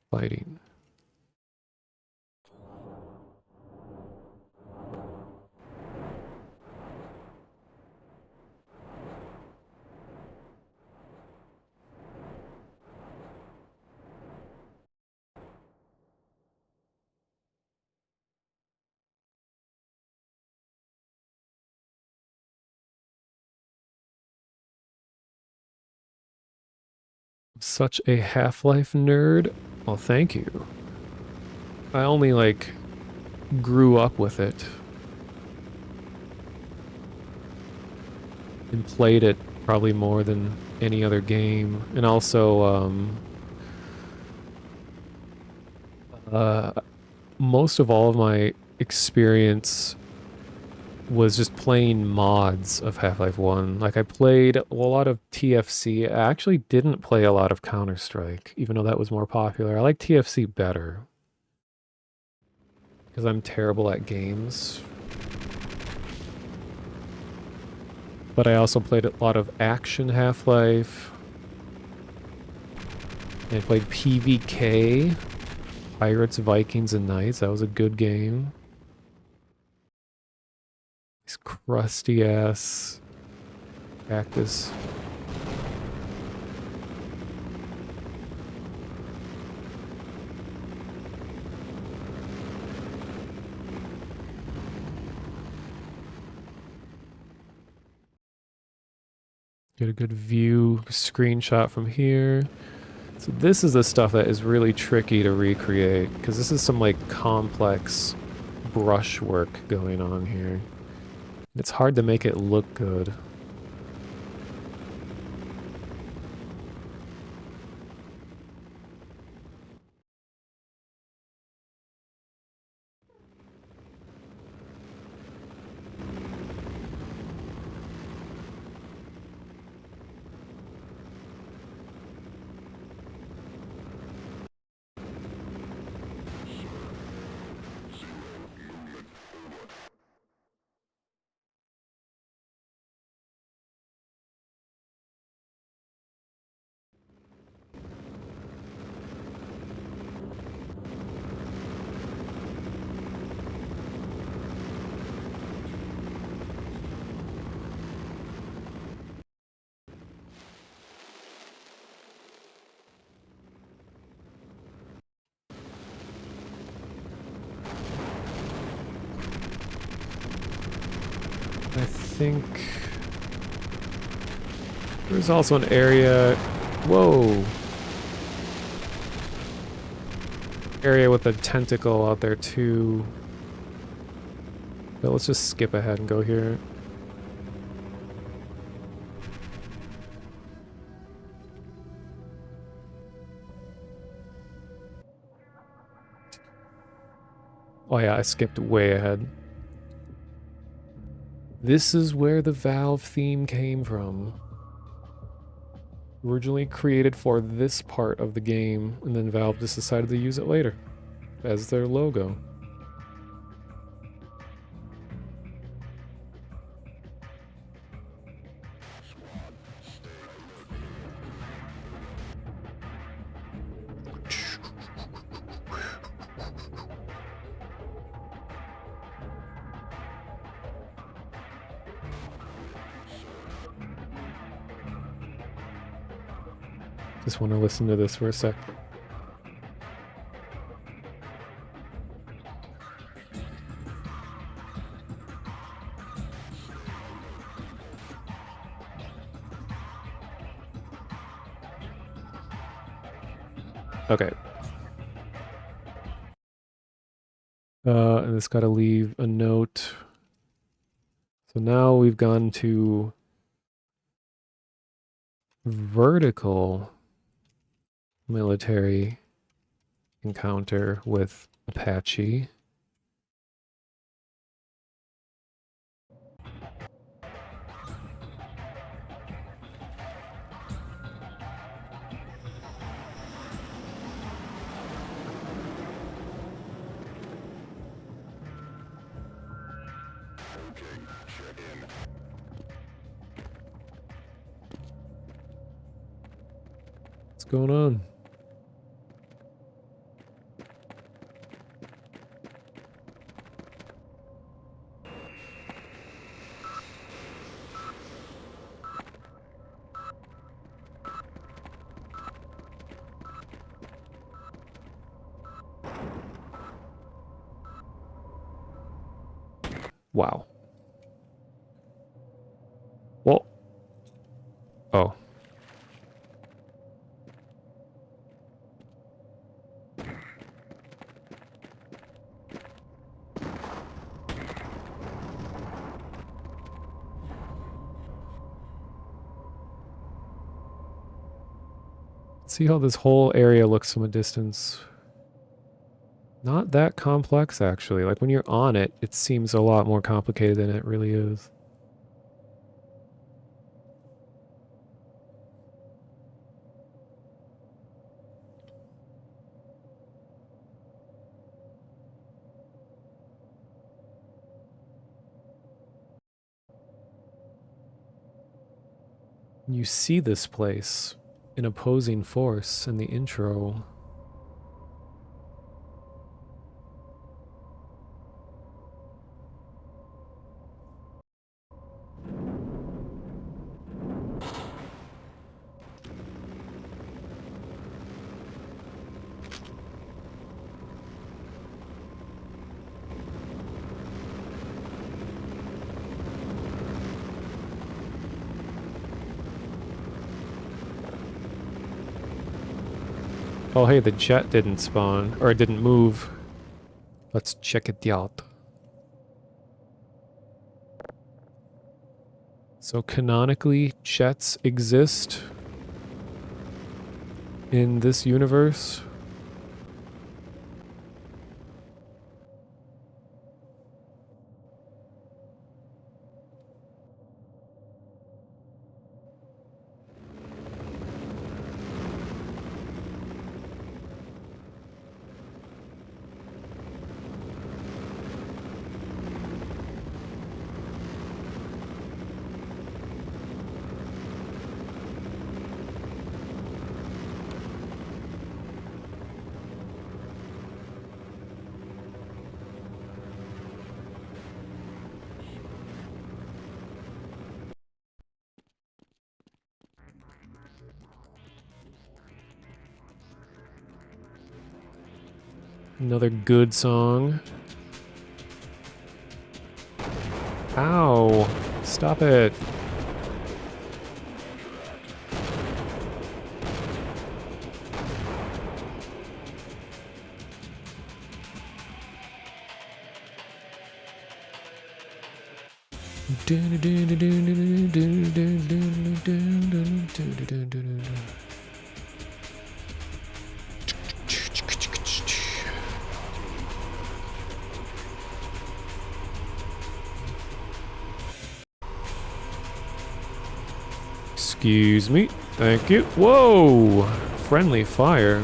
fighting. Such a Half-Life nerd. Well, thank you. I only like grew up with it and played it probably more than any other game. And also, most of all of my experience was just playing mods of Half-Life 1. Like I played a lot of TFC. I actually didn't play a lot of Counter-Strike, even though that was more popular. I like TFC better because I'm terrible at games. But I also played a lot of action Half-Life. I played PvK, Pirates, Vikings, and Knights. That was a good game. These crusty ass cactus. Get a good view, screenshot from here. So this is the stuff that is really tricky to recreate, because this is some like complex brushwork going on here. It's hard to make it look good. I think there's also an area, whoa, area with a tentacle out there too. But let's just skip ahead and go here. Oh yeah, I skipped way ahead. This is where the Valve theme came from. Originally created for this part of the game, and then Valve just decided to use it later as their logo. Just want to listen to this for a sec. Okay. And it's got to leave a note. So now we've gone to vertical military encounter with Apache. What's going on? Wow. Well. Oh. See how this whole area looks from a distance. Not that complex, actually. Like, when you're on it, it seems a lot more complicated than it really is. You see this place, an opposing force, in the intro. Oh, hey, the jet didn't spawn, or it didn't move. Let's check it out. So canonically, jets exist in this universe. Another good song. Ow! Stop it! Excuse me. Thank you. Whoa! Friendly fire.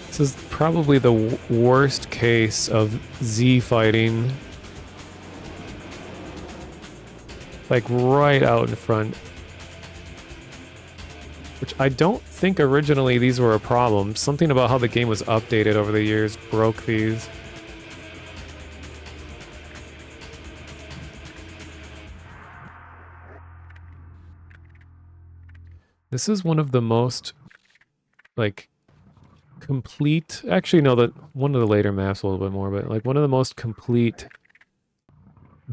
This is probably the worst case of Z fighting. Like right out in front. Which I don't think originally these were a problem. Something about how the game was updated over the years broke these. This is one of the most, like, complete... Actually, no, one of the later maps a little bit more, but, like, one of the most complete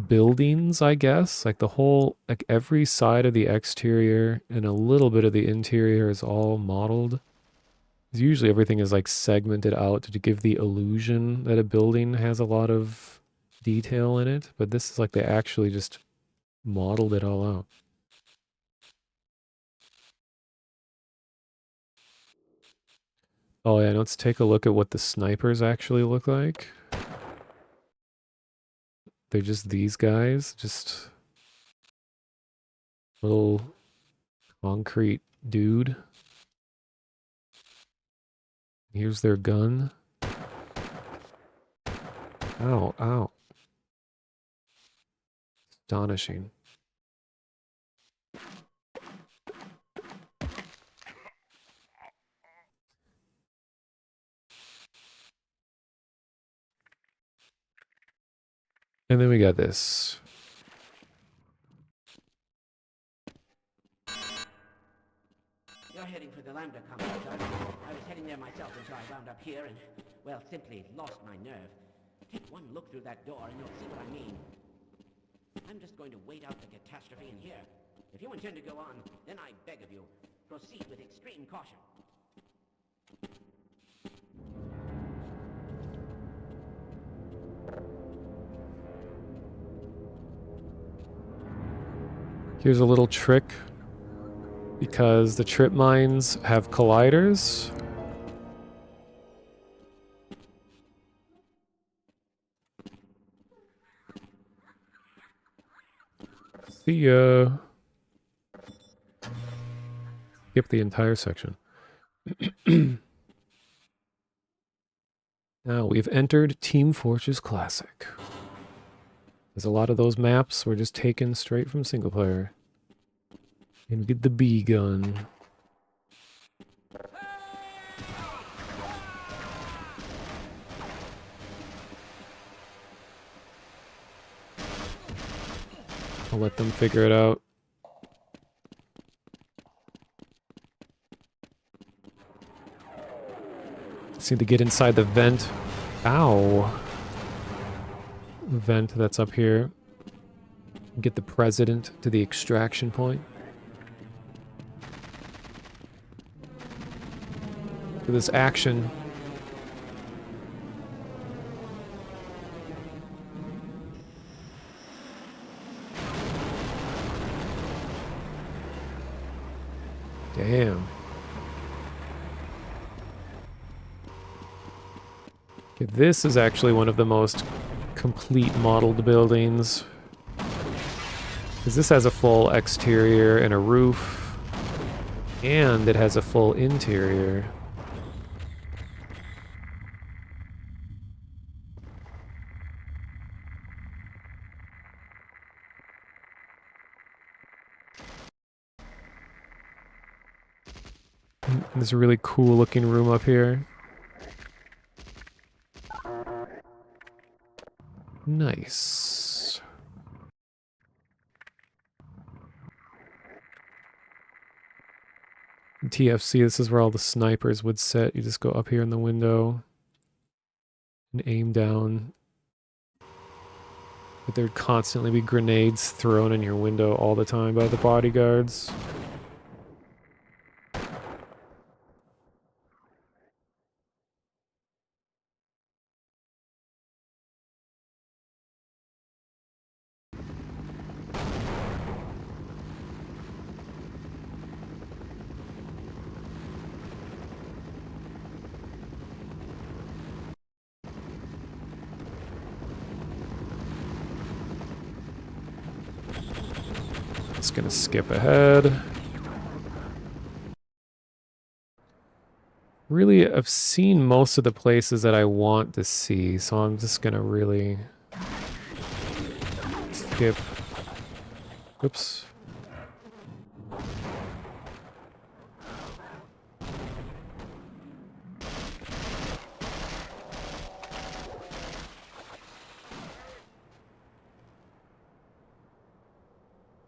buildings, I guess. Like, the whole... Like, every side of the exterior and a little bit of the interior is all modeled. Usually everything is, like, segmented out to give the illusion that a building has a lot of detail in it, but this is like they actually just modeled it all out. Oh yeah, let's take a look at what the snipers actually look like. They're just these guys, just little concrete dude. Here's their gun. Ow, ow. Astonishing. And then we got this. You're heading for the Lambda complex, aren't you? I was heading there myself until I wound up here and, well, simply lost my nerve. Take one look through that door and you'll see what I mean. I'm just going to wait out the catastrophe in here. If you intend to go on, then I beg of you, proceed with extreme caution. Here's a little trick. Because the trip mines have colliders. See ya. Skip the entire section. Now we've entered Team Fortress Classic. There's a lot of those maps were just taken straight from single player. And we get the B gun. I'll let them figure it out. Just need to get inside the vent. Ow. Vent that's up here. Get the president to the extraction point. For this action. Damn. Okay, this is actually one of the most complete modeled buildings. Because this has a full exterior and a roof. And it has a full interior. There's a really cool looking room up here. Nice. In TFC, this is where all the snipers would sit. You just go up here in the window and aim down. But there'd constantly be grenades thrown in your window all the time by the bodyguards. Just gonna skip ahead. Really, I've seen most of the places that I want to see, so I'm just gonna really skip. Oops.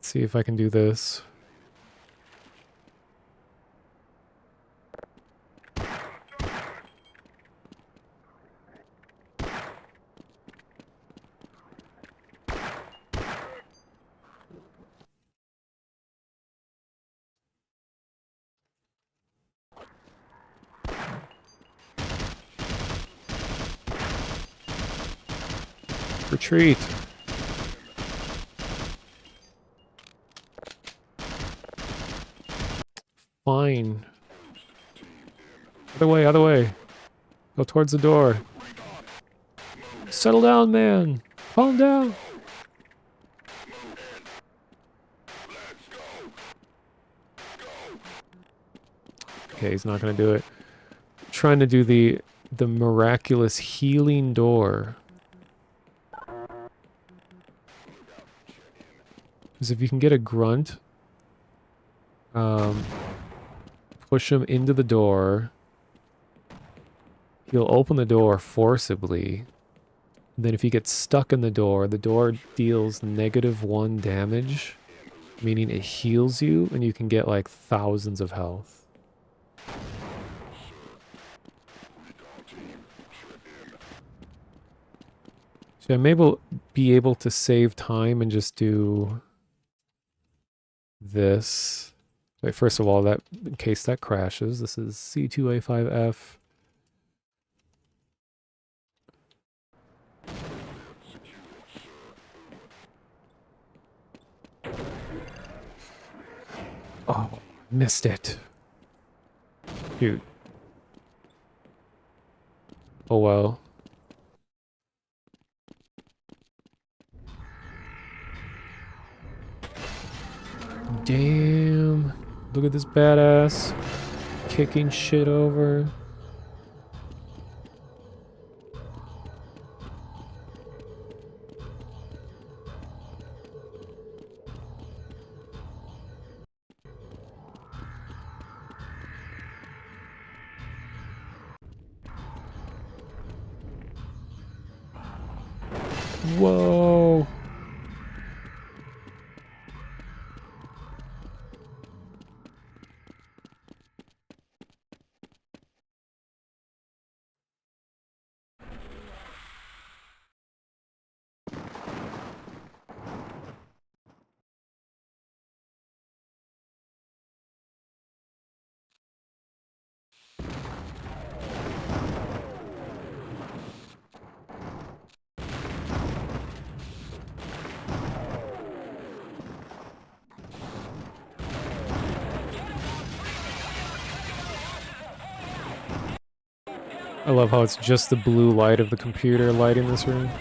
See if I can do this. Retreat. Fine. Other way, other way. Go towards the door. Settle down, man. Calm down. Okay, he's not gonna do it. I'm trying to do the miraculous healing door. Because if you can get a grunt, push him into the door. He'll open the door forcibly. And then if he gets stuck in the door deals -1 damage, meaning it heals you, and you can get like thousands of health. So I may be able to save time and just do this. Wait, first of all, that in case that crashes, this is C2A5F. Oh, missed it. Shoot. Oh well. Damn. Look at this badass. Kicking shit over. Whoa. I love how it's just the blue light of the computer lighting this room.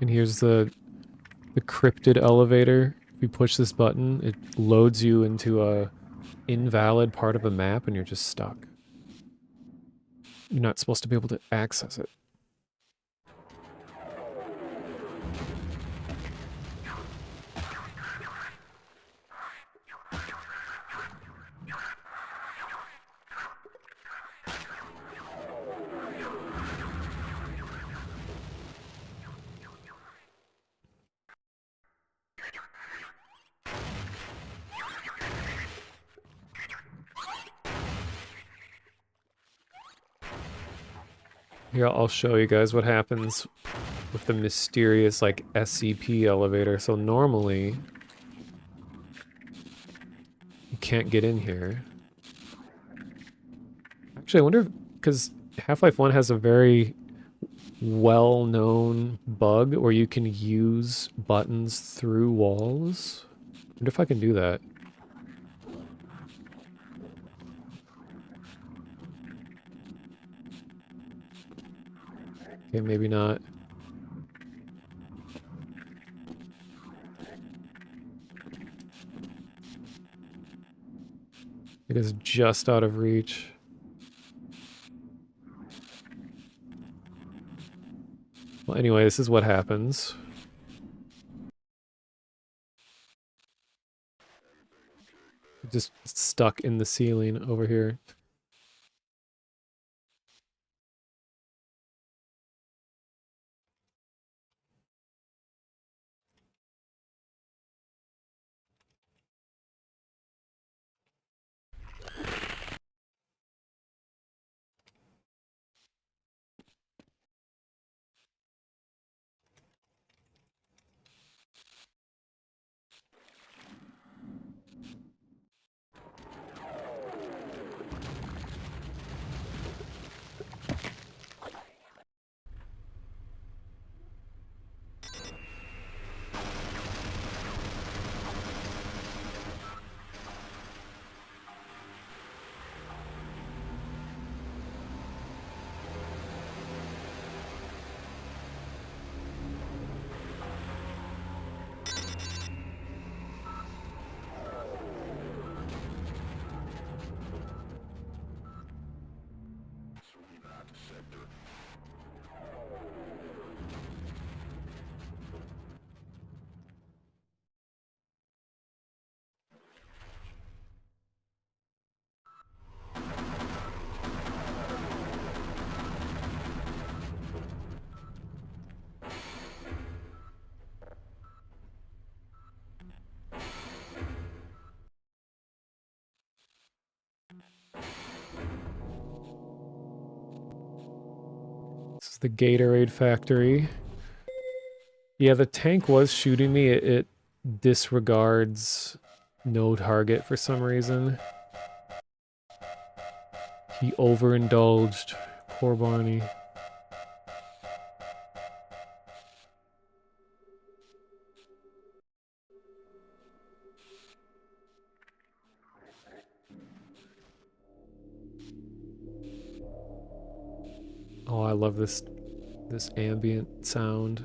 And here's the cryptid elevator. If you push this button, it loads you into a invalid part of a map and you're just stuck. You're not supposed to be able to access it. Here, I'll show you guys what happens with the mysterious, like, SCP elevator. So normally, you can't get in here. Actually, I wonder if, because Half-Life 1 has a very well-known bug where you can use buttons through walls. I wonder if I can do that. Okay, maybe not. It is just out of reach. Well, anyway, this is what happens. Just stuck in the ceiling over here. This is the Gatorade factory. Yeah, the tank was shooting me. It disregards no target for some reason. He overindulged. Poor Barney. Oh, I love this ambient sound.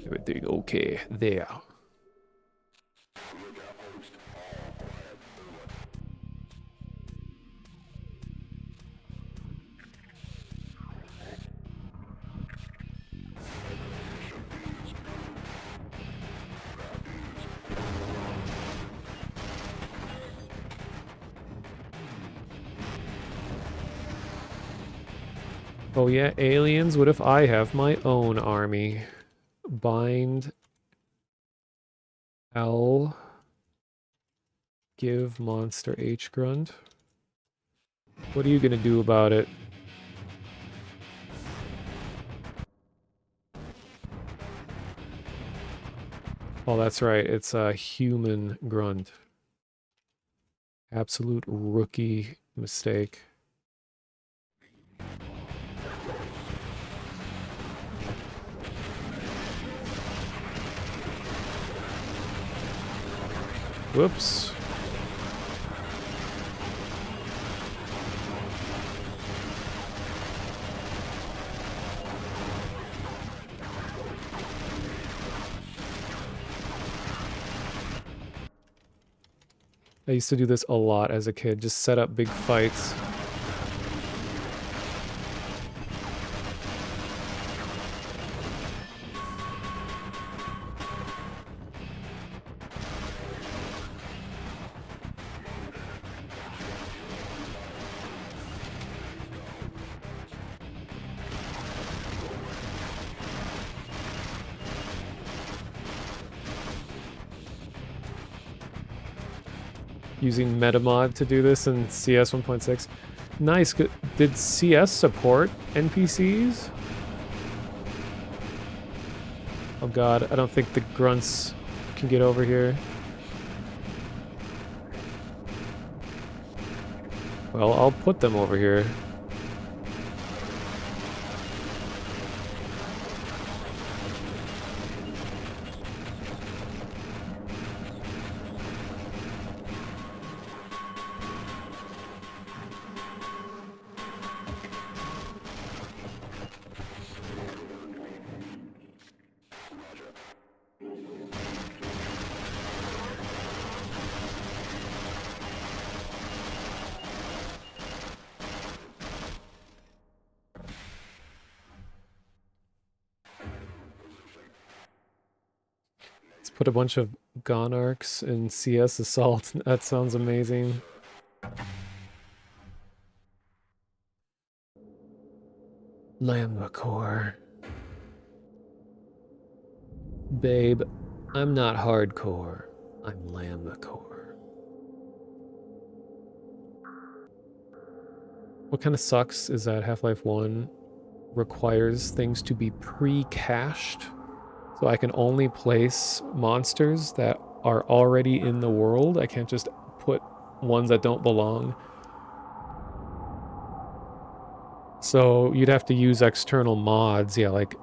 Everything okay there. Oh yeah, aliens, what if I have my own army? Bind L, give monster H grunt. What are you gonna do about it? Oh, that's right, it's a human grunt. Absolute rookie mistake. Whoops. I used to do this a lot as a kid, just set up big fights. Using metamod to do this in CS 1.6. Nice. Did CS support NPCs? Oh god, I don't think the grunts can get over here. Well, I'll put them over here. put a bunch of Gonarchs in CS Assault. That sounds amazing. Lambda Core. Babe, I'm not hardcore. I'm Lambda Core. What kind of sucks is that Half-Life 1 requires things to be pre-cached. So I can only place monsters that are already in the world. I can't just put ones that don't belong. So you'd have to use external mods, yeah, like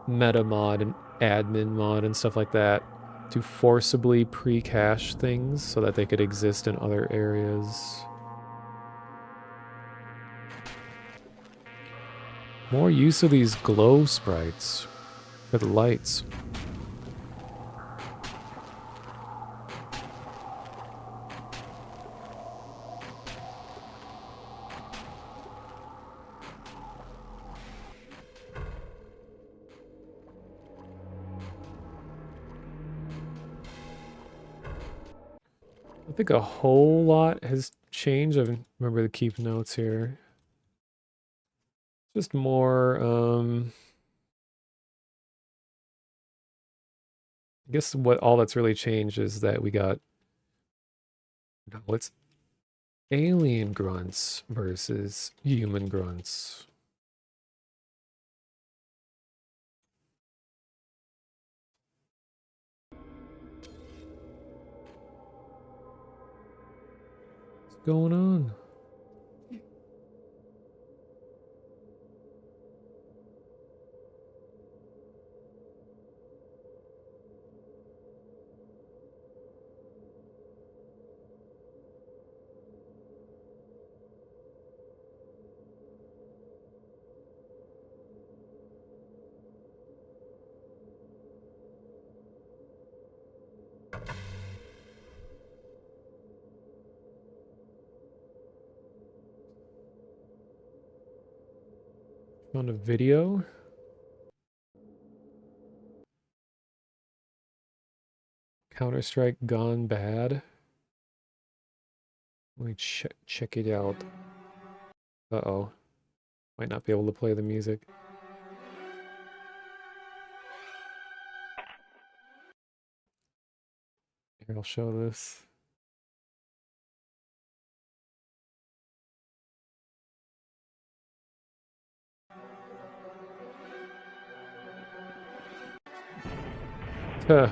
meta mod and admin mod and stuff like that to forcibly pre-cache things so that they could exist in other areas. More use of these glow sprites for the lights. I think a whole lot has changed. I remember to keep notes here. Just more, I guess what all that's really changed is that we got, what's alien grunts versus human grunts. What's going on? Found a video. Counter-Strike gone bad. Let me check it out. Uh-oh. Might not be able to play the music. Here, I'll show this. Huh.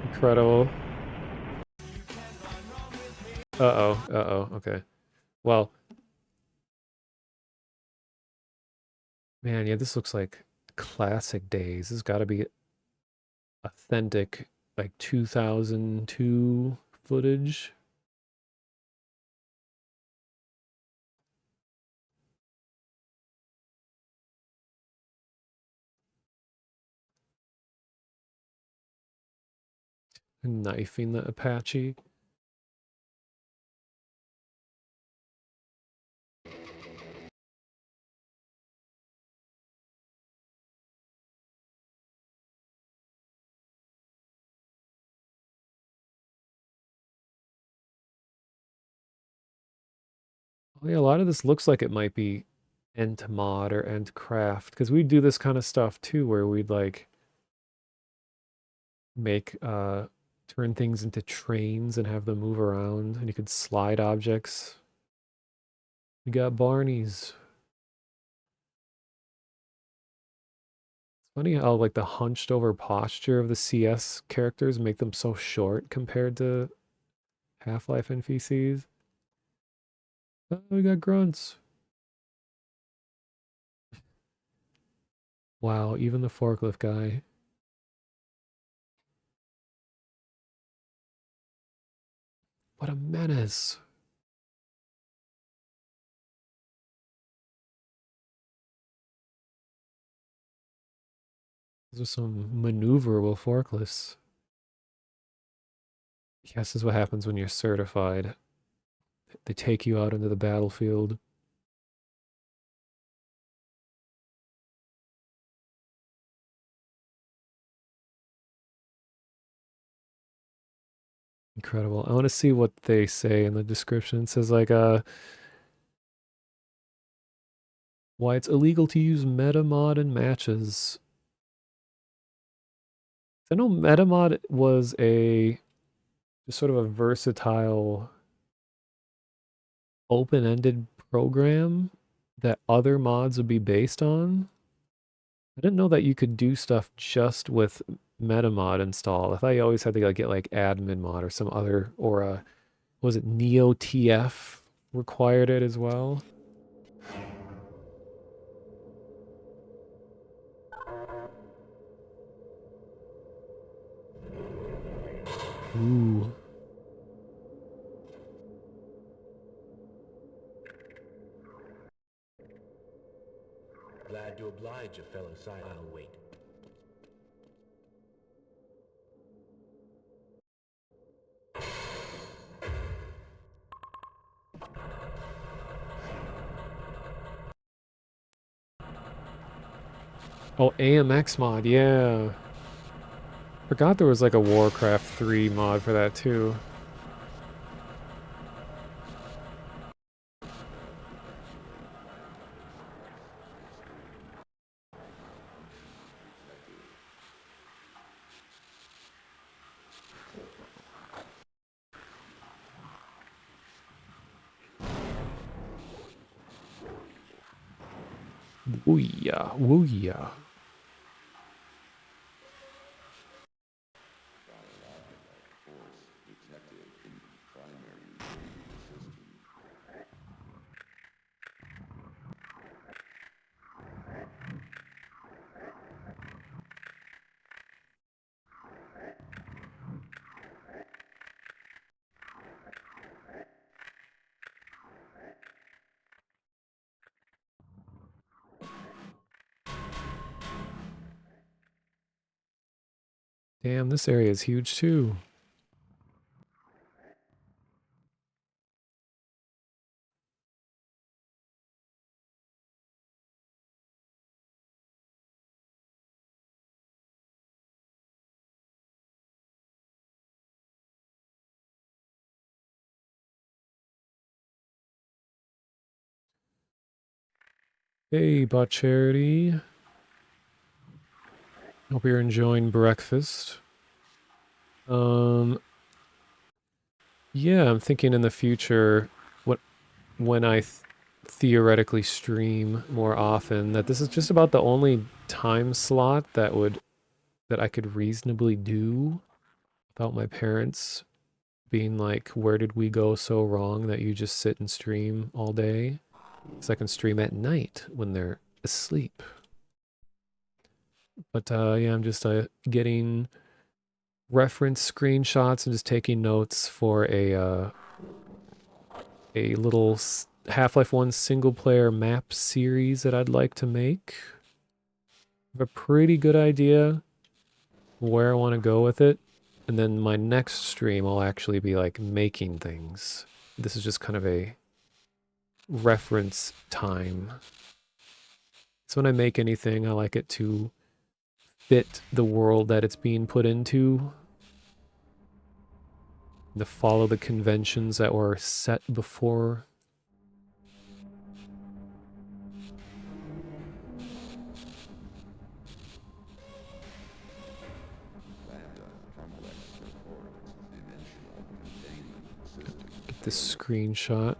Incredible. Uh-oh, uh-oh, okay. Well, man, yeah, this looks like classic days. This has got to be authentic, like 2002 footage. Knifing the Apache. Oh, yeah, a lot of this looks like it might be Ent Mod or Ent Craft, because we do this kind of stuff too, where we'd like make turn things into trains and have them move around, and you could slide objects. We got Barney's. It's funny how like the hunched over posture of the CS characters make them so short compared to Half-Life NPCs. Oh, we got grunts. Wow, even the forklift guy. What a menace. Those are some maneuverable forklifts. Yes, this is what happens when you're certified. They take you out into the battlefield. Incredible. I want to see what they say in the description. It says like why it's illegal to use metamod in matches. I know metamod was a just sort of a versatile open-ended program that other mods would be based on. I didn't know that you could do stuff just with metamod installed. I thought you always had to like, get like admin mod or some other, or was it NeoTF required it as well? Ooh. Glad to oblige a fellow side. I'll wait. Oh, AMX mod, yeah. Forgot there was like a Warcraft 3 mod for that too. Wooya, wooya. Damn, this area is huge too. Hey, Bot Charity. Hope you're enjoying breakfast. Yeah, I'm thinking in the future, when I theoretically stream more often, that this is just about the only time slot that I could reasonably do without my parents being like, "Where did we go so wrong that you just sit and stream all day?" So I can stream at night when they're asleep. But yeah, I'm just getting reference screenshots and just taking notes for a little Half-Life 1 single player map series that I'd like to make. I have a pretty good idea where I want to go with it. And then my next stream I'll actually be like making things. This is just kind of a reference time. So when I make anything, I like it to fit the world that it's being put into, to follow the conventions that were set before. Get this screenshot.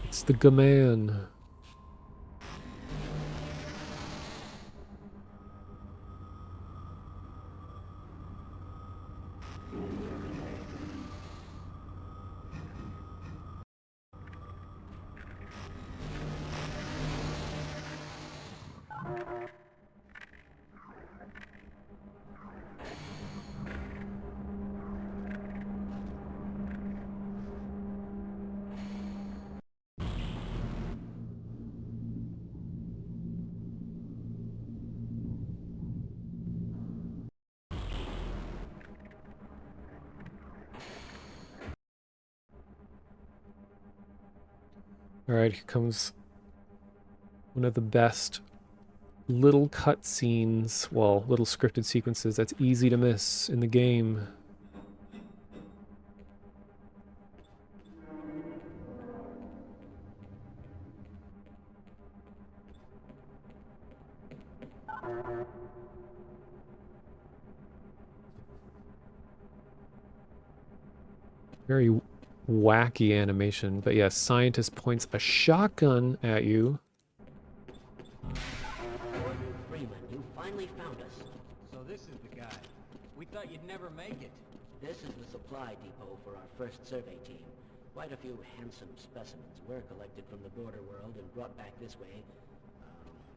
It's the Gaman. All right, here comes one of the best little cutscenes, well, little scripted sequences that's easy to miss in the game. Very wacky animation, but yes, scientist points a shotgun at you. Freeman, you finally found us. So this is the guy. We thought you'd never make it. This is the supply depot for our first survey team. Quite a few handsome specimens were collected from the border world and brought back this way,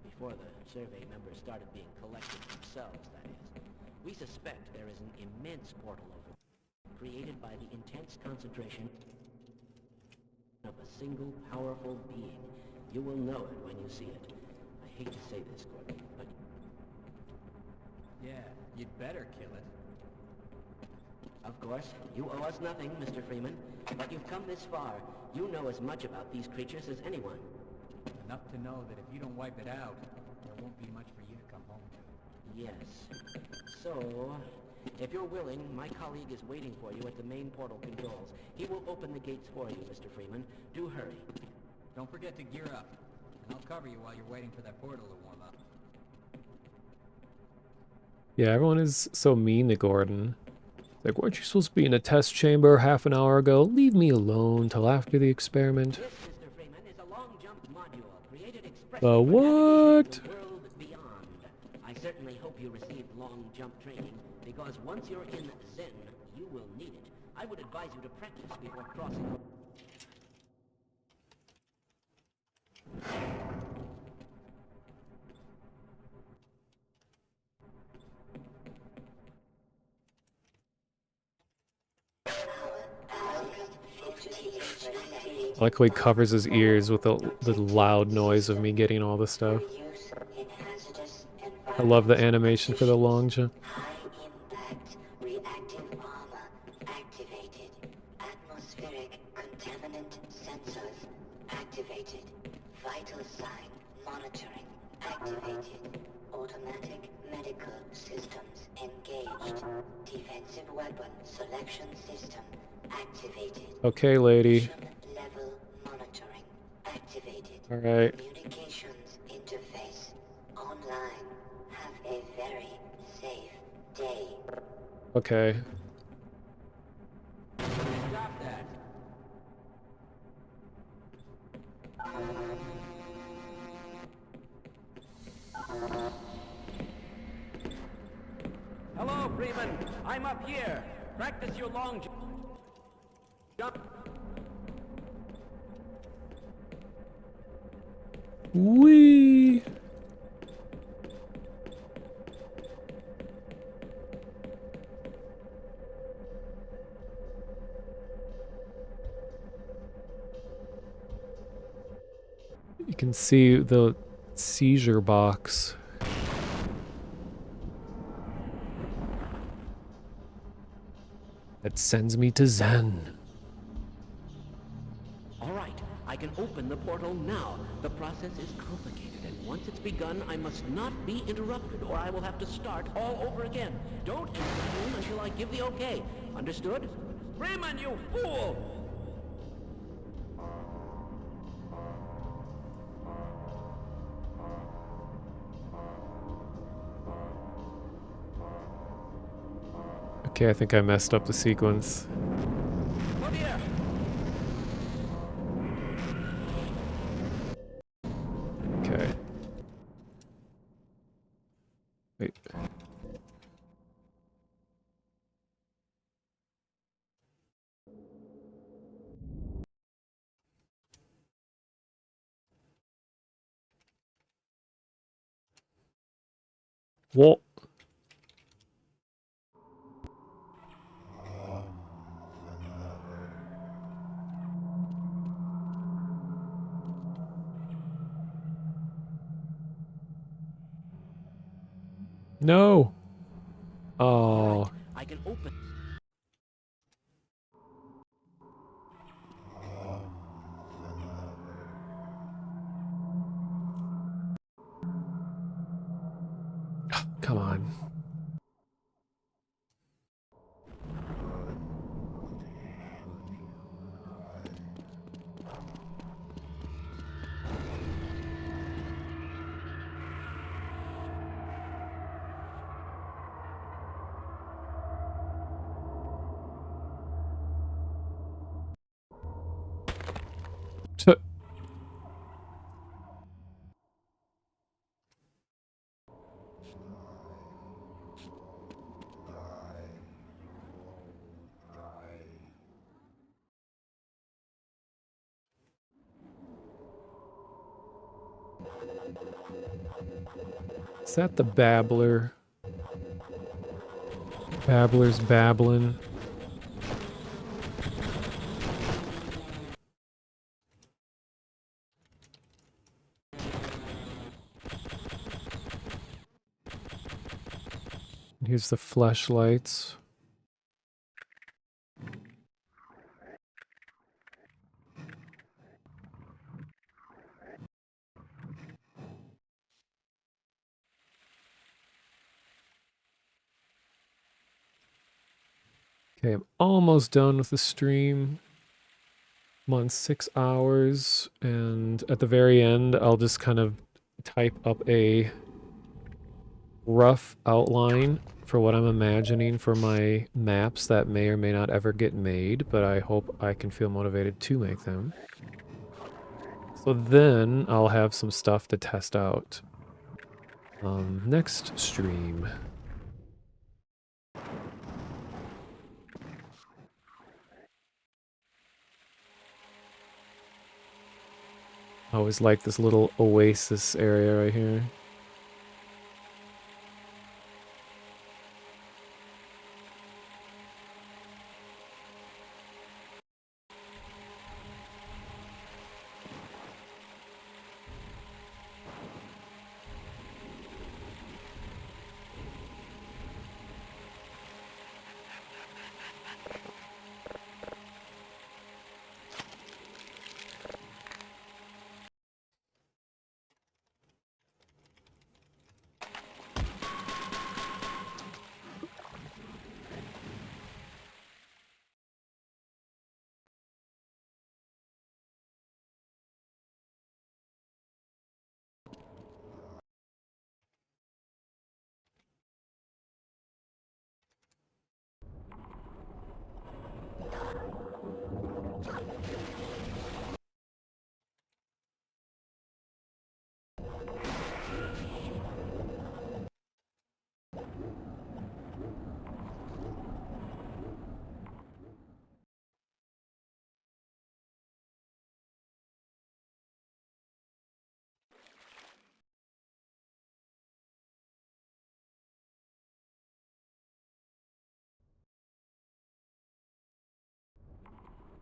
before the survey members started being collected themselves, that is. We suspect there is an immense portal over created by the intense concentration of a single powerful being. You will know it when you see it. I hate to say this, Gordon, but... Yeah, you'd better kill it. Of course, you owe us nothing, Mr. Freeman. But you've come this far. You know as much about these creatures as anyone. Enough to know that if you don't wipe it out, there won't be much for you to come home to. Yes. So, if you're willing, my colleague is waiting for you at the main portal controls. He will open the gates for you, Mr. Freeman. Do hurry. Don't forget to gear up, and I'll cover you while you're waiting for that portal to warm up. Yeah, everyone is so mean to Gordon. Like, weren't you supposed to be in a test chamber half an hour ago? Leave me alone till after the experiment. This, Mr. Freeman, is a long jump module created expressly The for what? navigation to the world beyond. I certainly hope you receive long jump training, because once you're in Zen, you will need it. I would advise you to practice before crossing. I like how he covers his ears with the loud noise of me getting all this stuff. I love the animation for the long jump. High-impact reactive armor activated. Atmospheric contaminant sensors activated. Vital sign monitoring activated. Automatic medical systems engaged. Defensive weapon selection system activated. Okay, lady. Level monitoring activated. All right. Communications interface online. Have a very safe day. Okay. Stop that. Hello, Freeman. I'm up here. Practice your long jump. Whee! You can see the seizure box. That sends me to Zen. All right, I can open the portal now. The process is complicated, and once it's begun, I must not be interrupted, or I will have to start all over again. Don't intervene until I give the okay. Understood? Freeman, you fool! Okay, I think I messed up the sequence. Oh dear! Okay. Wait. What? No. Oh. Right, I can open. Come on. Is that the babbler? Babbler's babbling. Here's the fleshlights. Okay, I'm almost done with the stream. I'm on 6 hours, and at the very end, I'll just kind of type up a rough outline for what I'm imagining for my maps that may or may not ever get made, but I hope I can feel motivated to make them. So then I'll have some stuff to test out next stream. I always like this little oasis area right here.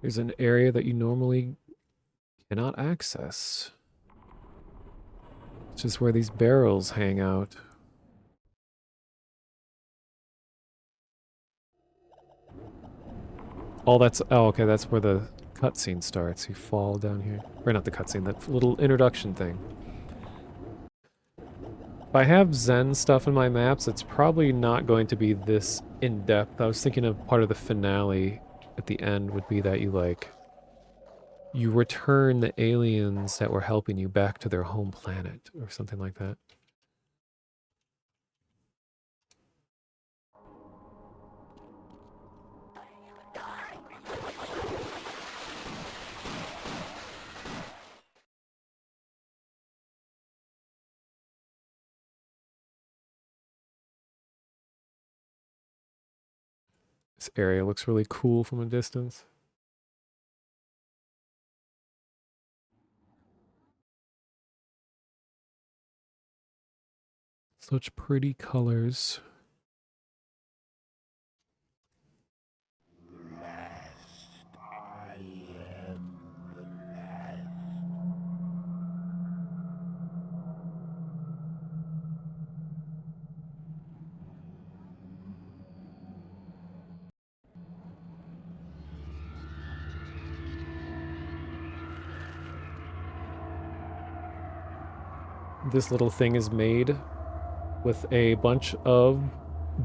There's an area that you normally cannot access. It's just where these barrels hang out. Oh, okay, that's where the cutscene starts. You fall down here. Or not the cutscene, that little introduction thing. If I have Zen stuff in my maps, it's probably not going to be this in-depth. I was thinking of part of the finale at the end would be that you return the aliens that were helping you back to their home planet or something like that. This area looks really cool from a distance. Such pretty colors. This little thing is made with a bunch of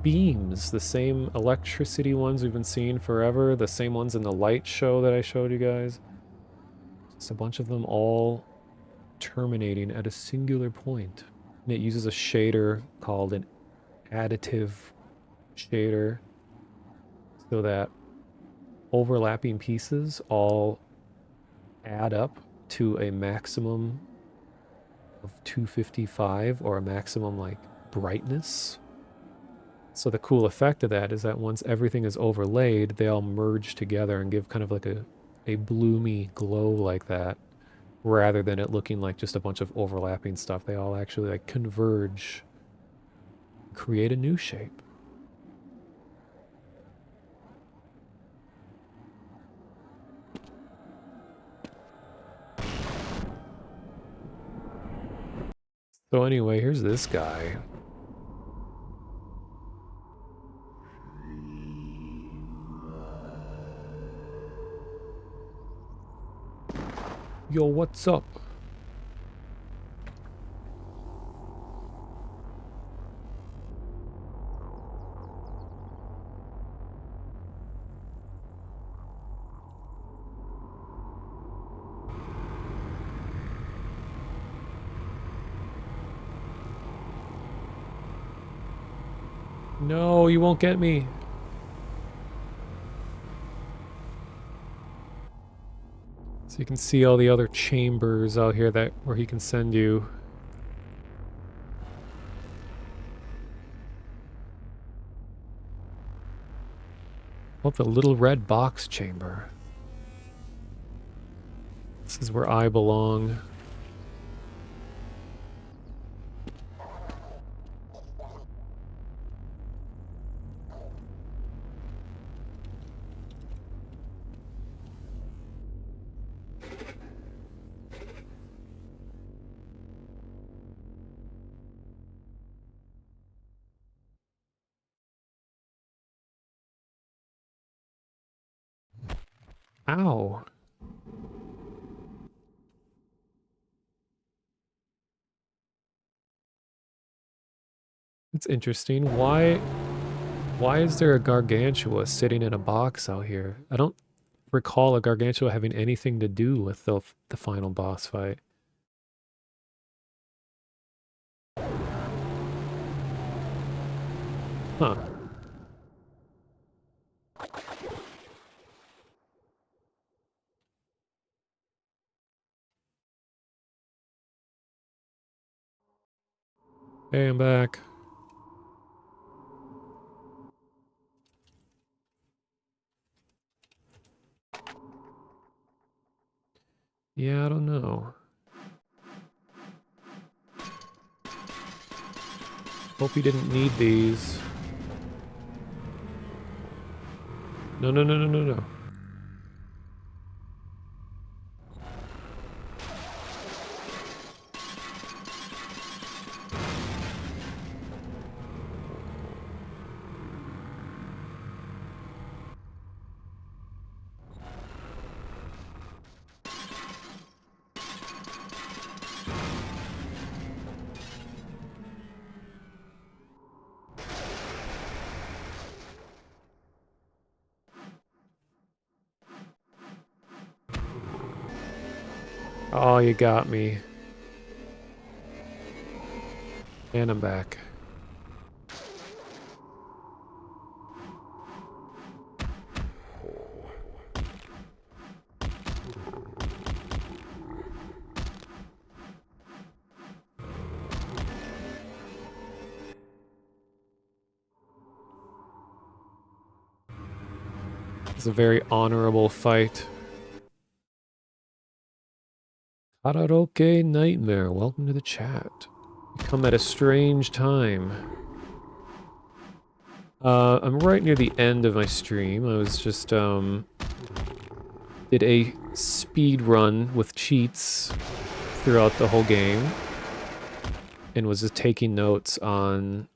beams, the same electricity ones we've been seeing forever, the same ones in the light show that I showed you guys. Just a bunch of them all terminating at a singular point. And it uses a shader called an additive shader so that overlapping pieces all add up to a maximum of 255 or a maximum like brightness. So the cool effect of that is that once everything is overlaid, they all merge together and give kind of like a bloomy glow like that, rather than it looking like just a bunch of overlapping stuff. They all actually like converge, create a new shape. So anyway, here's this guy. Yo, what's up? No, you won't get me. So you can see all the other chambers out here that where he can send you. Oh, the little red box chamber. This is where I belong. Ow. It's interesting. Why is there a gargantua sitting in a box out here? I don't recall a gargantua having anything to do with the final boss fight. Huh. Hey, I'm back. Yeah, I don't know. Hope he didn't need these. No, no, no, no, no, no. Oh, you got me. And I'm back. It's a very honorable fight. Karaoke Nightmare, welcome to the chat. You come at a strange time. I'm right near the end of my stream. I was just, did a speed run with cheats throughout the whole game. And was just taking notes on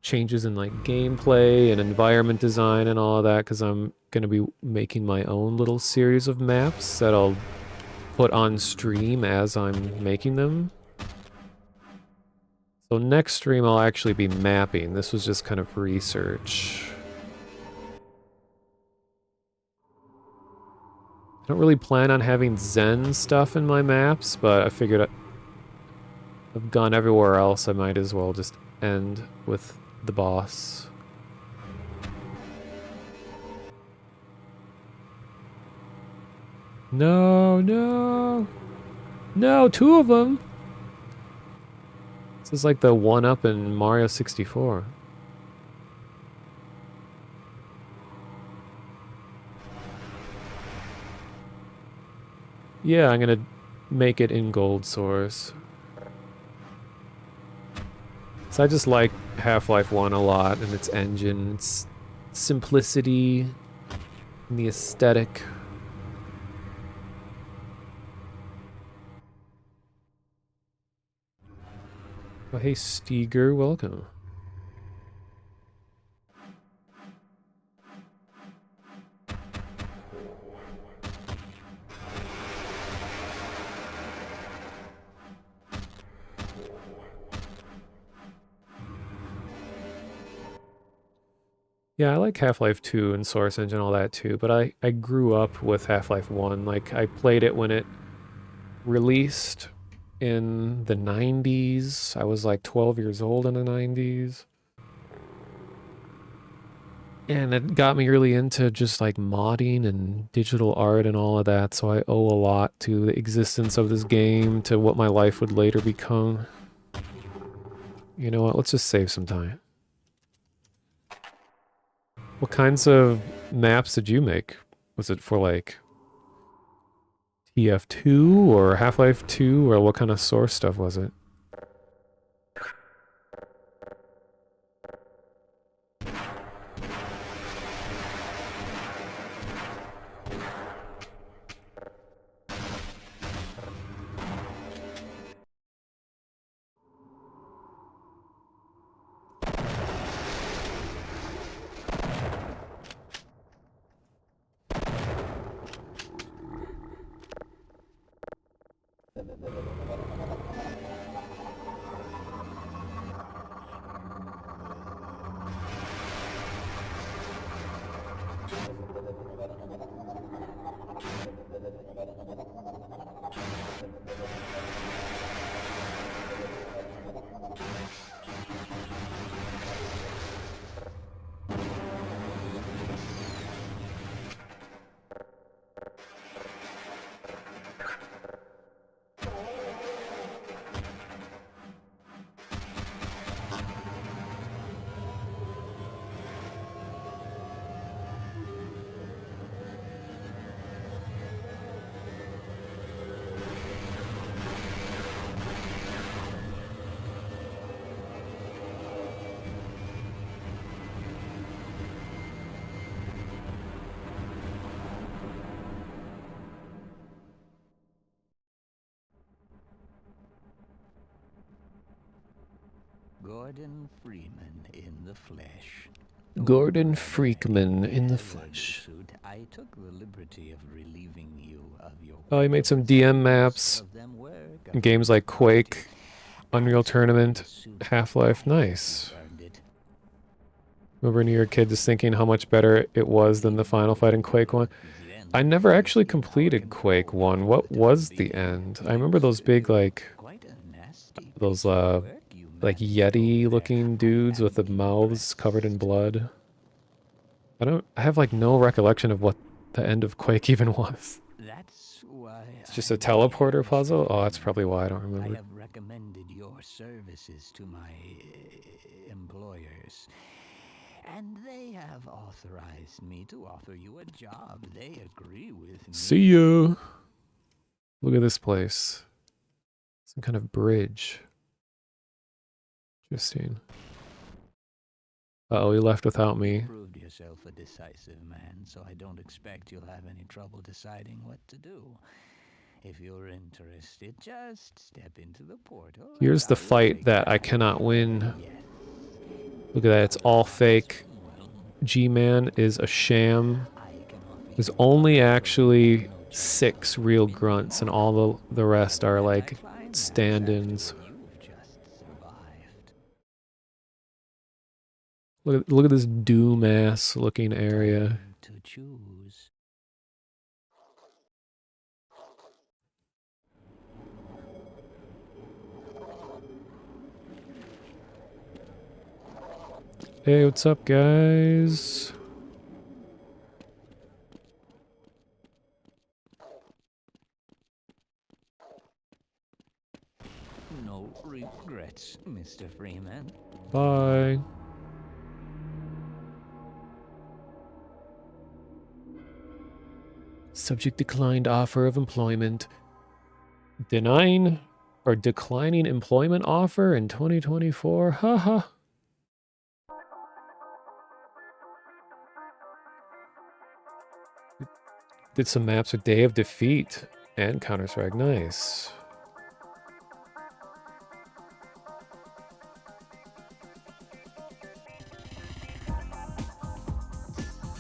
changes in, like, gameplay and environment design and all of that, because I'm going to be making my own little series of maps that I'll put on stream as I'm making them. So next stream I'll actually be mapping. This was just kind of research. I don't really plan on having Zen stuff in my maps, but I figured I've gone everywhere else. I might as well just end with the boss. No, no. No, two of them. This is like the one-up in Mario 64. Yeah, I'm gonna make it in gold source. So I just like Half-Life 1 a lot and its engine, its simplicity, and the aesthetic. Oh, hey, Steger, welcome. Yeah, I like Half-Life 2 and Source Engine, all that too, but I grew up with Half-Life 1. Like, I played it when it released in the 90s. I was like 12 years old in the 90s. And it got me really into just like modding and digital art and all of that, so I owe a lot to the existence of this game, to what my life would later become. You know what, let's just save some time. What kinds of maps did you make? Was it for like TF2 or Half-Life 2, or what kind of source stuff was it? Gordon Freeman in the flesh. Gordon Freakman in the flesh. I took the liberty of relieving you of your... Oh, he made some DM maps. In games like Quake, Unreal Tournament, Half-Life. Nice. Remember when you were a kid just thinking how much better it was than the final fight in Quake 1? I never actually completed Quake 1. What was the end? I remember those big, like, those, like Yeti-looking dudes with the mouths covered in blood. I have, like, no recollection of what the end of Quake even was. It's just a teleporter puzzle? Oh, that's probably why I don't remember. I have recommended your services to my employers, and they have authorized me to offer you a job. They agree with me. See ya! Look at this place. Some kind of bridge. Interesting. Uh-oh, he left without me. You proved yourself a decisive man, so I don't expect you'll have any trouble deciding what to do. If you're interested, just step into the portal. Here's the fight that I cannot win. Look at that, it's all fake. G-Man is a sham. There's only actually 6 real grunts, and all the rest are like stand-ins. Look at this doom-ass looking area. To choose. Hey, what's up, guys? No regrets, Mr. Freeman. Bye. Subject declined offer of employment. Denying or declining employment offer in 2024? Haha. Did some maps with Day of Defeat and Counter-Strike. Nice.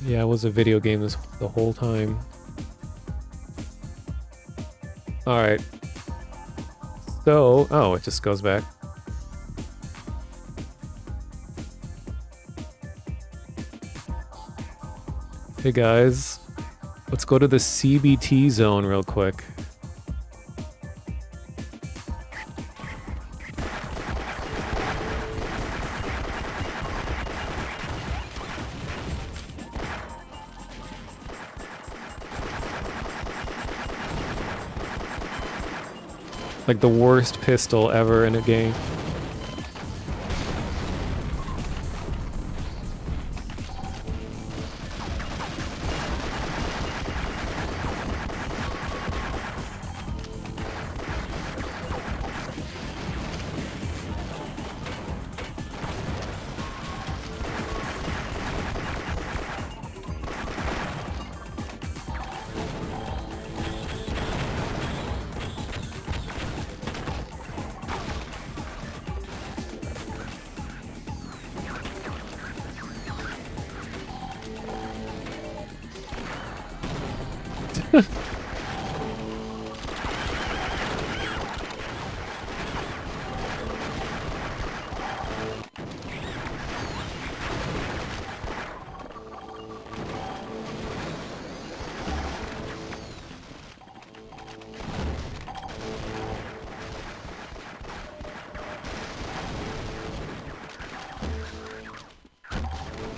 Yeah, it was a video game the whole time. Alright. So, oh, it just goes back. Hey guys, let's go to the CBT zone real quick. Like the worst pistol ever in a game.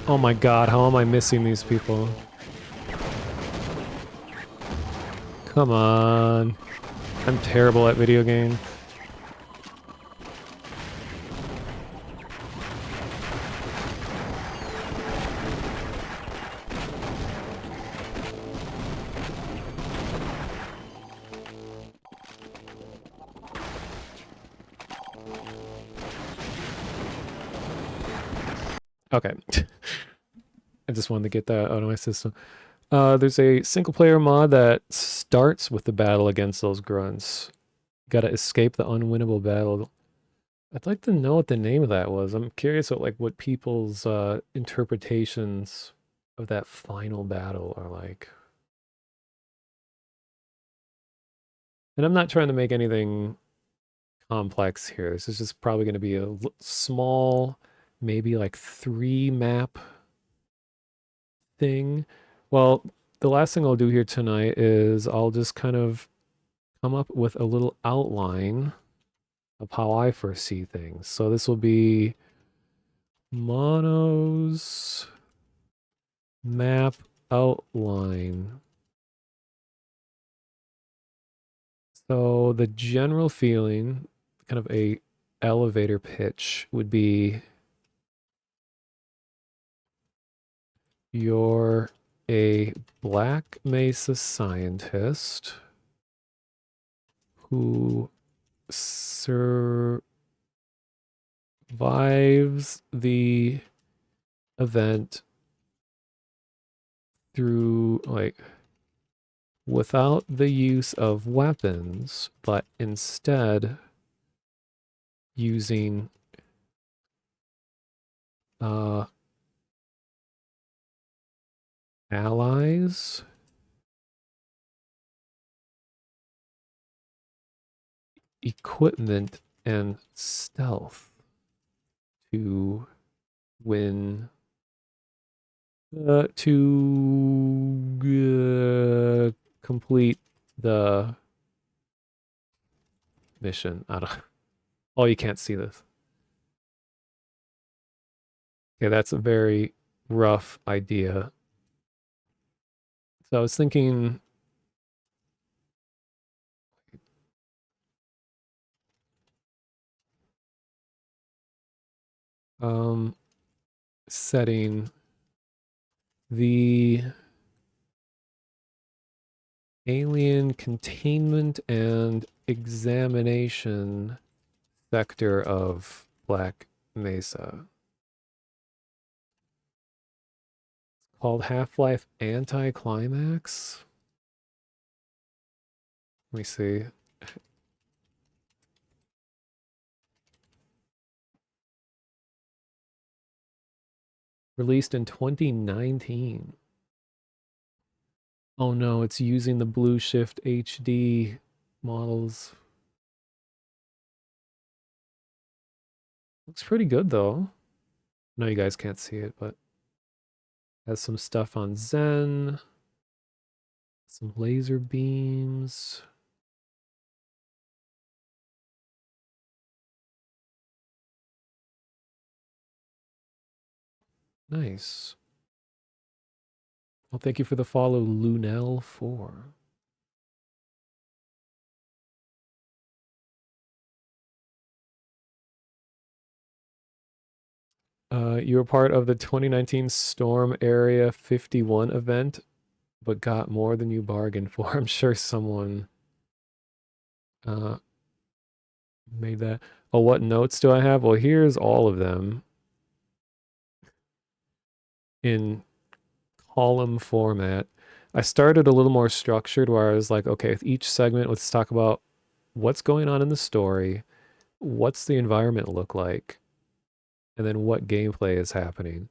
Oh my god, how am I missing these people? Come on. I'm terrible at video games. Okay. I just wanted to get that out of my system. There's a single player mod that starts with the battle against those grunts. Gotta escape the unwinnable battle. I'd like to know what the name of that was. I'm curious what people's interpretations of that final battle are like. And I'm not trying to make anything complex here. This is just probably going to be a small, maybe like 3 map thing. Well, the last thing I'll do here tonight is I'll just kind of come up with a little outline of how I foresee things. So this will be Mono's map outline. So the general feeling, kind of a elevator pitch, would be you're a Black Mesa scientist who survives the event through without the use of weapons, but instead using allies, equipment, and stealth to win To complete the mission. I don't. Oh, you can't see this. Okay, that's a very rough idea. So I was thinking, setting the alien containment and examination sector of Black Mesa. Called Half-Life Anti-Climax. Let me see. Released in 2019. Oh no, it's using the Blue Shift HD models. Looks pretty good though. No, you guys can't see it, but has some stuff on Zen, some laser beams. Nice. Well, thank you for the follow, Lunel4. You were part of the 2019 Storm Area 51 event, but got more than you bargained for. I'm sure someone made that. Oh, what notes do I have? Well, here's all of them in column format. I started a little more structured where I was like, okay, with each segment, let's talk about what's going on in the story, what's the environment look like, and then what gameplay is happening.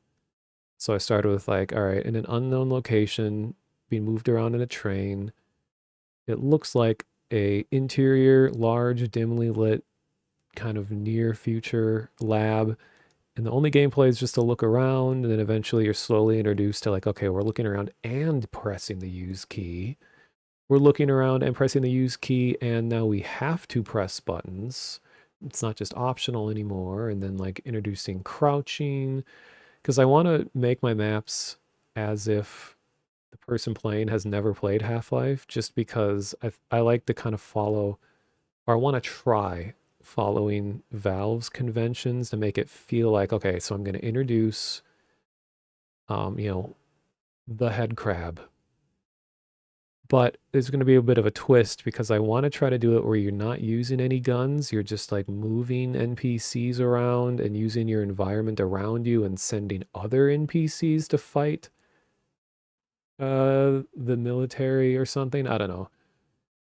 So I started with like, all right, in an unknown location, being moved around in a train. It looks like a interior, large, dimly lit, kind of near future lab. And the only gameplay is just to look around, and then eventually you're slowly introduced to like, okay, we're looking around and pressing the use key. We're looking around and pressing the use key, and now we have to press buttons. It's not just optional anymore. And then like introducing crouching, because I want to make my maps as if the person playing has never played Half-Life, just because I like to kind of follow, or I want to try following Valve's conventions to make it feel like, okay, so I'm going to introduce, the head crab. But there's going to be a bit of a twist because I want to try to do it where you're not using any guns. You're just like moving NPCs around and using your environment around you and sending other NPCs to fight the military or something. I don't know.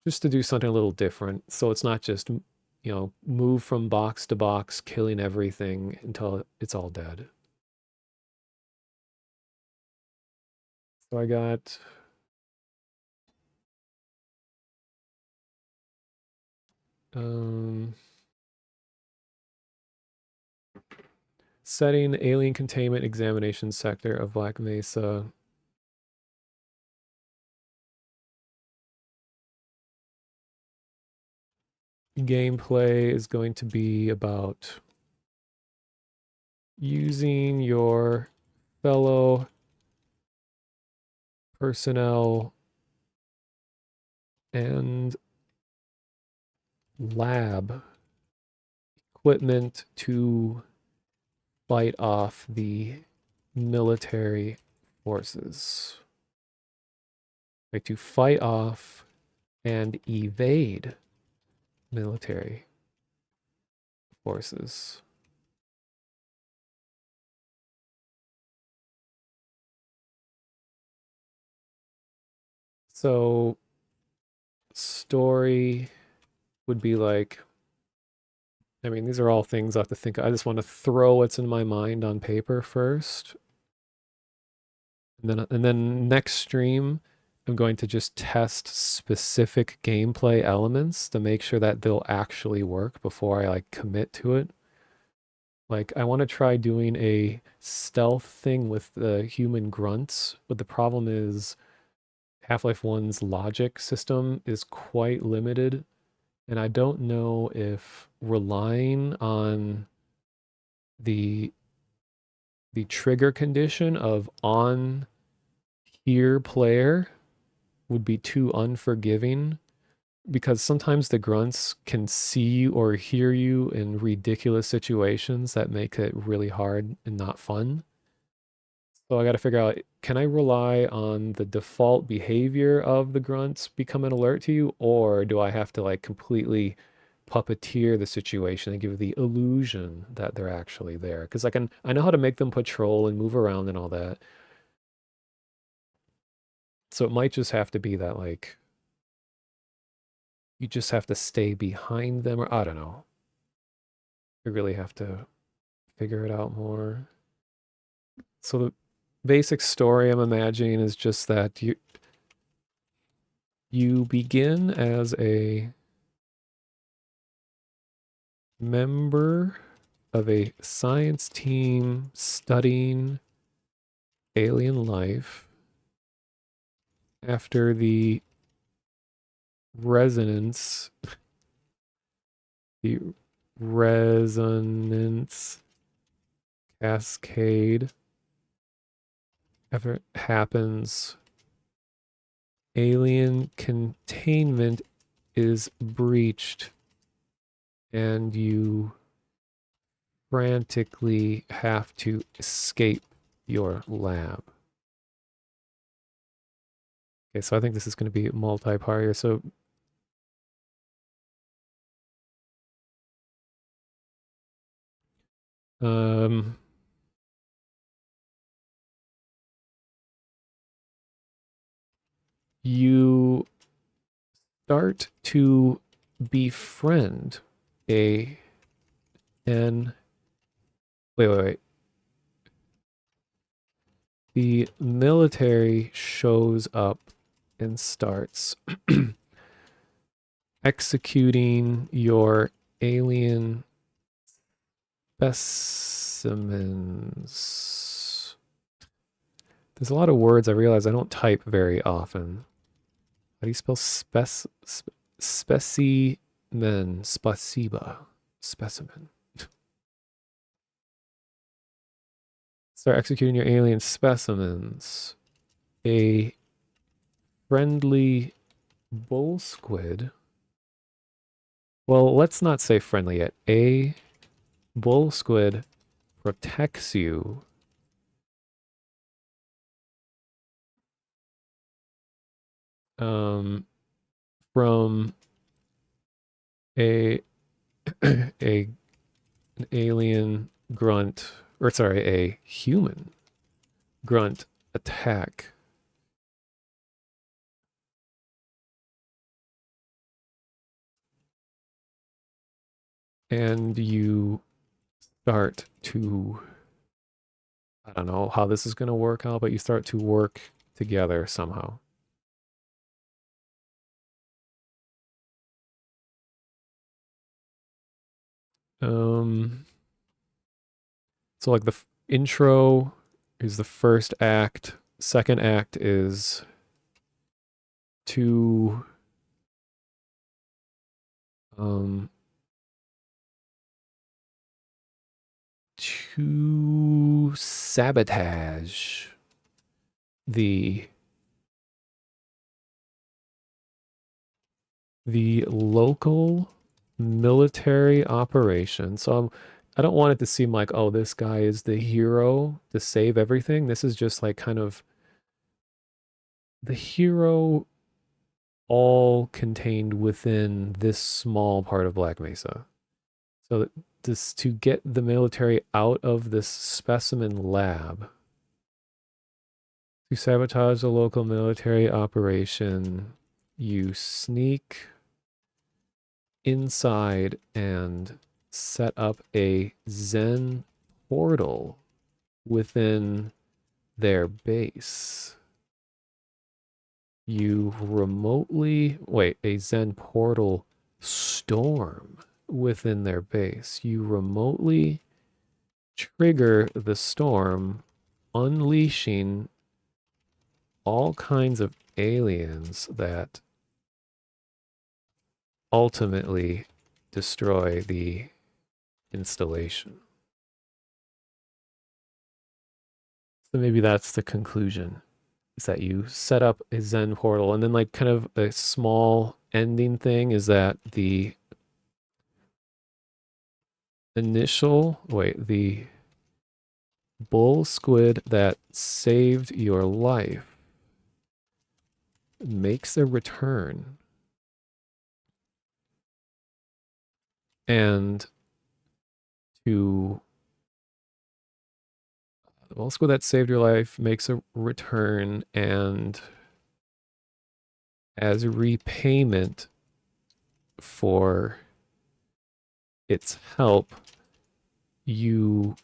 Just to do something a little different. So it's not just, move from box to box, killing everything until it's all dead. So I got setting alien containment examination sector of Black Mesa. Gameplay is going to be about using your fellow personnel and lab equipment to fight off the military forces. Like to fight off and evade military forces. So story would be like, I mean, these are all things I have to think of. I just want to throw what's in my mind on paper first. And then next stream, I'm going to just test specific gameplay elements to make sure that they'll actually work before I like commit to it. Like, I want to try doing a stealth thing with the human grunts, but the problem is Half-Life 1's logic system is quite limited, and I don't know if relying on the the trigger condition of on here player would be too unforgiving, because sometimes the grunts can see you or hear you in ridiculous situations that make it really hard and not fun. So I got to figure out, can I rely on the default behavior of the grunts become an alert to you, or do I have to like completely puppeteer the situation and give the illusion that they're actually there? Because I know how to make them patrol and move around and all that. So it might just have to be that like you just have to stay behind them, or I don't know. You really have to figure it out more. So the basic story I'm imagining is just that you begin as a member of a science team studying alien life after the resonance the resonance cascade, after it happens, alien containment is breached and you frantically have to escape your lab. Okay, so I think this is going to be multi-part here. So you start to befriend a an wait. The military shows up and starts executing your alien specimens. There's a lot of words I realize I don't type very often. How do you spell specimen? Spasiba. Specimen. Start executing your alien specimens. A friendly bull squid. Well, let's not say friendly yet. A bull squid protects you from a a an alien grunt, or sorry, a human grunt attack. And you start to, I don't know how this is going to work out, but you start to work together somehow. So like the intro is the first act. Second act is to sabotage the local military operation. So I don't want it to seem like, oh, this guy is the hero to save everything. This is just like kind of the hero all contained within this small part of Black Mesa. So this, to get the military out of this specimen lab, to sabotage the local military operation, you sneak inside and set up a Zen portal within their base. You remotely, wait, a Zen portal storm within their base. You remotely trigger the storm, unleashing all kinds of aliens that ultimately destroy the installation. So maybe that's the conclusion, is that you set up a Zen portal, and then like kind of a small ending thing is that the the bull squid that saved your life makes a return. And to the bull squid that saved your life makes a return, and as repayment for its help, you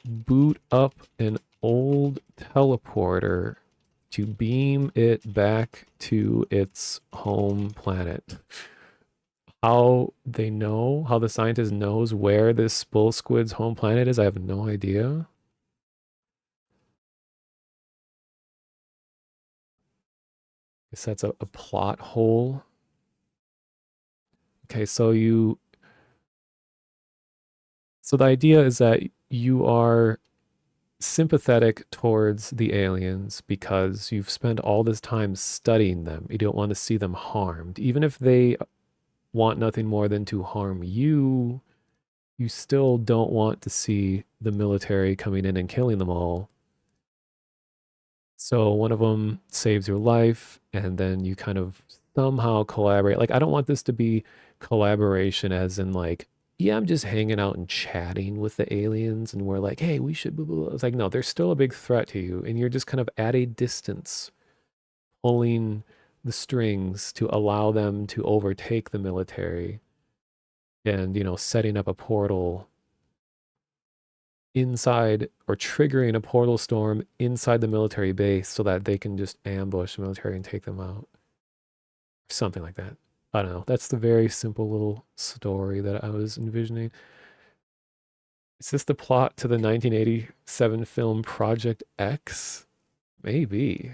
boot up an old teleporter to beam it back to its home planet. How the scientist knows where this bull squid's home planet is, I have no idea. Guess that's a plot hole. Okay, so the idea is that you are sympathetic towards the aliens because you've spent all this time studying them. You don't want to see them harmed. Even if they want nothing more than to harm you, you still don't want to see the military coming in and killing them all. So one of them saves your life, and then you kind of somehow collaborate. Like, I don't want this to be collaboration as in like, yeah, I'm just hanging out and chatting with the aliens, and we're like, hey, we should blah, blah, blah. It's like, no, they're still a big threat to you, and you're just kind of at a distance, pulling the strings to allow them to overtake the military, and, setting up a portal inside, or triggering a portal storm inside the military base so that they can just ambush the military and take them out. Something like that. I don't know. That's the very simple little story that I was envisioning. Is this the plot to the 1987 film Project X? Maybe.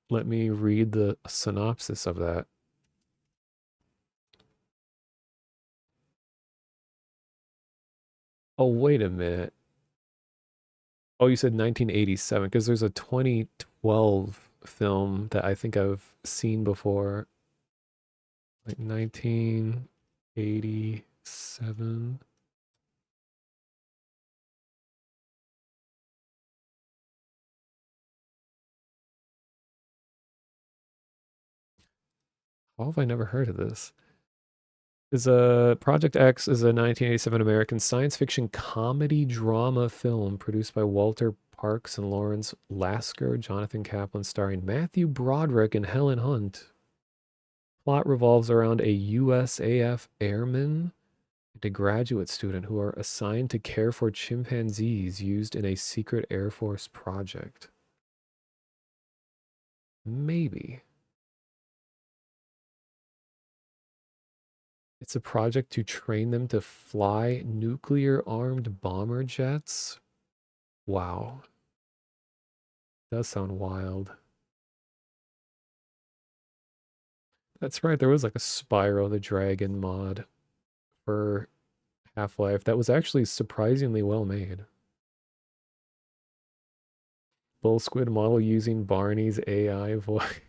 Let me read the synopsis of that. Oh, wait a minute. Oh, you said 1987, because there's a 2012 film that I think I've seen before. Like 1987. How have I never heard of this? Project X is a 1987 American science fiction comedy drama film produced by Walter Parks and Lawrence Lasker, Jonathan Kaplan, starring Matthew Broderick and Helen Hunt. Plot revolves around a USAF airman and a graduate student who are assigned to care for chimpanzees used in a secret Air Force project. Maybe. It's a project to train them to fly nuclear-armed bomber jets. Wow. Does sound wild. That's right, there was like a Spyro the Dragon mod for Half-Life that was actually surprisingly well made. Bull Squid model using Barney's AI voice.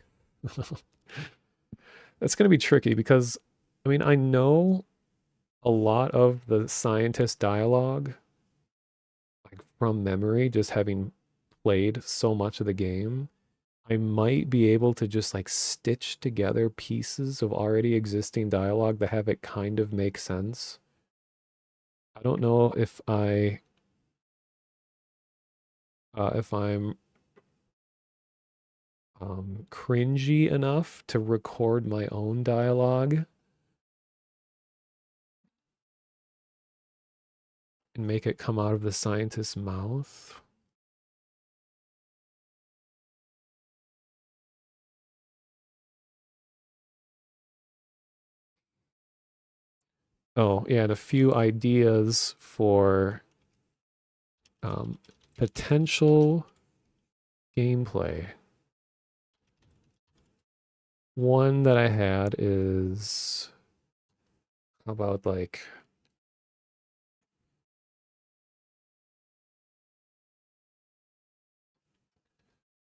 That's going to be tricky because, I mean, I know a lot of the scientist dialogue like from memory, just having played so much of the game. I might be able to just like stitch together pieces of already existing dialogue that have it kind of make sense. I don't know if I'm cringy enough to record my own dialogue and make it come out of the scientist's mouth. Oh, yeah, and a few ideas for potential gameplay. One that I had is, how about like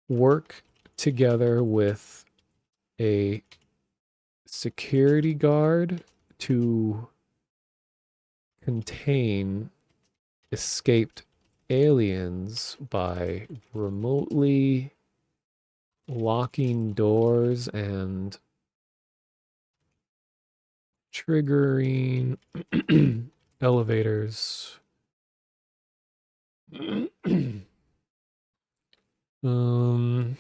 work together with a security guard to contain escaped aliens by remotely locking doors and triggering elevators. um,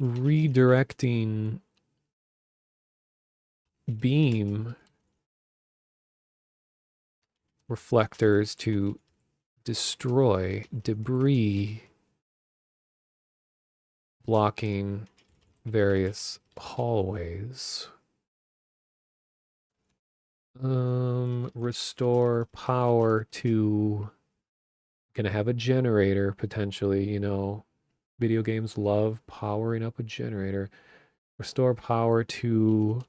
Redirecting beam reflectors to destroy debris blocking various hallways. Restore power to, gonna have a generator potentially, you know. Video games love powering up a generator. Restore power to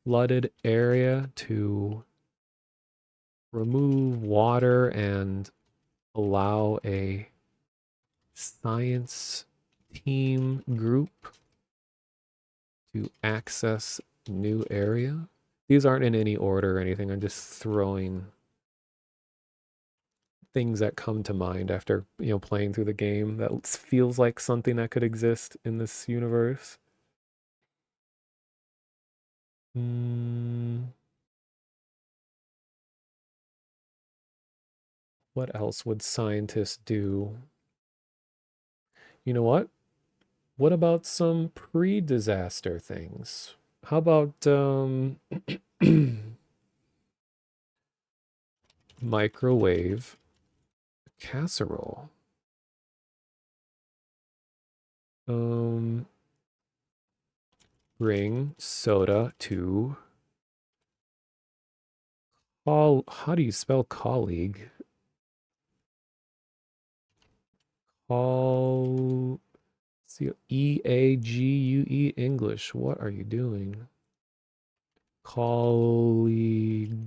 flooded area to remove water and allow a science team group to access new area. These aren't in any order or anything. I'm just throwing things that come to mind after, you know, playing through the game that feels like something that could exist in this universe. What else would scientists do? You know what? What about some pre-disaster things? How about microwave casserole? Um, Bring soda to how do you spell colleague? Call EAGUE English. What are you doing? Colleague.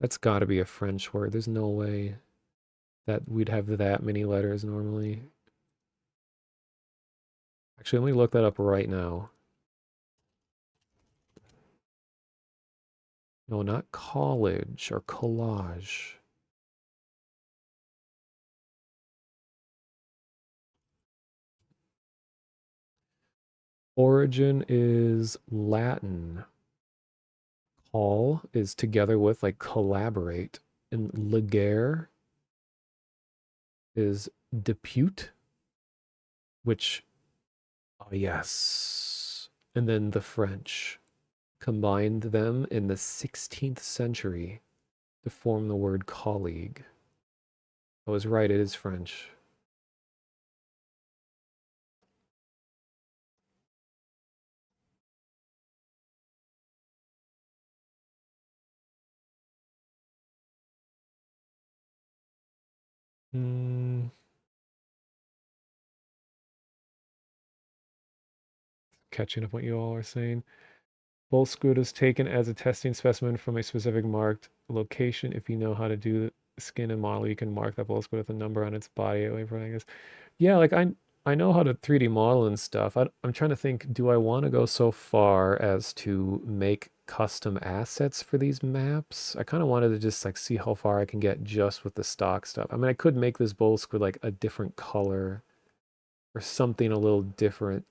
That's got to be a French word. There's no way that we'd have that many letters normally. Actually, let me look that up right now. No, not college or collage. Origin is Latin. Call is together with, like, collaborate. And legare is depute, which, oh yes. And then the French combined them in the 16th century to form the word colleague. I was right, it is French. Catching up what you all are saying. Bull squid is taken as a testing specimen from a specific marked location. If you know how to do the skin and model, you can mark that bull squid with a number on its body. Yeah, like I know how to 3D model and stuff. I'm trying to think, do I want to go so far as to make custom assets for these maps? I kind of wanted to just like see how far I can get just with the stock stuff. I mean, I could make this bull squid like a different color or something a little different.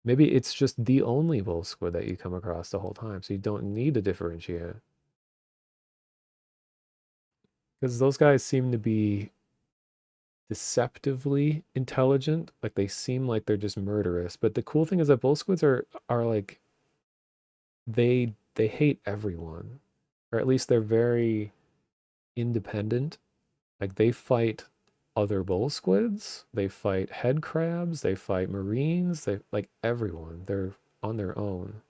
Maybe it's just the only bull squid that you come across the whole time, so you don't need to differentiate. Because those guys seem to be deceptively intelligent. Like they seem like they're just murderous. But the cool thing is that bull squids are like they hate everyone. Or at least they're very independent. Like they fight other bull squids, they fight head crabs, they fight marines, they like everyone. They're on their own.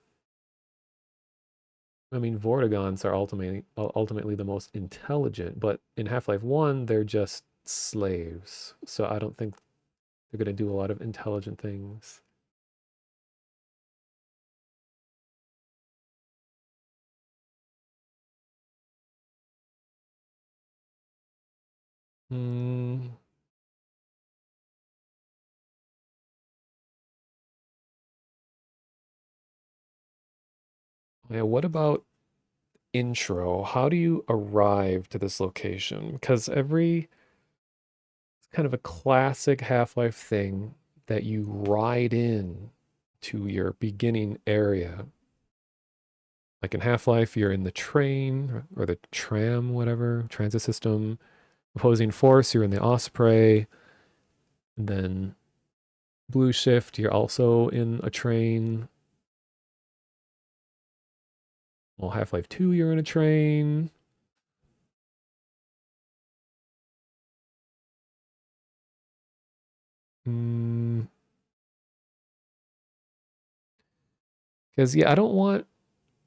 I mean, Vortigons are ultimately the most intelligent, but in Half-Life 1, they're just slaves. So I don't think they're going to do a lot of intelligent things. Hmm. Yeah, what about intro? How do you arrive to this location? Because it's kind of a classic Half-Life thing that you ride in to your beginning area. Like in Half-Life, you're in the train or the tram, whatever, transit system. Opposing Force, you're in the Osprey. And then Blue Shift, you're also in a train. Well, Half-Life 2, you're in a train. Because, yeah, I don't want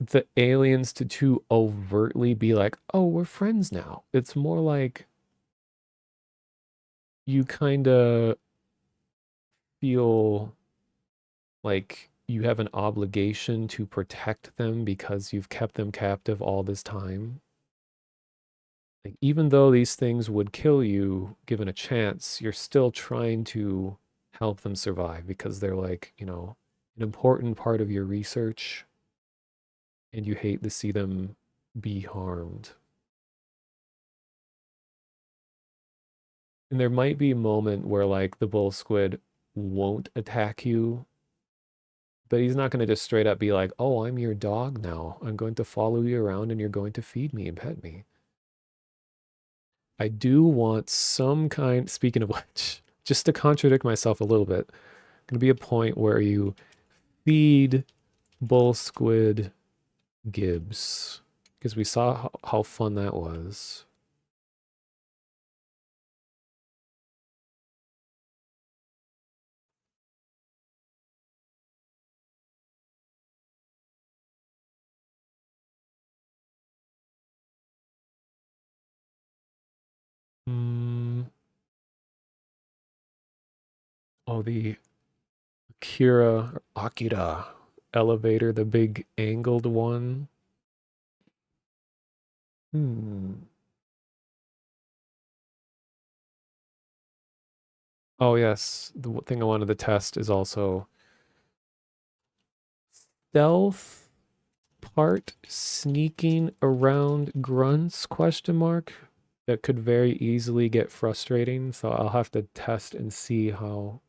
the aliens to too overtly be like, oh, we're friends now. It's more like you kind of feel like you have an obligation to protect them because you've kept them captive all this time. Like, even though these things would kill you given a chance, you're still trying to help them survive because they're like, an important part of your research and you hate to see them be harmed. And there might be a moment where like the bull squid won't attack you, but he's not going to just straight up be like, "Oh, I'm your dog now. I'm going to follow you around and you're going to feed me and pet me." I do want some kind, speaking of which, just to contradict myself a little bit, going to be a point where you feed bull squid Gibbs because we saw how fun that was. Mm. Oh, the Akira elevator, the big angled one. Hmm. Oh, yes. The thing I wanted to test is also stealth part sneaking around grunts question mark. That could very easily get frustrating, so I'll have to test and see how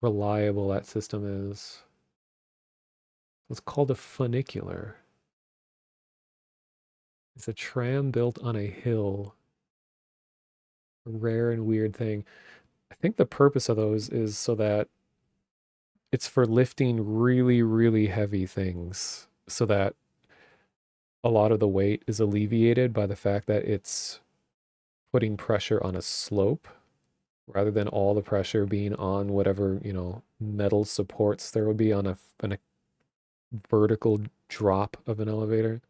reliable that system is. It's called a funicular. It's a tram built on a hill. A rare and weird thing. I think the purpose of those is so that it's for lifting really, really heavy things so that a lot of the weight is alleviated by the fact that it's putting pressure on a slope rather than all the pressure being on whatever, metal supports there would be on a vertical drop of an elevator.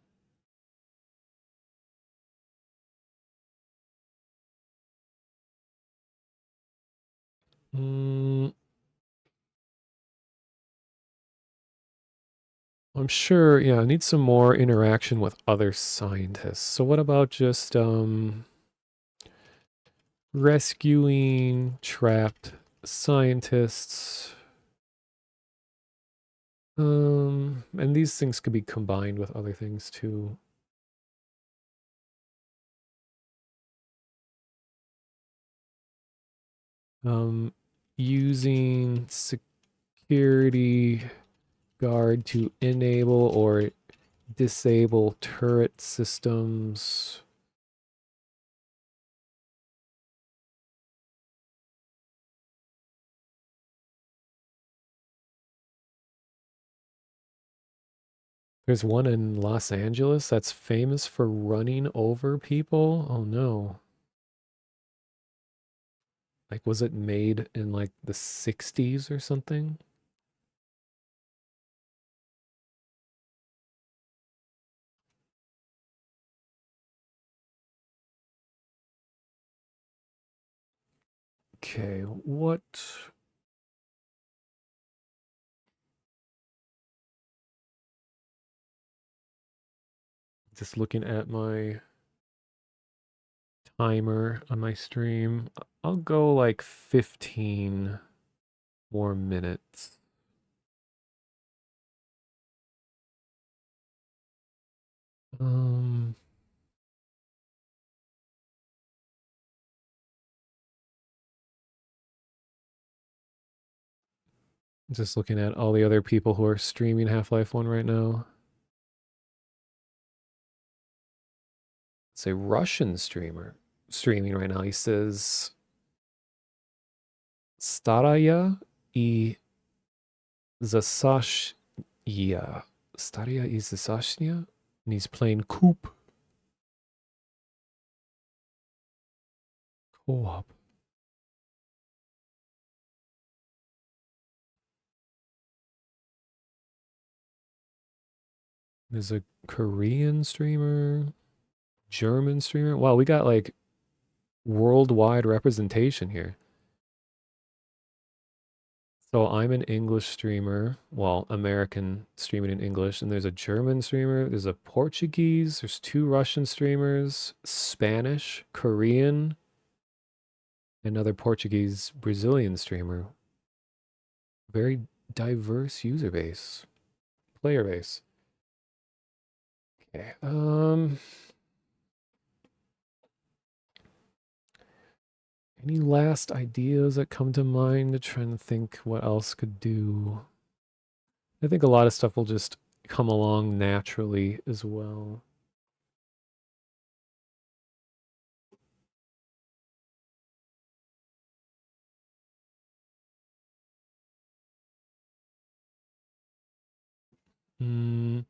Mm, I'm sure, yeah, I need some more interaction with other scientists. So what about just rescuing trapped scientists? And these things could be combined with other things too. Um, Using security guard to enable or disable turret systems. There's one in Los Angeles that's famous for running over people. Oh no. Like, was it made in like the 60s or something? Okay, what? Just looking at my timer on my stream. I'll go like 15 more minutes. Um, just looking at all the other people who are streaming Half-Life 1 right now. It's a Russian streamer streaming right now. He says Staraya I Zasashnya. Staraya I Zasashnya? And he's playing Coop. Co-op. There's a Korean streamer, German streamer. Wow, we got like worldwide representation here. So I'm an English streamer, well, American streaming in English, and there's a German streamer, there's a Portuguese, there's two Russian streamers, Spanish, Korean, another Portuguese Brazilian streamer. Very diverse user base, player base. Okay. Any last ideas that come to mind? Trying to think what else could do. I think a lot of stuff will just come along naturally as well. Mm.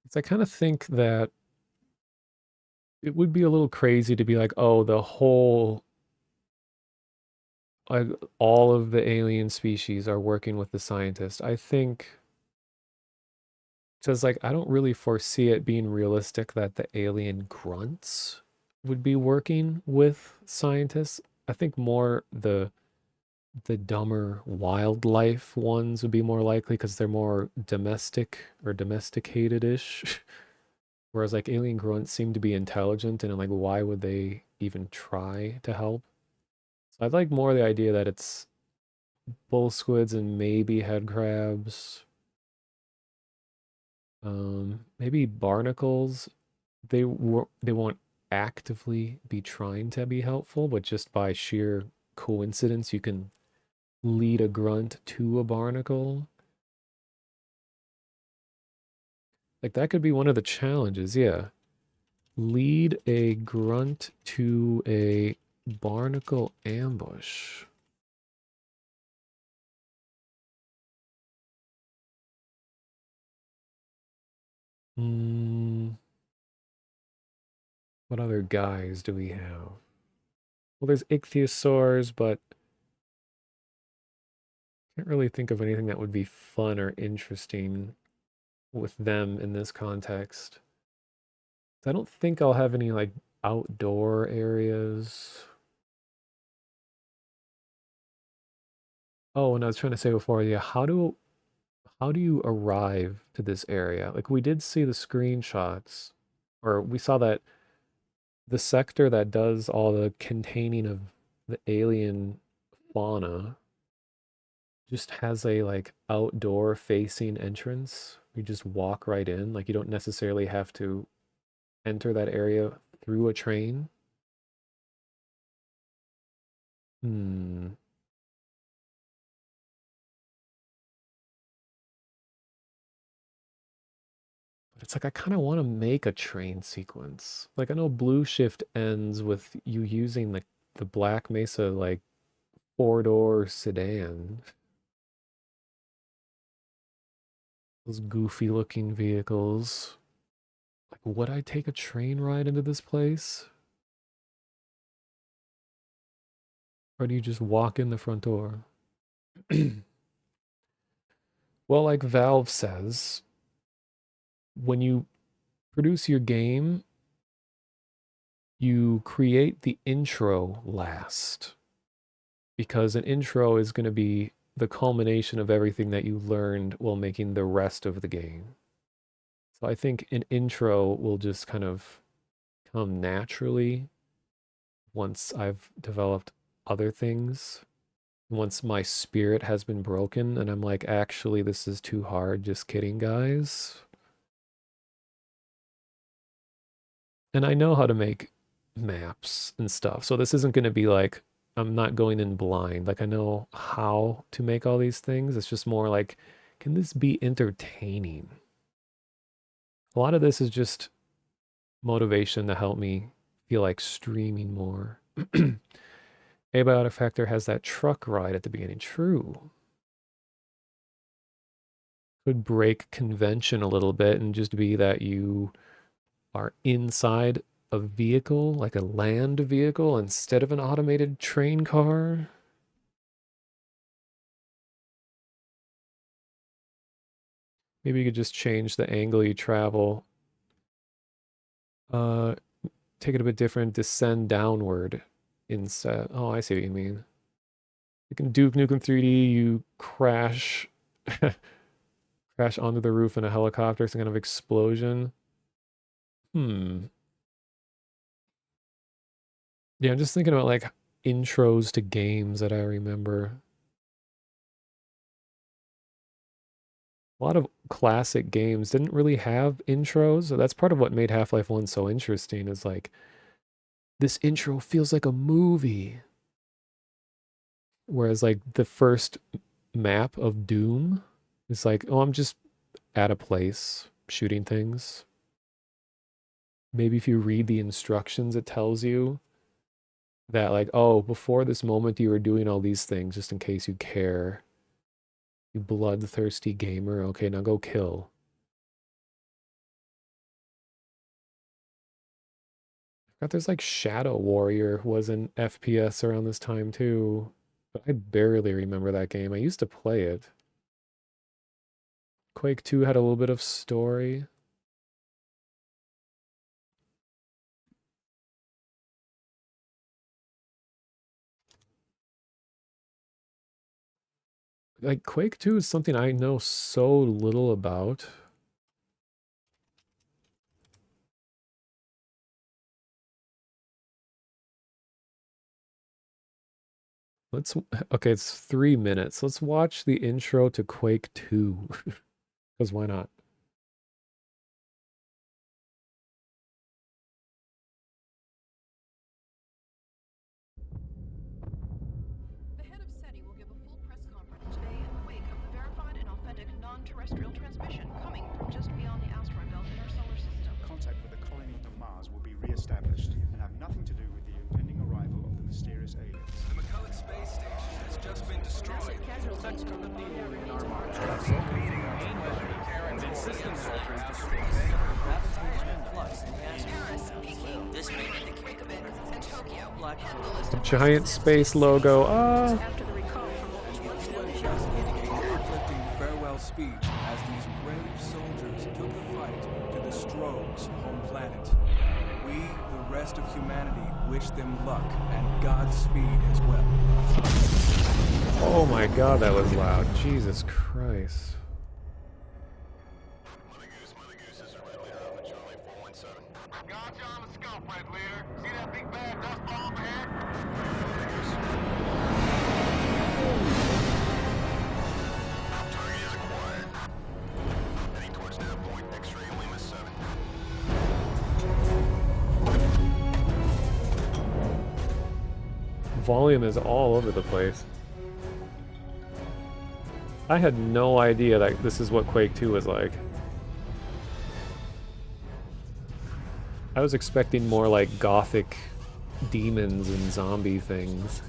So I kind of think that it would be a little crazy to be like, oh, the whole, like, all of the alien species are working with the scientist. I think, because like, I don't really foresee it being realistic that the alien grunts would be working with scientists. I think more the dumber wildlife ones would be more likely because they're more domestic or domesticated-ish. Whereas like alien grunts seem to be intelligent and I'm like, why would they even try to help? So I'd like more the idea that it's bull squids and maybe head crabs. Maybe barnacles. They won't actively be trying to be helpful, but just by sheer coincidence, you can lead a grunt to a barnacle. Like that could be one of the challenges, yeah. Lead a grunt to a barnacle ambush. Hmm. What other guys do we have? Well, there's ichthyosaurs, but can't really think of anything that would be fun or interesting with them in this context. I don't think I'll have any like outdoor areas. Oh, and I was trying to say before, yeah, how do you arrive to this area? Like we did see the screenshots, or we saw that the sector that does all the containing of the alien fauna just has a like outdoor facing entrance. You just walk right in. Like you don't necessarily have to enter that area through a train. Hmm. But it's like I kind of want to make a train sequence. Like I know Blue Shift ends with you using the Black Mesa like four-door sedan. Those goofy looking vehicles. Like would I take a train ride into this place? Or do you just walk in the front door? Well, like Valve says, when you produce your game, you create the intro last. Because an intro is going to be the culmination of everything that you learned while making the rest of the game. So I think an intro will just kind of come naturally once I've developed other things. Once my spirit has been broken and I'm like, actually, this is too hard. Just kidding, guys. And I know how to make maps and stuff. So this isn't going to be like, I'm not going in blind. Like, I know how to make all these things. It's just more like, can this be entertaining? A lot of this is just motivation to help me feel like streaming more. Abiotic Factor has that truck ride at the beginning. True. Could break convention a little bit and just be that you are inside a vehicle, like a land vehicle, instead of an automated train car. Maybe you could just change the angle you travel. Take it a bit different, descend downward instead. Oh, I see what you mean. You can Duke Nukem 3D, you crash crash onto the roof in a helicopter, some kind of explosion. Yeah, I'm just thinking about like intros to games that I remember. A lot of classic games didn't really have intros. So that's part of what made Half-Life 1 so interesting is like, this intro feels like a movie. Whereas like the first map of Doom is like, oh, I'm just at a place shooting things. Maybe if you read the instructions, it tells you that like, oh, before this moment you were doing all these things just in case you care. You bloodthirsty gamer. Okay, now go kill. I forgot there's like Shadow Warrior was an FPS around this time too. But I barely remember that game. I used to play it. Quake 2 had a little bit of story. Like Quake 2 is something I know so little about. Okay, it's 3 minutes. Let's watch the intro to Quake 2. Because why not? The head of SETI will give a full press conference today in the wake of the verified and authentic non-terrestrial transmission coming from just beyond the asteroid belt in our solar system. Contact with the colony of Mars will be re-established and have nothing to do with the impending arrival of the mysterious aliens. The McCulloch space station has just been destroyed. Casual sex from the theory in our Mars. System soldiers Paris, Peking, This may indicate Reykjavik, and Tokyo head the list of Giant space logo. Ah! after the recall from what was once known as reflecting farewell speech as these brave soldiers took the fight to the Stroh's home planet. We, the rest of humanity, wish them luck and Godspeed as well. Oh my god, that was loud. Jesus Christ. Volume is all over the place. I had no idea that this is what Quake 2 was like. I was expecting more like gothic demons and zombie things.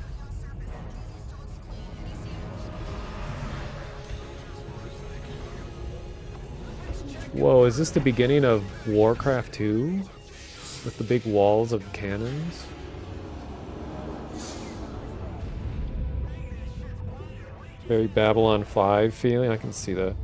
Whoa, is this the beginning of Warcraft 2? With the big walls of cannons? Very Babylon 5 feeling. I can see that.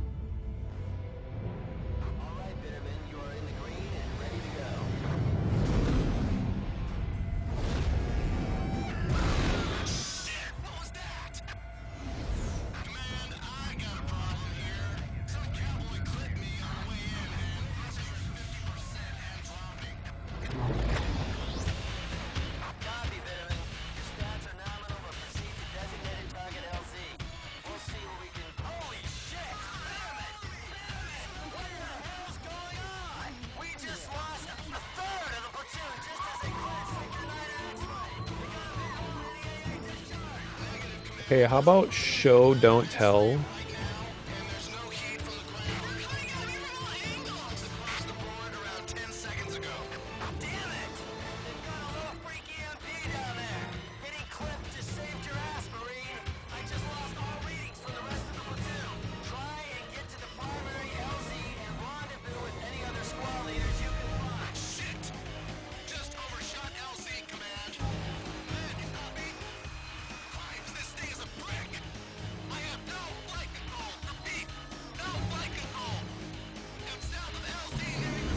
Hey, how about show, don't tell?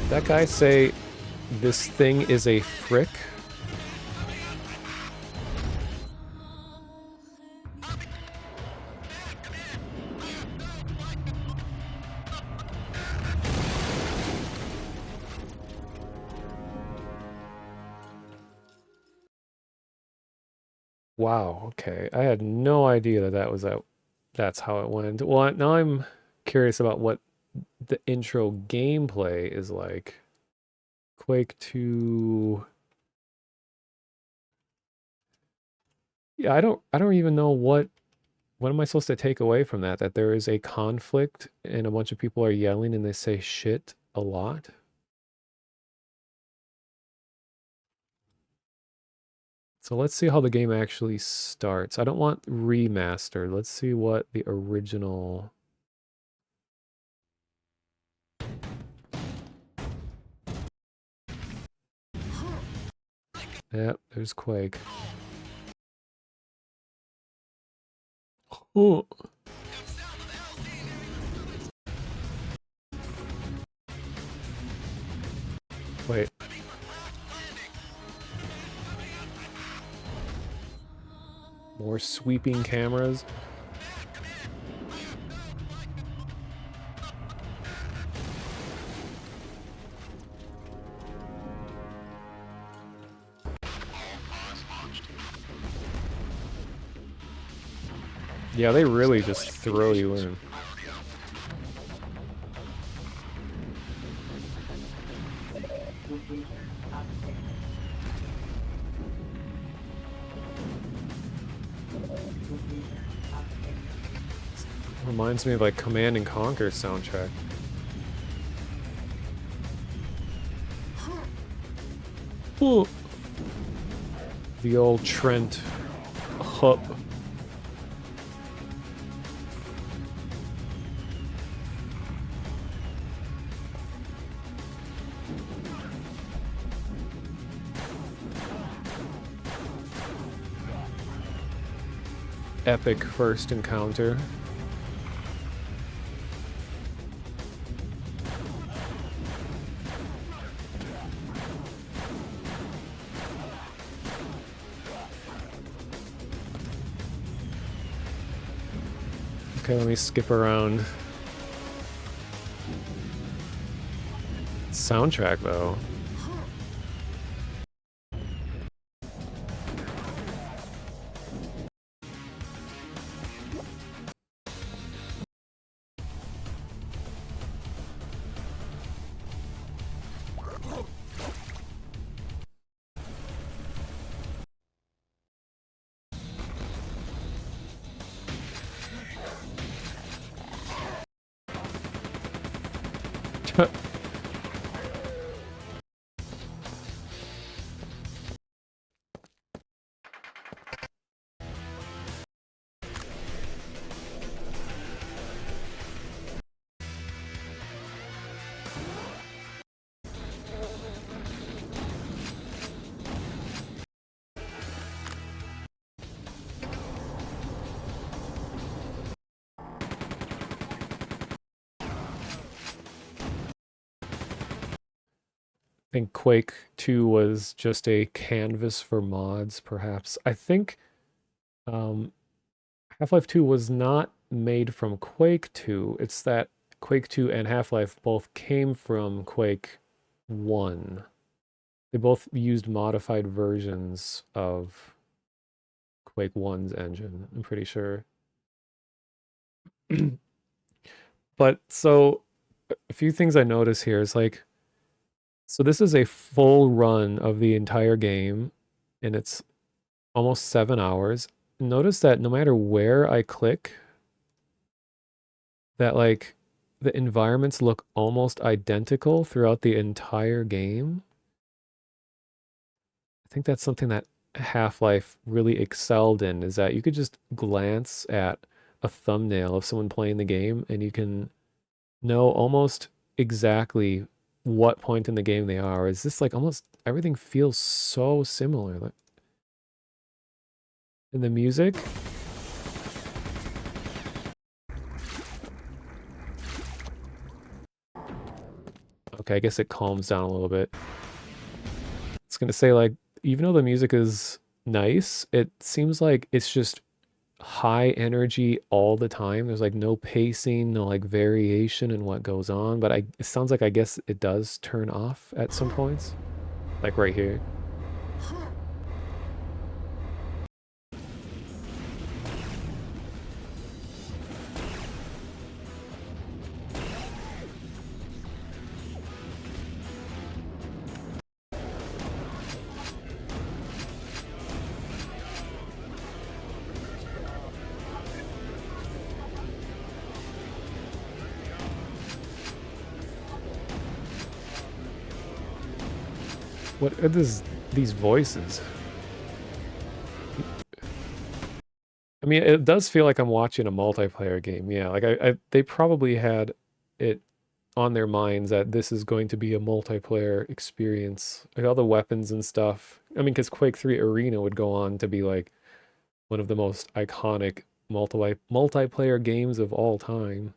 That guy say this thing is a frick? Wow, okay. I had no idea that that was that's how it went. Well, now I'm curious about what the intro gameplay is like. Quake 2. Yeah, I don't even know what am I supposed to take away from that? That there is a conflict and a bunch of people are yelling and they say shit a lot? So let's see how the game actually starts. I don't want remastered. Let's see what the original... Yep, there's Quake. Oh. Wait. More sweeping cameras. Yeah, they really just throw you in. Reminds me of like Command and Conquer soundtrack. Ooh. The old Trent hub. Epic first encounter. Okay, let me skip around. Soundtrack though. think Quake 2 was just a canvas for mods, perhaps. I think um, Half-Life 2 was not made from Quake 2. It's that Quake 2 and Half-Life both came from Quake 1. They both used modified versions of Quake 1's engine, I'm pretty sure. But so a few things I notice here is like, so this is a full run of the entire game, and it's almost 7 hours. Notice that no matter where I click, that like the environments look almost identical throughout the entire game. I think that's something that Half-Life really excelled in, is that you could just glance at a thumbnail of someone playing the game and you can know almost exactly what point in the game they are. Is this like almost everything feels so similar? Like in the music, okay, I guess it calms down a little bit. It's gonna say like, even though the music is nice, it seems like it's just high energy all the time. There's like no pacing, no like variation in what goes on. But it sounds like I guess it does turn off at some points, like right here. What are these voices? I mean, it does feel like I'm watching a multiplayer game. Yeah, like they probably had it on their minds that this is going to be a multiplayer experience. Like all the weapons and stuff. I mean, because Quake 3 Arena would go on to be like one of the most iconic multiplayer games of all time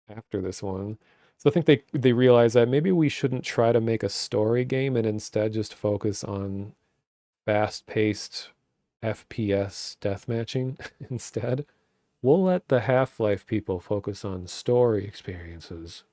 after this one. So I think they realized that maybe we shouldn't try to make a story game and instead just focus on fast-paced FPS deathmatching instead. We'll let the Half-Life people focus on story experiences.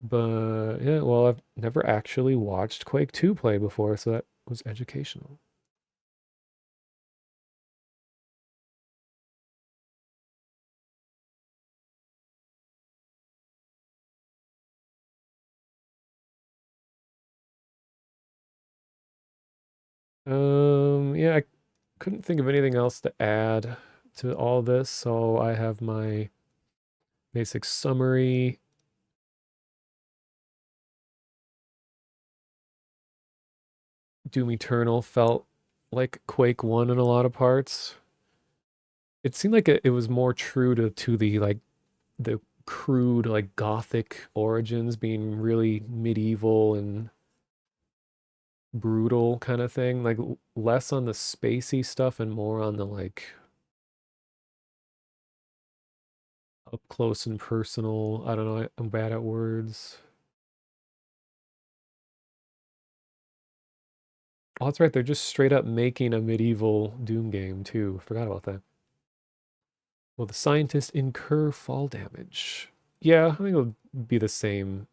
But yeah, well, I've never actually watched Quake 2 play before, so that was educational. Yeah, I couldn't think of anything else to add to all this, so I have my basic summary. Doom Eternal felt like Quake 1 in a lot of parts. It seemed like it was more true to the like the crude like gothic origins being really medieval and brutal kind of thing, like less on the spacey stuff and more on the like up close and personal. I don't know, I'm bad at words. Oh, that's right, they're just straight up making a medieval Doom game too. Forgot about that. Will the scientists incur fall damage? Yeah, I think it'll be the same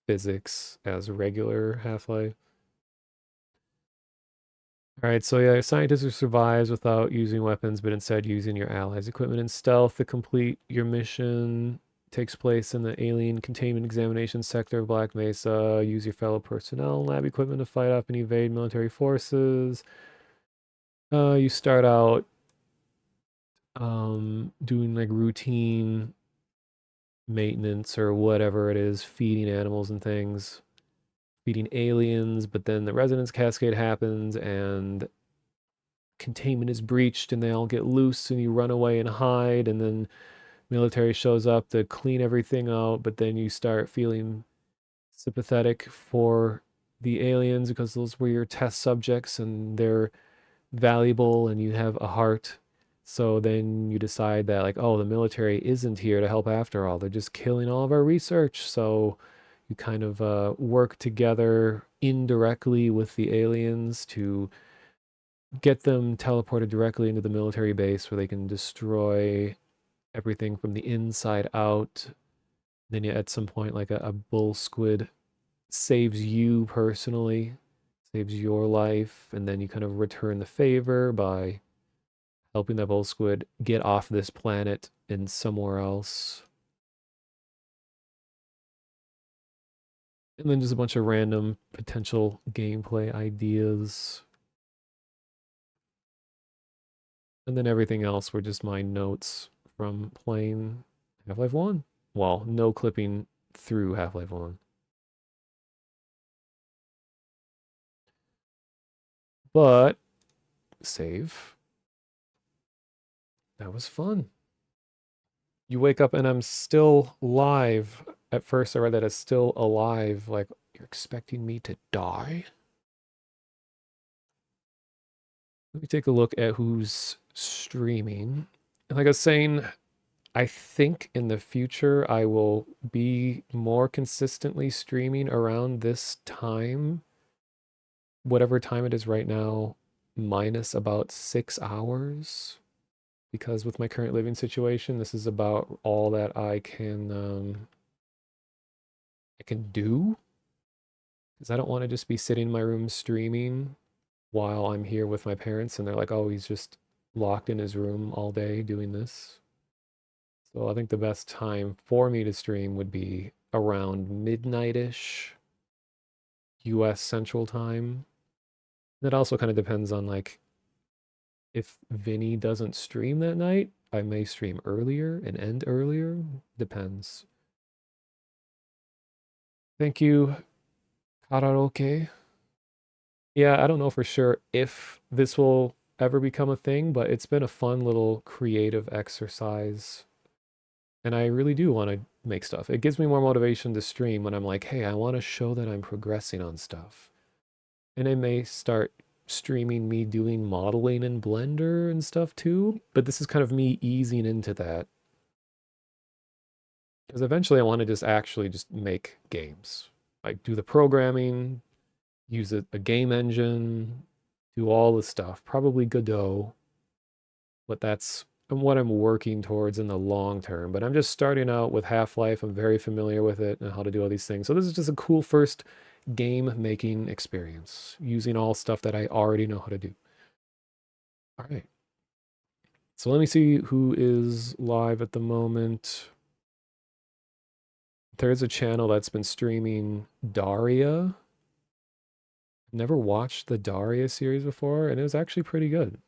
physics as regular Half-Life. All right, so yeah, a scientist who survives without using weapons, but instead using your allies' equipment and stealth to complete your mission takes place in the alien containment examination sector of Black Mesa. Use your fellow personnel and lab equipment to fight off and evade military forces. You start out doing like routine maintenance or whatever it is, feeding animals and things, feeding aliens, but then the resonance cascade happens and containment is breached and they all get loose and you run away and hide, and then military shows up to clean everything out, but then you start feeling sympathetic for the aliens because those were your test subjects and they're valuable and you have a heart. So then you decide that, like, oh, the military isn't here to help after all. They're just killing all of our research. So you kind of work together indirectly with the aliens to get them teleported directly into the military base where they can destroy everything from the inside out. Then at some point, like a bull squid saves you personally, saves your life, and then you kind of return the favor by helping that bull squid get off this planet and somewhere else. And then just a bunch of random potential gameplay ideas. And then everything else were just my notes from playing Half-Life 1. Well, no clipping through Half-Life 1. But save. That was fun. You wake up and I'm still live. At first I read that as still alive. Like, you're expecting me to die? Let me take a look at who's streaming. And like I was saying, I think in the future I will be more consistently streaming around this time. Whatever time it is right now, minus about 6 hours. Because with my current living situation, this is about all that I can do. Because I don't want to just be sitting in my room streaming while I'm here with my parents and they're like, oh, he's just locked in his room all day doing this. So I think the best time for me to stream would be around midnight-ish US Central Time. That also kind of depends on, like, if Vinny doesn't stream that night, I may stream earlier and end earlier. Depends. Thank you, Karaoke. Yeah, I don't know for sure if this will ever become a thing, but it's been a fun little creative exercise. And I really do want to make stuff. It gives me more motivation to stream when I'm like, hey, I want to show that I'm progressing on stuff. And I may start streaming me doing modeling in Blender and stuff too, but this is kind of me easing into that. Because eventually I want to just actually just make games. Like do the programming, use a game engine, do all the stuff. Probably Godot, but that's what I'm working towards in the long term. But I'm just starting out with Half-Life. I'm very familiar with it and how to do all these things. So this is just a cool first game making experience using all stuff that I already know how to do. All right. So let me see who is live at the moment. There's a channel that's been streaming Daria. Never watched the Daria series before, and it was actually pretty good.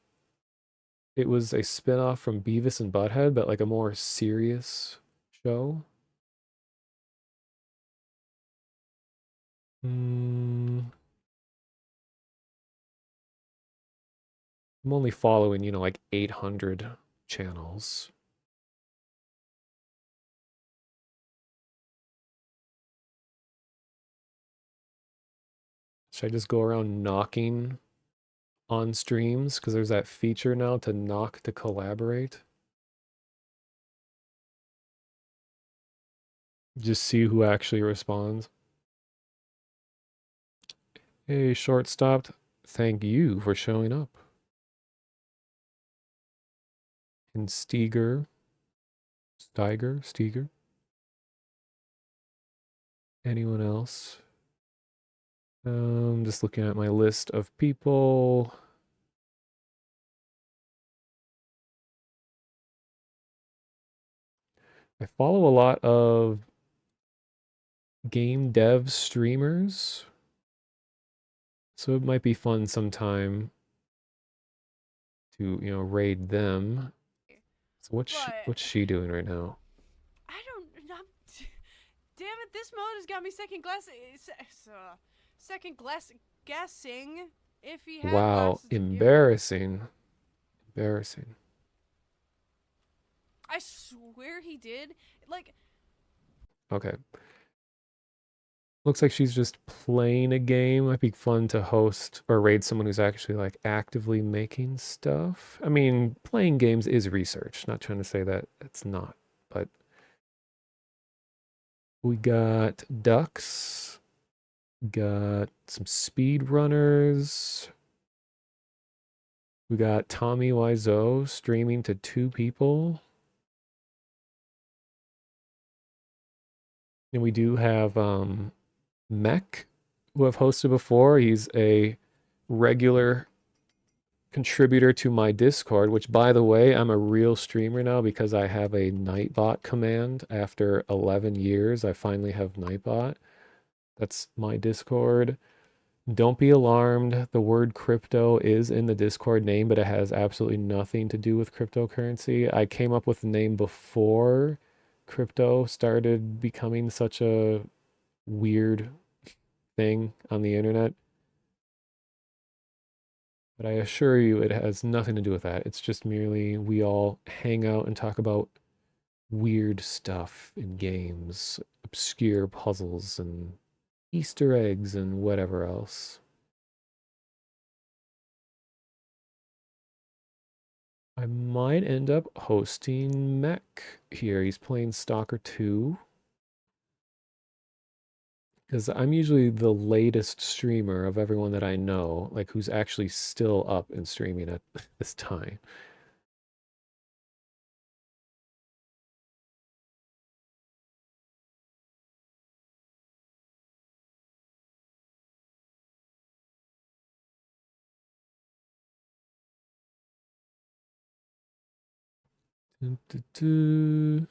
It was a spin-off from Beavis and Butthead, but like a more serious show. I'm only following, like 800 channels. Should I just go around knocking on streams? Because there's that feature now to knock to collaborate. Just see who actually responds. Hey, shortstopped. Thank you for showing up. And Steger. Steger. Anyone else? Just looking at my list of people. I follow a lot of game dev streamers. So it might be fun sometime to, raid them. So what's she doing right now? I don't. Damn it! This mode has got me guessing if he had Wow, glasses to give me. embarrassing. Embarrassing. I swear he did. Like. Okay. Looks like she's just playing a game. Might be fun to host or raid someone who's actually like actively making stuff. I mean, playing games is research. Not trying to say that it's not, but we got ducks, got some speed runners. We got Tommy Wiseau streaming to 2 people. And we do have Mech, who I've hosted before. He's a regular contributor to my Discord, which, by the way, I'm a real streamer now because I have a Nightbot command. After 11 years, I finally have Nightbot. That's my Discord. Don't be alarmed. The word crypto is in the Discord name, but it has absolutely nothing to do with cryptocurrency. I came up with the name before crypto started becoming such a weird thing on the internet. But I assure you, it has nothing to do with that. It's just merely we all hang out and talk about weird stuff in games, obscure puzzles, and Easter eggs, and whatever else. I might end up hosting Mech here. He's playing Stalker 2. Because I'm usually the latest streamer of everyone that I know, like who's actually still up and streaming at this time. Dun, dun, dun.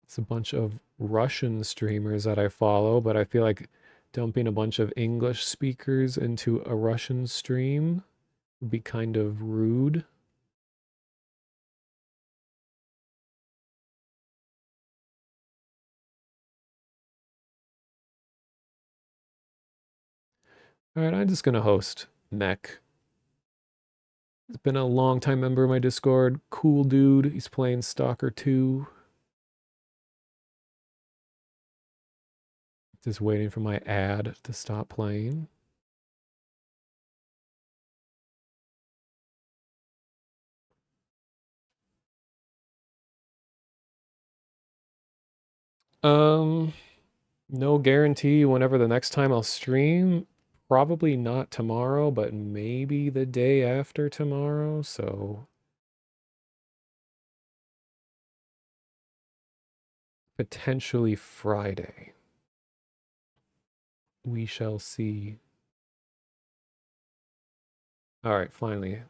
It's a bunch of Russian streamers that I follow, but I feel like dumping a bunch of English speakers into a Russian stream would be kind of rude. All right, I'm just going to host Mech. He's been a long time member of my Discord. Cool dude. He's playing Stalker 2. Just waiting for my ad to stop playing. No guarantee whenever the next time I'll stream. Probably not tomorrow, but maybe the day after tomorrow. So potentially Friday. We shall see. All right, finally.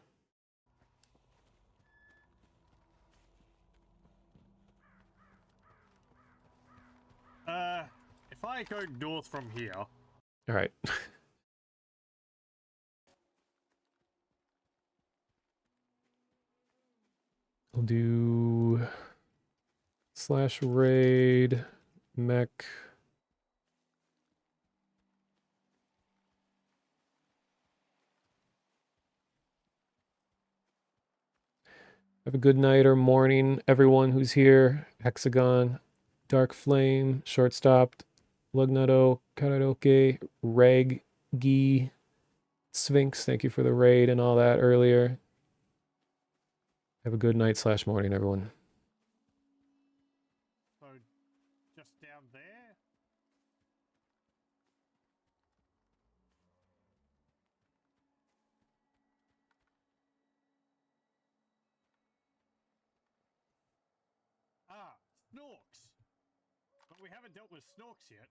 If I go north from here. All right. I'll do slash raid mech. Have a good night or morning, everyone who's here. Hexagon, Dark Flame, Shortstopped, Lugnato, Karaoke, Reg, Gee, Sphinx. Thank you for the raid and all that earlier. Have a good night slash morning, everyone. So, just down there? Ah, Snorks! But we haven't dealt with Snorks yet.